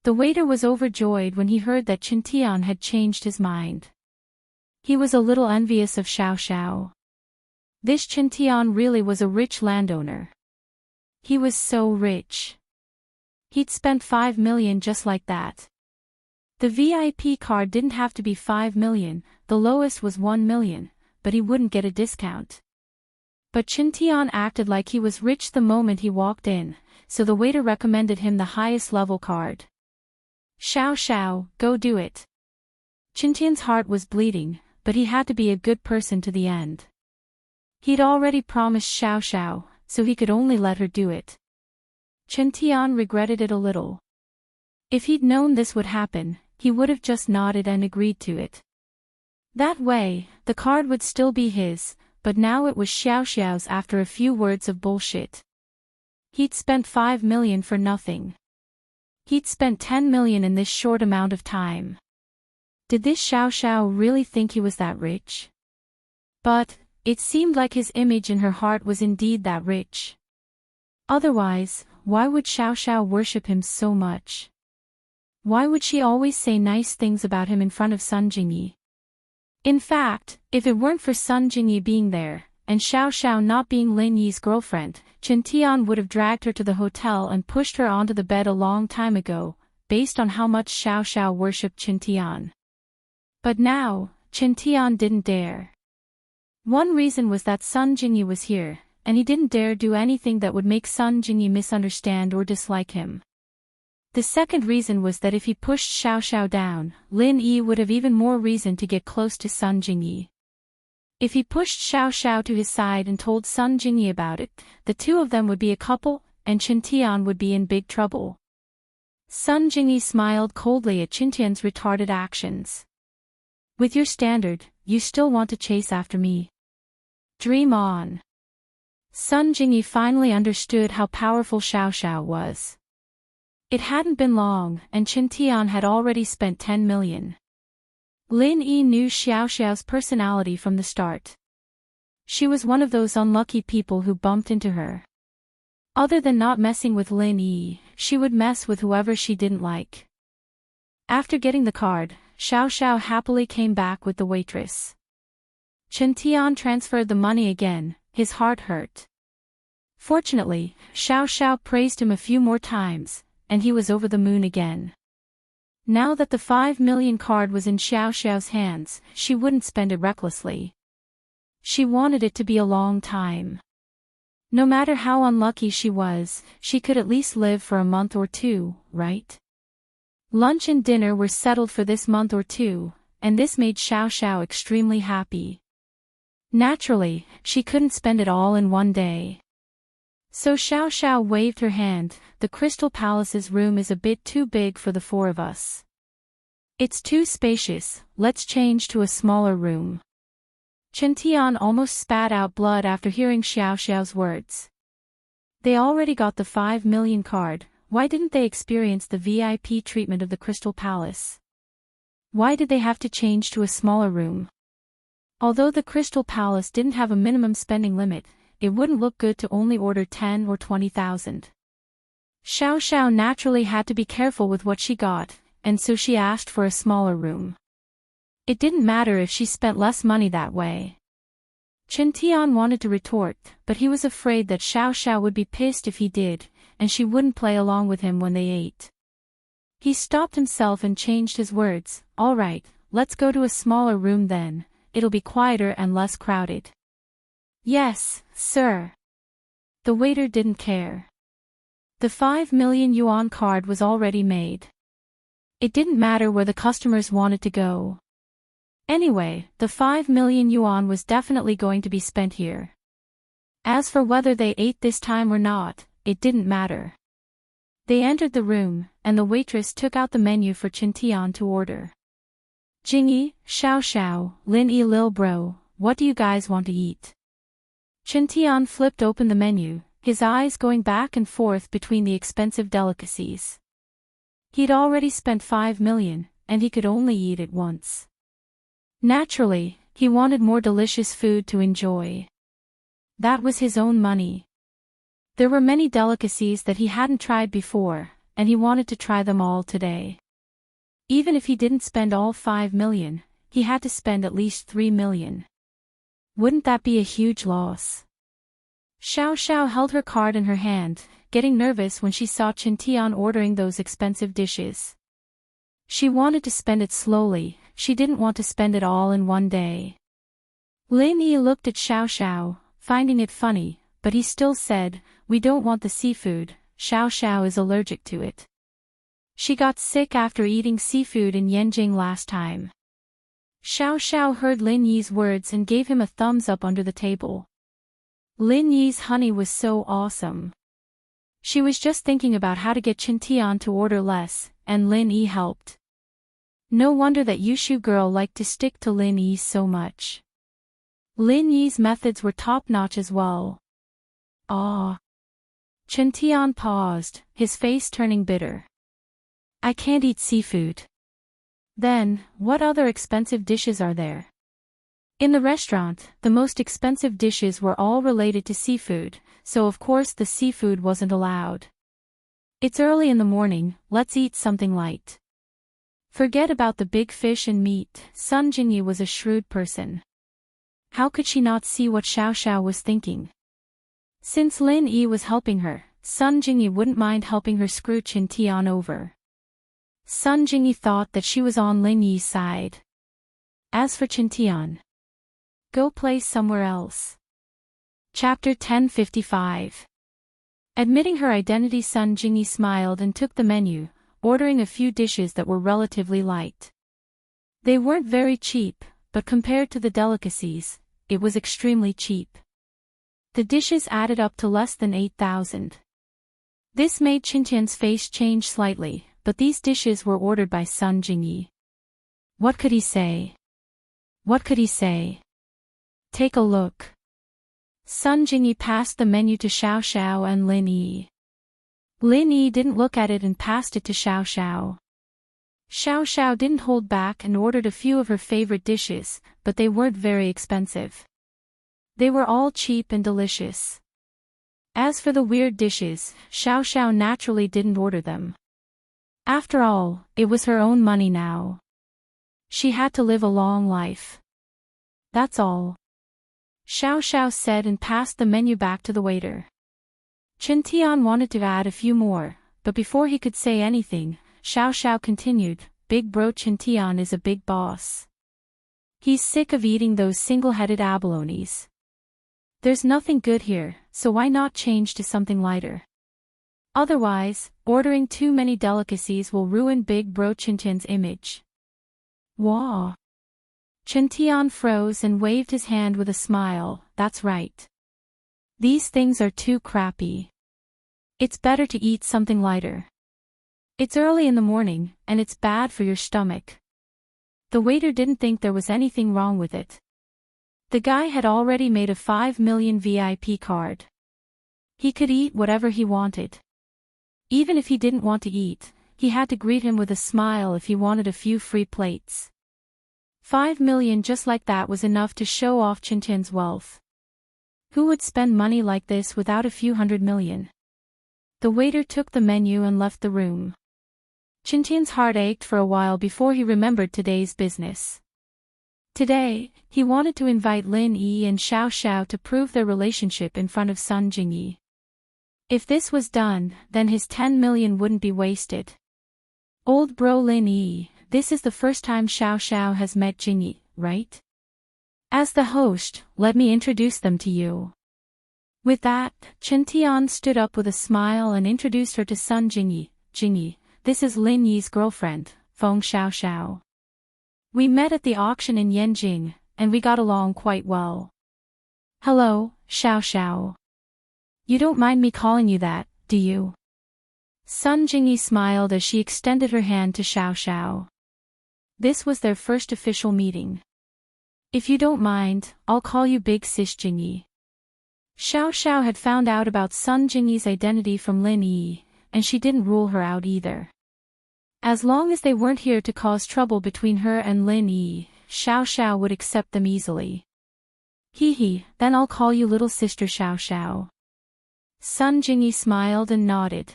Speaker 1: The waiter was overjoyed when he heard that Chin Tian had changed his mind. He was a little envious of Xiao Xiao. This Chin Tian really was a rich landowner. He was so rich. He'd spent 5 million just like that. The VIP card didn't have to be 5 million, the lowest was 1 million, but he wouldn't get a discount. But Chin Tian acted like he was rich the moment he walked in, so the waiter recommended him the highest level card. Xiao Xiao, go do it. Chin Tian's heart was bleeding, but he had to be a good person to the end. He'd already promised Xiao Xiao, so he could only let her do it. Chin Tian regretted it a little. If he'd known this would happen, he would have just nodded and agreed to it. That way, the card would still be his, but now it was Xiao Xiao's after a few words of bullshit. He'd spent 5 million for nothing. He'd spent 10 million in this short amount of time. Did this Xiao Xiao really think he was that rich? But, it seemed like his image in her heart was indeed that rich. Otherwise, why would Xiao Xiao worship him so much? Why would she always say nice things about him in front of Sun Jingyi? In fact, if it weren't for Sun Jingyi being there, and Xiao Xiao not being Lin Yi's girlfriend, Chin Tian would have dragged her to the hotel and pushed her onto the bed a long time ago, based on how much Xiao Xiao worshipped Chin Tian. But now, Chin Tian didn't dare. One reason was that Sun Jingyi was here, and he didn't dare do anything that would make Sun Jingyi misunderstand or dislike him. The second reason was that if he pushed Xiao Xiao down, Lin Yi would have even more reason to get close to Sun Jingyi. If he pushed Xiao Xiao to his side and told Sun Jingyi about it, the two of them would be a couple, and Chin Tian would be in big trouble. Sun Jingyi smiled coldly at Chin Tian's retarded actions. With your standard, you still want to chase after me. Dream on. Sun Jingyi finally understood how powerful Xiao Xiao was. It hadn't been long, and Chin Tian had already spent 10 million. Lin Yi knew Xiao Xiao's personality from the start. She was one of those unlucky people who bumped into her. Other than not messing with Lin Yi, she would mess with whoever she didn't like. After getting the card, Xiao Xiao happily came back with the waitress. Chin Tian transferred the money again, his heart hurt. Fortunately, Xiao Xiao praised him a few more times, and he was over the moon again. Now that the 5 million card was in Xiao Xiao's hands, she wouldn't spend it recklessly. She wanted it to be a long time. No matter how unlucky she was, she could at least live for a month or two, right? Lunch and dinner were settled for this month or two, and this made Xiao Xiao extremely happy. Naturally, she couldn't spend it all in one day. So Xiao Xiao waved her hand. The Crystal Palace's room is a bit too big for the four of us. It's too spacious, let's change to a smaller room. Chen Tian almost spat out blood after hearing Xiao Xiao's words. They already got the 5 million card, why didn't they experience the VIP treatment of the Crystal Palace? Why did they have to change to a smaller room? Although the Crystal Palace didn't have a minimum spending limit, it wouldn't look good to only order 10 or 20,000. Xiao Xiao naturally had to be careful with what she got, and so she asked for a smaller room. It didn't matter if she spent less money that way. Chen Tian wanted to retort, but he was afraid that Xiao Xiao would be pissed if he did, and she wouldn't play along with him when they ate. He stopped himself and changed his words. All right, let's go to a smaller room then, it'll be quieter and less crowded. Yes, sir. The waiter didn't care. The 5 million yuan card was already made. It didn't matter where the customers wanted to go. Anyway, the 5 million yuan was definitely going to be spent here. As for whether they ate this time or not, it didn't matter. They entered the room, and the waitress took out the menu for Chen Tian to order. Jingyi, Xiao Xiao, Lin Yi Lil Bro, what do you guys want to eat? Chen Tian flipped open the menu, his eyes going back and forth between the expensive delicacies. He'd already spent 5 million, and he could only eat it once. Naturally, he wanted more delicious food to enjoy. That was his own money. There were many delicacies that he hadn't tried before, and he wanted to try them all today. Even if he didn't spend all 5 million, he had to spend at least 3 million. Wouldn't that be a huge loss? Xiao Xiao held her card in her hand, getting nervous when she saw Chen Tian ordering those expensive dishes. She wanted to spend it slowly, she didn't want to spend it all in one day. Lin Yi looked at Xiao Xiao, finding it funny, but he still said, we don't want the seafood, Xiao Xiao is allergic to it. She got sick after eating seafood in Yanjing last time. Xiao Xiao heard Lin Yi's words and gave him a thumbs up under the table. Lin Yi's honey was so awesome. She was just thinking about how to get Chen Tian to order less, and Lin Yi helped. No wonder that Yushu girl liked to stick to Lin Yi so much. Lin Yi's methods were top-notch as well. Ah. Chen Tian paused, his face turning bitter. I can't eat seafood. Then, what other expensive dishes are there? In the restaurant, the most expensive dishes were all related to seafood, so of course the seafood wasn't allowed. It's early in the morning, let's eat something light. Forget about the big fish and meat. Sun Jingyi was a shrewd person. How could she not see what Xiao Xiao was thinking? Since Lin Yi was helping her, Sun Jingyi wouldn't mind helping her screw Chen Tian over. Sun Jingyi thought that she was on Lin Yi's side. As for Chen Tian, go play somewhere else. Chapter 1055. Admitting her identity, Sun Jingyi smiled and took the menu, ordering a few dishes that were relatively light. They weren't very cheap, but compared to the delicacies, it was extremely cheap. The dishes added up to less than 8,000. This made Chen Tian's face change slightly, but these dishes were ordered by Sun Jingyi. What could he say? What could he say? Take a look. Sun Jingyi passed the menu to Xiao Xiao and Lin Yi. Lin Yi didn't look at it and passed it to Xiao Xiao. Xiao Xiao didn't hold back and ordered a few of her favorite dishes, but they weren't very expensive. They were all cheap and delicious. As for the weird dishes, Xiao Xiao naturally didn't order them. After all, it was her own money now. She had to live a long life. That's all. Xiao Xiao said and passed the menu back to the waiter. Chen Tian wanted to add a few more, but before he could say anything, Xiao Xiao continued, Big bro Chen Tian is a big boss. He's sick of eating those single-headed abalones. There's nothing good here, so why not change to something lighter? Otherwise, ordering too many delicacies will ruin Big Bro Chintian's image. Wah! Chintian froze and waved his hand with a smile. That's right. These things are too crappy. It's better to eat something lighter. It's early in the morning, and it's bad for your stomach. The waiter didn't think there was anything wrong with it. The guy had already made a 5 million VIP card. He could eat whatever he wanted. Even if he didn't want to eat, he had to greet him with a smile if he wanted a few free plates. 5 million just like that was enough to show off Chintian's wealth. Who would spend money like this without a few $100 million? The waiter took the menu and left the room. Chintian's heart ached for a while before he remembered today's business. Today, he wanted to invite Lin Yi and Xiao Xiao to prove their relationship in front of Sun Jingyi. If this was done, then his 10 million wouldn't be wasted. Old bro Lin Yi, this is the first time Xiao Xiao has met Jingyi, right? As the host, let me introduce them to you. With that, Chen Tian stood up with a smile and introduced her to Sun Jingyi. Jingyi, this is Lin Yi's girlfriend, Feng Xiao Xiao. We met at the auction in Yanjing, and we got along quite well. Hello, Xiao Xiao. You don't mind me calling you that, do you? Sun Jingyi smiled as she extended her hand to Xiao Xiao. This was their first official meeting. If you don't mind, I'll call you Big Sis Jingyi. Xiao Xiao had found out about Sun Jingyi's identity from Lin Yi, and she didn't rule her out either. As long as they weren't here to cause trouble between her and Lin Yi, Xiao Xiao would accept them easily. Hee, then I'll call you little sister Xiao Xiao. Sun Jingyi smiled and nodded.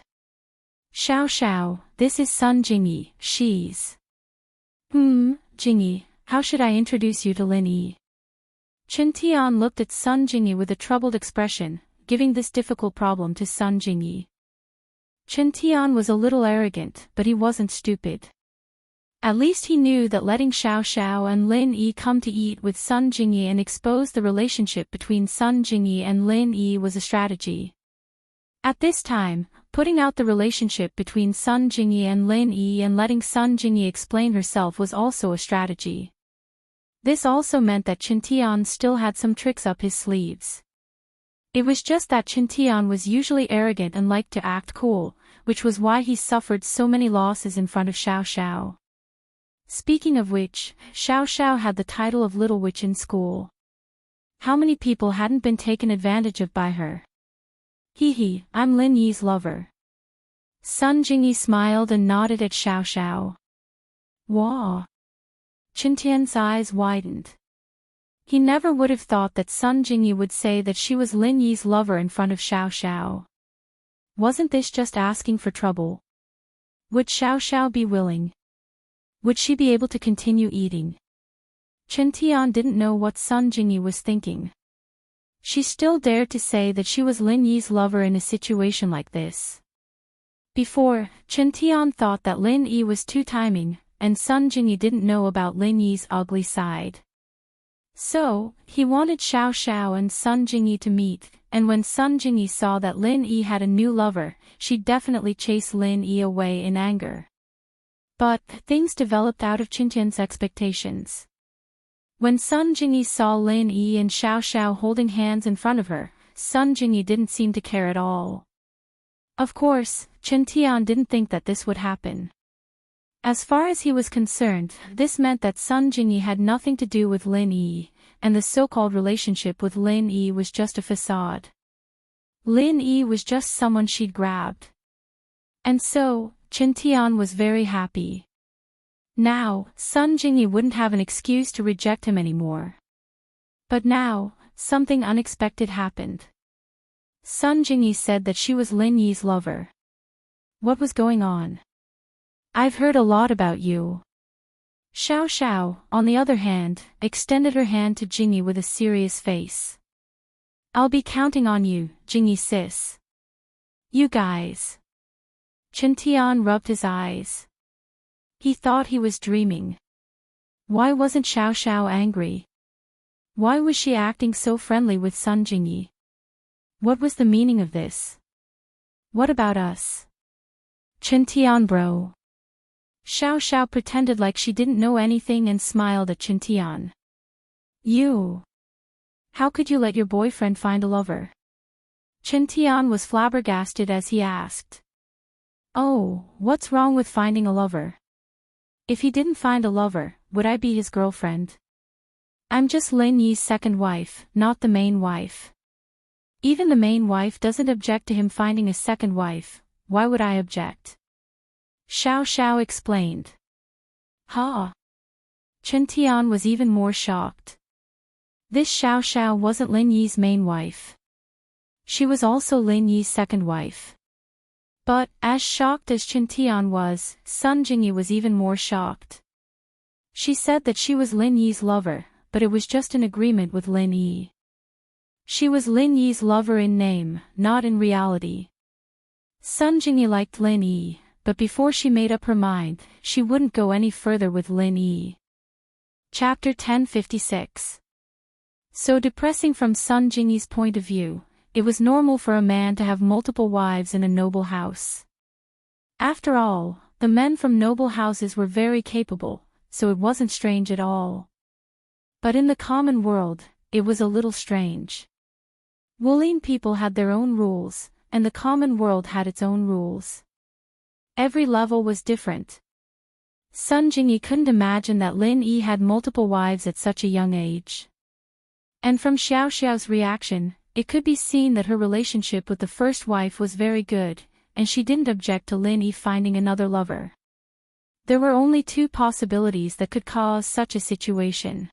Speaker 1: Xiao Xiao, this is Sun Jingyi, she's. Jingyi, how should I introduce you to Lin Yi? Chen Tian looked at Sun Jingyi with a troubled expression, giving this difficult problem to Sun Jingyi. Chen Tian was a little arrogant, but he wasn't stupid. At least he knew that letting Xiao Xiao and Lin Yi come to eat with Sun Jingyi and expose the relationship between Sun Jingyi and Lin Yi was a strategy. At this time, putting out the relationship between Sun Jingyi and Lin Yi and letting Sun Jingyi explain herself was also a strategy. This also meant that Chen Tian still had some tricks up his sleeves. It was just that Chen Tian was usually arrogant and liked to act cool, which was why he suffered so many losses in front of Xiao Xiao. Speaking of which, Xiao Xiao had the title of Little Witch in school. How many people hadn't been taken advantage of by her? I'm Lin Yi's lover. Sun Jingyi smiled and nodded at Xiao Xiao. Wah! Chen Tian's eyes widened. He never would have thought that Sun Jingyi would say that she was Lin Yi's lover in front of Xiao Xiao. Wasn't this just asking for trouble? Would Xiao Xiao be willing? Would she be able to continue eating? Chen Tian didn't know what Sun Jingyi was thinking. She still dared to say that she was Lin Yi's lover in a situation like this. Before, Chen Tian thought that Lin Yi was two-timing, and Sun Jingyi didn't know about Lin Yi's ugly side. So, he wanted Xiao Xiao and Sun Jingyi to meet, and when Sun Jingyi saw that Lin Yi had a new lover, she'd definitely chase Lin Yi away in anger. But, things developed out of Chen Tian's expectations. When Sun Jingyi saw Lin Yi and Xiao Xiao holding hands in front of her, Sun Jingyi didn't seem to care at all. Of course, Chen Tian didn't think that this would happen. As far as he was concerned, this meant that Sun Jingyi had nothing to do with Lin Yi, and the so-called relationship with Lin Yi was just a facade. Lin Yi was just someone she'd grabbed. And so, Chen Tian was very happy. Now, Sun Jingyi wouldn't have an excuse to reject him anymore. But now, something unexpected happened. Sun Jingyi said that she was Lin Yi's lover. What was going on? I've heard a lot about you. Xiao Xiao, on the other hand, extended her hand to Jingyi with a serious face. I'll be counting on you, Jingyi sis. You guys. Chen Tian rubbed his eyes. He thought he was dreaming. Why wasn't Xiao Xiao angry? Why was she acting so friendly with Sun Jingyi? What was the meaning of this? What about us? Chen Tian bro. Xiao Xiao pretended like she didn't know anything and smiled at Chen Tian. You. How could you let your boyfriend find a lover? Chen Tian was flabbergasted as he asked. Oh, what's wrong with finding a lover? If he didn't find a lover, would I be his girlfriend? I'm just Lin Yi's second wife, not the main wife. Even the main wife doesn't object to him finding a second wife, why would I object? Xiao Xiao explained. Ha! Chen Tian was even more shocked. This Xiao Xiao wasn't Lin Yi's main wife. She was also Lin Yi's second wife. But, as shocked as Chen Tian was, Sun Jingyi was even more shocked. She said that she was Lin Yi's lover, but it was just an agreement with Lin Yi. She was Lin Yi's lover in name, not in reality. Sun Jingyi liked Lin Yi, but before she made up her mind, she wouldn't go any further with Lin Yi. Chapter 1056. So depressing from Sun Jingyi's point of view, it was normal for a man to have multiple wives in a noble house. After all, the men from noble houses were very capable, so it wasn't strange at all. But in the common world, it was a little strange. Wulin people had their own rules, and the common world had its own rules. Every level was different. Sun Jingyi couldn't imagine that Lin Yi had multiple wives at such a young age. And from Xiao Xiao's reaction, it could be seen that her relationship with the first wife was very good, and she didn't object to Lin Yi finding another lover. There were only two possibilities that could cause such a situation.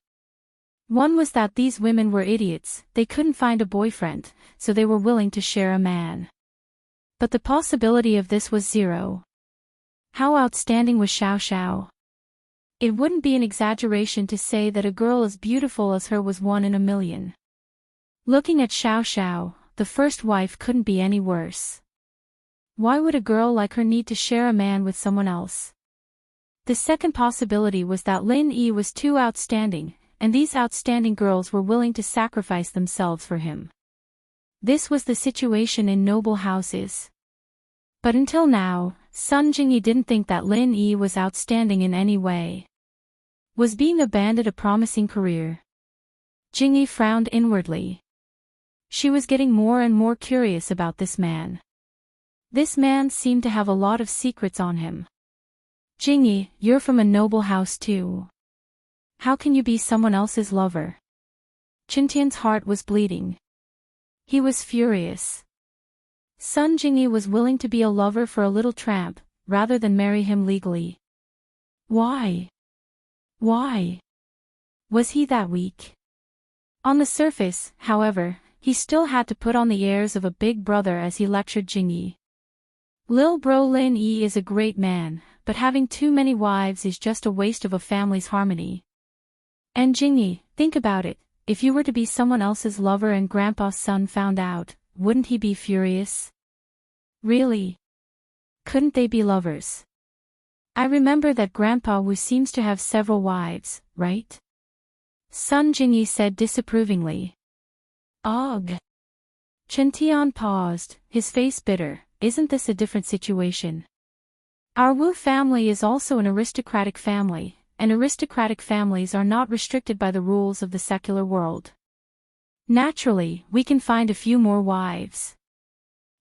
Speaker 1: One was that these women were idiots, they couldn't find a boyfriend, so they were willing to share a man. But the possibility of this was zero. How outstanding was Xiao Xiao? It wouldn't be an exaggeration to say that a girl as beautiful as her was one in a million. Looking at Xiao Xiao, the first wife couldn't be any worse. Why would a girl like her need to share a man with someone else? The second possibility was that Lin Yi was too outstanding, and these outstanding girls were willing to sacrifice themselves for him. This was the situation in noble houses. But until now, Sun Jingyi didn't think that Lin Yi was outstanding in any way. Was being a bandit a promising career? Jingyi frowned inwardly. She was getting more and more curious about this man. This man seemed to have a lot of secrets on him. Jingyi, you're from a noble house too. How can you be someone else's lover? Qintian's heart was bleeding. He was furious. Sun Jingyi was willing to be a lover for a little tramp, rather than marry him legally. Why? Why? Was he that weak? On the surface, however, he still had to put on the airs of a big brother as he lectured Jingyi. Lil bro Lin Yi is a great man, but having too many wives is just a waste of a family's harmony. And Jingyi, think about it, if you were to be someone else's lover and Grandpa's son found out, wouldn't he be furious? Really? Couldn't they be lovers? I remember that Grandpa Wu seems to have several wives, right? Sun Jingyi said disapprovingly. Ugh. Chen Tian paused, his face bitter. Isn't this a different situation? Our Wu family is also an aristocratic family, and aristocratic families are not restricted by the rules of the secular world. Naturally, we can find a few more wives.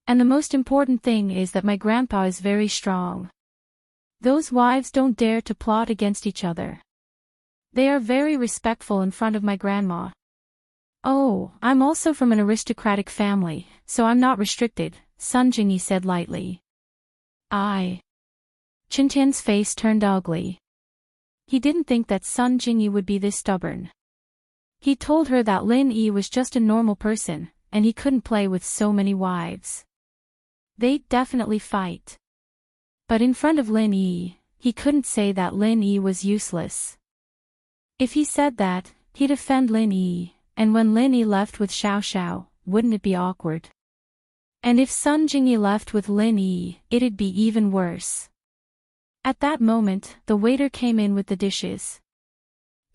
Speaker 1: And the most important thing is that my grandpa is very strong. Those wives don't dare to plot against each other. They are very respectful in front of my grandma. Oh, I'm also from an aristocratic family, so I'm not restricted, Sun Jingyi said lightly. Qintian's face turned ugly. He didn't think that Sun Jingyi would be this stubborn. He told her that Lin Yi was just a normal person, and he couldn't play with so many wives. They'd definitely fight. But in front of Lin Yi, he couldn't say that Lin Yi was useless. If he said that, he'd offend Lin Yi, and when Lin Yi left with Xiao Xiao, wouldn't it be awkward? And if Sun Jingyi left with Lin Yi, it'd be even worse. At that moment, the waiter came in with the dishes.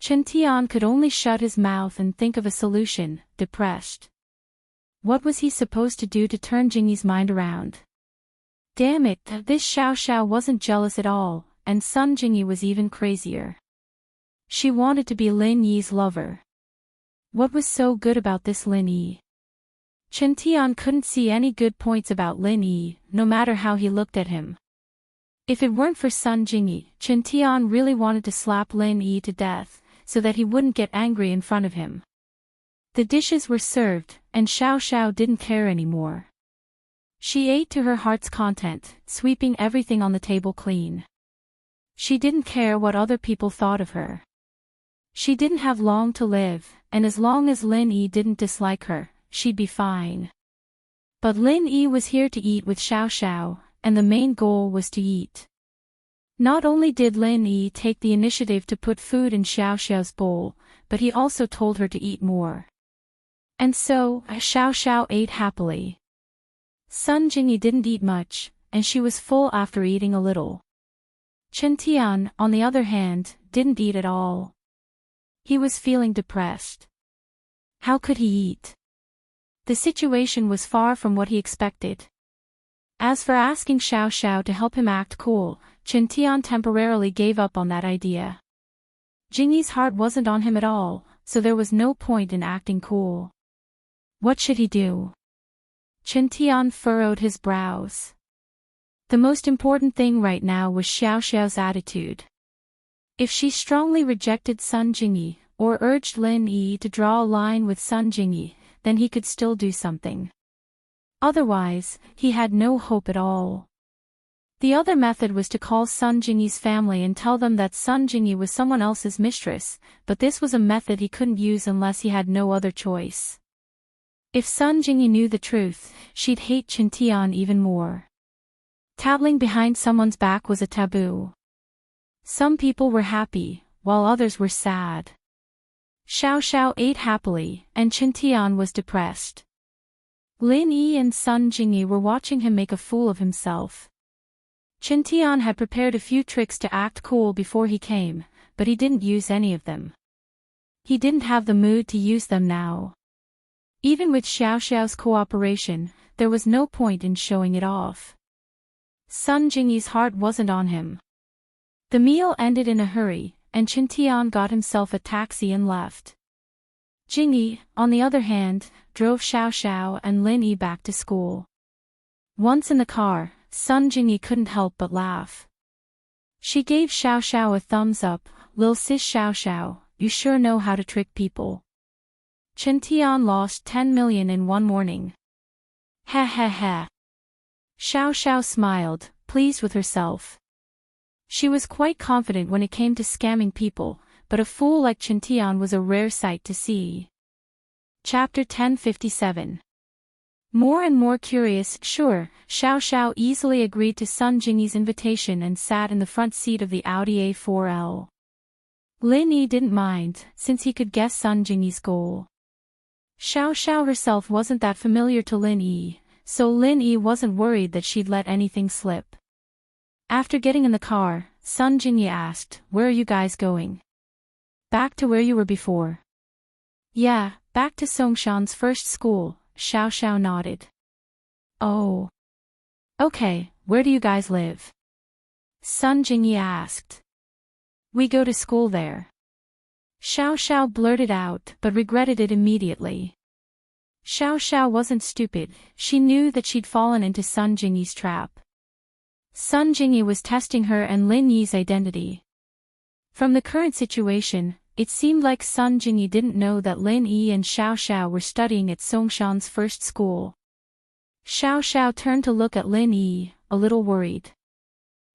Speaker 1: Chen Tian could only shut his mouth and think of a solution, depressed. What was he supposed to do to turn Jingyi's mind around? Damn it, this Xiao Xiao wasn't jealous at all, and Sun Jingyi was even crazier. She wanted to be Lin Yi's lover. What was so good about this Lin Yi? Chen Tian couldn't see any good points about Lin Yi, no matter how he looked at him. If it weren't for Sun Jingyi, Chen Tian really wanted to slap Lin Yi to death, so that he wouldn't get angry in front of him. The dishes were served, and Xiao Xiao didn't care anymore. She ate to her heart's content, sweeping everything on the table clean. She didn't care what other people thought of her. She didn't have long to live, and as long as Lin Yi didn't dislike her, she'd be fine. But Lin Yi was here to eat with Xiao Xiao, and the main goal was to eat. Not only did Lin Yi take the initiative to put food in Xiao Xiao's bowl, but he also told her to eat more. And so, Xiao Xiao ate happily. Sun Jingyi didn't eat much, and she was full after eating a little. Chen Tian, on the other hand, didn't eat at all. He was feeling depressed. How could he eat? The situation was far from what he expected. As for asking Xiao Xiao to help him act cool, Chen Tian temporarily gave up on that idea. Jingyi's heart wasn't on him at all, so there was no point in acting cool. What should he do? Chen Tian furrowed his brows. The most important thing right now was Xiao Xiao's attitude. If she strongly rejected Sun Jingyi, or urged Lin Yi to draw a line with Sun Jingyi, then he could still do something. Otherwise, he had no hope at all. The other method was to call Sun Jingyi's family and tell them that Sun Jingyi was someone else's mistress, but this was a method he couldn't use unless he had no other choice. If Sun Jingyi knew the truth, she'd hate Chen Tian even more. Tattling behind someone's back was a taboo. Some people were happy, while others were sad. Xiao Xiao ate happily, and Chen Tian was depressed. Lin Yi and Sun Jingyi were watching him make a fool of himself. Chen Tian had prepared a few tricks to act cool before he came, but he didn't use any of them. He didn't have the mood to use them now. Even with Xiao Xiao's cooperation, there was no point in showing it off. Sun Jingyi's heart wasn't on him. The meal ended in a hurry, and Chen Tian got himself a taxi and left. Jingyi, on the other hand, drove Xiao Xiao and Lin Yi back to school. Once in the car, Sun Jingyi couldn't help but laugh. She gave Xiao Xiao a thumbs up. "Lil sis Xiao Xiao, you sure know how to trick people." Chen Tian lost 10 million in one morning. Ha ha ha. Xiao Xiao smiled, pleased with herself. She was quite confident when it came to scamming people, but a fool like Chen Tian was a rare sight to see. Chapter 1057. More and more curious, sure, Xiao Xiao easily agreed to Sun Jingyi's invitation and sat in the front seat of the Audi A4L. Lin Yi didn't mind, since he could guess Sun Jingyi's goal. Xiao Xiao herself wasn't that familiar to Lin Yi, so Lin Yi wasn't worried that she'd let anything slip. After getting in the car, Sun Jingyi asked, "Where are you guys going?" "Back to where you were before." "Yeah, back to Songshan's first school," Xiao Xiao nodded. "Oh. Okay, where do you guys live?" Sun Jingyi asked. "We go to school there." Xiao Xiao blurted out, but regretted it immediately. Xiao Xiao wasn't stupid, she knew that she'd fallen into Sun Jingyi's trap. Sun Jingyi was testing her and Lin Yi's identity. From the current situation, it seemed like Sun Jingyi didn't know that Lin Yi and Xiao Xiao were studying at Songshan's first school. Xiao Xiao turned to look at Lin Yi, a little worried.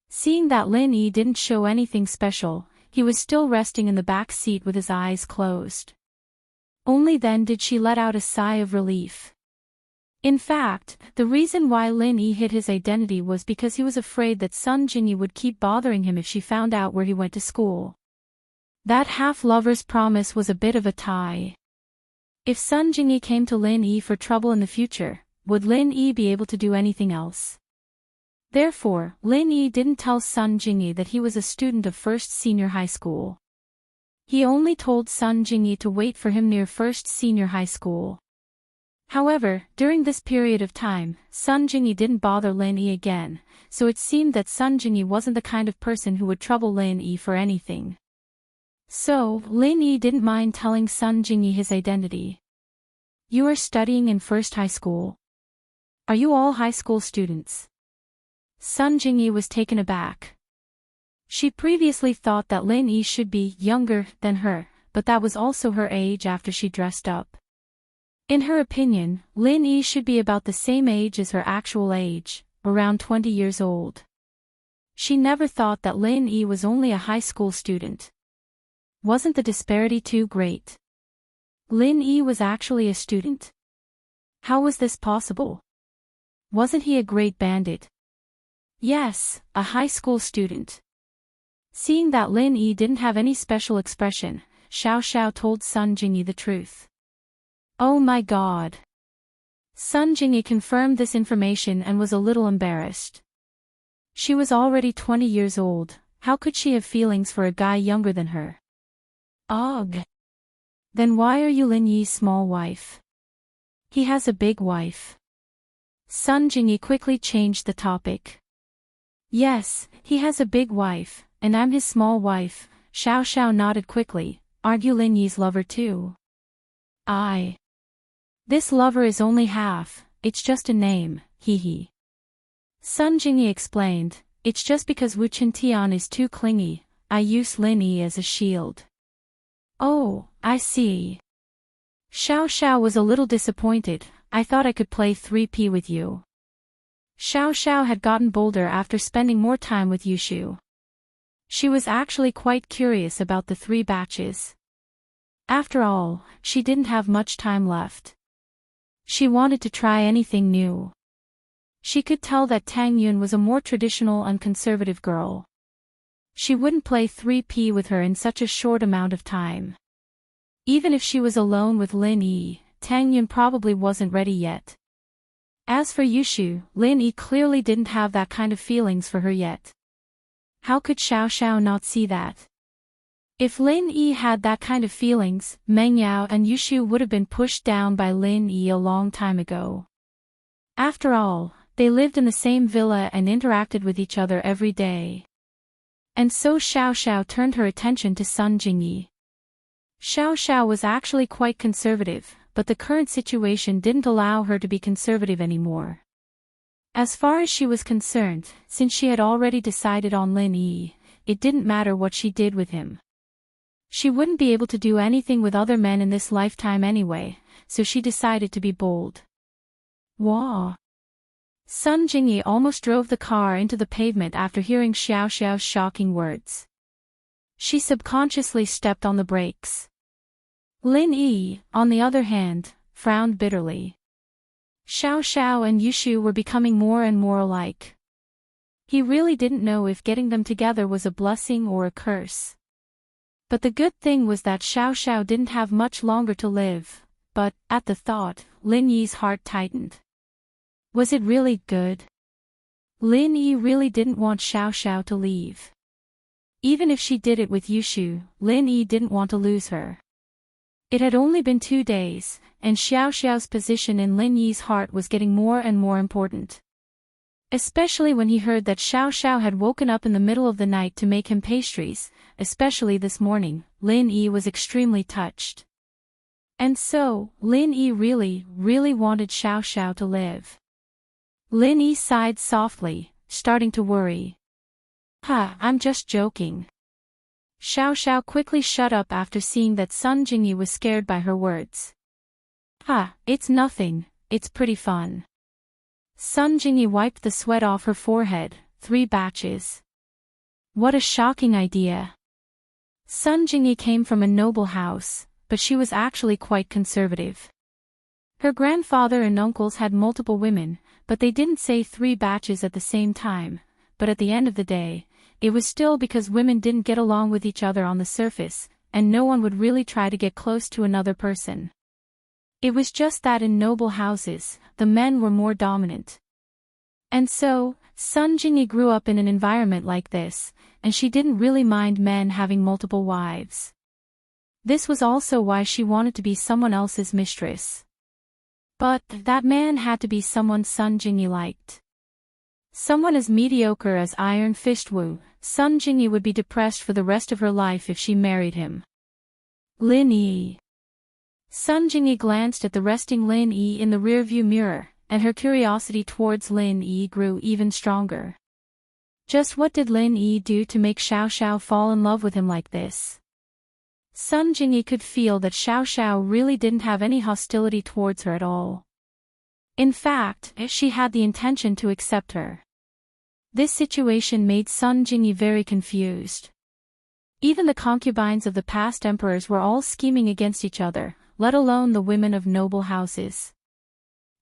Speaker 1: Seeing that Lin Yi didn't show anything special, he was still resting in the back seat with his eyes closed. Only then did she let out a sigh of relief. In fact, the reason why Lin Yi hid his identity was because he was afraid that Sun Jingyi would keep bothering him if she found out where he went to school. That half-lover's promise was a bit of a tie. If Sun Jingyi came to Lin Yi for trouble in the future, would Lin Yi be able to do anything else? Therefore, Lin Yi didn't tell Sun Jingyi that he was a student of first senior high school. He only told Sun Jingyi to wait for him near first senior high school. However, during this period of time, Sun Jingyi didn't bother Lin Yi again, so it seemed that Sun Jingyi wasn't the kind of person who would trouble Lin Yi for anything. So, Lin Yi didn't mind telling Sun Jingyi his identity. You are studying in first high school. Are you all high school students? Sun Jingyi was taken aback. She previously thought that Lin Yi should be younger than her, but that was also her age after she dressed up. In her opinion, Lin Yi should be about the same age as her actual age, around 20 years old. She never thought that Lin Yi was only a high school student. Wasn't the disparity too great? Lin Yi was actually a student. How was this possible? Wasn't he a great bandit? Yes, a high school student. Seeing that Lin Yi didn't have any special expression, Xiao Xiao told Sun Jingyi the truth. Oh my god. Sun Jingyi confirmed this information and was a little embarrassed. She was already 20 years old, how could she have feelings for a guy younger than her? Ugh. Then why are you Lin Yi's small wife? He has a big wife. Sun Jingyi quickly changed the topic. Yes, he has a big wife, and I'm his small wife. Xiao Xiao nodded quickly. Aren't you Lin Yi's lover too? This lover is only half, it's just a name, hee hee. Sun Jingyi explained, it's just because Wu Qintian is too clingy, I use Lin Yi as a shield. Oh, I see. Xiao Xiao was a little disappointed, I thought I could play 3P with you. Xiao Xiao had gotten bolder after spending more time with Yushu. She was actually quite curious about the 3 batches. After all, she didn't have much time left. She wanted to try anything new. She could tell that Tang Yun was a more traditional and conservative girl. She wouldn't play 3P with her in such a short amount of time. Even if she was alone with Lin Yi, Tang Yun probably wasn't ready yet. As for Yushu, Lin Yi clearly didn't have that kind of feelings for her yet. How could Xiao Xiao not see that? If Lin Yi had that kind of feelings, Meng Yao and Yushu would have been pushed down by Lin Yi a long time ago. After all, they lived in the same villa and interacted with each other every day. And so Xiao Xiao turned her attention to Sun Jingyi. Xiao Xiao was actually quite conservative, but the current situation didn't allow her to be conservative anymore. As far as she was concerned, since she had already decided on Lin Yi, it didn't matter what she did with him. She wouldn't be able to do anything with other men in this lifetime anyway, so she decided to be bold. Wah! Sun Jingyi almost drove the car into the pavement after hearing Xiao Xiao's shocking words. She subconsciously stepped on the brakes. Lin Yi, on the other hand, frowned bitterly. Xiao Xiao and Yushu were becoming more and more alike. He really didn't know if getting them together was a blessing or a curse. But the good thing was that Xiao Xiao didn't have much longer to live, but, at the thought, Lin Yi's heart tightened. Was it really good? Lin Yi really didn't want Xiao Xiao to leave. Even if she did it with Yushu, Lin Yi didn't want to lose her. It had only been 2 days, and Xiao Xiao's position in Lin Yi's heart was getting more and more important. Especially when he heard that Xiao Xiao had woken up in the middle of the night to make him pastries, especially this morning, Lin Yi was extremely touched. And so, Lin Yi really wanted Xiao Xiao to live. Lin Yi sighed softly, starting to worry. I'm just joking. Xiao Xiao quickly shut up after seeing that Sun Jingyi was scared by her words. It's nothing, it's pretty fun. Sun Jingyi wiped the sweat off her forehead, 3 batches. What a shocking idea. Sun Jingyi came from a noble house, but she was actually quite conservative. Her grandfather and uncles had multiple women, but they didn't say 3 batches at the same time, but at the end of the day, it was still because women didn't get along with each other on the surface, and no one would really try to get close to another person. It was just that in noble houses, the men were more dominant. And so, Sun Jingyi grew up in an environment like this, and she didn't really mind men having multiple wives. This was also why she wanted to be someone else's mistress. But that man had to be someone Sun Jingyi liked. Someone as mediocre as Iron Fist Wu. Sun Jingyi would be depressed for the rest of her life if she married him. Lin Yi. Sun Jingyi glanced at the resting Lin Yi in the rearview mirror, and her curiosity towards Lin Yi grew even stronger. Just what did Lin Yi do to make Xiao Xiao fall in love with him like this? Sun Jingyi could feel that Xiao Xiao really didn't have any hostility towards her at all. In fact, she had the intention to accept her. This situation made Sun Jingyi very confused. Even the concubines of the past emperors were all scheming against each other, let alone the women of noble houses.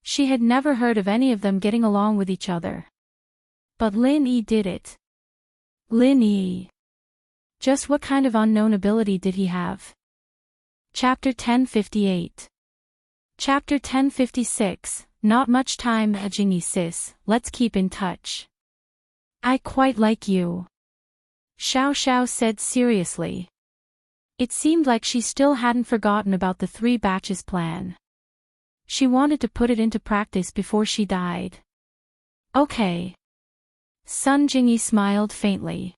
Speaker 1: She had never heard of any of them getting along with each other. But Lin Yi did it. Lin Yi. Just what kind of unknown ability did he have? Chapter 1058. Chapter 1056, Not much time, Jingyi sis, let's keep in touch. I quite like you. Xiao Xiao said seriously. It seemed like she still hadn't forgotten about the 3 batches plan. She wanted to put it into practice before she died. Okay. Sun Jingyi smiled faintly.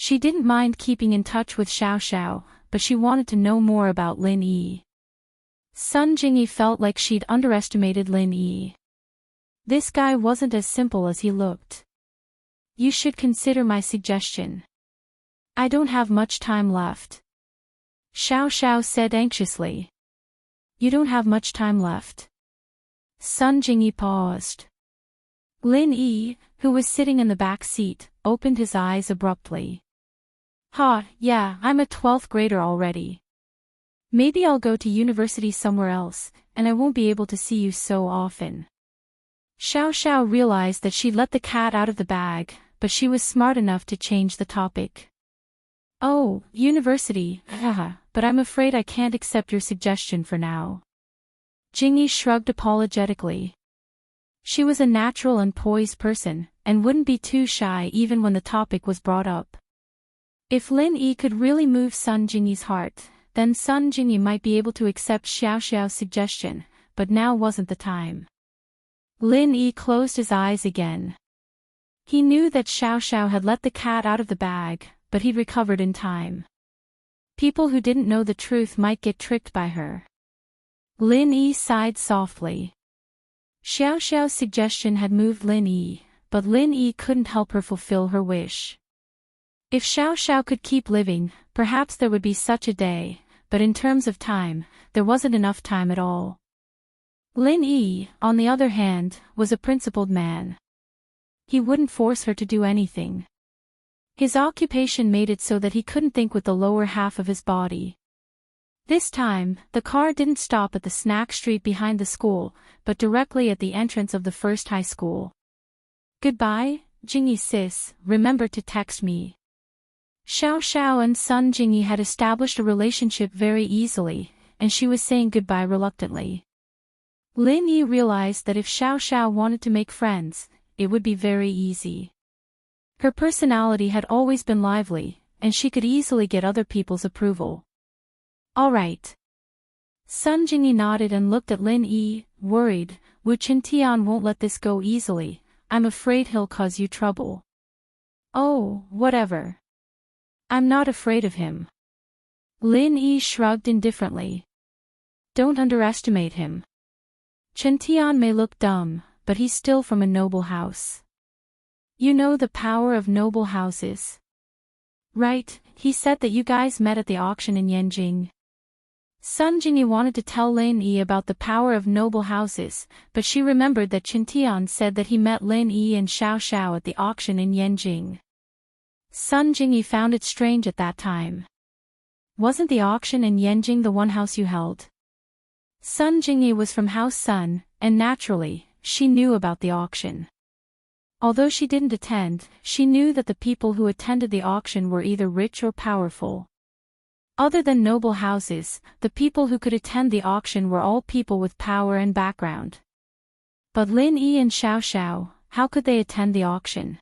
Speaker 1: She didn't mind keeping in touch with Xiao Xiao, but she wanted to know more about Lin Yi. Sun Jingyi felt like she'd underestimated Lin Yi. This guy wasn't as simple as he looked. You should consider my suggestion. I don't have much time left. Xiao Xiao said anxiously. You don't have much time left. Sun Jingyi paused. Lin Yi, who was sitting in the back seat, opened his eyes abruptly. Yeah, I'm a 12th grader already. Maybe I'll go to university somewhere else, and I won't be able to see you so often. Xiao Xiao realized that she'd let the cat out of the bag, but she was smart enough to change the topic. Oh, university, but I'm afraid I can't accept your suggestion for now. Jingyi shrugged apologetically. She was a natural and poised person, and wouldn't be too shy even when the topic was brought up. If Lin Yi could really move Sun Jingyi's heart, then Sun Jingyi might be able to accept Xiao Xiao's suggestion, but now wasn't the time. Lin Yi closed his eyes again. He knew that Xiao Xiao had let the cat out of the bag, but he'd recovered in time. People who didn't know the truth might get tricked by her. Lin Yi sighed softly. Xiao Xiao's suggestion had moved Lin Yi, but Lin Yi couldn't help her fulfill her wish. If Xiao Xiao could keep living, perhaps there would be such a day, but in terms of time, there wasn't enough time at all. Lin Yi, on the other hand, was a principled man. He wouldn't force her to do anything. His occupation made it so that he couldn't think with the lower half of his body. This time, the car didn't stop at the snack street behind the school, but directly at the entrance of the first high school. Goodbye, Jingyi sis, remember to text me. Xiao Xiao and Sun Jingyi had established a relationship very easily, and she was saying goodbye reluctantly. Lin Yi realized that if Xiao Xiao wanted to make friends, it would be very easy. Her personality had always been lively, and she could easily get other people's approval. All right. Sun Jingyi nodded and looked at Lin Yi, worried. Wu Qintian won't let this go easily. I'm afraid he'll cause you trouble. Oh, whatever. I'm not afraid of him. Lin Yi shrugged indifferently. Don't underestimate him. Qintian may look dumb, but he's still from a noble house. You know the power of noble houses. Right, he said that you guys met at the auction in Yanjing. Sun Jingyi wanted to tell Lin Yi about the power of noble houses, but she remembered that Qintian said that he met Lin Yi and Xiao Xiao at the auction in Yanjing. Sun Jingyi found it strange at that time. Wasn't the auction in Yanjing the one house you held? Sun Jingyi was from House Sun, and naturally, she knew about the auction. Although she didn't attend, she knew that the people who attended the auction were either rich or powerful. Other than noble houses, the people who could attend the auction were all people with power and background. But Lin Yi and Xiao Xiao, how could they attend the auction?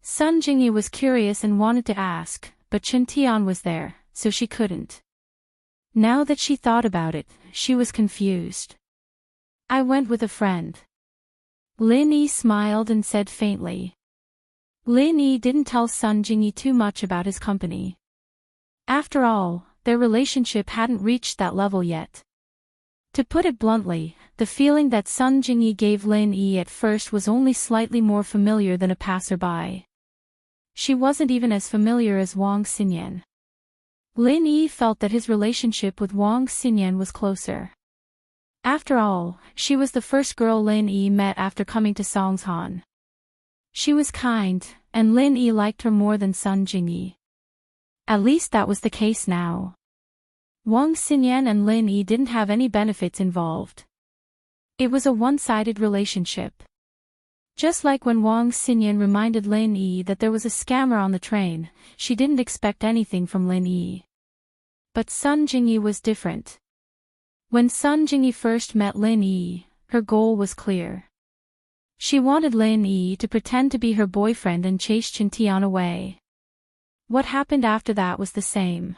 Speaker 1: Sun Jingyi was curious and wanted to ask, but Qintian was there, so she couldn't. Now that she thought about it, she was confused. I went with a friend. Lin Yi smiled and said faintly. Lin Yi didn't tell Sun Jingyi too much about his company. After all, their relationship hadn't reached that level yet. To put it bluntly, the feeling that Sun Jingyi gave Lin Yi at first was only slightly more familiar than a passerby. She wasn't even as familiar as Wang Xinyan. Lin Yi felt that his relationship with Wang Xinyan was closer. After all, she was the first girl Lin Yi met after coming to Songshan. She was kind, and Lin Yi liked her more than Sun Jingyi. At least that was the case now. Wang Xinyan and Lin Yi didn't have any benefits involved. It was a one-sided relationship. Just like when Wang Xinyan reminded Lin Yi that there was a scammer on the train, she didn't expect anything from Lin Yi. But Sun Jingyi was different. When Sun Jingyi first met Lin Yi, her goal was clear. She wanted Lin Yi to pretend to be her boyfriend and chase Chen Tian away. What happened after that was the same.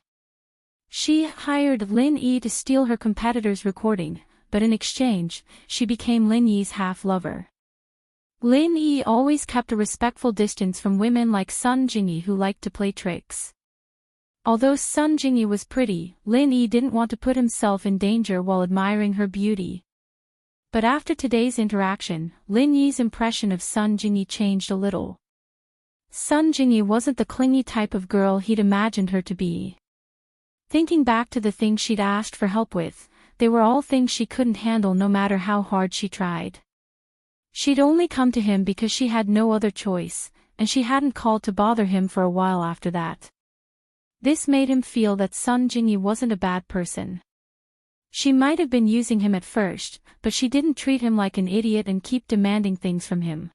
Speaker 1: She hired Lin Yi to steal her competitor's recording, but in exchange, she became Lin Yi's half-lover. Lin Yi always kept a respectful distance from women like Sun Jingyi who liked to play tricks. Although Sun Jingyi was pretty, Lin Yi didn't want to put himself in danger while admiring her beauty. But after today's interaction, Lin Yi's impression of Sun Jingyi changed a little. Sun Jingyi wasn't the clingy type of girl he'd imagined her to be. Thinking back to the things she'd asked for help with, they were all things she couldn't handle no matter how hard she tried. She'd only come to him because she had no other choice, and she hadn't called to bother him for a while after that. This made him feel that Sun Jingyi wasn't a bad person. She might have been using him at first, but she didn't treat him like an idiot and keep demanding things from him.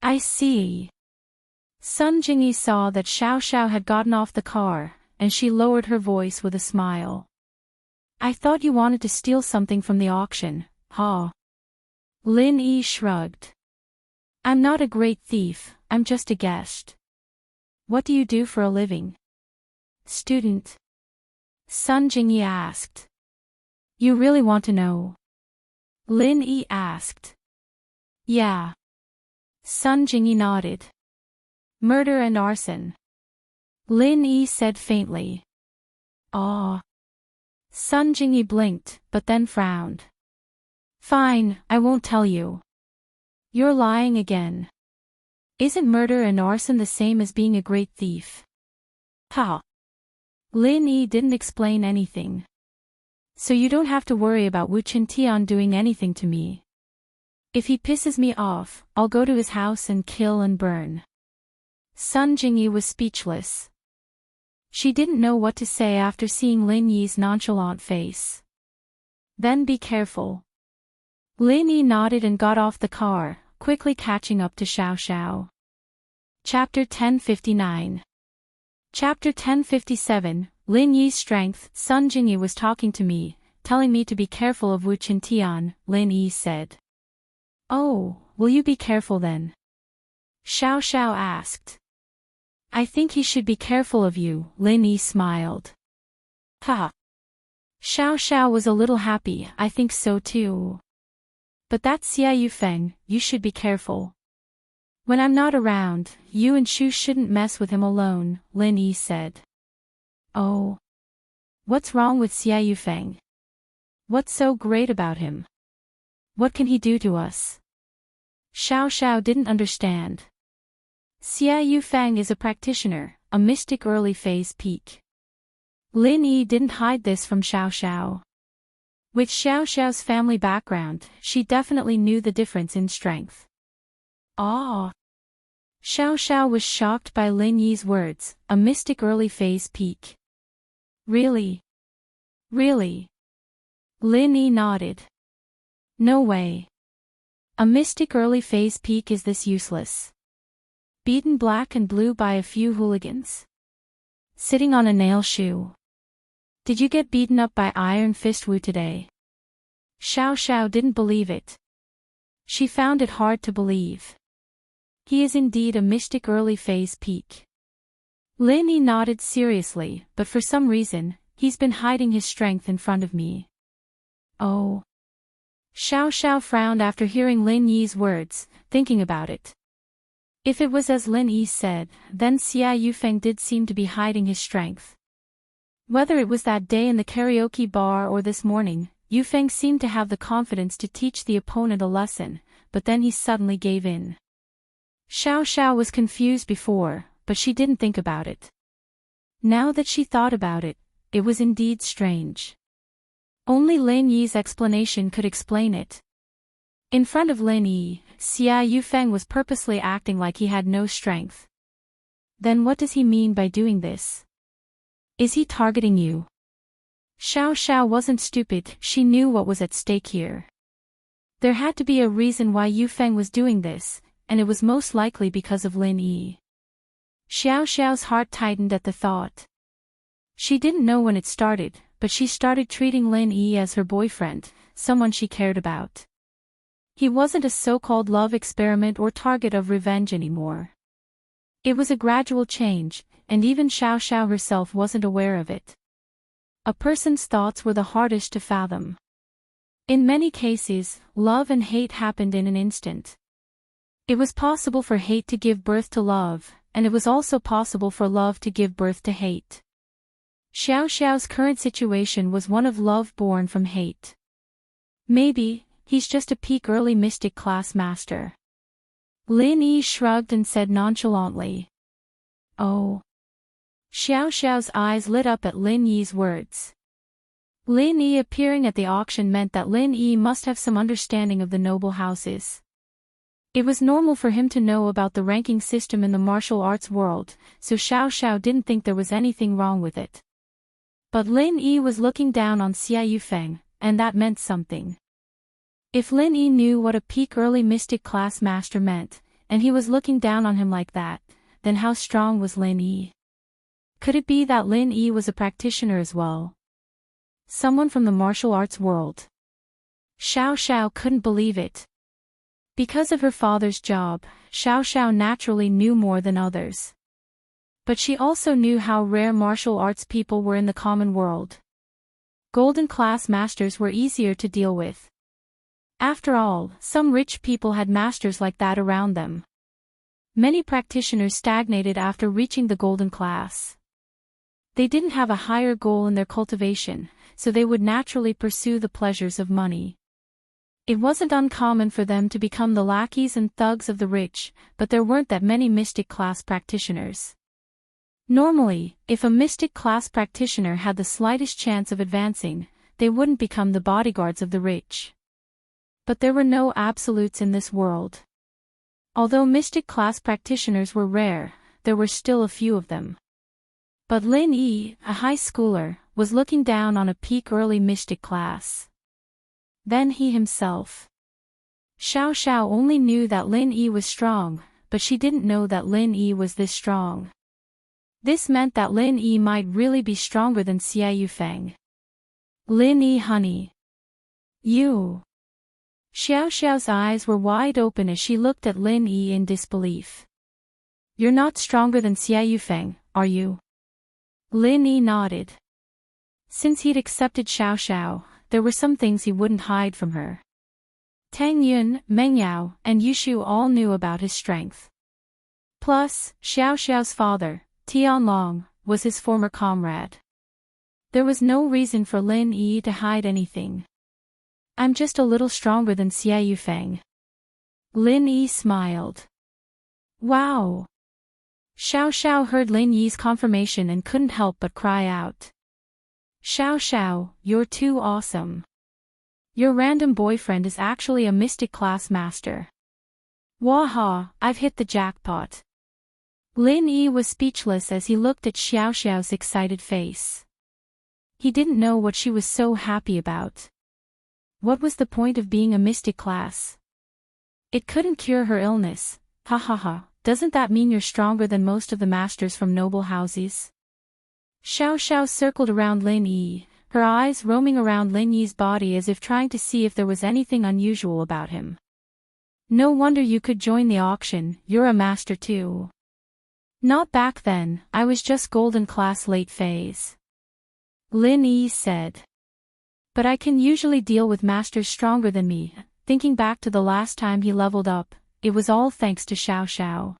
Speaker 1: I see. Sun Jingyi saw that Xiao Xiao had gotten off the car, and she lowered her voice with a smile. I thought you wanted to steal something from the auction, huh? Lin Yi shrugged. I'm not a great thief, I'm just a guest. What do you do for a living? Student. Sun Jingyi asked. You really want to know? Lin Yi asked. Yeah. Sun Jingyi nodded. Murder and arson. Lin Yi said faintly. Ah. Sun Jingyi blinked, but then frowned. Fine, I won't tell you. You're lying again. Isn't murder and arson the same as being a great thief? Ha. Lin Yi didn't explain anything. So you don't have to worry about Wu Chintian doing anything to me. If he pisses me off, I'll go to his house and kill and burn. Sun Jingyi was speechless. She didn't know what to say after seeing Lin Yi's nonchalant face. Then be careful. Lin Yi nodded and got off the car, quickly catching up to Xiao Xiao. Chapter 1059. Chapter 1057, Lin Yi's strength. Sun Jingyi was talking to me, telling me to be careful of Wu Chintian, Lin Yi said. Oh, will you be careful then? Xiao Xiao asked. I think he should be careful of you, Lin Yi smiled. Ha. Xiao Xiao was a little happy, I think so too. But that's Xia Yufeng, you should be careful. When I'm not around, you and Shu shouldn't mess with him alone, Lin Yi said. Oh. What's wrong with Xia Yufeng? What's so great about him? What can he do to us? Xiao Xiao didn't understand. Xia Yufeng is a practitioner, a mystic early phase peak. Lin Yi didn't hide this from Xiao Xiao. With Xiao Xiao's family background, she definitely knew the difference in strength. Ah! Xiao Xiao was shocked by Lin Yi's words, a mystic early phase peak. Really? Really? Lin Yi nodded. No way. A mystic early phase peak is this useless. Beaten black and blue by a few hooligans. Sitting on a nail shoe. Did you get beaten up by Iron Fist Wu today? Xiao Xiao didn't believe it. She found it hard to believe. He is indeed a mystic early phase peak. Lin Yi nodded seriously, but for some reason, he's been hiding his strength in front of me. Oh. Xiao Xiao frowned after hearing Lin Yi's words, thinking about it. If it was as Lin Yi said, then Xia Yufeng did seem to be hiding his strength. Whether it was that day in the karaoke bar or this morning, Yufeng seemed to have the confidence to teach the opponent a lesson, but then he suddenly gave in. Xiao Xiao was confused before, but she didn't think about it. Now that she thought about it, it was indeed strange. Only Lin Yi's explanation could explain it. In front of Lin Yi, Xia Yufeng was purposely acting like he had no strength. Then what does he mean by doing this? Is he targeting you? Xiao Xiao wasn't stupid, she knew what was at stake here. There had to be a reason why Yufeng was doing this, and it was most likely because of Lin Yi. Xiao Xiao's heart tightened at the thought. She didn't know when it started, but she started treating Lin Yi as her boyfriend, someone she cared about. He wasn't a so-called love experiment or target of revenge anymore. It was a gradual change, and even Xiao Xiao herself wasn't aware of it. A person's thoughts were the hardest to fathom. In many cases, love and hate happened in an instant. It was possible for hate to give birth to love, and it was also possible for love to give birth to hate. Xiao Xiao's current situation was one of love born from hate. Maybe, he's just a peak early mystic class master. Lin Yi shrugged and said nonchalantly. Oh. Xiao Xiao's eyes lit up at Lin Yi's words. Lin Yi appearing at the auction meant that Lin Yi must have some understanding of the noble houses. It was normal for him to know about the ranking system in the martial arts world, so Xiao Xiao didn't think there was anything wrong with it. But Lin Yi was looking down on Xia Yufeng, and that meant something. If Lin Yi knew what a peak early mystic class master meant, and he was looking down on him like that, then how strong was Lin Yi? Could it be that Lin Yi was a practitioner as well? Someone from the martial arts world? Xiao Xiao couldn't believe it. Because of her father's job, Xiao Xiao naturally knew more than others. But she also knew how rare martial arts people were in the common world. Golden class masters were easier to deal with. After all, some rich people had masters like that around them. Many practitioners stagnated after reaching the golden class. They didn't have a higher goal in their cultivation, so they would naturally pursue the pleasures of money. It wasn't uncommon for them to become the lackeys and thugs of the rich, but there weren't that many mystic class practitioners. Normally, if a mystic class practitioner had the slightest chance of advancing, they wouldn't become the bodyguards of the rich. But there were no absolutes in this world. Although mystic class practitioners were rare, there were still a few of them. But Lin Yi, a high schooler, was looking down on a peak early mystic class. Then he himself. Xiao Xiao only knew that Lin Yi was strong, but she didn't know that Lin Yi was this strong. This meant that Lin Yi might really be stronger than Xia Yufeng. Lin Yi honey. You. Xiao Xiao's eyes were wide open as she looked at Lin Yi in disbelief. You're not stronger than Xia Yufeng, are you? Lin Yi nodded. Since he'd accepted Xiao Xiao, there were some things he wouldn't hide from her. Tang Yun, Meng Yao, and Yushu all knew about his strength. Plus, Xiao Xiao's father, Tianlong, was his former comrade. There was no reason for Lin Yi to hide anything. I'm just a little stronger than Xia Yufeng. Lin Yi smiled. Wow! Xiao Xiao heard Lin Yi's confirmation and couldn't help but cry out. Xiao Xiao, you're too awesome. Your random boyfriend is actually a mystic class master. Waha, I've hit the jackpot. Lin Yi was speechless as he looked at Xiao Xiao's excited face. He didn't know what she was so happy about. What was the point of being a mystic class? It couldn't cure her illness. Ha ha ha, doesn't that mean you're stronger than most of the masters from noble houses? Xiao Xiao circled around Lin Yi, her eyes roaming around Lin Yi's body as if trying to see if there was anything unusual about him. No wonder you could join the auction, you're a master too. Not back then, I was just golden class late phase. Lin Yi said. But I can usually deal with masters stronger than me. Thinking back to the last time he leveled up, it was all thanks to Xiao Xiao.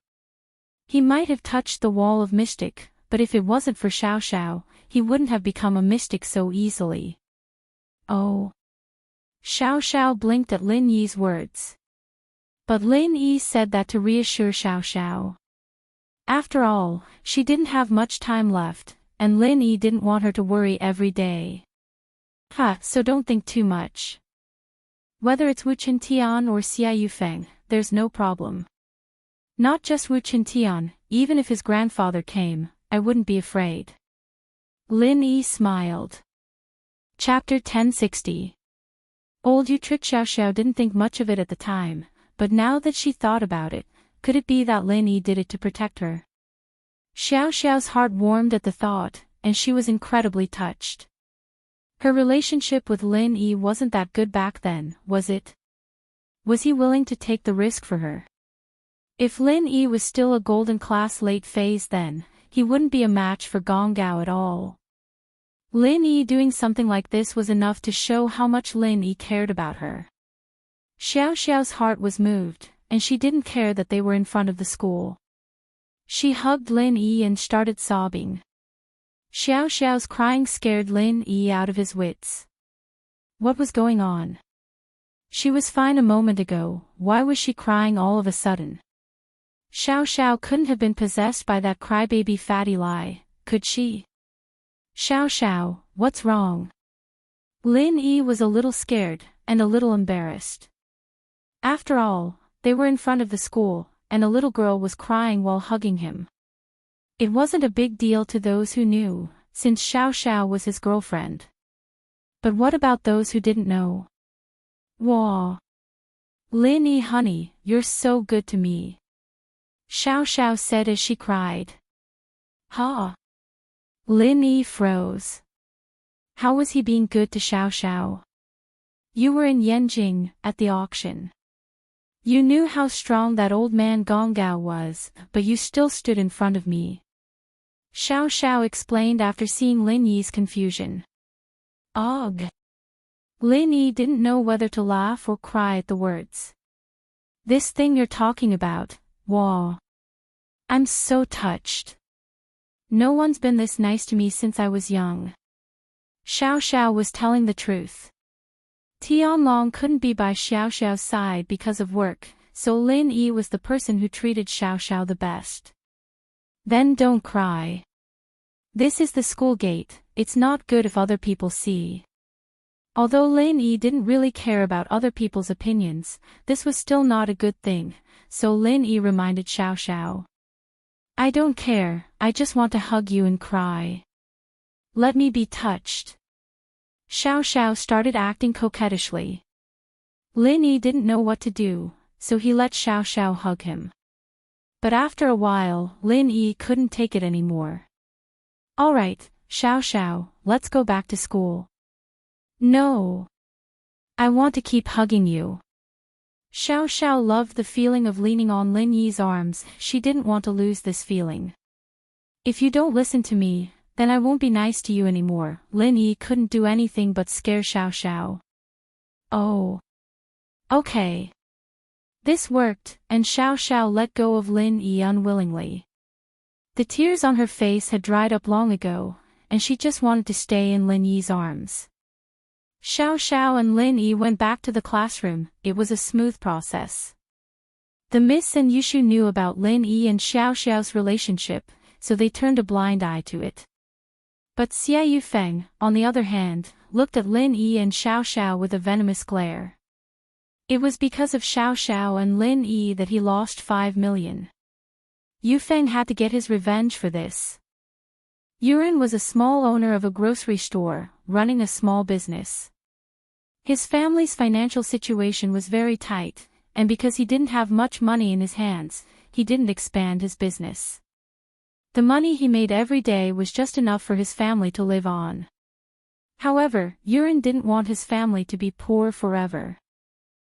Speaker 1: He might have touched the wall of mystic, but if it wasn't for Xiao Xiao, he wouldn't have become a mystic so easily. Oh. Xiao Xiao blinked at Lin Yi's words. But Lin Yi said that to reassure Xiao Xiao. After all, she didn't have much time left, and Lin Yi didn't want her to worry every day. So don't think too much. Whether it's Wu Qintian or Xia Yufeng, there's no problem. Not just Wu Qintian, even if his grandfather came, I wouldn't be afraid. Lin Yi smiled. Chapter 1060. Old Utrick Xiao Xiao didn't think much of it at the time, but now that she thought about it, could it be that Lin Yi did it to protect her? Xiao Xiao's heart warmed at the thought, and she was incredibly touched. Her relationship with Lin Yi wasn't that good back then, was it? Was he willing to take the risk for her? If Lin Yi was still a golden class late phase then, he wouldn't be a match for Gong Gao at all. Lin Yi doing something like this was enough to show how much Lin Yi cared about her. Xiao Xiao's heart was moved, and she didn't care that they were in front of the school. She hugged Lin Yi and started sobbing. Xiao Xiao's crying scared Lin Yi out of his wits. What was going on? She was fine a moment ago, why was she crying all of a sudden? Xiao Xiao couldn't have been possessed by that crybaby fatty lie, could she? Xiao Xiao, what's wrong? Lin Yi was a little scared, and a little embarrassed. After all, they were in front of the school, and a little girl was crying while hugging him. It wasn't a big deal to those who knew, since Xiao Xiao was his girlfriend. But what about those who didn't know? Wah! Lin Yi honey, you're so good to me. Xiao Xiao said as she cried. Ha! Lin Yi froze. How was he being good to Xiao Xiao? You were in Yanjing, at the auction. You knew how strong that old man Gong Gao was, but you still stood in front of me. Xiao Xiao explained after seeing Lin Yi's confusion. Ugh! Lin Yi didn't know whether to laugh or cry at the words. This thing you're talking about, wah! I'm so touched. No one's been this nice to me since I was young. Xiao Xiao was telling the truth. Tianlong couldn't be by Xiao Xiao's side because of work, so Lin Yi was the person who treated Xiao Xiao the best. Then don't cry. This is the school gate, it's not good if other people see. Although Lin Yi didn't really care about other people's opinions, this was still not a good thing, so Lin Yi reminded Xiao Xiao. I don't care, I just want to hug you and cry. Let me be touched. Xiao Xiao started acting coquettishly. Lin Yi didn't know what to do, so he let Xiao Xiao hug him. But after a while, Lin Yi couldn't take it anymore. Alright, Xiao Xiao, let's go back to school. No. I want to keep hugging you. Xiao Xiao loved the feeling of leaning on Lin Yi's arms, she didn't want to lose this feeling. If you don't listen to me, then I won't be nice to you anymore. Lin Yi couldn't do anything but scare Xiao Xiao. Oh. Okay. This worked, and Xiao Xiao let go of Lin Yi unwillingly. The tears on her face had dried up long ago, and she just wanted to stay in Lin Yi's arms. Xiao Xiao and Lin Yi went back to the classroom, it was a smooth process. The Miss and Yushu knew about Lin Yi and Xiao Xiao's relationship, so they turned a blind eye to it. But Xia Yufeng, on the other hand, looked at Lin Yi and Xiao Xiao with a venomous glare. It was because of Xiao Xiao and Lin Yi that he lost 5 million. Yufeng had to get his revenge for this. Yuren was a small owner of a grocery store, running a small business. His family's financial situation was very tight, and because he didn't have much money in his hands, he didn't expand his business. The money he made every day was just enough for his family to live on. However, Yuren didn't want his family to be poor forever.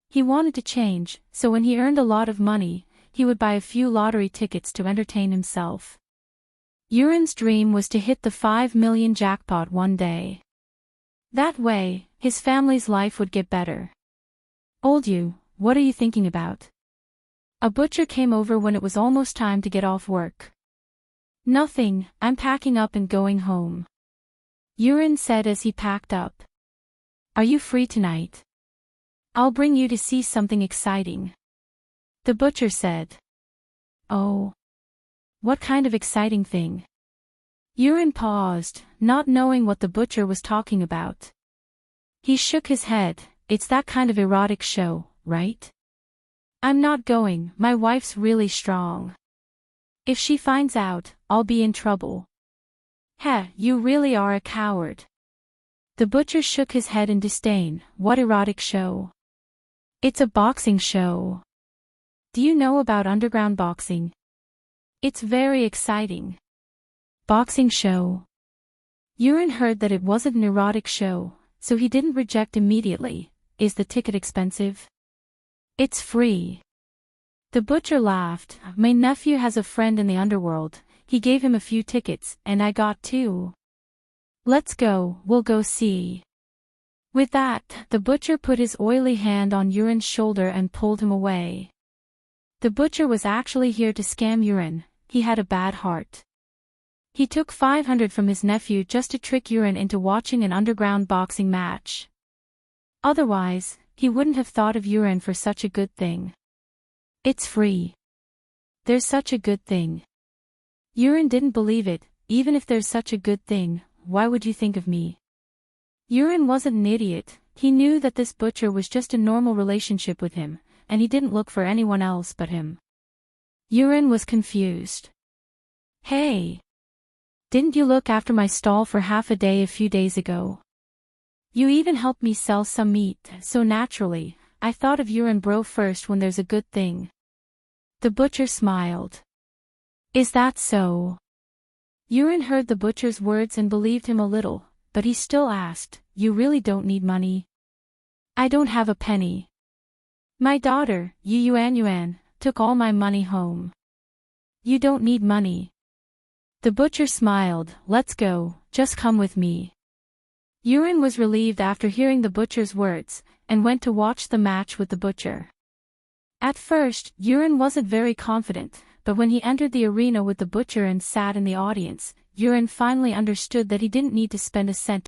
Speaker 1: He wanted to change, so when he earned a lot of money, he would buy a few lottery tickets to entertain himself. Yuren's dream was to hit the 5 million jackpot one day. That way, his family's life would get better. "Old you, what are you thinking about?" A butcher came over when it was almost time to get off work. "Nothing, I'm packing up and going home," Yuren said as he packed up. "Are you free tonight? I'll bring you to see something exciting," the butcher said. "Oh. What kind of exciting thing?" Yuren paused, not knowing what the butcher was talking about. He shook his head. "It's that kind of erotic show, right? I'm not going, my wife's really strong. If she finds out, I'll be in trouble." "Heh, you really are a coward." The butcher shook his head in disdain. "What erotic show?" "It's a boxing show. Do you know about underground boxing? It's very exciting." "Boxing show?" Yuren heard that it wasn't an erotic show, so he didn't reject immediately. "Is the ticket expensive?" "It's free." The butcher laughed. "My nephew has a friend in the underworld, he gave him a few tickets, and I got 2. Let's go, we'll go see." With that, the butcher put his oily hand on Yuren's shoulder and pulled him away. The butcher was actually here to scam Yuren. He had a bad heart. He took 500 from his nephew just to trick Yuren into watching an underground boxing match. Otherwise, he wouldn't have thought of Yuren for such a good thing. "It's free. There's such a good thing." Yuren didn't believe it. "Even if there's such a good thing, why would you think of me?" Yuren wasn't an idiot. He knew that this butcher was just a normal relationship with him, and he didn't look for anyone else but him. Yuren was confused. "Hey! Didn't you look after my stall for half a day a few days ago? You even helped me sell some meat, so naturally, I thought of Yuren bro first when there's a good thing." The butcher smiled. "Is that so?" Yuren heard the butcher's words and believed him a little, but he still asked, "You really don't need money?" "I don't have a penny. My daughter, Yuan, took all my money home." "You don't need money." The butcher smiled. "Let's go, just come with me." Yuren was relieved after hearing the butcher's words, and went to watch the match with the butcher. At first, Yuren wasn't very confident, but when he entered the arena with the butcher and sat in the audience, Yuren finally understood that he didn't need to spend a cent